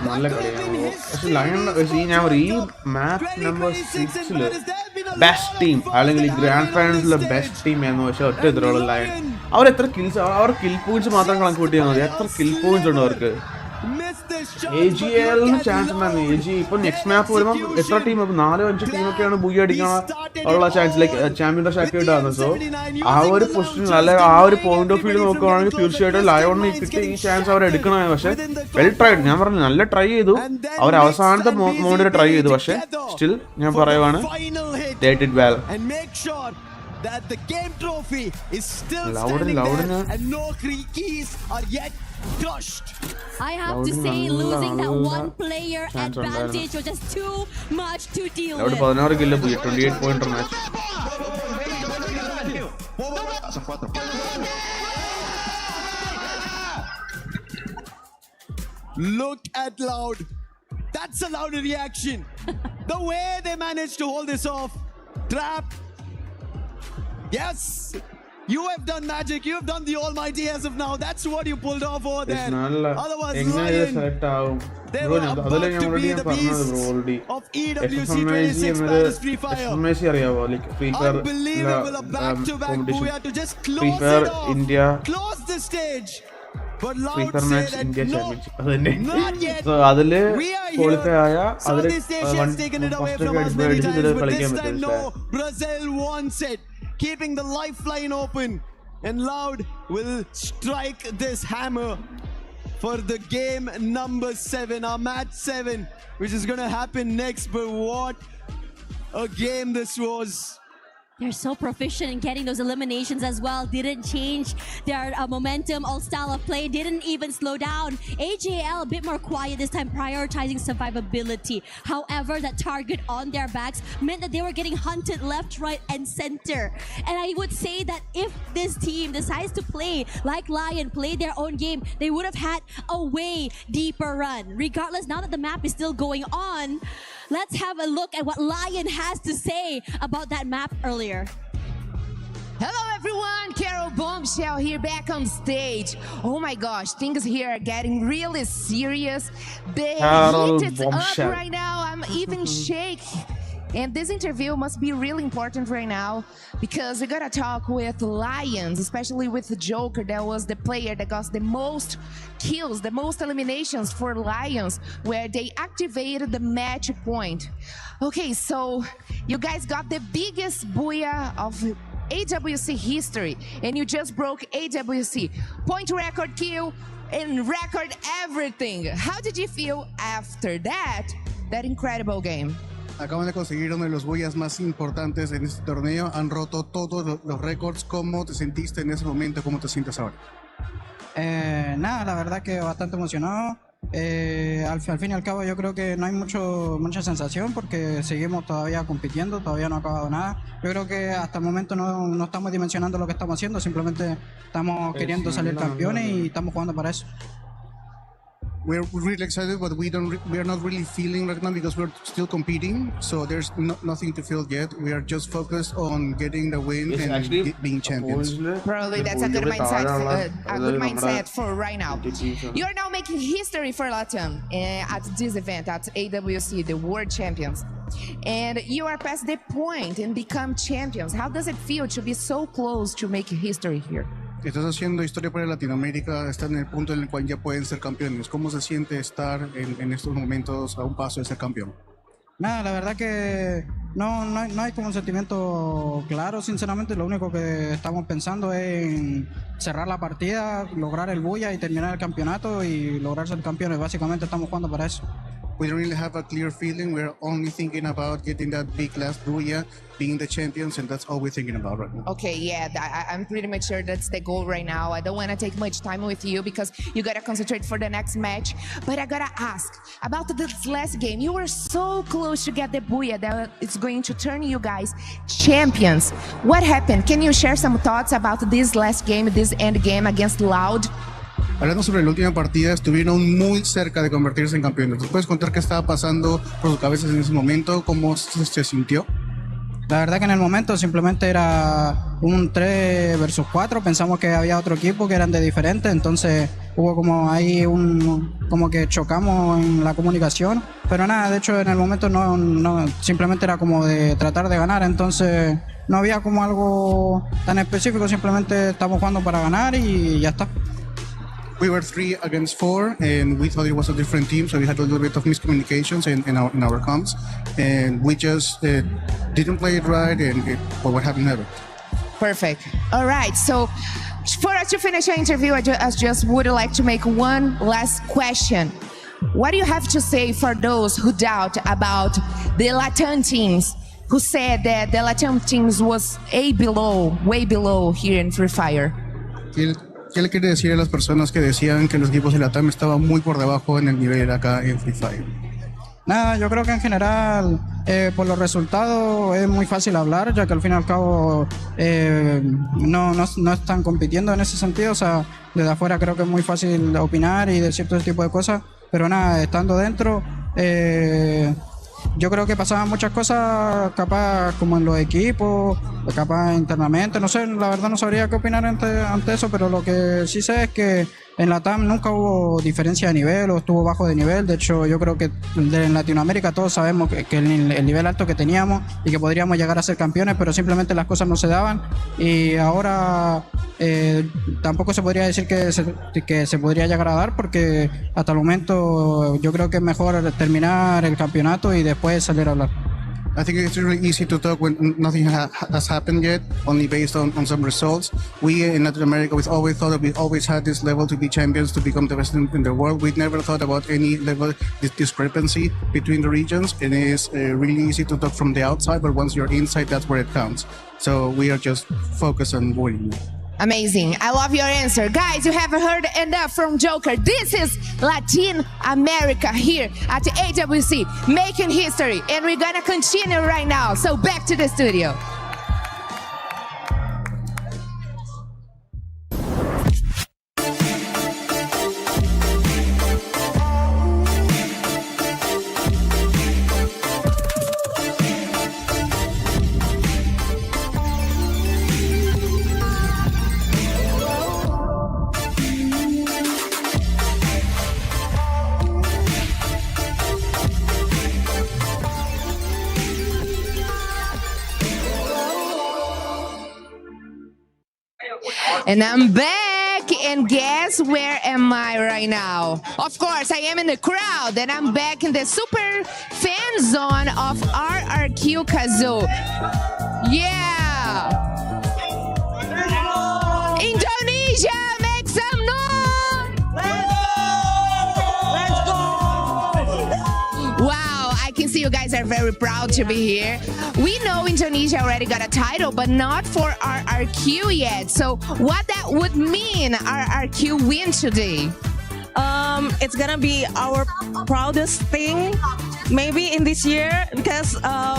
നല്ല കളിയാണ്. പക്ഷെ ലയൺ ഈ മാച്ച് നമ്പർ 6 ബെസ്റ്റ് ടീം അല്ലെങ്കിൽ ഗ്രാൻഡ് ഫൈനൽസിലെ ബെസ്റ്റ് ടീം എന്ന് വെച്ചാൽ ഒറ്റ എതിരുള്ള ലയൺ. അവർ എത്ര കിൽസ്, അവർ കിൽ പോയിന്റ്സ് മാത്രം കണക്ക് കൂട്ടിയാൽ മതി. എത്ര കിൽ പോയിന്റ്സ് ഉണ്ട് അവർക്ക്. AG.AL ചാൻസ് ഉണ്ടായിരുന്നു. AG ഇപ്പൊ നെക്സ്റ്റ് മാപ്പ് വരുമ്പോൾ എത്ര ടീം, 4-5 ടീമൊക്കെയാണ് ബുയ അടിക്കാൻ ഉള്ള ചാൻസ്. ലൈക്ക് ചാമ്പ്യന്റെ ശക്തിയായിട്ടാണ്. സോ ആ ഒരു പൊസിഷൻ അല്ലെ ആ ഒരു പോയിന്റ് ഓഫ് വ്യൂ നോക്കുകയാണെങ്കിൽ തീർച്ചയായിട്ടും ലയോണിന് കിട്ടിയ ഈ ചാൻസ് അവർ എടുക്കണമായിരുന്നു. പക്ഷെ വെൽ ട്രൈഡ്. ഞാൻ പറഞ്ഞു നല്ല ട്രൈ ചെയ്തു. അവർ അവസാനത്തെ മോഡിൽ ട്രൈ ചെയ്തു. പക്ഷെ സ്റ്റിൽ ഞാൻ പറയുവാണ് they did well. That the game trophy is still standing there and no keys are yet crushed. I have to say, losing that one player advantage was just too much to deal with. 16 kill, 28 pointer match. Look at Loud. That's a Loud reaction. The way they managed to hold this off. Trap. Yes. You have done magic. You have done the almighty as of now. That's what you pulled off over there. Otherwise, Lion, they were about to be the beast of EWC26 Paris Freefire. Unbelievable, a back-to-back booyah to just close it off. India. Close the stage. But Loud Freefire said India no, Championship. not yet. So adile We are qualify here. aya Southeast Asia has taken it away from us many times, but this time no. Brazil wants it, keeping the lifeline open, and Loud will strike this hammer for the game number 7, our match 7, which is going to happen next. But what a game this was. They're so proficient in getting those eliminations as well. Didn't change their momentum or style of play. Didn't even slow down. AG.AL a bit more quiet this time, prioritizing survivability. However, that target on their backs meant that they were getting hunted left, right, and center. And I would say that if this team decides to play like LYON, play their own game, they would have had a way deeper run. Regardless, now that the map is still going on, let's have a look at what LYON has to say about that map earlier. Hello everyone, Carol Bombshell here back on stage. Oh my gosh, things here are getting really serious. The heat is up right now, I'm even shaking. And this interview must be really important right now because we gotta talk with Lions, especially with the Joker. That was the player that got the most kills, the most eliminations for Lions, where they activated the match point. Okay, so you guys got the biggest booyah of AWC history, and you just broke AWC point record, kill, and record everything. How did you feel after that incredible game? Acaban de conseguir uno de los boyas más importantes en este torneo. Han roto todos los récords. ¿Cómo te sentiste en ese momento? ¿Cómo te sientes ahora? Nada, la verdad que bastante emocionado. Al fin y al cabo yo creo que no hay mucha sensación porque seguimos todavía compitiendo, todavía no ha acabado nada. Yo creo que hasta el momento no estamos dimensionando lo que estamos haciendo, simplemente estamos queriendo salir campeones y estamos jugando para eso. We're really excited, but we are not really feeling right now because we're still competing. So there's nothing to feel yet. We are just focused on getting the win and being champions. Probably that's a good mindset, for right now. You are now making history for LATAM at this event at AWC, the World Champions. And you are past the point and become champions. How does it feel to be so close to making history here? Estás haciendo historia para Latinoamérica, estás en el punto en el cual ya pueden ser campeones. ¿Cómo se siente estar en estos momentos a un paso de ser campeón? Nada, la verdad que no hay como un sentimiento claro, sinceramente. Lo único que estamos pensando es en cerrar la partida, lograr el bulla y terminar el campeonato y lograr ser campeones. Básicamente estamos jugando para eso. We don't really have a clear feeling. We're only thinking about getting that big last booyah, being the champions, and that's all we're thinking about right now. Okay, yeah, I'm pretty much sure that's the goal right now. I don't want to take much time with you because you got to concentrate for the next match. But I got to ask about this last game. You were so close to get the booyah that it's going to turn you guys champions. What happened? Can you share some thoughts about this last game, this end game against Loud? Hablando sobre la última partida, estuvieron muy cerca de convertirse en campeones. ¿Nos puedes contar qué estaba pasando por sus cabezas en ese momento? ¿Cómo se sintió? La verdad que en el momento simplemente era un 3 versus 4. Pensamos que había otro equipo que eran de diferente, entonces hubo como ahí como que chocamos en la comunicación. Pero nada, de hecho en el momento no simplemente era como de tratar de ganar, entonces no había como algo tan específico, simplemente estamos jugando para ganar y ya está. We were 3 against 4, and we thought it was a different team, so we had a little bit of miscommunications in our comms, and we just didn't play it right, but what happened happened. Perfect. All right, so for us to finish our interview, I just would like to make one last question. What do you have to say for those who doubt about the Latin teams, who said that the Latin teams was way below here in Freefire? ¿Qué le quiere decir a las personas que decían que los equipos de LATAM estaban muy por debajo en el nivel acá en Freefire? Nada, yo creo que en general por los resultados es muy fácil hablar, ya que al fin y al cabo no están compitiendo en ese sentido. O sea, desde afuera creo que es muy fácil opinar y decir todo ese tipo de cosas, pero nada, estando dentro yo creo que pasaban muchas cosas, capaz como en los equipos, capaz internamente, no sé, la verdad no sabría qué opinar ante eso, pero lo que sí sé es que en la TAM nunca hubo diferencia de nivel o estuvo bajo de nivel. De hecho, yo creo que en Latinoamérica todos sabemos que el nivel alto que teníamos y que podríamos llegar a ser campeones, pero simplemente las cosas no se daban. Y ahora tampoco se podría decir que se podría llegar a dar, porque hasta el momento yo creo que es mejor terminar el campeonato y después salir a hablar. I think it's really easy to talk when nothing has happened yet, only based on some results. We in Latin America, we've always thought that we always had this level to be champions, to become the best in the world. We never thought about any level discrepancy between the regions. It is really easy to talk from the outside, but once you're inside, that's where it counts. So we are just focused on winning. Amazing. I love your answer. Guys, you have heard enough from Joker. This is Latin America here at the AWC, making history. And we're gonna continue right now. So back to the studio. And I'm back, and guess where am I right now? Of course, I am in the crowd, and I'm back in the super fan zone of RRQ Kazoo. Yeah! Indonesia, make some noise! Let's go! Wow, I can see you guys are very proud to be here. We know Indonesia already got a title, but not for RRQ yet. So what that would mean, RRQ win today? It's gonna be our proudest thing maybe in this year, because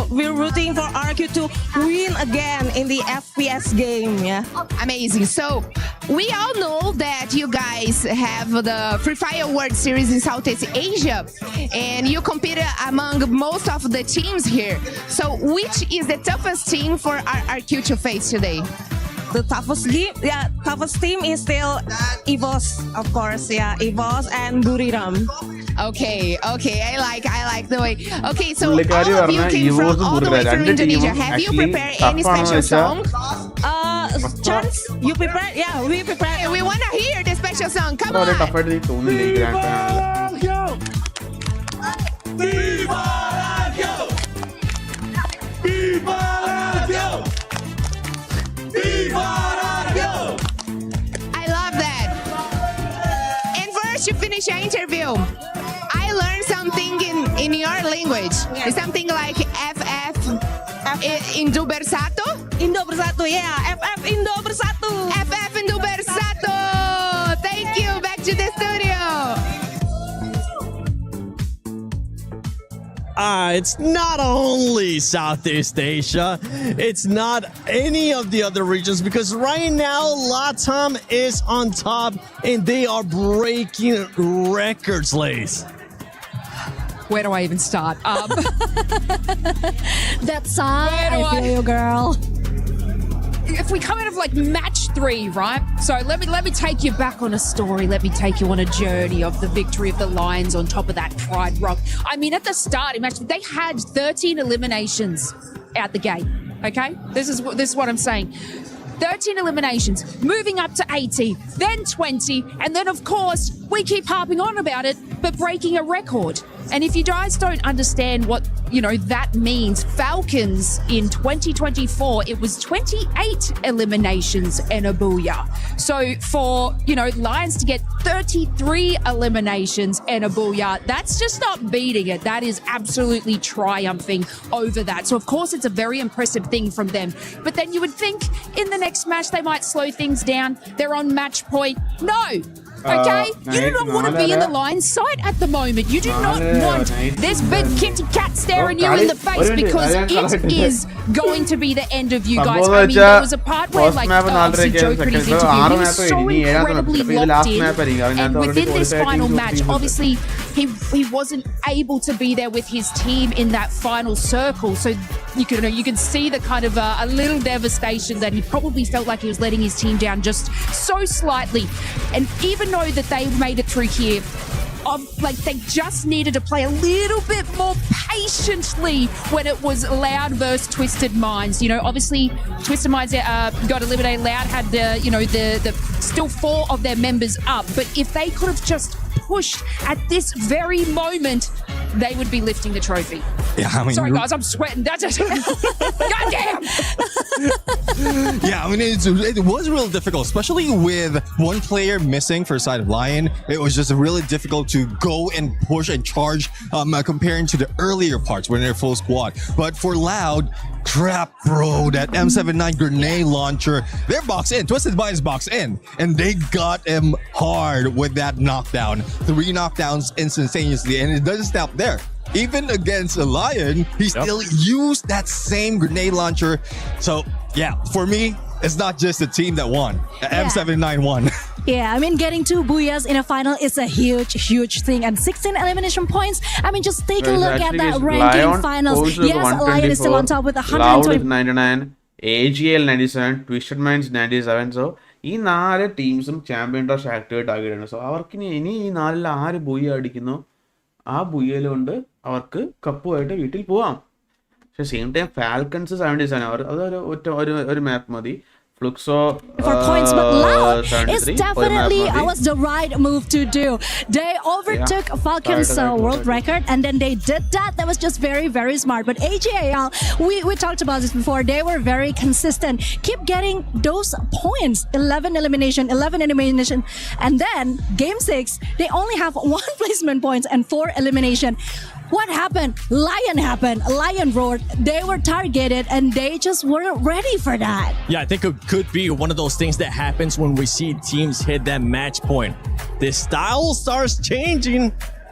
we're rooting for RRQ to win again in the FPS game. Yeah, amazing. So we all know that you guys have the Freefire World Series in Southeast Asia, and you compete among most of the teams here. So which is the toughest team for RRQ to face today? The toughest team is still EVOS, of course. Yeah, EVOS and BURIRAM. Okay, I like the way. Okay, so all of you came from all the way from Indonesia. Have you prepared any special song? Chance, you prepared? Yeah, we prepared. Okay, we want to hear the special song. Come on. I love that. And first you finish your interview, I learned something in your language. Yeah. It's something like FF Indo Bersatu? Indo Bersatu, yeah. FF Indo Bersatu. FF Indo Bersatu. Thank you. Back to the studio. It's not only Southeast Asia, it's not any of the other regions, because right now LATAM is on top and they are breaking records, Lace. Where do I even start? That song, I feel you, girl. If we come out of like match 3, right? So let me take you back on a story. Let me take you on a journey of the victory of the Lions on top of that Pride Rock. I mean, at the start, imagine they had 13 eliminations out the gate. Okay, this is what I'm saying. 13 eliminations, moving up to 80, then 20, and then of course we keep harping on about it, but breaking a record. And if you guys don't understand what, that means, Falcons in 2024, it was 28 eliminations and a booyah. So for, Lions to get 33 eliminations and a booyah, that's just not beating it. That is absolutely triumphing over that. So of course it's a very impressive thing from them. But then you would think in the next match they might slow things down. They're on match point. No. Okay? You do not want to be in the Lions side at the moment. You do not want this big kitty cat staring you in the face, because it is going to be the end of you guys. I mean, there was a part where obviously Joker in his interview, he was so incredibly locked in. And within this final match, obviously he wasn't able to be there with his team in that final circle. So you can see the kind of a little devastation that he probably felt like he was letting his team down just so slightly. And even though that they made it through here, they just needed to play a little bit more patiently when it was LYON versus Twisted Minds. Obviously Twisted Minds got eliminated. LYON had the still 4 of their members up, but if they could have just pushed at this very moment, they would be lifting the trophy. Yeah, I mean, sorry guys, I'm sweating. That's just goddamn. Yeah, I mean, it was real difficult, especially with one player missing for the side of LYON. It was just really difficult to go and push and charge comparing to the earlier parts when they're full squad. But for Loud, crap, bro, that M79 grenade launcher, they're boxed in. Twisted Minds boxed in, and they got him hard with that knockdown. 3 knockdowns instantaneously, and it doesn't stop there. Even against a LYON, he still used that same grenade launcher. So, yeah, for me, it's not just the team that won. M79 won. Yeah, I mean, getting 2 booyahs in a final is a huge thing. And 16 elimination points. I mean, just take a look at that ranking finals. Yes, LYON is still on top with 120. Loud 99, AG.AL 97, Twisted Minds 97. So, ഈ 4 ടീംസും champion dash activate ആകിയിട്ടുണ്ട്. So അവർക്ക് ഇനി ഈ 4-ൽ ആര് Booyah അടിക്കുന്നു ആ ബൂയയിലുകൊണ്ട് അവർക്ക് കപ്പുമായിട്ട് വീട്ടിൽ പോവാം. പക്ഷെ സെയിം ടൈം ഫാൽക്കൺസ് 77 അവർ അതൊരു മാപ്പ് മതി. FLUXO for points, but LYON is definitely was the right move to do. They overtook FALCONS world record, and then they did that. That was just very smart. But AG.AL, we talked about this before. They were very consistent. Keep getting those points. 11 elimination, and then game 6, they only have 1 placement points and 4 elimination. What happened? LYON roared. They were targeted, and they just weren't ready for that. Yeah, I think it could be one of those things that happens when we see teams hit that match point. The style starts changing.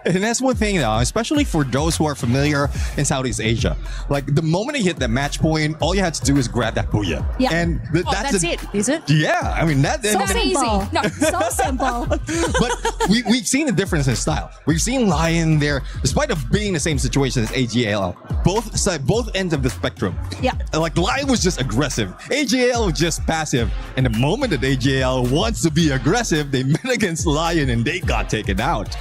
And that's one thing though, especially for those who are familiar in Southeast Asia. Like the moment you hit that match point, all you had to do is grab that booyah. Yeah. And that's it, is it? Yeah, I mean that's easy. No, so simple. But we've seen a difference in style. We've seen LYON there, despite of being in the same situation as AG.AL. Both ends of the spectrum. Yeah. Like LYON was just aggressive. AG.AL was just passive. And the moment that AG.AL wants to be aggressive, they met against LYON and they got taken out.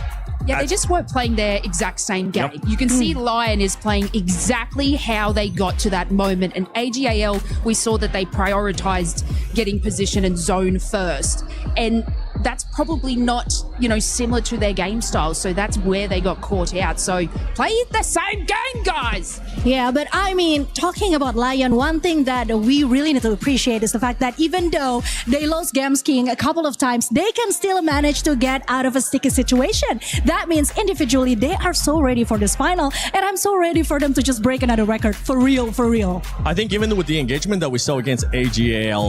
Yeah, they just weren't playing their exact same game. You can see LYON is playing exactly how they got to that moment. And AG.AL, we saw that they prioritized getting position and zone first. And that's probably not, similar to their game style. So that's where they got caught out. So play the same game, guys. Yeah, but I mean, talking about LYON, one thing that we really need to appreciate is the fact that even though they lost Games King a couple of times, they can still manage to get out of a sticky situation. That means individually, they are so ready for this final. And I'm so ready for them to just break another record. For real. I think even with the engagement that we saw against AG.AL,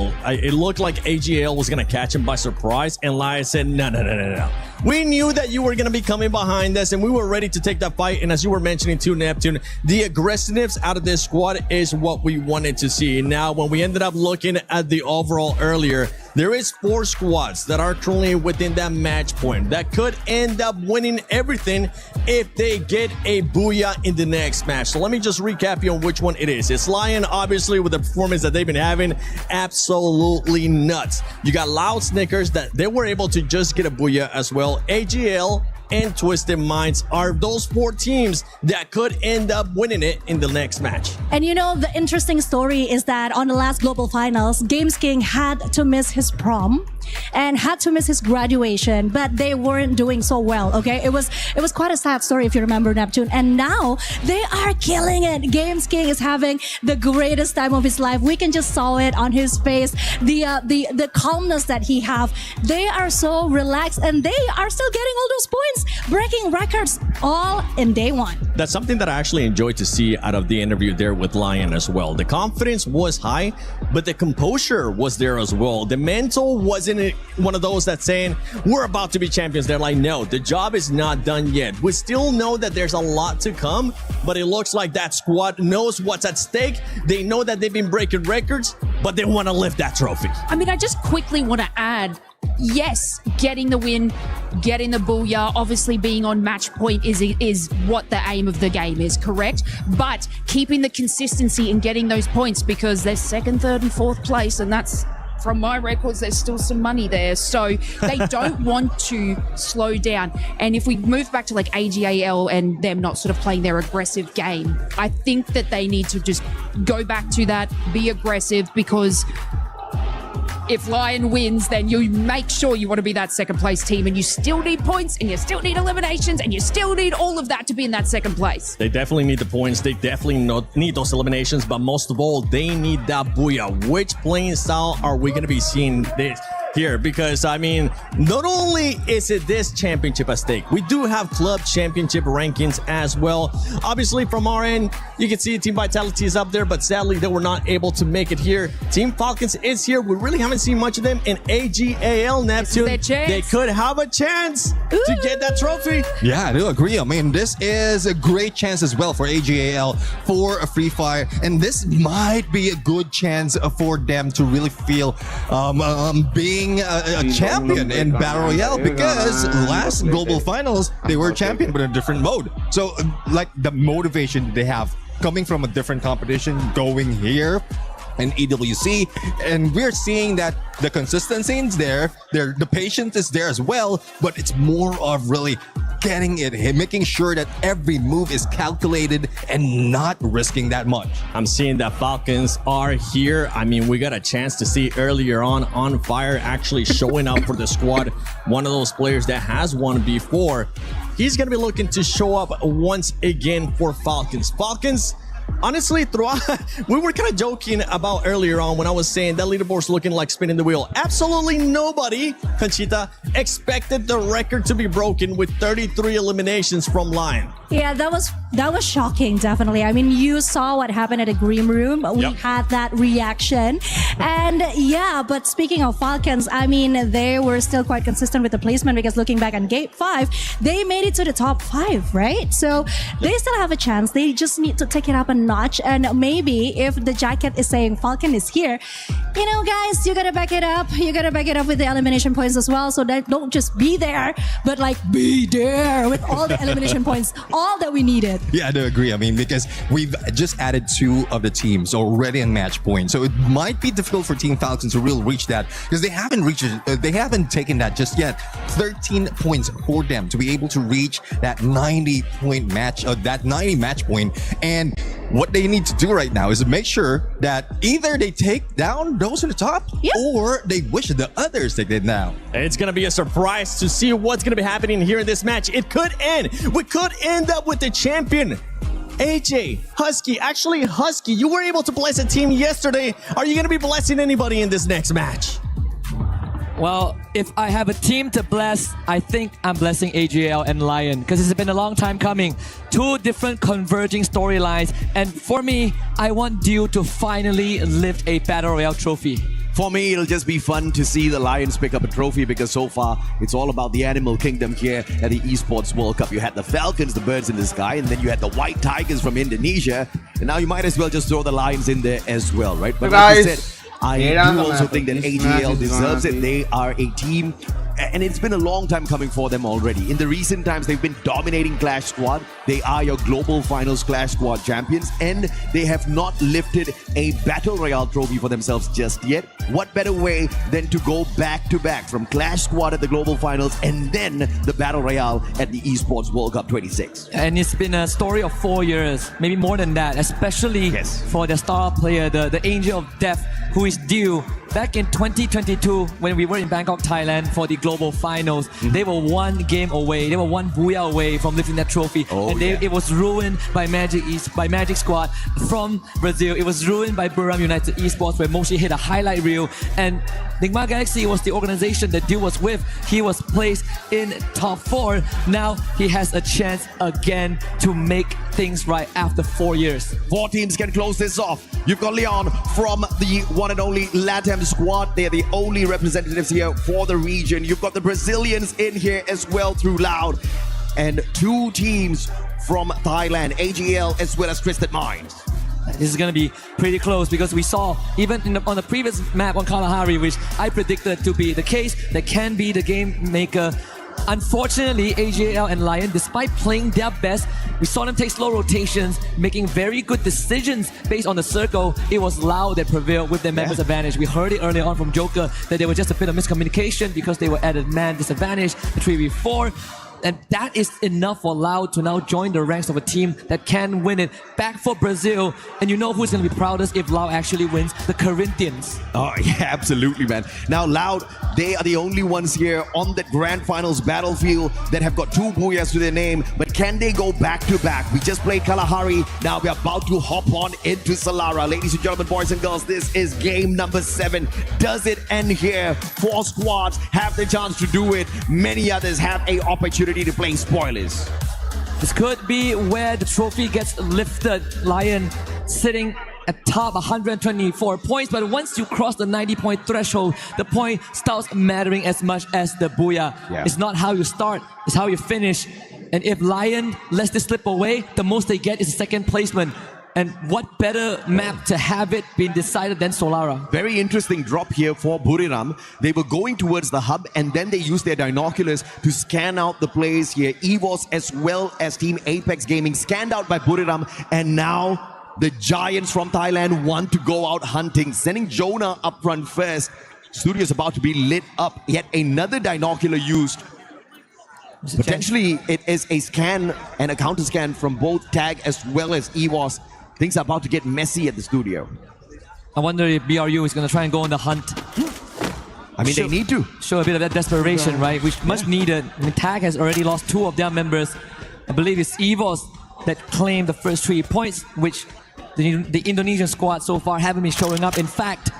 it looked like AG.AL was going to catch him by surprise. And LYON said, no. We knew that you were going to be coming behind us, and we were ready to take that fight. And as you were mentioning too, Neptune, the aggressiveness out of this squad is what we wanted to see. Now, when we ended up looking at the overall earlier, there is 4 squads that are currently within that match point that could end up winning everything if they get a booyah in the next match. So let me just recap you on which one it is. It's LYON, obviously, with the performance that they've been having, absolutely nuts. You got Loud SNICKERS that they were able to just get a booyah as well. AG.AL and Twisted Minds are those 4 teams that could end up winning it in the next match. And the interesting story is that on the last global finals, Games King had to miss his prom and had to miss his graduation, but they weren't doing so well. Okay, it was quite a sad story if you remember, Neptune. And now they are killing it. Games King is having the greatest time of his life. We can just saw it on his face, the calmness that he have. They are so relaxed, and they are still getting all those points, breaking records all in day 1. That's something that I actually enjoyed to see out of the interview there with LYON as well. The confidence was high, but the composure was there as well. The mental wasn't one of those that's saying, we're about to be champions. They're like, no, the job is not done yet. We still know that there's a lot to come, but it looks like that squad knows what's at stake. They know that they've been breaking records, but they want to lift that trophy. I mean, I just quickly want to add yes, getting the win, getting the booyah, obviously being on match point is what the aim of the game is, correct? But keeping the consistency and getting those points, because they're second, third and fourth place, and that's, from my records, there's still some money there. So they don't want to slow down. And if we move back to like AG.AL and them not sort of playing their aggressive game, I think that they need to just go back to that, be aggressive, because if LYON wins, then you make sure you want to be that second place team, and you still need points, and you still need eliminations, and you still need all of that to be in that second place. They definitely need the points. They definitely need those eliminations, but most of all, they need that booyah. Which playing style are we going to be seeing this here? Because, I mean, not only is it this championship at stake, we do have club championship rankings as well. Obviously, from our end, you can see Team Vitality is up there, but sadly, they were not able to make it here. Team Falcons is here. We really haven't seen much of them in AG.AL. Neptune, they could have a chance to get that trophy. Yeah, I do agree. I mean, this is a great chance as well for AG.AL, for a Freefire, and this might be a good chance for them to really feel being a champion in Battle Royale, because last global finals they were champion but in a different mode. So like the motivation they have coming from a different competition going here in EWC, and we're seeing that the consistency is there, the patience is there as well, but it's more of really getting it, making sure that every move is calculated and not risking that much. I'm seeing that Falcons are here. I mean, we got a chance to see earlier on Fire actually showing up for the squad. One of those players that has won before. He's going to be looking to show up once again for Falcons. Falcons, honestly, throughout, we were kind of joking about earlier on when I was saying that leaderboard's looking like spinning the wheel. Absolutely nobody, Conchita, expected the record to be broken with 33 eliminations from LYON. Yeah, that was shocking, definitely. I mean, you saw what happened at the Green Room. We had that reaction. And yeah, but speaking of Falcons, I mean, they were still quite consistent with the placement, because looking back on Gate 5, they made it to the top 5, right? So they still have a chance. They just need to take it up a notch. And maybe if the jacket is saying Falcon is here, you know, guys, you gotta back it up. You gotta back it up with the elimination points as well. So that don't just be there, but like be there with all the elimination points, all that we needed. Yeah, I do agree. I mean, because we've just added 2 of the teams already in match point, so it might be difficult for Team Falcons to really reach that, because they haven't reached it. They haven't taken that just yet. 13 points for them to be able to reach that 90-point match, that 90 match point. And what they need to do right now is to make sure that either they take down those in the top, or they wish the others take it down. It's going to be a surprise to see what's going to be happening here in this match. It could end. We could end up with the champion. AJ, Husky, actually Husky, you were able to bless a team yesterday. Are you going to be blessing anybody in this next match? Well, if I have a team to bless, I think I'm blessing AG.AL and LYON, because it's been a long time coming. 2 different converging storylines, and for me, I want Dew to finally lift a Battle Royale trophy. For me, it'll just be fun to see the Lions pick up a trophy, because so far it's all about the animal kingdom here at the Esports World Cup. You had the Falcons, the birds in the sky, and then you had the white tigers from Indonesia, and now you might as well just throw the lions in there as well, right? But like you said, I do also think that AG.AL deserves it. They are a team, and it's been a long time coming for them already. In the recent times, they've been dominating Clash Squad. They are your global finals Clash Squad champions, and they have not lifted a Battle Royale trophy for themselves just yet. What better way than to go back-to-back from Clash Squad at the global finals and then the Battle Royale at the Esports World Cup 26. And it's been a story of 4 years, maybe more than that, especially for the star player, the Angel of Death, who is Dew. Back in 2022, when we were in Bangkok, Thailand for the global finals, they were 1 game away, they were 1 booyah away from lifting that trophy. It was ruined by Magic Squad from Brazil. It was ruined by BURIRAM United Esports, where Moshi hit a highlight reel. And Nigma Galaxy was the organization that Dew was with. He was placed in top 4. Now he has a chance again to make things right after 4 years. 4 teams can close this off. You've got LYON from the one and only LATAM squad. They're the only representatives here for the region. You've got the Brazilians in here as well through Loud. And 2 teams from Thailand, AG.AL as well as Twisted Minds. this is going to be pretty close because we saw even on the previous map on Kalahari, which I predicted to be the case, that can be the game maker. Unfortunately, AG.AL and LYON, despite playing their best, we saw them take slow rotations, making very good decisions based on the circle. It was Loud that prevailed with their members' advantage. We heard it earlier on from Joker that there was just a bit of miscommunication because they were at a man disadvantage, the 3v4. And that is enough for Loud to now join the ranks of a team that can win it. Back for Brazil. And you know who's going to be proudest if Loud actually wins? The Corinthians. Oh, yeah, absolutely, man. Now, Loud, they are the only ones here on the Grand Finals battlefield that have got 2 Booyahs to their name. But can they go back to back? We just played Kalahari. Now we're about to hop on into Solara. Ladies and gentlemen, boys and girls, this is game number 7. Does it end here? 4 squads have the chance to do it. Many others have an opportunity to play spoilers. This could be where the trophy gets lifted. LYON sitting at top 124 points, but once you cross the 90-point threshold, the point starts mattering as much as the Booyah. Yeah. It's not how you start, it's how you finish. And if LYON lets this slip away, the most they get is a second placement. And what better map to have it being decided than Solara? Very interesting drop here for BURIRAM. They were going towards the hub and then they used their binoculars to scan out the players here. EVOS as well as Team Apex Gaming scanned out by BURIRAM, and now the Giants from Thailand want to go out hunting, sending Jonah up front first. Studio's about to be lit up. Yet another binocular used. Potentially it is a scan and a counter scan from both Tag as well as EVOS. Things are about to get messy at the studio. I wonder if BRU is going to try and go on the hunt. I mean, they need to. Show a bit of that desperation, right? Which much needed. I mean, Tag has already lost 2 of their members. I believe it's EVOS that claimed the first 3 points, which the Indonesian squad so far haven't been showing up. In fact,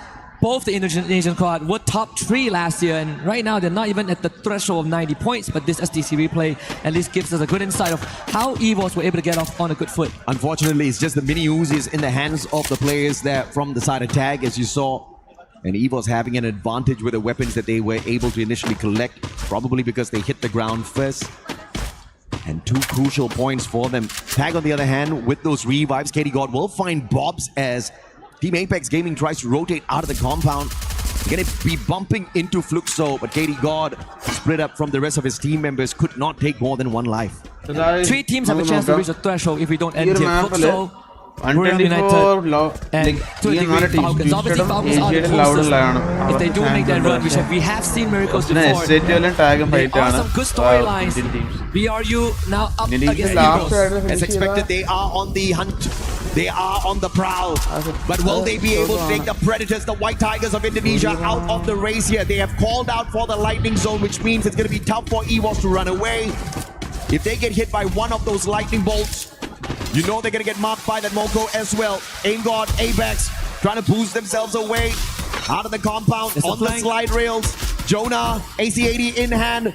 both the Indonesian squad were top 3 last year, and right now they're not even at the threshold of 90 points, but this SDC replay at least gives us a good insight of how EVOS were able to get off on a good foot. Unfortunately, it's just the mini Uzis in the hands of the players there from the side of Tag, as you saw. And EVOS having an advantage with the weapons that they were able to initially collect, probably because they hit the ground first. And 2 crucial points for them. Tag, on the other hand, with those revives, KD God will find Bobs as Team Apex Gaming tries to rotate out of the compound. Gonna be bumping into FLUXO, but KD God, split up from the rest of his team members, could not take more than 1 life. 3 teams have a chance to reach the threshold if we don't end here. FLUXO, BURIRAM United, and to a degree FALCONS. Obviously FALCONS are the closest if they do make that run, which we have seen miracles before. There are some good storylines. BRU now up against EVOS. As expected, they are on the hunt. They are on the prowl. But will they be able to take the Predators, the White Tigers of Indonesia, out of the race here? They have called out for the lightning zone, which means it's going to be tough for EVOS to run away. If they get hit by one of those lightning bolts, you know they're going to get marked by that Moko as well. AimGod, Apex, trying to boost themselves away out of the compound on the slide rails. Jonah, AC-80 in hand.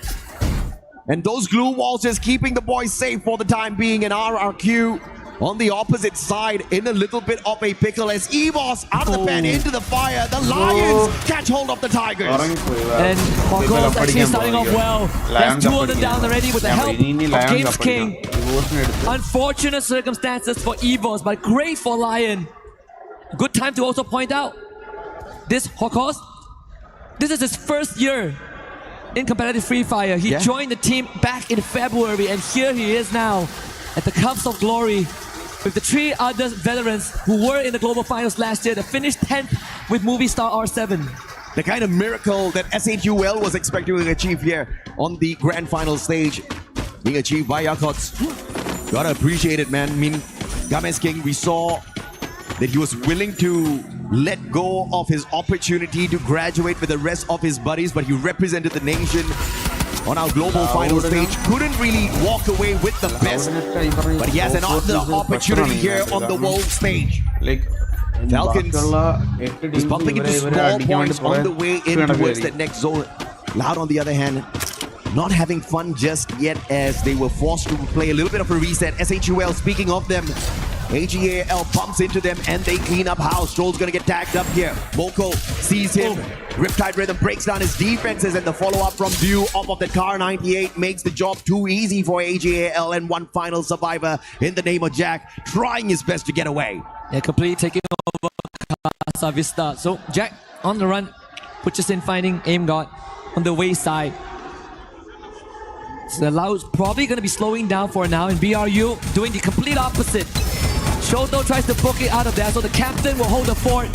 And those glue walls just keeping the boys safe for the time being. And RRQ on the opposite side in a little bit of a pickle as EVOS out of the pen into the fire. The Lions catch hold of the Tigers. And FALCONS actually starting off well. There's 2 of them down already with the help of Games King. Unfortunate circumstances for EVOS, but great for LYON. Good time to also point out this FALCONS. This is his first year in competitive Free Fire. He joined the team back in February, and here he is now at the Cups of Glory with the 3 other veterans who were in the global finals last year that finished 10th with Movie Star R7. The kind of miracle that SHUL was expecting to achieve here on the grand final stage being achieved by Yakots. Gotta appreciate it, man. I mean, Games King, we saw that he was willing to let go of his opportunity to graduate with the rest of his buddies, but he represented the nation on our global final stage. Couldn't really walk away with the best, but he has another opportunity here on the world stage. Falcons is bumping into small points on the way in towards the next zone. Loud, on the other hand, not having fun just yet as they were forced to play a little bit of a reset. SHUL, speaking of them, AG.AL bumps into them and they clean up house. Stroll's gonna get tagged up here. Moko sees him. Riptide Rhythm breaks down his defenses, and the follow-up from Dew off of the Car 98 makes the job too easy for AG.AL, and one final survivor in the name of Jack trying his best to get away. Yeah, completely taking over Casa Vista. So Jack on the run, pushes in, finding Aim God on the wayside. So the LYON's probably going to be slowing down for now, and BRU doing the complete opposite. Shoto tries to book it out of there, so the captain will hold the fort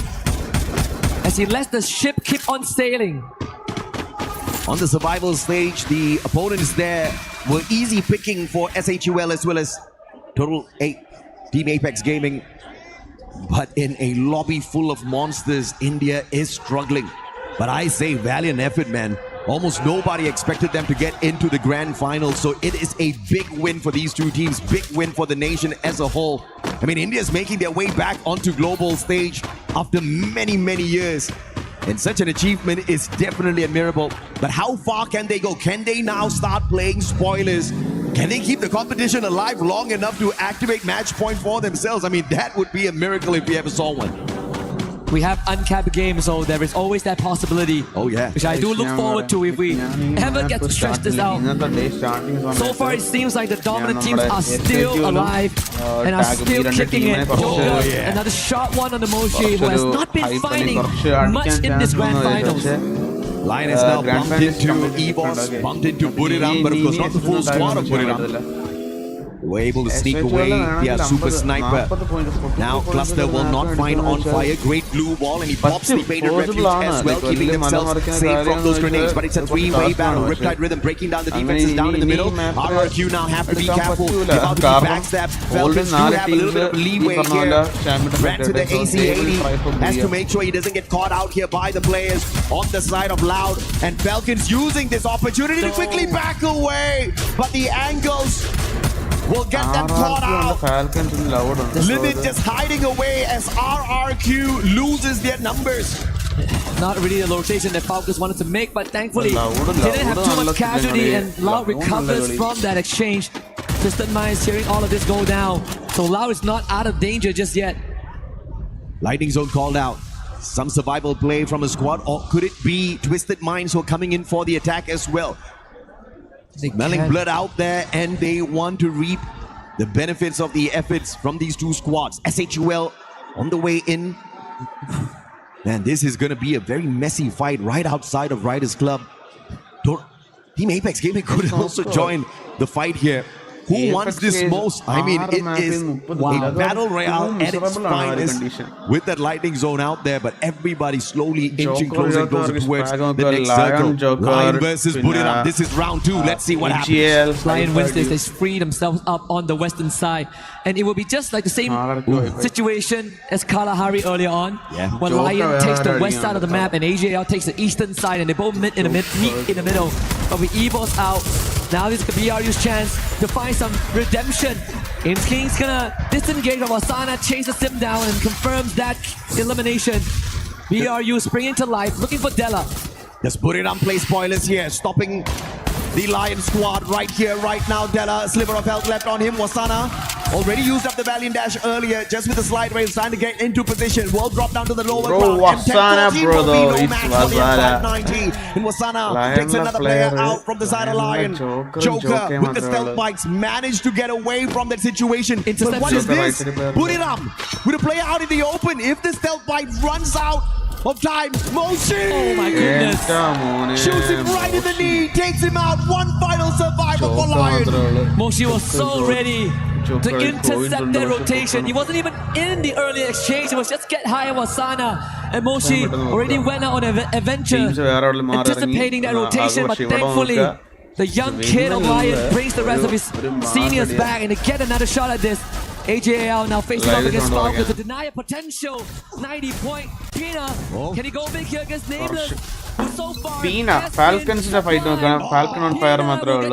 as he lets the ship keep on sailing. On the survival stage, the opponents there were easy picking for SHUL as well as Total 8 Team Apex Gaming. But in a lobby full of monsters, India is struggling. But I say valiant effort, man. Almost nobody expected them to get into the grand final, so it is a big win for these two teams, big win for the nation as a whole. I mean, India is making their way back onto global stage after many, many years. And such an achievement is definitely admirable. But how far can they go? Can they now start playing spoilers? Can they keep the competition alive long enough to activate match point for themselves? I mean, that would be a miracle if we ever saw one. We have uncapped games, so there is always that possibility. Oh yeah. Which I do look forward to if we ever get to stretch this out. So far it seems like the dominant teams are still alive and are still kicking it. Another sharp one on the Moshi, who has not been finding much in this grand finals. LYON has now bumped into EVOS, bumped into BURIRAM, but of course not the full squad of BURIRAM. We're able to sneak away via Super Sniper. Now Cluster will not find On Fire. Great blue wall, and he pops the baited refuge as well, keeping themselves safe from those grenades. But it's a three-way battle. Riptide Rhythm breaking down the defenses down in the middle. RRQ now have to be careful. About to be backstab. Falcons do have a little bit of leeway here. Ran to the AC-80. Has to make sure he doesn't get caught out here by the players on the side of Loud. And Falcons using this opportunity to quickly back away. But the angles will get them caught out. Limit just hiding away as RRQ loses their numbers. Not really the rotation that Falcons wanted to make, but thankfully didn't have too much casualty, and Loud recovers from that exchange. Twisted Minds hearing all of this go down, so Loud is not out of danger just yet. Lightning Zone called out. Some survival play from a squad, or could it be Twisted Minds who are coming in for the attack as well? Smelling blood out there, and they want to reap the benefits of the efforts from these two squads. SHUL on the way in. And this is going to be a very messy fight right outside of Riders Club. Team Apex Gaming could also join the fight here. Who wants this most? I mean, it is a battle royale at its finest with that lightning zone out there, but everybody slowly inching closer towards the next circle. LYON versus BURIRAM. This is round 2. Let's see what happens. LYON wins this. They free themselves up on the western side, and it will be just like the same situation as Kalahari earlier on, when LYON takes the west side of the map and AG.AL takes the eastern side, and they both meet in the middle. But with EVOS out, now this is BRU's chance to find some redemption. King's gonna disengage from Wasana, chases him down, and confirms that elimination. BRU springing to life, looking for Della. Does BURIRAM play spoilers here, stopping the LYON squad right here, right now. Della, sliver of health left on him. Wasana already used up the Valiant Dash earlier, just with the slide rail, trying to get into position. Will drop down to the lower ground. Wasana, bro, though. It's Wasana. And Wasana takes another player out from the side of LYON. Joker with the stealth bikes managed to get away from that situation. But what is this? BURIRAM with a player out in the open. If the stealth bike runs out of time, Moshi! Oh my goodness. Shoots him right in the knee, takes him out. One final survivor for LYON. Moshi was so ready to intercept that rotation. He wasn't even in the early exchange. It was just get high on Wasana. And Moshi already went out on an adventure, anticipating that rotation, but thankfully the young kid of LYON brings the rest of his seniors back, and to get another shot at this. AG.AL now facing off against Falcons to deny a potential 90-point. Pina, can he go big here against Nameless? So far, Pina, Falcons fight Falcon on fire മാത്രമേ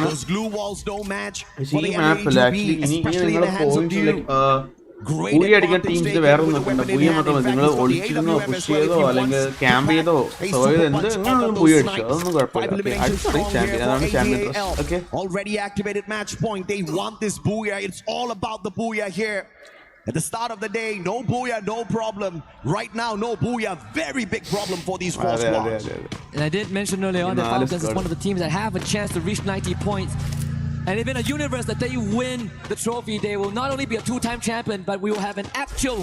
Those glue walls don't match. ഈ മാപ്പിൽ actually നിങ്ങൾ point Booyah അടിക്കാൻ ടീംസിന്റെ വേറെ ഒന്നും നിൽക്കണ്ട. Booyah മാത്രം മതി. നിങ്ങൾ ഒളിച്ചിരുന്നോ പുഷ് ചെയ്തോ അല്ലെങ്കിൽ ക്യാമ്പ് ചെയ്തോ എങ്ങനെയാണെങ്കിലും ബൂയ അടിച്ചോ, അതൊന്നും കുഴപ്പമില്ല. ചാമ്പ്യൻ, അതാണ് champion. Okay, already activated match point. They want this booyah. It's all about the booyah here. At the start of the day, no booyah, no problem. Right now, no booyah, very big problem for these four squads. And I did mention earlier on that Falcons is one of the teams that have a chance to reach 90 points. And if in a universe that they win the trophy, they will not only be a two-time champion, but we will have an actual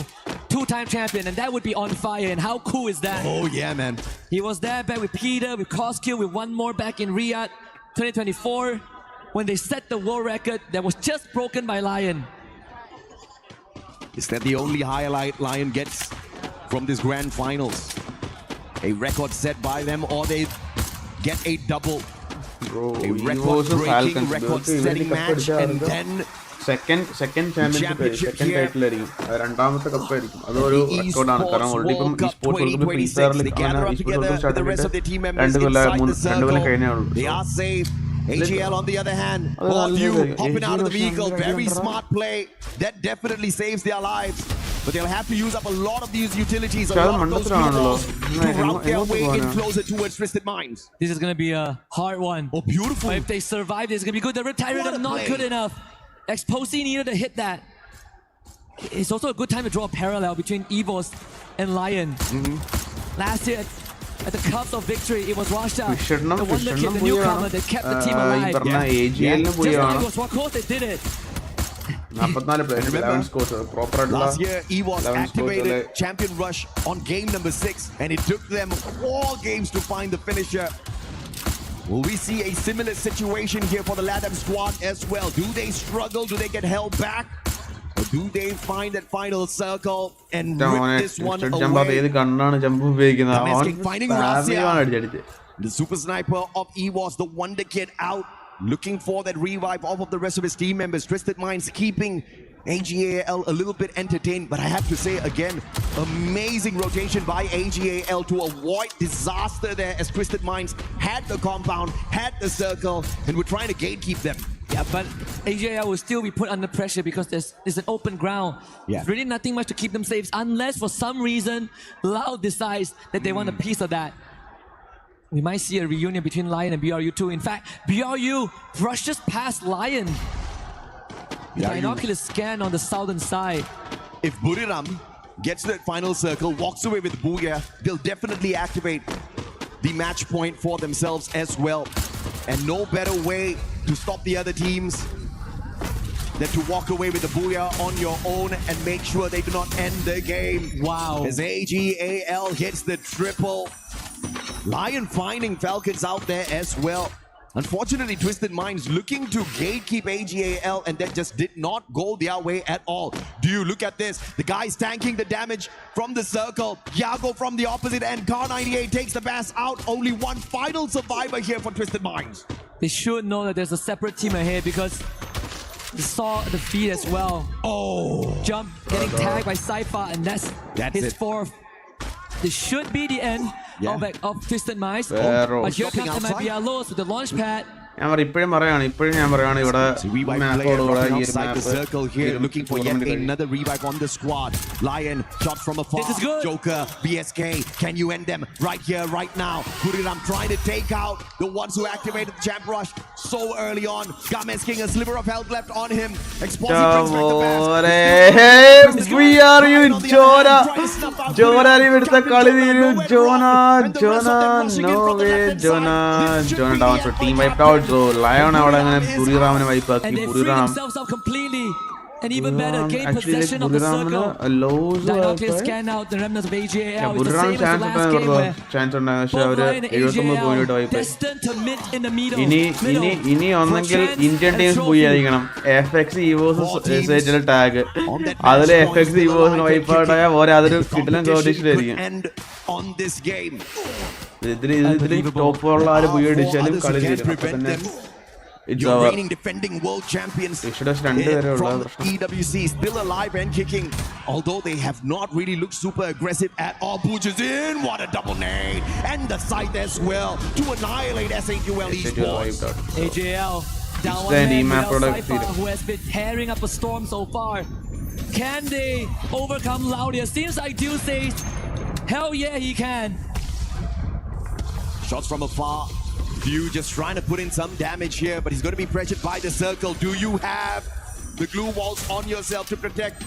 two-time champion, and that would be on fire. And how cool is that? Oh yeah, man. He was there back with Peter, with Koskill, with one more back in Riyadh 2024, when they set the world record that was just broken by LYON. Is that the only highlight LYON gets from this grand finals? A record set by them, or they get a double. Bro, a record-breaking, record-setting match, and then second championship title ആയിരിക്കും. രണ്ടാമത്തെ cup ആയിരിക്കും. അതൊരു റെക്കോർഡാണ്. കാരണം already ഇപ്പം esports കൊടുക്കുമ്പോൾ ഫ്രീഫയറിൽ രണ്ട് കൊല്ലം കഴിഞ്ഞേ ഉള്ളൂ. AG.AL on the other hand, all of you hopping out of the vehicle, very smart play. That definitely saves their lives. But they'll have to use up a lot of these utilities, a lot of those fuels to route their way in closer towards Twisted Minds. This is going to be a hard one. Oh, beautiful. But if they survive, it's going to be good. The retire rhythm not good enough. Exposé needed to hit that. It's also a good time to draw a parallel between EVOS and LYON. Last year, at the cusp of victory, it was Rasha, the wonder kid, the newcomer that kept the team alive. AG.AL Just like EVOS, of course they did it. 44 players, 11 scores. Proper last year, EVOS activated Champion Rush on game number 6, and it took them 4 games to find the finisher. Will we see a similar situation here for the LATAM squad as well? Do they struggle? Do they get held back? Or do they find that final circle and rip this one away? Finding Razia. The super sniper of EVOS, the wonder kid, out. Looking for that revive off of the rest of his team members. Twisted Minds keeping AG.AL a little bit entertained, but I have to say again, amazing rotation by AG.AL to avoid disaster there, as Twisted Minds had the compound, had the circle, and were trying to gatekeep them. Yeah, but AG.AL will still be put under pressure because there's an open ground. There's really nothing much to keep them safe, unless for some reason Loud decides that they want a piece of that. We might see a reunion between LYON and BRU2. In fact, BRU rushes past LYON. Binocular scan on the southern side. If BURIRAM gets to that final circle, walks away with Booyah, they'll definitely activate the match point for themselves as well. And no better way to stop the other teams than to walk away with the Booyah on your own and make sure they do not end the game. Wow. As AG.AL hits the triple. LYON finding Falcons out there as well. Unfortunately, Twisted Minds looking to gatekeep AG.AL, and that just did not go their way at all. Do you look at this? The guy's tanking the damage from the circle. Yago from the opposite end. Car98 takes the pass out. Only one final survivor here for Twisted Minds. They should know that there's a separate team ahead because they saw the feed as well. Oh! Jump, getting tagged by Cypher, and that's his fourth. This should be the end of Twisted Minds. But here comes MIBR.LOS with the launch pad. ഇപ്പോഴും പറയാണ് ഇവിടെ circle here, looking for yet another revive on the squad. LYON shot from afar. This is good. Joker, BSK, can you end them right here, right now? BURIRAM trying to take out the ones who activated the Champ Rush so early on. Gamesking a sliver of health left on him. Exposé brings back the pass. We are you, Jonah. Jonah, ഇവിടുത്തെ കളി തീരും. No way, Jonah down. So team wiped out. So LYON അവിടെ അങ്ങനെ BURIRAMനെ wipe ആക്കി. BURIRAM completely. And even better, gain possession of the circle. Dinocle scan out the remnants of AG.AL. It's the same as the last game where both LYON and AG.AL destined to meet in the middle. ഇനി ഒന്നെങ്കിൽ Indian teams പോയി ആയിരിക്കണം. FX EVOS SHL tag അതിൽ FX EVOS wipe out ആയ പോലെ അതൊരു കിട്ടലും competition ആയിരിക്കും. ഇതിൽ ടോപ്പ് ഉള്ള ആര് പോയി അടിച്ചാലും കളി തീരും. It's your reigning defending world champions from EWC still alive and kicking, although they have not really looked super aggressive at all. Booches in, what a double nade, and the sight as well to annihilate AG.AL ESPORTS. AG.AL down one man without Cypher, who has been tearing up a storm so far. Can they overcome Loud? It seems like Dew says, hell yeah, he can. Shots from afar. Dew just trying to put in some damage here, but he's going to be pressured by the circle. Do you have the glue walls on yourself to protect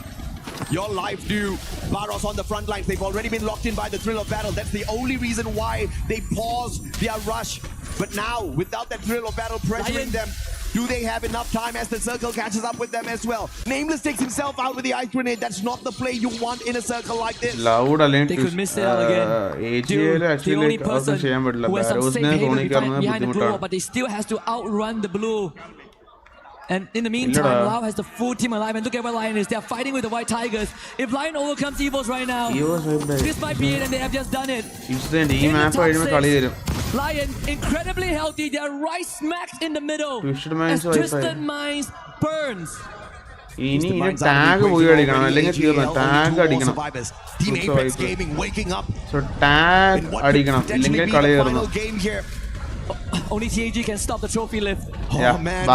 your life, Dew? BURIRAM on the front lines. They've already been locked in by the thrill of battle. That's the only reason why they paused their rush. But now, without that thrill of battle pressuring them, do they have enough time as the circle catches up with them as well? Nameless takes himself out with the ice grenade. That's not the play you want in a circle like this. They could miss it again. Dude, the only person who has some safe behavior behind the blue, but they still has to outrun the blue. And in the meantime, Lau has the full team alive. And look at where LYON is. They're fighting with the White Tigers. If LYON overcomes EVOS right now, this might be it, and they have just done it. LYON incredibly healthy. They're right smack in the middle. As Twisted Minds burns. Tag Team Apex Gaming waking up. So tag final game here. Only TAG can stop the trophy lift. Oh man.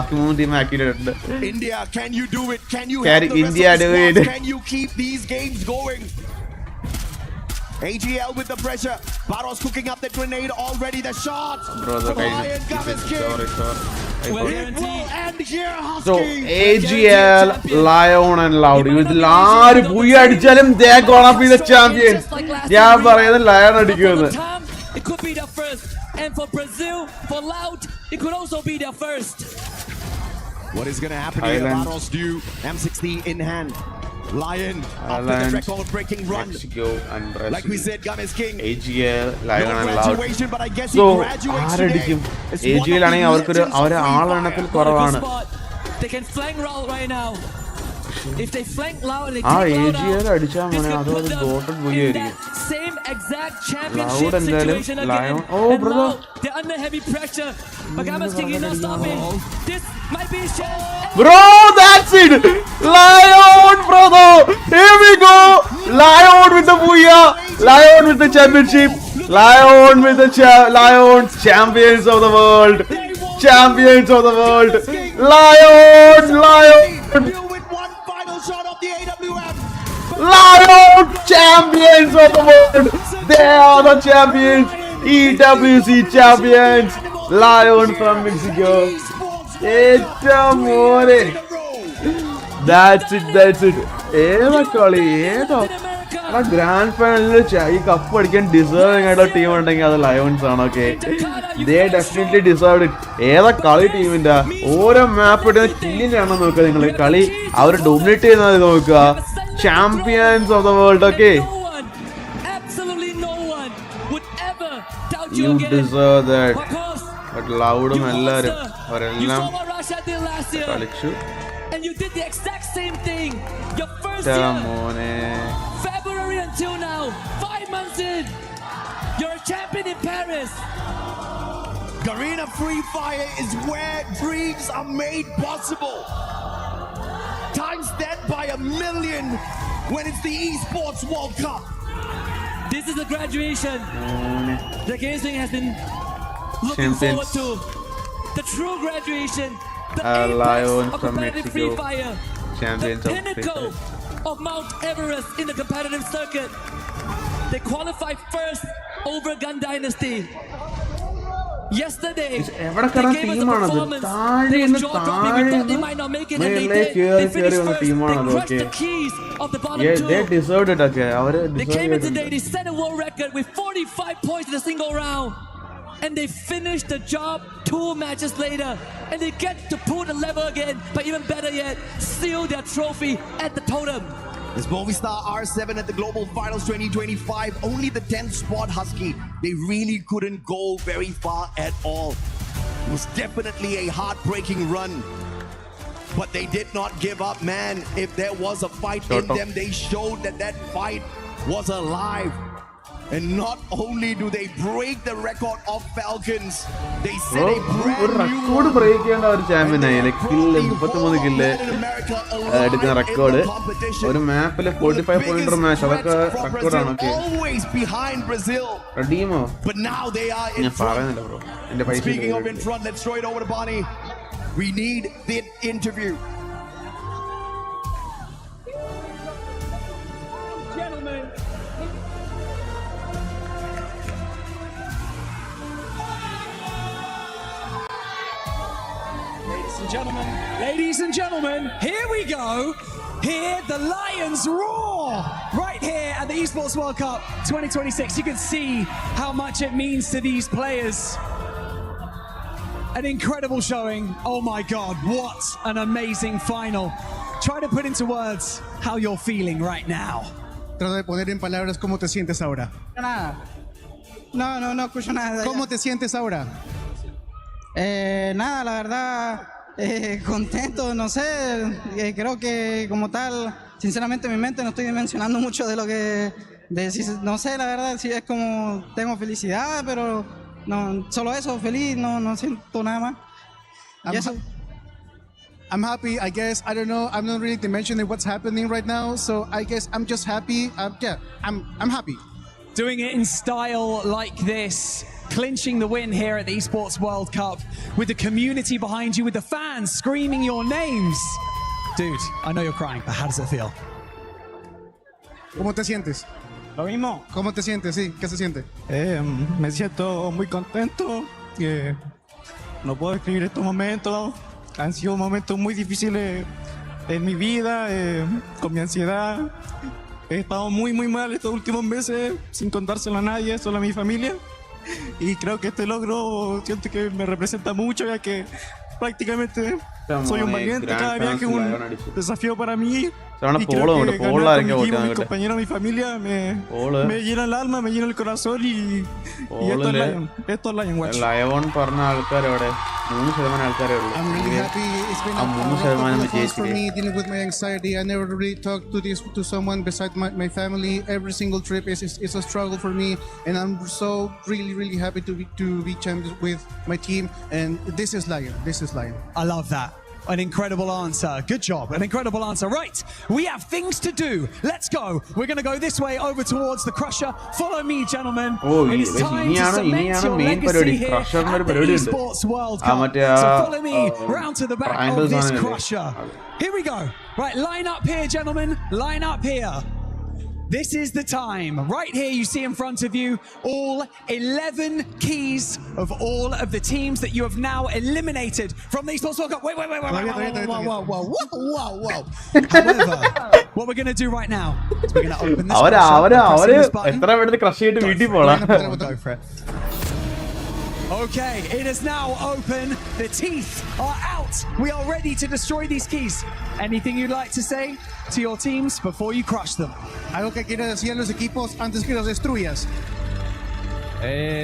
India, can you do it? Can you help the rest of the squad? Can you keep these games going? AG.AL with the pressure. BURIRAM's cooking up the grenade already. The shots from LYON So AG.AL, LYON and Loud. They're gonna be the champions. It could be their first. And for Brazil, for Loud, it could also be their first. What is going to happen here? BURIRAM's due. M60 in hand. LYON after the record-breaking run. Mexico and Brazil. Like we said, Gam is king. AG.AL, LYON no and Loud. But I guess So, he graduates today. AG.AL They can flank Loud right now. If they flank Loud and they take Loud out, this could put them in that same exact championship situation again. And now they're under heavy pressure. But Gama's King is not stopping. This might be his chance. Bro, that's it! LYON, brother! Here we go! LYON with the booyah! LYON with the championship! LYON with the LYON champions of the world! Champions of the world! LYON! LYON! LYON champions of the world! They are the champions! EWC champions! LYON from Mexico! That's it, that's it. Grand final cup deserving team LYONs, okay? They definitely deserved it. Kali team in the map champions of the world, okay? Absolutely no one would ever doubt you deserve that. But Loud you saw what Russia did last year. And you did the exact same thing. Your first year. February until now. 5 months in. You're a champion in Paris. Garena Freefire is where dreams are made possible. Times that by 1,000,000 when it's the ESPORTS World Cup. This is the graduation the Games League has been looking forward to. The true graduation. The LYON of from competitive Mexico. Freefire. Champions the of pinnacle of Mount Everest in the competitive circuit. They qualified first over Gun Dynasty. Yesterday, they gave us a performance. They was jaw-dropping. We thought they might not make it, and they did. They finished first. They crushed the keys of the bottom two. They deserved it, okay? They came in today. They set a world record with 45 points in a single round. And they finished the job 2 matches later. And they get to pull the lever again. But even better yet, seal their trophy at the totem. This Movistar R7 at the Global Finals 2025, only the 10th spot, Husky. They really couldn't go very far at all. It was definitely a heartbreaking run. But they did not give up, man. If there was a fight in them, they showed that that fight was alive. And not only do they break the record of FALCONS, they set a brand new record. Always behind Brazil. But now they are in front. Speaking of in front, let's throw it over to Bonnie. We need the interview. Ladies and gentlemen, here we go. Hear the Lions roar right here at the Esports World Cup 2026. You can see how much it means to these players. An incredible showing. Oh my God, what an amazing final. Try to put into words how you're feeling right now. Trata de poner en palabras cómo te sientes ahora. Nada. No escucho nada. ¿Cómo te sientes ahora? Nada, la verdad, contento, no sé, creo que como tal, sinceramente en mi mente no estoy dimensionando mucho de lo que, no sé, la verdad, sí es como, tengo felicidad, pero no, solo eso, feliz, no siento nada más. I'm happy, I guess, I don't know, I'm not really dimensioning what's happening right now, so I guess I'm just happy, I'm happy. Doing it in style like this, clinching the win here at the Esports World Cup with the community behind you, with the fans screaming your names. Dude, I know you're crying, but how does it feel? ¿Cómo te sientes? Lo mismo. ¿Cómo te sientes? Sí, ¿qué se siente? Me siento muy contento, no puedo describir estos momentos, han sido momentos muy difíciles en mi vida, con mi ansiedad. He estado muy mal estos últimos meses, sin contárselo a nadie, solo a mi familia. Y creo que este logro siento que me representa mucho, ya que prácticamente soy un valiente. Cada viaje es un desafío para mí. Y creo que ganar con mi equipo, mis compañeros, mi familia me llena el alma, me llena el corazón y esto es LYON Watch. LYON പറഞ്ഞ ആൾക്കാരോടെ 3% ആൾക്കാരേ ഉള്ളൂ. I'm really happy. It's been a lot of fun for me dealing with my anxiety. I never really talked to someone besides my family. Every single trip is a struggle for me, and I'm so really happy to be champions with my team. And this is LYON. This is LYON. I love that. An incredible answer. Good job. An incredible answer. Right. We have things to do. Let's go. We're going to go this way over towards the Crusher. Follow me, gentlemen. It is time to cement your legacy here at the Esports World Cup. So follow me round to the back of this Crusher. Here we go. Right. Line up here, gentlemen. Line up here. This is the time. Right here you see in front of you all 11 keys of all of the teams that you have now eliminated from the Esports World Cup. Wait. Whoa. However, what we're going to do right now is we're going to open this button. Go for it. Okay, it is now open. The teeth are out. We are ready to destroy these keys. Anything you'd like to say to your teams before you crush them? Algo que quieras decir a los equipos antes que los destruyas.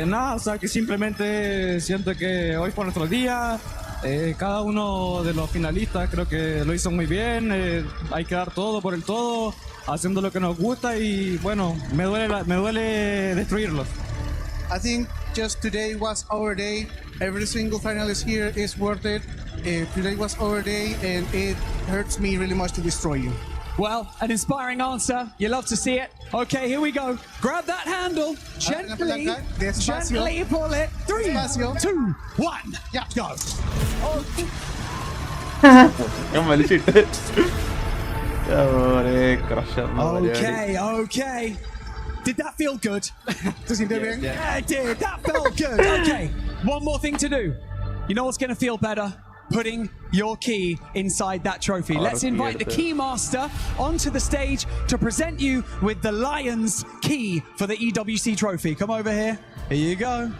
Nada, o sea que simplemente siento que hoy fue nuestro día. Cada uno de los finalistas creo que lo hizo muy bien. Hay que dar todo por el todo, haciendo lo que nos gusta y bueno, me duele destruirlos. I think just today was our day. Every single finalist here is worth it. Today was our day, and it hurts me really much to destroy you. Well, an inspiring answer. You love to see it. Okay, here we go. Grab that handle. Gently pull it. 3, 2, 1. Yeah, go. Okay. Did that feel good? Yeah, it did. That felt good. Okay, one more thing to do. You know what's going to feel better? Putting your key inside that trophy. Let's invite the key master onto the stage to present you with the Lions key for the EWC trophy. Come over here. Here you go.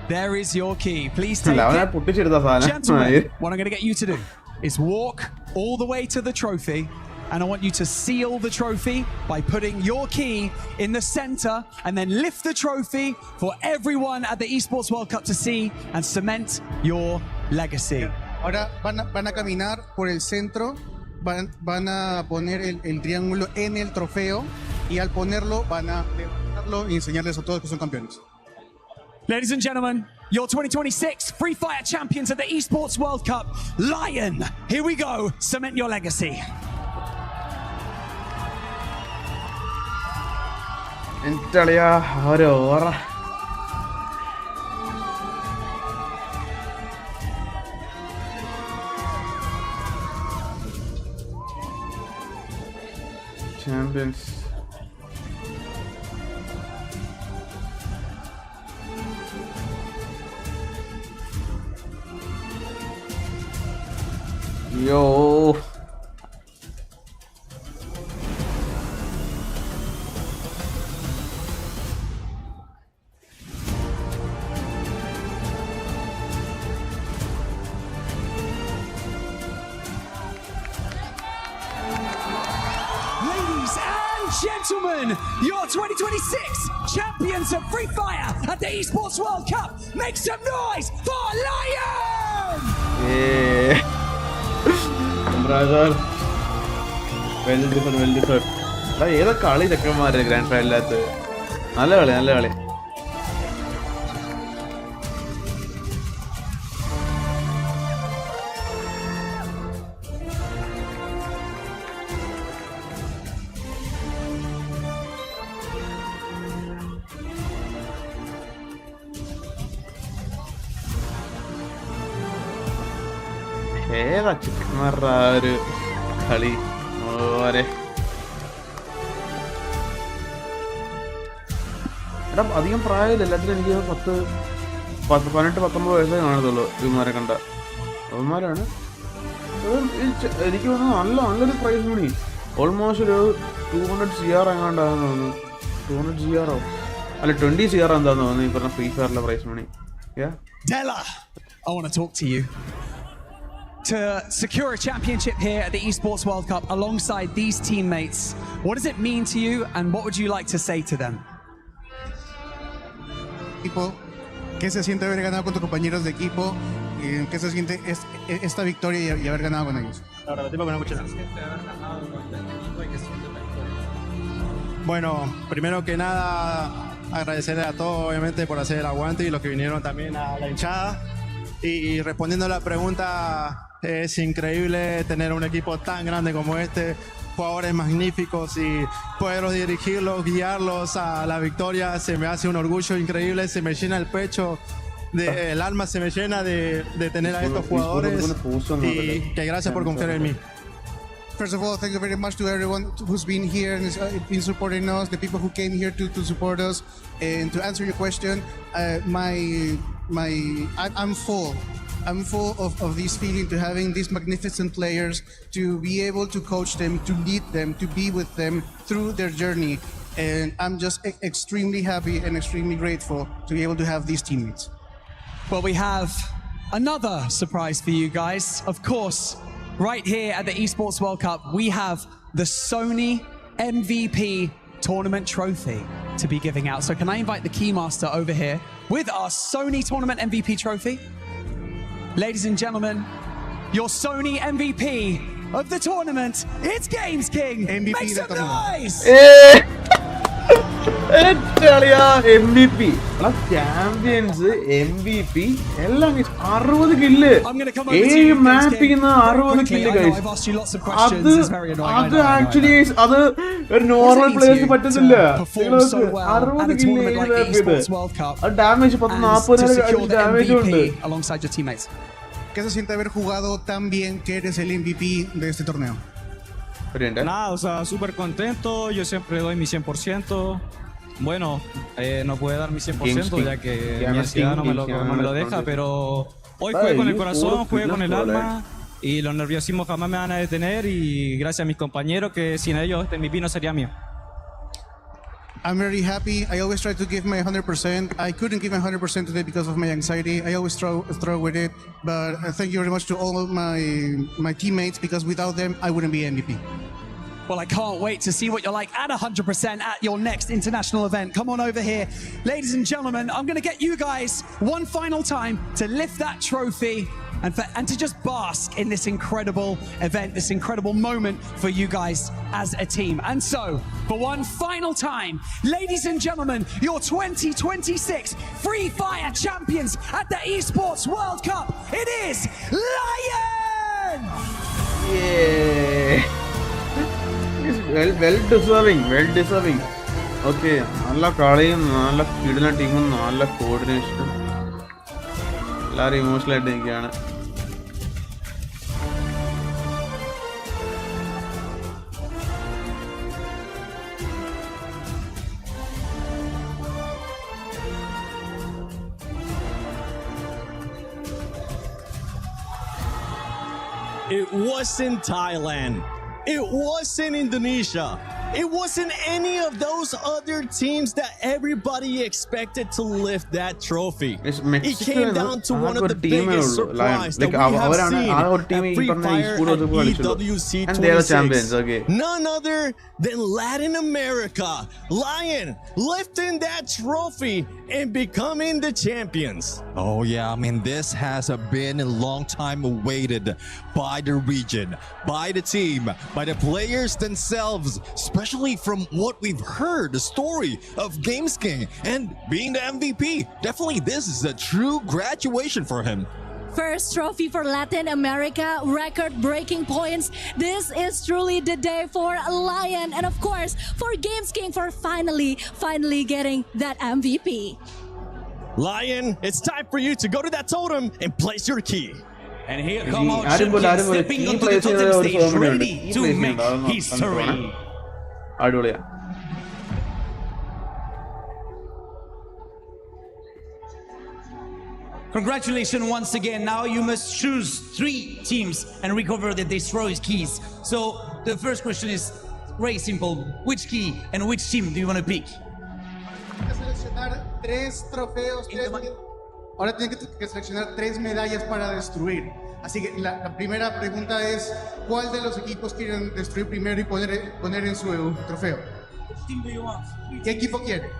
There is your key. Please take it. Gentlemen, what I'm going to get you to do is walk all the way to the trophy, and I want you to seal the trophy by putting your key in the center and then lift the trophy for everyone at the Esports World Cup to see and cement your legacy. Ahora van a caminar por el centro, van a poner el triángulo en el trofeo y al ponerlo van a levantarlo y enseñarles a todos que son campeones. Ladies and gentlemen, your 2026 Freefire champions at the Esports World Cup, LYON. Here we go. Cement your legacy. Champions. Yo. Ladies and gentlemen, your 2026 champions of Free Fire at the Esports World Cup. Make some noise for LYON! Yeah. Brother. Well deserved. ഏതാ കളി ചെക്കന്മാര് grand ഫൈനലിനകത്ത് നല്ല കളി ഏതാ ചെക്കന്മാരുടെ ആ ഒരു കളി ഓരെ എടാ അധികം പ്രായമില്ല എല്ലാത്തിലും എനിക്ക് 18-19 വയസ്സേ കാണത്തുള്ളൂ ഇവന്മാരെ കണ്ട അവന്മാരാണ് എനിക്ക് തോന്നുന്നു നല്ലൊരു പ്രൈസ് മണി ഓൾമോസ്റ്റ് ഒരു 200 CR എങ്ങാണ്ടാന്ന് തോന്നുന്നു 200 CR അല്ല 20 CR എന്താന്ന് തോന്നുന്നു ഈ പറഞ്ഞ free fire prize money Della, I want to talk to you. To secure a championship here at the Esports World Cup alongside these teammates, what does it mean to you and what would you like to say to them? ¿Qué se siente haber ganado con tus compañeros de equipo? ¿Qué se siente esta victoria y haber ganado con ellos? Bueno, primero que nada agradecerle a todos obviamente por hacer el aguante y los que vinieron también a la hinchada. Y respondiendo a la pregunta, es increíble tener un equipo tan grande como este, jugadores magníficos y poderlos dirigirlos, guiarlos a la victoria, se me hace un orgullo increíble, se me llena el pecho, el alma se me llena de tener a estos jugadores y que gracias por confiar en mí. First of all, thank you very much to everyone who's been here and has been supporting us, the people who came here to support us. And to answer your question, I'm full. I'm full of this feeling to having these magnificent players, to be able to coach them, to lead them, to be with them through their journey. And I'm just extremely happy and extremely grateful to be able to have these teammates. Well, we have another surprise for you guys. Of course, right here at the Esports World Cup, we have the Sony MVP Tournament Trophy to be giving out. So can I invite the Keymaster over here with our Sony Tournament MVP Trophy? Ladies and gentlemen, your Sony MVP of the tournament, it's Games King! MVP Make some noise! MVP champions MVP എല്ലാം 60 kill 7 മാപ്പിൽ 60 kill guys അത് actually അത് ഒരു normal players പറ്റത്തില്ല 60 kill അത് damage 40-40 damage ഉണ്ട് ¿Qué se siente haber jugado tan bien que eres el MVP de este torneo? Nada, o sea, súper contento, yo siempre doy mi 100%. Bueno, no puede dar mi 100% ya que mi ansiedad no me lo deja, pero hoy jugué con el corazón, jugué con el alma y los nerviosismos jamás me van a detener y gracias a mis compañeros que sin ellos este MVP no sería mío. I'm very happy. I always try to give my 100%. I couldn't give my 100% today because of my anxiety. I always struggle with it. But thank you very much to all of my teammates because without them, I wouldn't be MVP. Well, I can't wait to see what you're like at 100% at your next international event. Come on over here. Ladies and gentlemen, I'm going to get you guys one final time to lift that trophy and to just bask in this incredible event, this incredible moment for you guys as a team. And so, for one final time, ladies and gentlemen, your 2026 Free Fire champions at the Esports World Cup, it is LYON! Yeah! Well deserving. Okay, നല്ല കളിയും നല്ല കിടിലൻ ടീമും നല്ല കോർഡിനേഷനും എല്ലാവരും emotional ആയിട്ട് നിൽക്കുകയാണ്. It wasn't Thailand. It wasn't Indonesia. It wasn't any of those other teams that everybody expected to lift that trophy. It came down to one of the biggest surprises that we have seen at Freefire at EWC26. None other than Latin America. LYON lifting that trophy and becoming the champions. Oh yeah, I mean this has been a long time awaited by the region, by the team, by the players themselves, especially from what we've heard, the story of Games King and being the MVP. Definitely this is a true graduation for him. First trophy for Latin America, record-breaking points. This is truly the day for LYON and of course for Games King for finally getting that MVP. LYON, it's time for you to go to that totem and place your key. And here come our champion stepping onto the totem stage, ready to make history. Congratulations once again. Now you must choose 3 teams and recover the destroyed keys. So the first question is very simple. Which key and which team do you want to pick? Seleccionar 3 trofeos. Ahora tienen que seleccionar 3 medallas para destruir. Así que la primera pregunta es, ¿cuál de los equipos quieren destruir primero y poner en su trofeo? ¿Qué equipo quiere?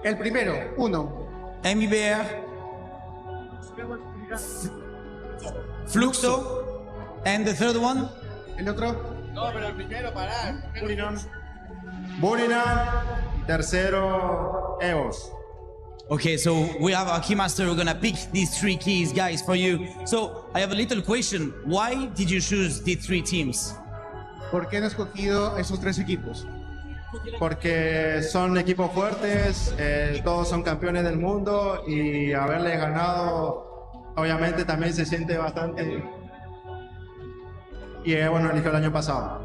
El primero, 1. MIBR, FLUXO, and the third one? ¿El otro? No, pero el primero, parar. BURIRAM, tercero, EVOS. Okay, so we have our keymaster. We're gonna pick these 3 keys, guys, for you. So I have a little question. Why did you choose the 3 teams? ¿Por qué han escogido esos 3 equipos? Porque son equipos fuertes, todos son campeones del mundo y haberle ganado obviamente también se siente bastante. Y bueno, eligió el año pasado.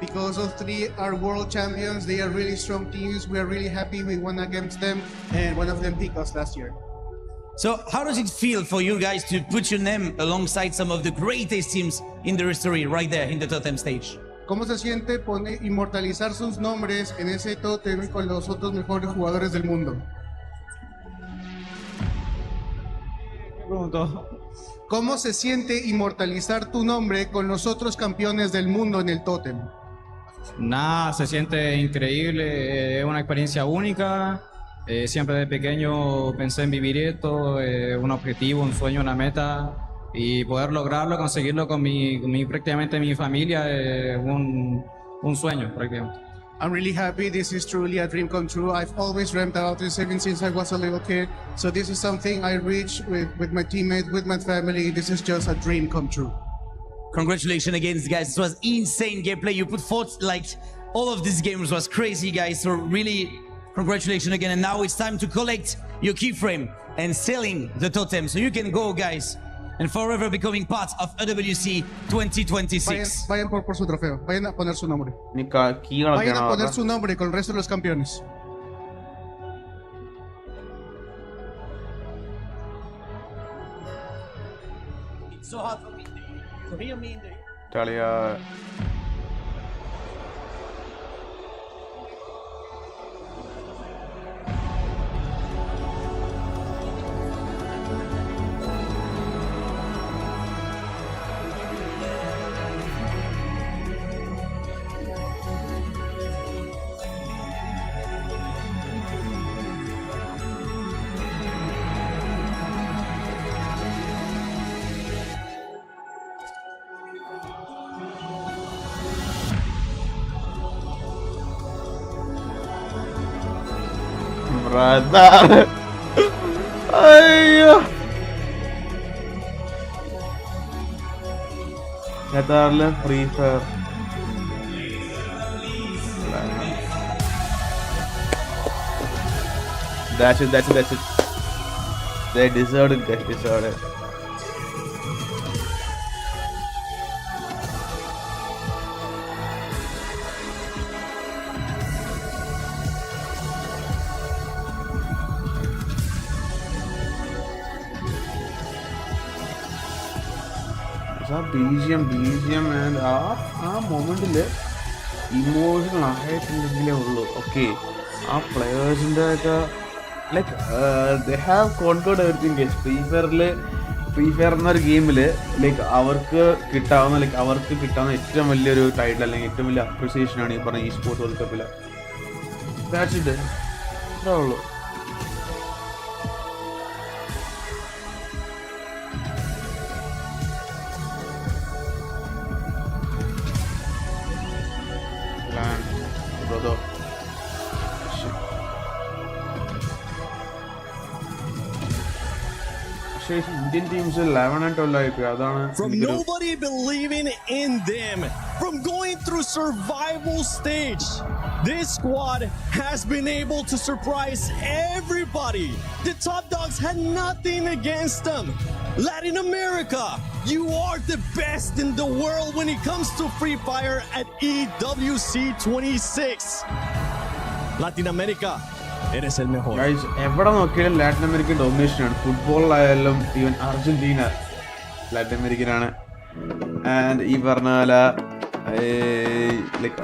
Because those 3 are world champions, they are really strong teams. We are really happy we won against them, and one of them picked us last year. So how does it feel for you guys to put your name alongside some of the greatest teams in the history right there in the totem stage? ¿Cómo se siente inmortalizar sus nombres en ese tótem con los otros mejores jugadores del mundo? ¿Cómo se siente inmortalizar tu nombre con los otros campeones del mundo en el tótem? Nada, se siente increíble, es una experiencia única. Siempre de pequeño pensé en vivir esto, un objetivo, un sueño, una meta. Y poder lograrlo, conseguirlo con prácticamente mi familia, un sueño prácticamente. I'm really happy. This is truly a dream come true. I've always dreamt about this even since I was a little kid. So this is something I reached with my teammates, with my family. This is just a dream come true. Congratulations again, guys. This was insane gameplay. You put forth, like, all of these games was crazy, guys. So really, congratulations again. And now it's time to collect your keyframe and selling the totem. So you can go, guys, and forever becoming part of EWC 2026. Vayan por su trofeo. Vayan a poner su nombre. Vayan a poner su nombre con el resto de los campeones. It's so hard for me. So hear me in the... Talia. Brother. Ayo. Qatar'le Freefire. That's it. They deserved it, guys. Deserved it. BGM and ആ മൊമെന്റില് emotional ആയിട്ടുണ്ടെങ്കിലേ ഉള്ളൂ. Okay, ആ പ്ലെയേഴ്സിൻ്റെ ഒക്കെ like they have concord everything. Free fire എന്നൊരു ഗെയിമിൽ like അവർക്ക് കിട്ടാവുന്ന ഏറ്റവും വലിയൊരു ടൈറ്റിൽ അല്ലെങ്കിൽ ഏറ്റവും വലിയ അപ്രിസിയേഷനാണ് ഈ പറഞ്ഞ eSports വേൾഡ് കപ്പിൽ. That's it. ഇത്രേ ഉള്ളൂ. Indian teams 11 and 12. From nobody believing in them, from going through survival stage, this squad has been able to surprise everybody. The top dogs had nothing against them. Latin America, you are the best in the world when it comes to Free Fire at EWC26. Latin America, eres el mejor. Guys, എവിടെ നോക്കിയാലും Latin American ഡോമിനേഷനാണ്. ഫുട്ബോളിലായാലും even Argentina Latin American ആണ്. And ഈ പറഞ്ഞ പോലെ like